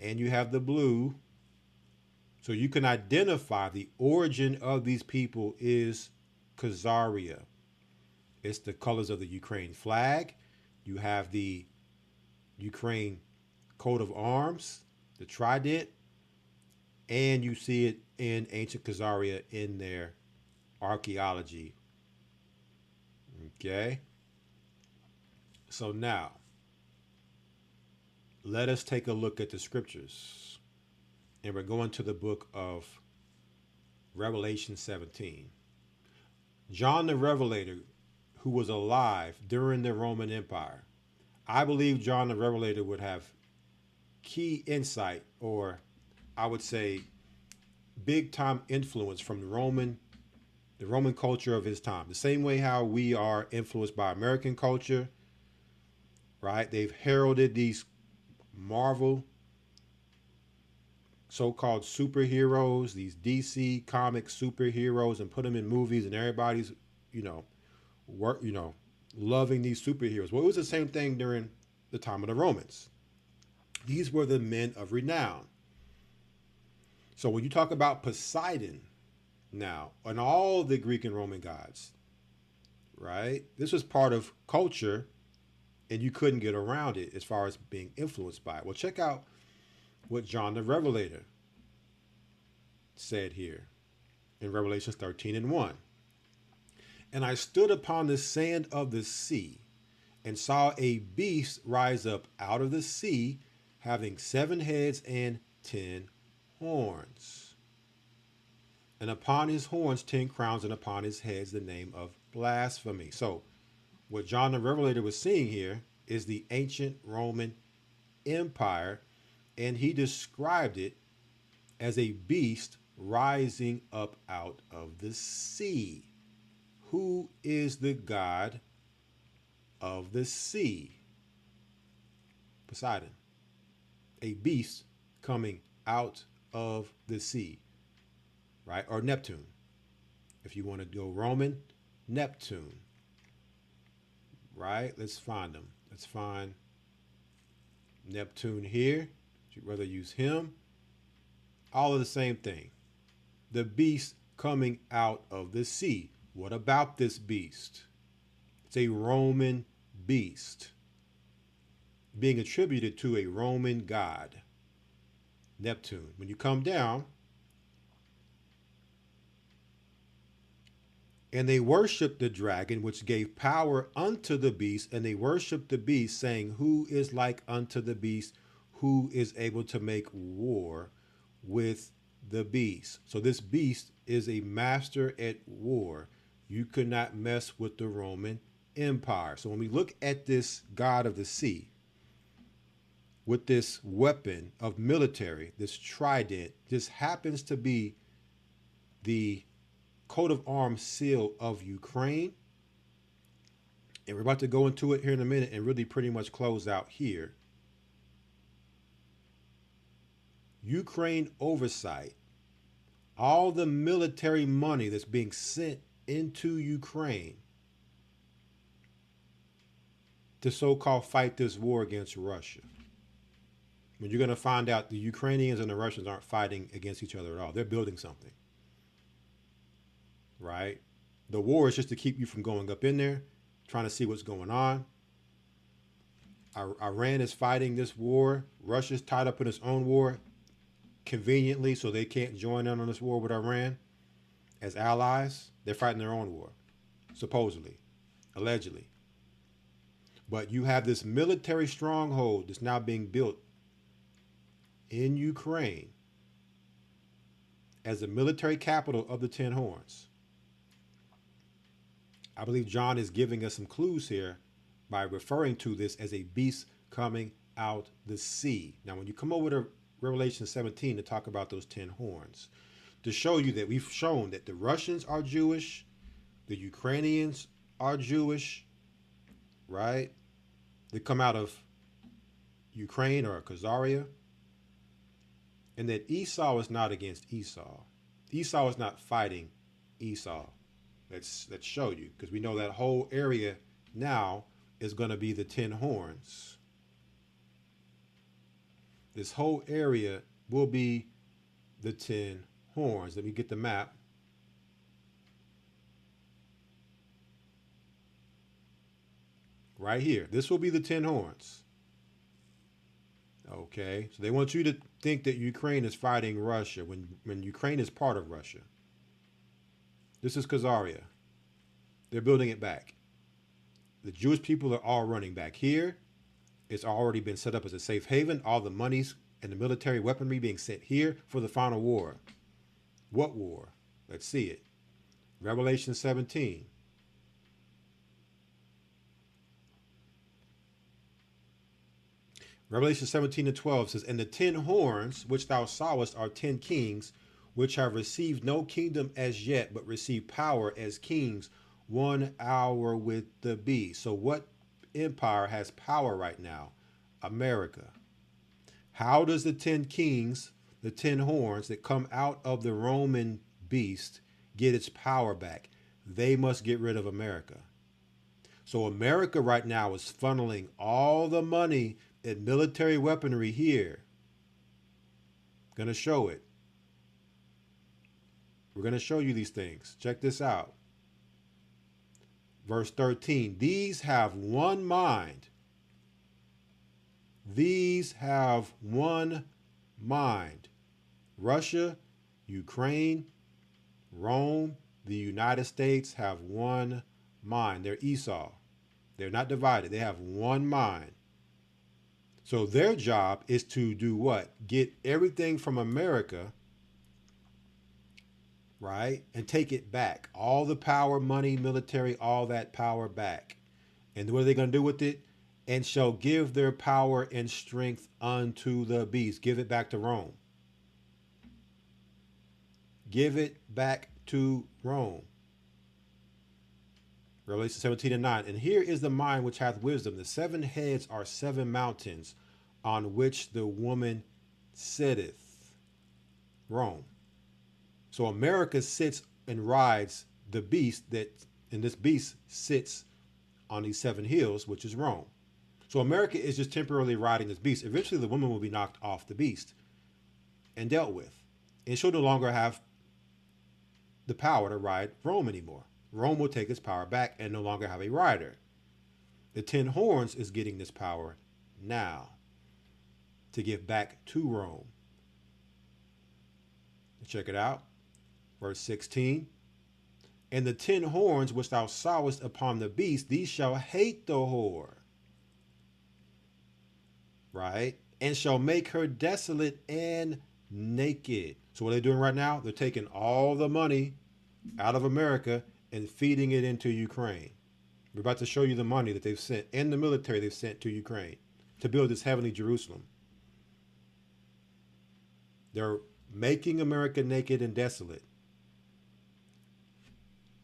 and you have the blue. So you can identify the origin of these people is Khazaria. It's the colors of the Ukraine flag. You have the Ukraine coat of arms, the trident, and you see it in ancient Khazaria in their archaeology. Okay. So now, let us take a look at the scriptures. And we're going to the book of Revelation 17. John the Revelator, who was alive during the Roman Empire. I believe John the Revelator would have key insight, or I would say big time influence from the Roman culture of his time. The same way how we are influenced by American culture, right? They've heralded these Marvel so-called superheroes, these DC comic superheroes, and put them in movies, and everybody's, loving these superheroes. Well, it was the same thing during the time of the Romans. These were the men of renown. So when you talk about Poseidon now, and all the Greek and Roman gods, right? This was part of culture, and you couldn't get around it as far as being influenced by it. Well, check out what John the Revelator said here in Revelation 13:1. And I stood upon the sand of the sea and saw a beast rise up out of the sea, having 7 heads and 10 horns. And upon his horns 10 crowns, and upon his heads the name of blasphemy. So what John the Revelator was seeing here is the ancient Roman Empire, and he described it as a beast rising up out of the sea. Who is the god of the sea? Poseidon. A beast coming out of the sea, right? Or Neptune. If you want to go Roman, Neptune, right? Let's find them. Let's find Neptune here. You'd rather use him. All of the same thing. The beast coming out of the sea. What about this beast? It's a Roman beast being attributed to a Roman god, Neptune. When you come down, and they worshiped the dragon, which gave power unto the beast, and they worshiped the beast, saying, who is like unto the beast, who is able to make war with the beast? So this beast is a master at war. You could not mess with the Roman Empire. So when we look at this god of the sea with this weapon of military, this trident, just happens to be the coat of arms seal of Ukraine. And we're about to go into it here in a minute and really pretty much close out here. Ukraine oversight, all the military money that's being sent into Ukraine to so-called fight this war against Russia. When you're going to find out the Ukrainians and the Russians aren't fighting against each other at all. They're building something, right? The war is just to keep you from going up in there, trying to see what's going on. Iran is fighting this war. Russia's tied up in its own war. conveniently so they can't join in on this war with Iran as allies. They're fighting their own war, supposedly, allegedly. But you have this military stronghold that's now being built in Ukraine as the military capital of the Ten Horns. I believe John is giving us some clues here by referring to this as a beast coming out the sea. Now, when you come over to Revelation 17 to talk about those 10 horns, to show you that we've shown that the Russians are Jewish, the Ukrainians are Jewish, right? They come out of Ukraine or Khazaria, and that Esau is not against Esau. Esau is not fighting Esau. Let's show you, because we know that whole area now is going to be the 10 horns. This whole area will be the 10 horns. Let me get the map. Right here. This will be the 10 horns. Okay, so they want you to think that Ukraine is fighting Russia when Ukraine is part of Russia. This is Khazaria. They're building it back. The Jewish people are all running back here. It's already been set up as a safe haven. All the monies and the military weaponry being sent here for the final war. What war? Let's see it. Revelation 17. Revelation 17:12 says, "And the 10 horns which thou sawest are 10 kings, which have received no kingdom as yet, but receive power as kings 1 hour with the beast." So what empire has power right now? America. How does the 10 kings, the 10 horns that come out of the Roman beast, get its power back? They must get rid of America. So America right now is funneling all the money and military weaponry here. Going to show it. We're going to show you these things. Check this out. Verse 13. These have one mind. These have one mind. Russia, Ukraine, Rome, the United States have one mind. They're Esau. They're not divided. They have one mind. So their job is to do what? Get everything from America, right? And take it back. All the power, money, military, all that power back. And what are they going to do with it? And shall give their power and strength unto the beast. Give it back to Rome. Give it back to Rome. Revelation 17:9. And here is the mind which hath wisdom. The 7 heads are 7 mountains on which the woman sitteth. Rome. So America sits and rides the beast and this beast sits on these 7 hills, which is Rome. So America is just temporarily riding this beast. Eventually the woman will be knocked off the beast and dealt with. And she'll no longer have the power to ride Rome anymore. Rome will take its power back and no longer have a rider. The 10 horns is getting this power now to give back to Rome. Check it out. Verse 16. And the 10 horns which thou sawest upon the beast, these shall hate the whore. Right? And shall make her desolate and naked. So what are they doing right now? They're taking all the money out of America and feeding it into Ukraine. We're about to show you the money that they've sent and the military they've sent to Ukraine to build this heavenly Jerusalem. They're making America naked and desolate.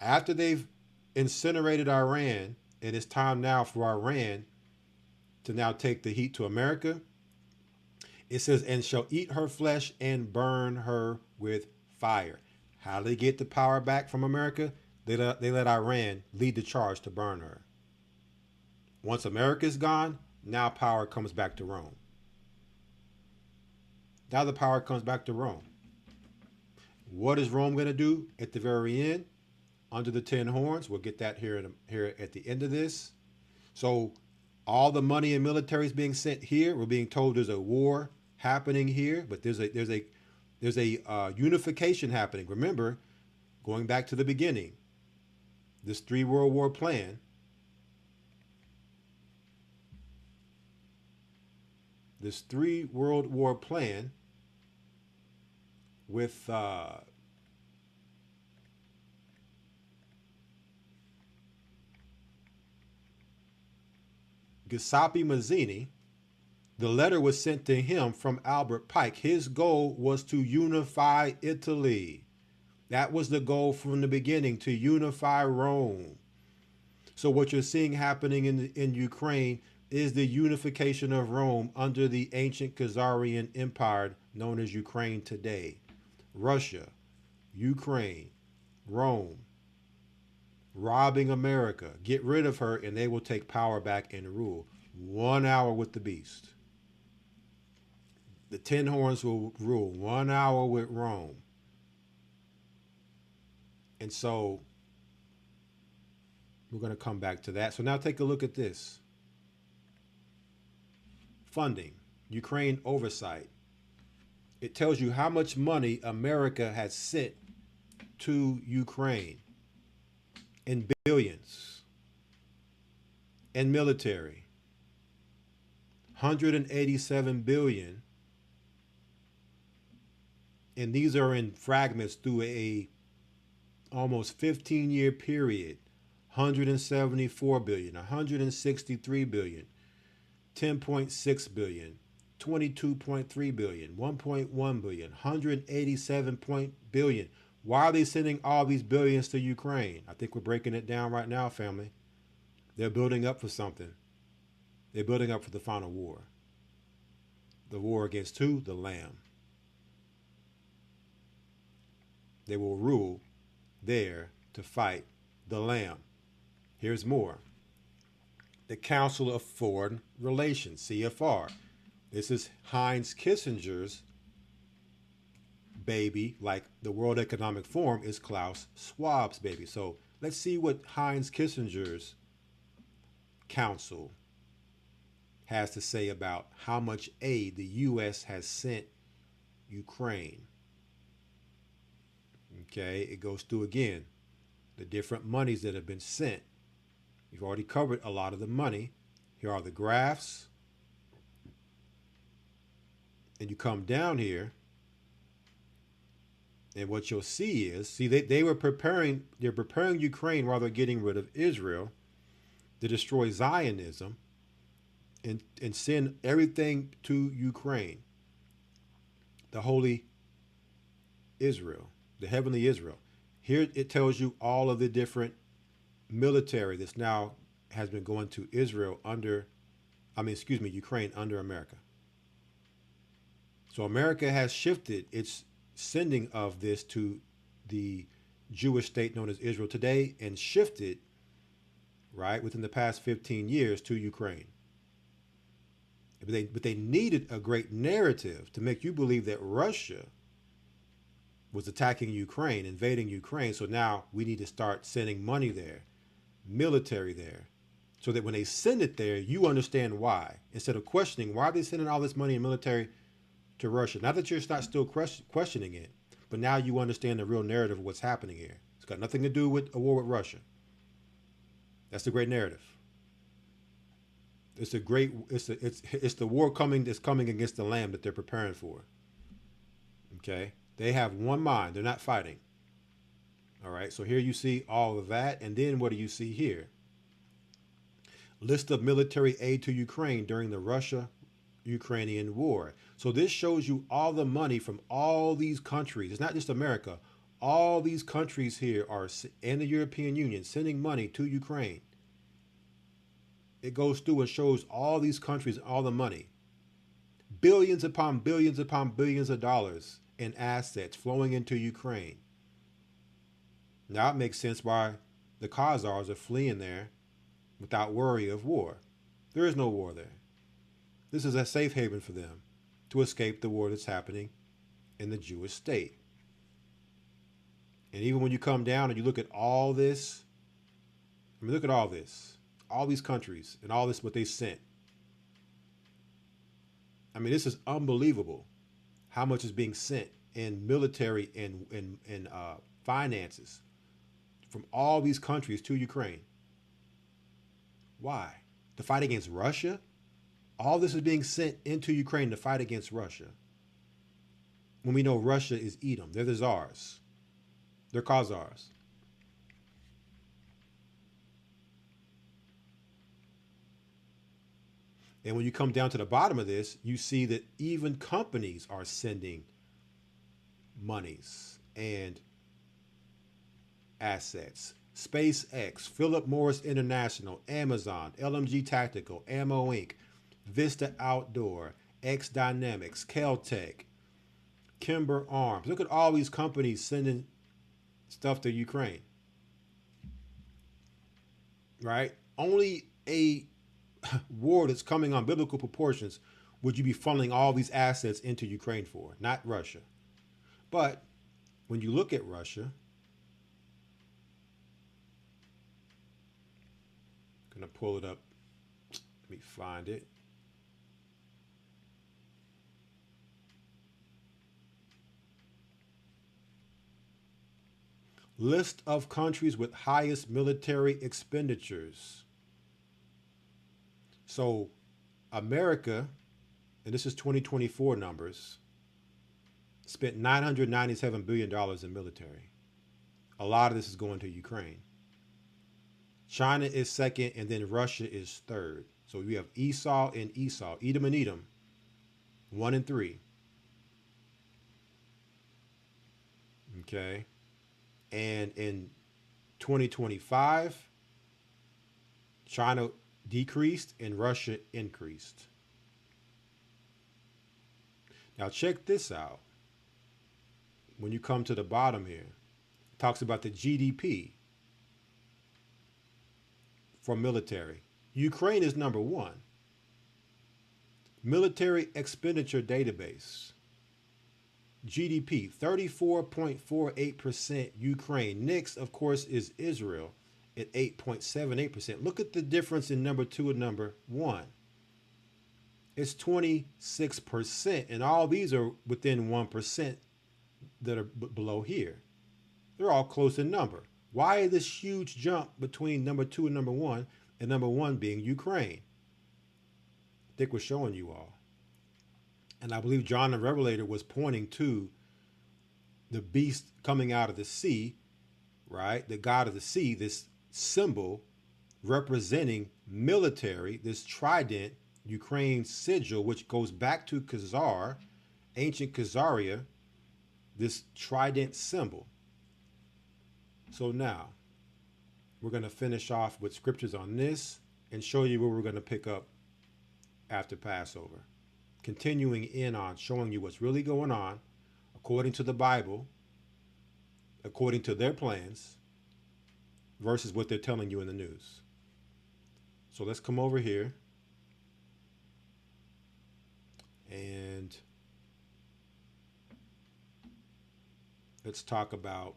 After they've incinerated Iran, and it's time now for Iran to now take the heat to America, it says, and shall eat her flesh and burn her with fire. How do they get the power back from America? They let Iran lead the charge to burn her. Once America is gone, now power comes back to Rome. Now the power comes back to Rome. What is Rome going to do at the very end? Under the 10 horns. We'll get that here at the end of this. So all the money and military is being sent here. We're being told there's a war happening here, but there's a There's a unification happening. Remember, going back to the beginning, this 3 World War plan, with Giuseppe Mazzini. The letter was sent to him from Albert Pike. His goal was to unify Italy. That was the goal from the beginning, to unify Rome. So what you're seeing happening in Ukraine is the unification of Rome under the ancient Khazarian Empire known as Ukraine today. Russia, Ukraine, Rome, robbing America. Get rid of her and they will take power back and rule. 1 hour with the beast. The 10 horns will rule 1 hour with Rome. And so we're going to come back to that. So now take a look at this. Funding, Ukraine oversight. It tells you how much money America has sent to Ukraine in billions. And military, 187 billion. And these are in fragments through a almost 15-year period. 174 billion, 163 billion, 10.6 billion, 22.3 billion, 1.1 billion, 187 billion. Why are they sending all these billions to Ukraine? I think we're breaking it down right now, family. They're building up for something. They're building up for the final war. The war against who? The Lamb. They will rule there to fight the Lamb. Here's more. The Council of Foreign Relations, CFR. This is Heinz Kissinger's baby, like the World Economic Forum is Klaus Schwab's baby. So let's see what Heinz Kissinger's council has to say about how much aid the U.S. has sent Ukraine. Okay, it goes through again the different monies that have been sent. We've already covered a lot of the money. Here are the graphs. And you come down here, and what you'll see is, they're preparing Ukraine while they're getting rid of Israel to destroy Zionism and send everything to Ukraine. The holy Israel, the heavenly Israel. Here it tells you all of the different military that's now has been going to Israel Ukraine under America. So America has shifted its sending of this to the Jewish state known as Israel today and shifted, right, within the past 15 years to Ukraine. But they needed a great narrative to make you believe that Russia was attacking Ukraine, invading Ukraine. So now we need to start sending money there, military there, so that when they send it there, you understand why. Instead of questioning, why are they sending all this money and military to Russia? Not that you're not still questioning it, but now you understand the real narrative of what's happening here. It's got nothing to do with a war with Russia. That's the great narrative. It's the war that's coming against the Lamb that they're preparing for. Okay? They have one mind. They're not fighting. All right? So here you see all of that. And then what do you see here? List of military aid to Ukraine during the Russia-Ukrainian war. So this shows you all the money from all these countries. It's not just America. All these countries here are, and the European Union, sending money to Ukraine. It goes through and shows all these countries, all the money. Billions upon billions upon billions of dollars in assets flowing into Ukraine. Now it makes sense why the Khazars are fleeing there without worry of war. There is no war there. This is a safe haven for them to escape the war that's happening in the Jewish state. And even when you come down and you look at all this, look at all this. All these countries and all this, what they sent. This is unbelievable how much is being sent in military and finances from all these countries to Ukraine. Why? To fight against Russia? All this is being sent into Ukraine to fight against Russia. When we know Russia is Edom. They're the czars. They're Khazars. And when you come down to the bottom of this, you see that even companies are sending monies and assets. SpaceX, Philip Morris International, Amazon, LMG Tactical, Ammo Inc., Vista Outdoor, X Dynamics, Keltec, Kimber Arms. Look at all these companies sending stuff to Ukraine. Right? Only a war that's coming on biblical proportions would you be funneling all these assets into Ukraine for, not Russia. But when you look at Russia, I'm going to pull it up. Let me find it. List of countries with highest military expenditures. So America, and this is 2024 numbers, spent $997 billion in military. A lot of this is going to Ukraine. China is second, and then Russia is third. So we have Esau and Esau, Edom and Edom, 1 and 3. Okay. And in 2025, China decreased and Russia increased. Now check this out. When you come to the bottom here, it talks about the GDP for military. Ukraine is number 1. Military expenditure database. GDP, 34.48% Ukraine. Next, of course, is Israel at 8.78%. Look at the difference in number 2 and number 1. It's 26%, and all these are within 1% that are below here. They're all close in number. Why this huge jump between number 2 and number 1, and number 1 being Ukraine? I think we're showing you all. And I believe John the Revelator was pointing to the beast coming out of the sea, right? The god of the sea, this symbol representing military, this trident, Ukraine sigil, which goes back to Khazar, ancient Khazaria, this trident symbol. So now we're going to finish off with scriptures on this and show you where we're going to pick up after Passover. Continuing in on showing you what's really going on according to the Bible, according to their plans, versus what they're telling you in the news. So let's come over here and let's talk about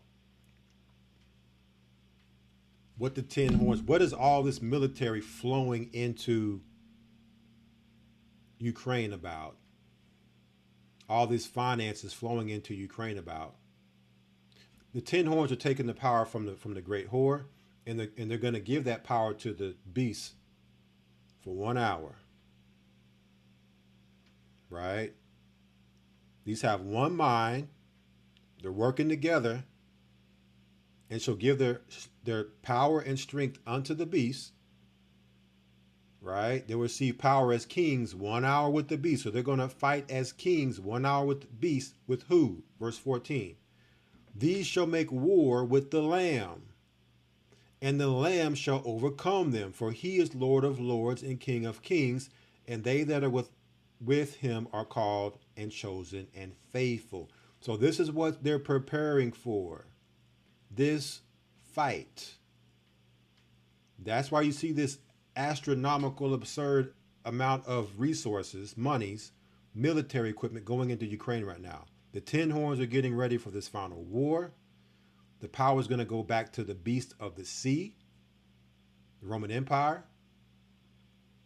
what the 10 horns, what is all this military flowing into Ukraine about? All these finances flowing into Ukraine about? The 10 horns are taking the power from the great whore, and they're going to give that power to the beast for 1 hour. Right? These have one mind. They're working together, and shall give their power and strength unto the beast. Right? They will receive power as kings 1 hour with the beast. So they're going to fight as kings 1 hour with the beast. With who? Verse 14. These shall make war with the Lamb, and the Lamb shall overcome them, for he is Lord of lords and King of kings, and they that are with him are called and chosen and faithful. So this is what they're preparing for. This fight. That's why you see this astronomical, absurd amount of resources, monies, military equipment going into Ukraine right now. The 10 horns are getting ready for this final war. The power is going to go back to the beast of the sea, the Roman Empire,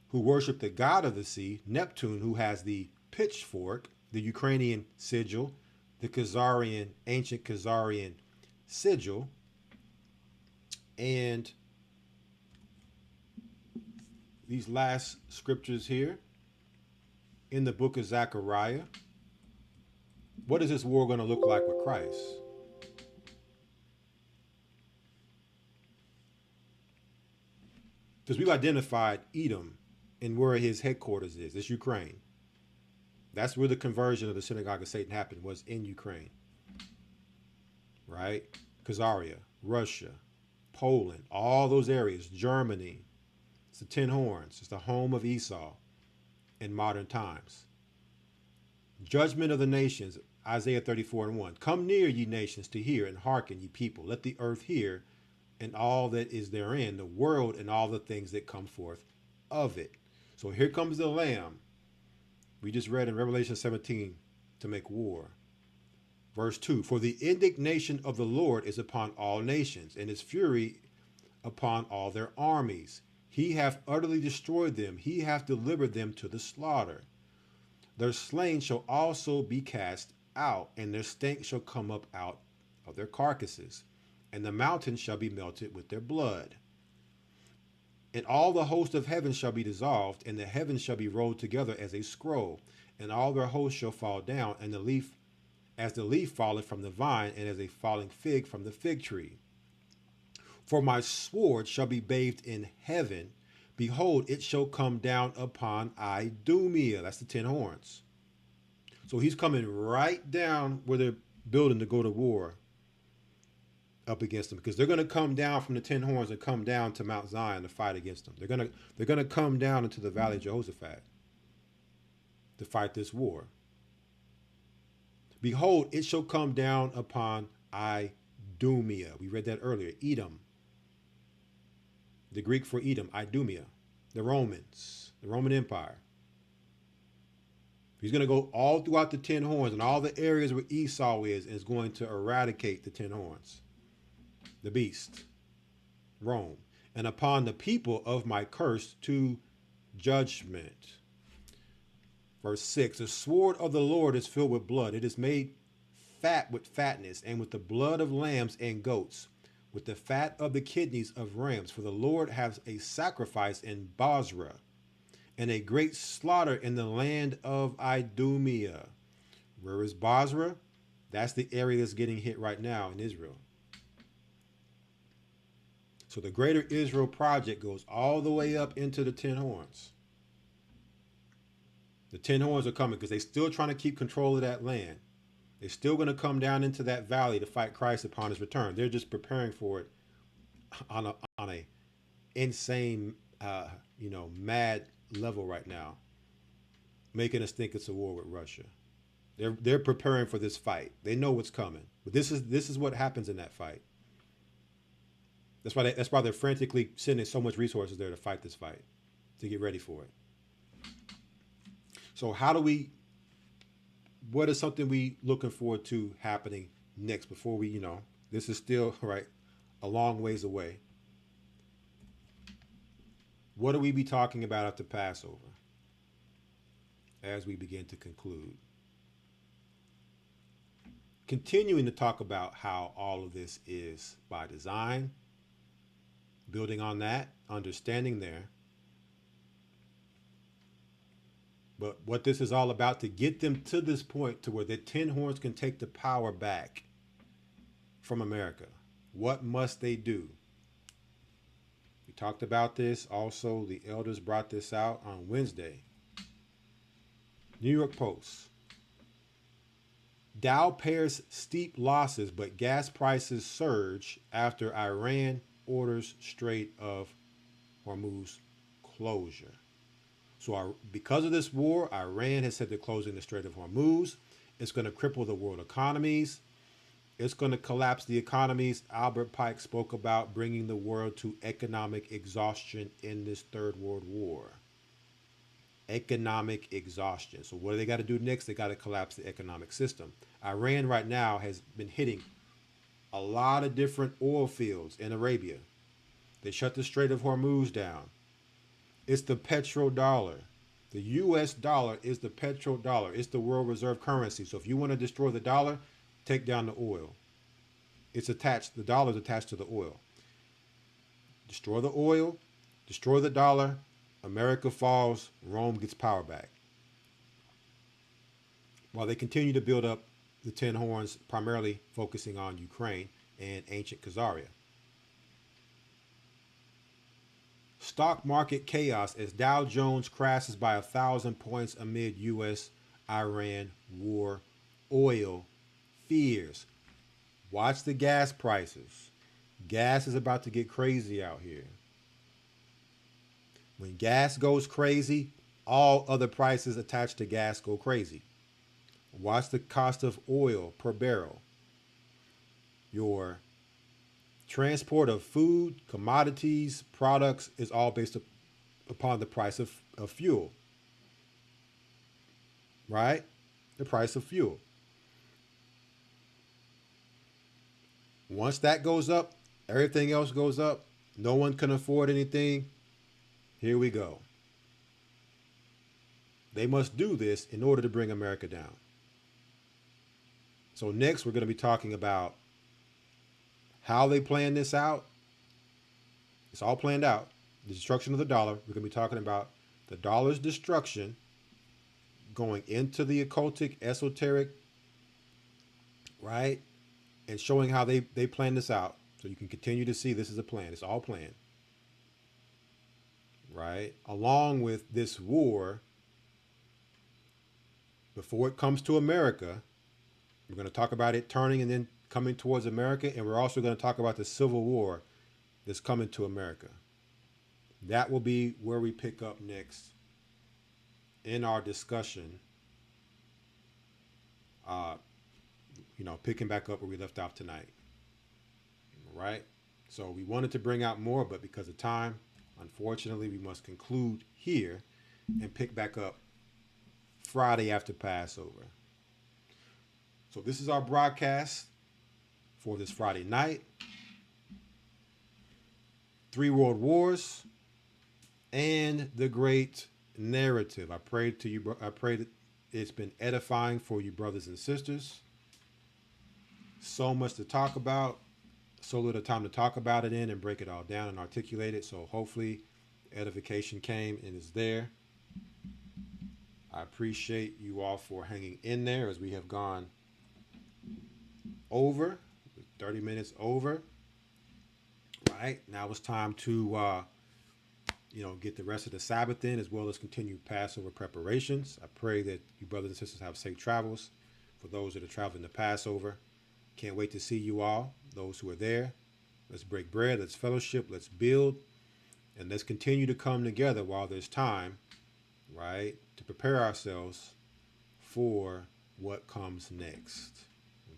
who worship the god of the sea, Neptune, who has the pitchfork, the Ukrainian sigil, the Khazarian, ancient Khazarian sigil, and these last scriptures here in the book of Zechariah. What is this war going to look like with Christ? Because we've identified Edom and where his headquarters is. It's Ukraine. That's where the conversion of the synagogue of Satan happened, was in Ukraine. Right? Khazaria, Russia, Poland, all those areas, Germany. It's the 10 horns. It's the home of Esau in modern times. Judgment of the nations, Isaiah 34:1. Come near, ye nations, to hear, and hearken, ye people. Let the earth hear, and all that is therein, the world and all the things that come forth of it. So here comes the Lamb. We just read in Revelation 17 to make war. Verse 2, for the indignation of the Lord is upon all nations, and his fury upon all their armies. He hath utterly destroyed them. He hath delivered them to the slaughter. Their slain shall also be cast out, and their stank shall come up out of their carcasses, and the mountains shall be melted with their blood. And all the host of heaven shall be dissolved, and the heavens shall be rolled together as a scroll, and all their hosts shall fall down, and the leaf, as the leaf falleth from the vine, and as a falling fig from the fig tree. For my sword shall be bathed in heaven. Behold, it shall come down upon Idumea. That's the 10 horns. So he's coming right down where they're building to go to war up against them, because they're going to come down from the 10 horns and come down to Mount Zion to fight against them. They're going to come down into the valley of Jehoshaphat to fight this war. Behold, it shall come down upon Idumea. We read that earlier. Edom. The Greek for Edom, Idumea. The Romans, the Roman Empire. He's going to go all throughout the 10 horns and all the areas where Esau is, and is going to eradicate the 10 horns. The beast, Rome. And upon the people of my curse to judgment. Verse 6, the sword of the Lord is filled with blood. It is made fat with fatness, and with the blood of lambs and goats, with the fat of the kidneys of rams. For the Lord has a sacrifice in Bozrah, and a great slaughter in the land of Idumea. Where is Bozrah? That's the area that's getting hit right now in Israel. So the Greater Israel Project goes all the way up into the 10 horns. The 10 horns are coming because they're still trying to keep control of that land. They're still going to come down into that valley to fight Christ upon his return. They're just preparing for it on a insane, mad level right now, making us think it's a war with Russia. They're preparing for this fight. They know what's coming, but this is what happens in that fight. That's why they're frantically sending so much resources there to fight this fight, to get ready for it. So what is something we looking forward to happening next before we, this is still, right, a long ways away. What do we be talking about after Passover as we begin to conclude? Continuing to talk about how all of this is by design, building on that, understanding there. But what this is all about, to get them to this point to where the 10 horns can take the power back from America. What must they do? We talked about this. Also, the elders brought this out on Wednesday. New York Post. Dow bears steep losses, but gas prices surge after Iran orders Strait of Hormuz closure. So because of this war, Iran has said they're closing the Strait of Hormuz. It's going to cripple the world economies. It's going to collapse the economies. Albert Pike spoke about bringing the world to economic exhaustion in this third world war. Economic exhaustion. So what do they got to do next? They got to collapse the economic system. Iran right now has been hitting a lot of different oil fields in Arabia. They shut the Strait of Hormuz down. It's the petrodollar. The U.S. dollar is the petrodollar. It's the world reserve currency. So if you want to destroy the dollar, take down the oil. It's attached. The dollar is attached to the oil. Destroy the oil, destroy the dollar, America falls, Rome gets power back. While they continue to build up the 10 horns, primarily focusing on Ukraine and ancient Khazaria. Stock market chaos as Dow Jones crashes by 1,000 points amid U.S.-Iran war. Oil fears. Watch the gas prices. Gas is about to get crazy out here. When gas goes crazy, all other prices attached to gas go crazy. Watch the cost of oil per barrel. Your transport of food, commodities, products is all based upon the price of fuel. Right? The price of fuel. Once that goes up, everything else goes up. No one can afford anything. Here we go. They must do this in order to bring America down. So next, we're going to be talking about how they plan this out. It's all planned out. The destruction of the dollar. We're going to be talking about the dollar's destruction, going into the occultic, esoteric, right? And showing how they plan this out. So you can continue to see this is a plan. It's all planned. Right? Along with this war, before it comes to America, we're going to talk about it turning and then coming towards America. And we're also going to talk about the Civil War that's coming to America. That will be where we pick up next in our discussion. Picking back up where we left off tonight. Right? So we wanted to bring out more, but because of time, unfortunately, we must conclude here and pick back up Friday after Passover. So this is our broadcast for this Friday night. 3 World Wars and the Great Narrative. I pray that it's been edifying for you brothers and sisters. So much to talk about. So little time to talk about it in and break it all down and articulate it. So hopefully edification came and is there. I appreciate you all for hanging in there as we have gone over 30 minutes over. Right now it's time to get the rest of the Sabbath in, as well as continue Passover preparations. I pray that you brothers and sisters have safe travels. For those that are traveling to Passover, can't wait to see you all. Those who are there, let's break bread, let's fellowship, let's build, and let's continue to come together while there's time, right, to prepare ourselves for what comes next.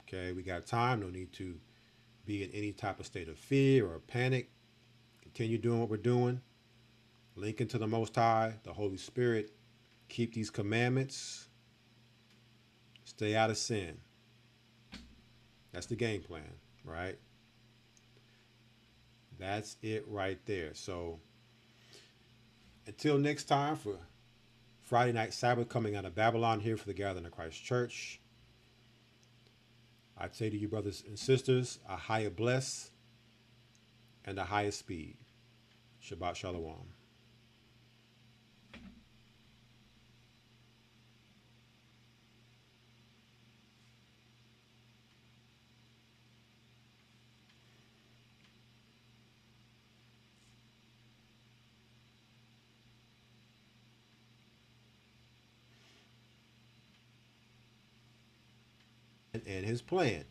Okay, we got time. No need to be in any type of state of fear or panic. Continue doing what we're doing. Link into the Most High, the Holy Spirit. Keep these commandments. Stay out of sin. That's the game plan, right? That's it right there. So until next time for Friday Night Sabbath coming out of Babylon here for the Gathering of Christ Church, I'd say to you brothers and sisters, a higher bless and a higher speed. Shabbat Shalom. And his plan.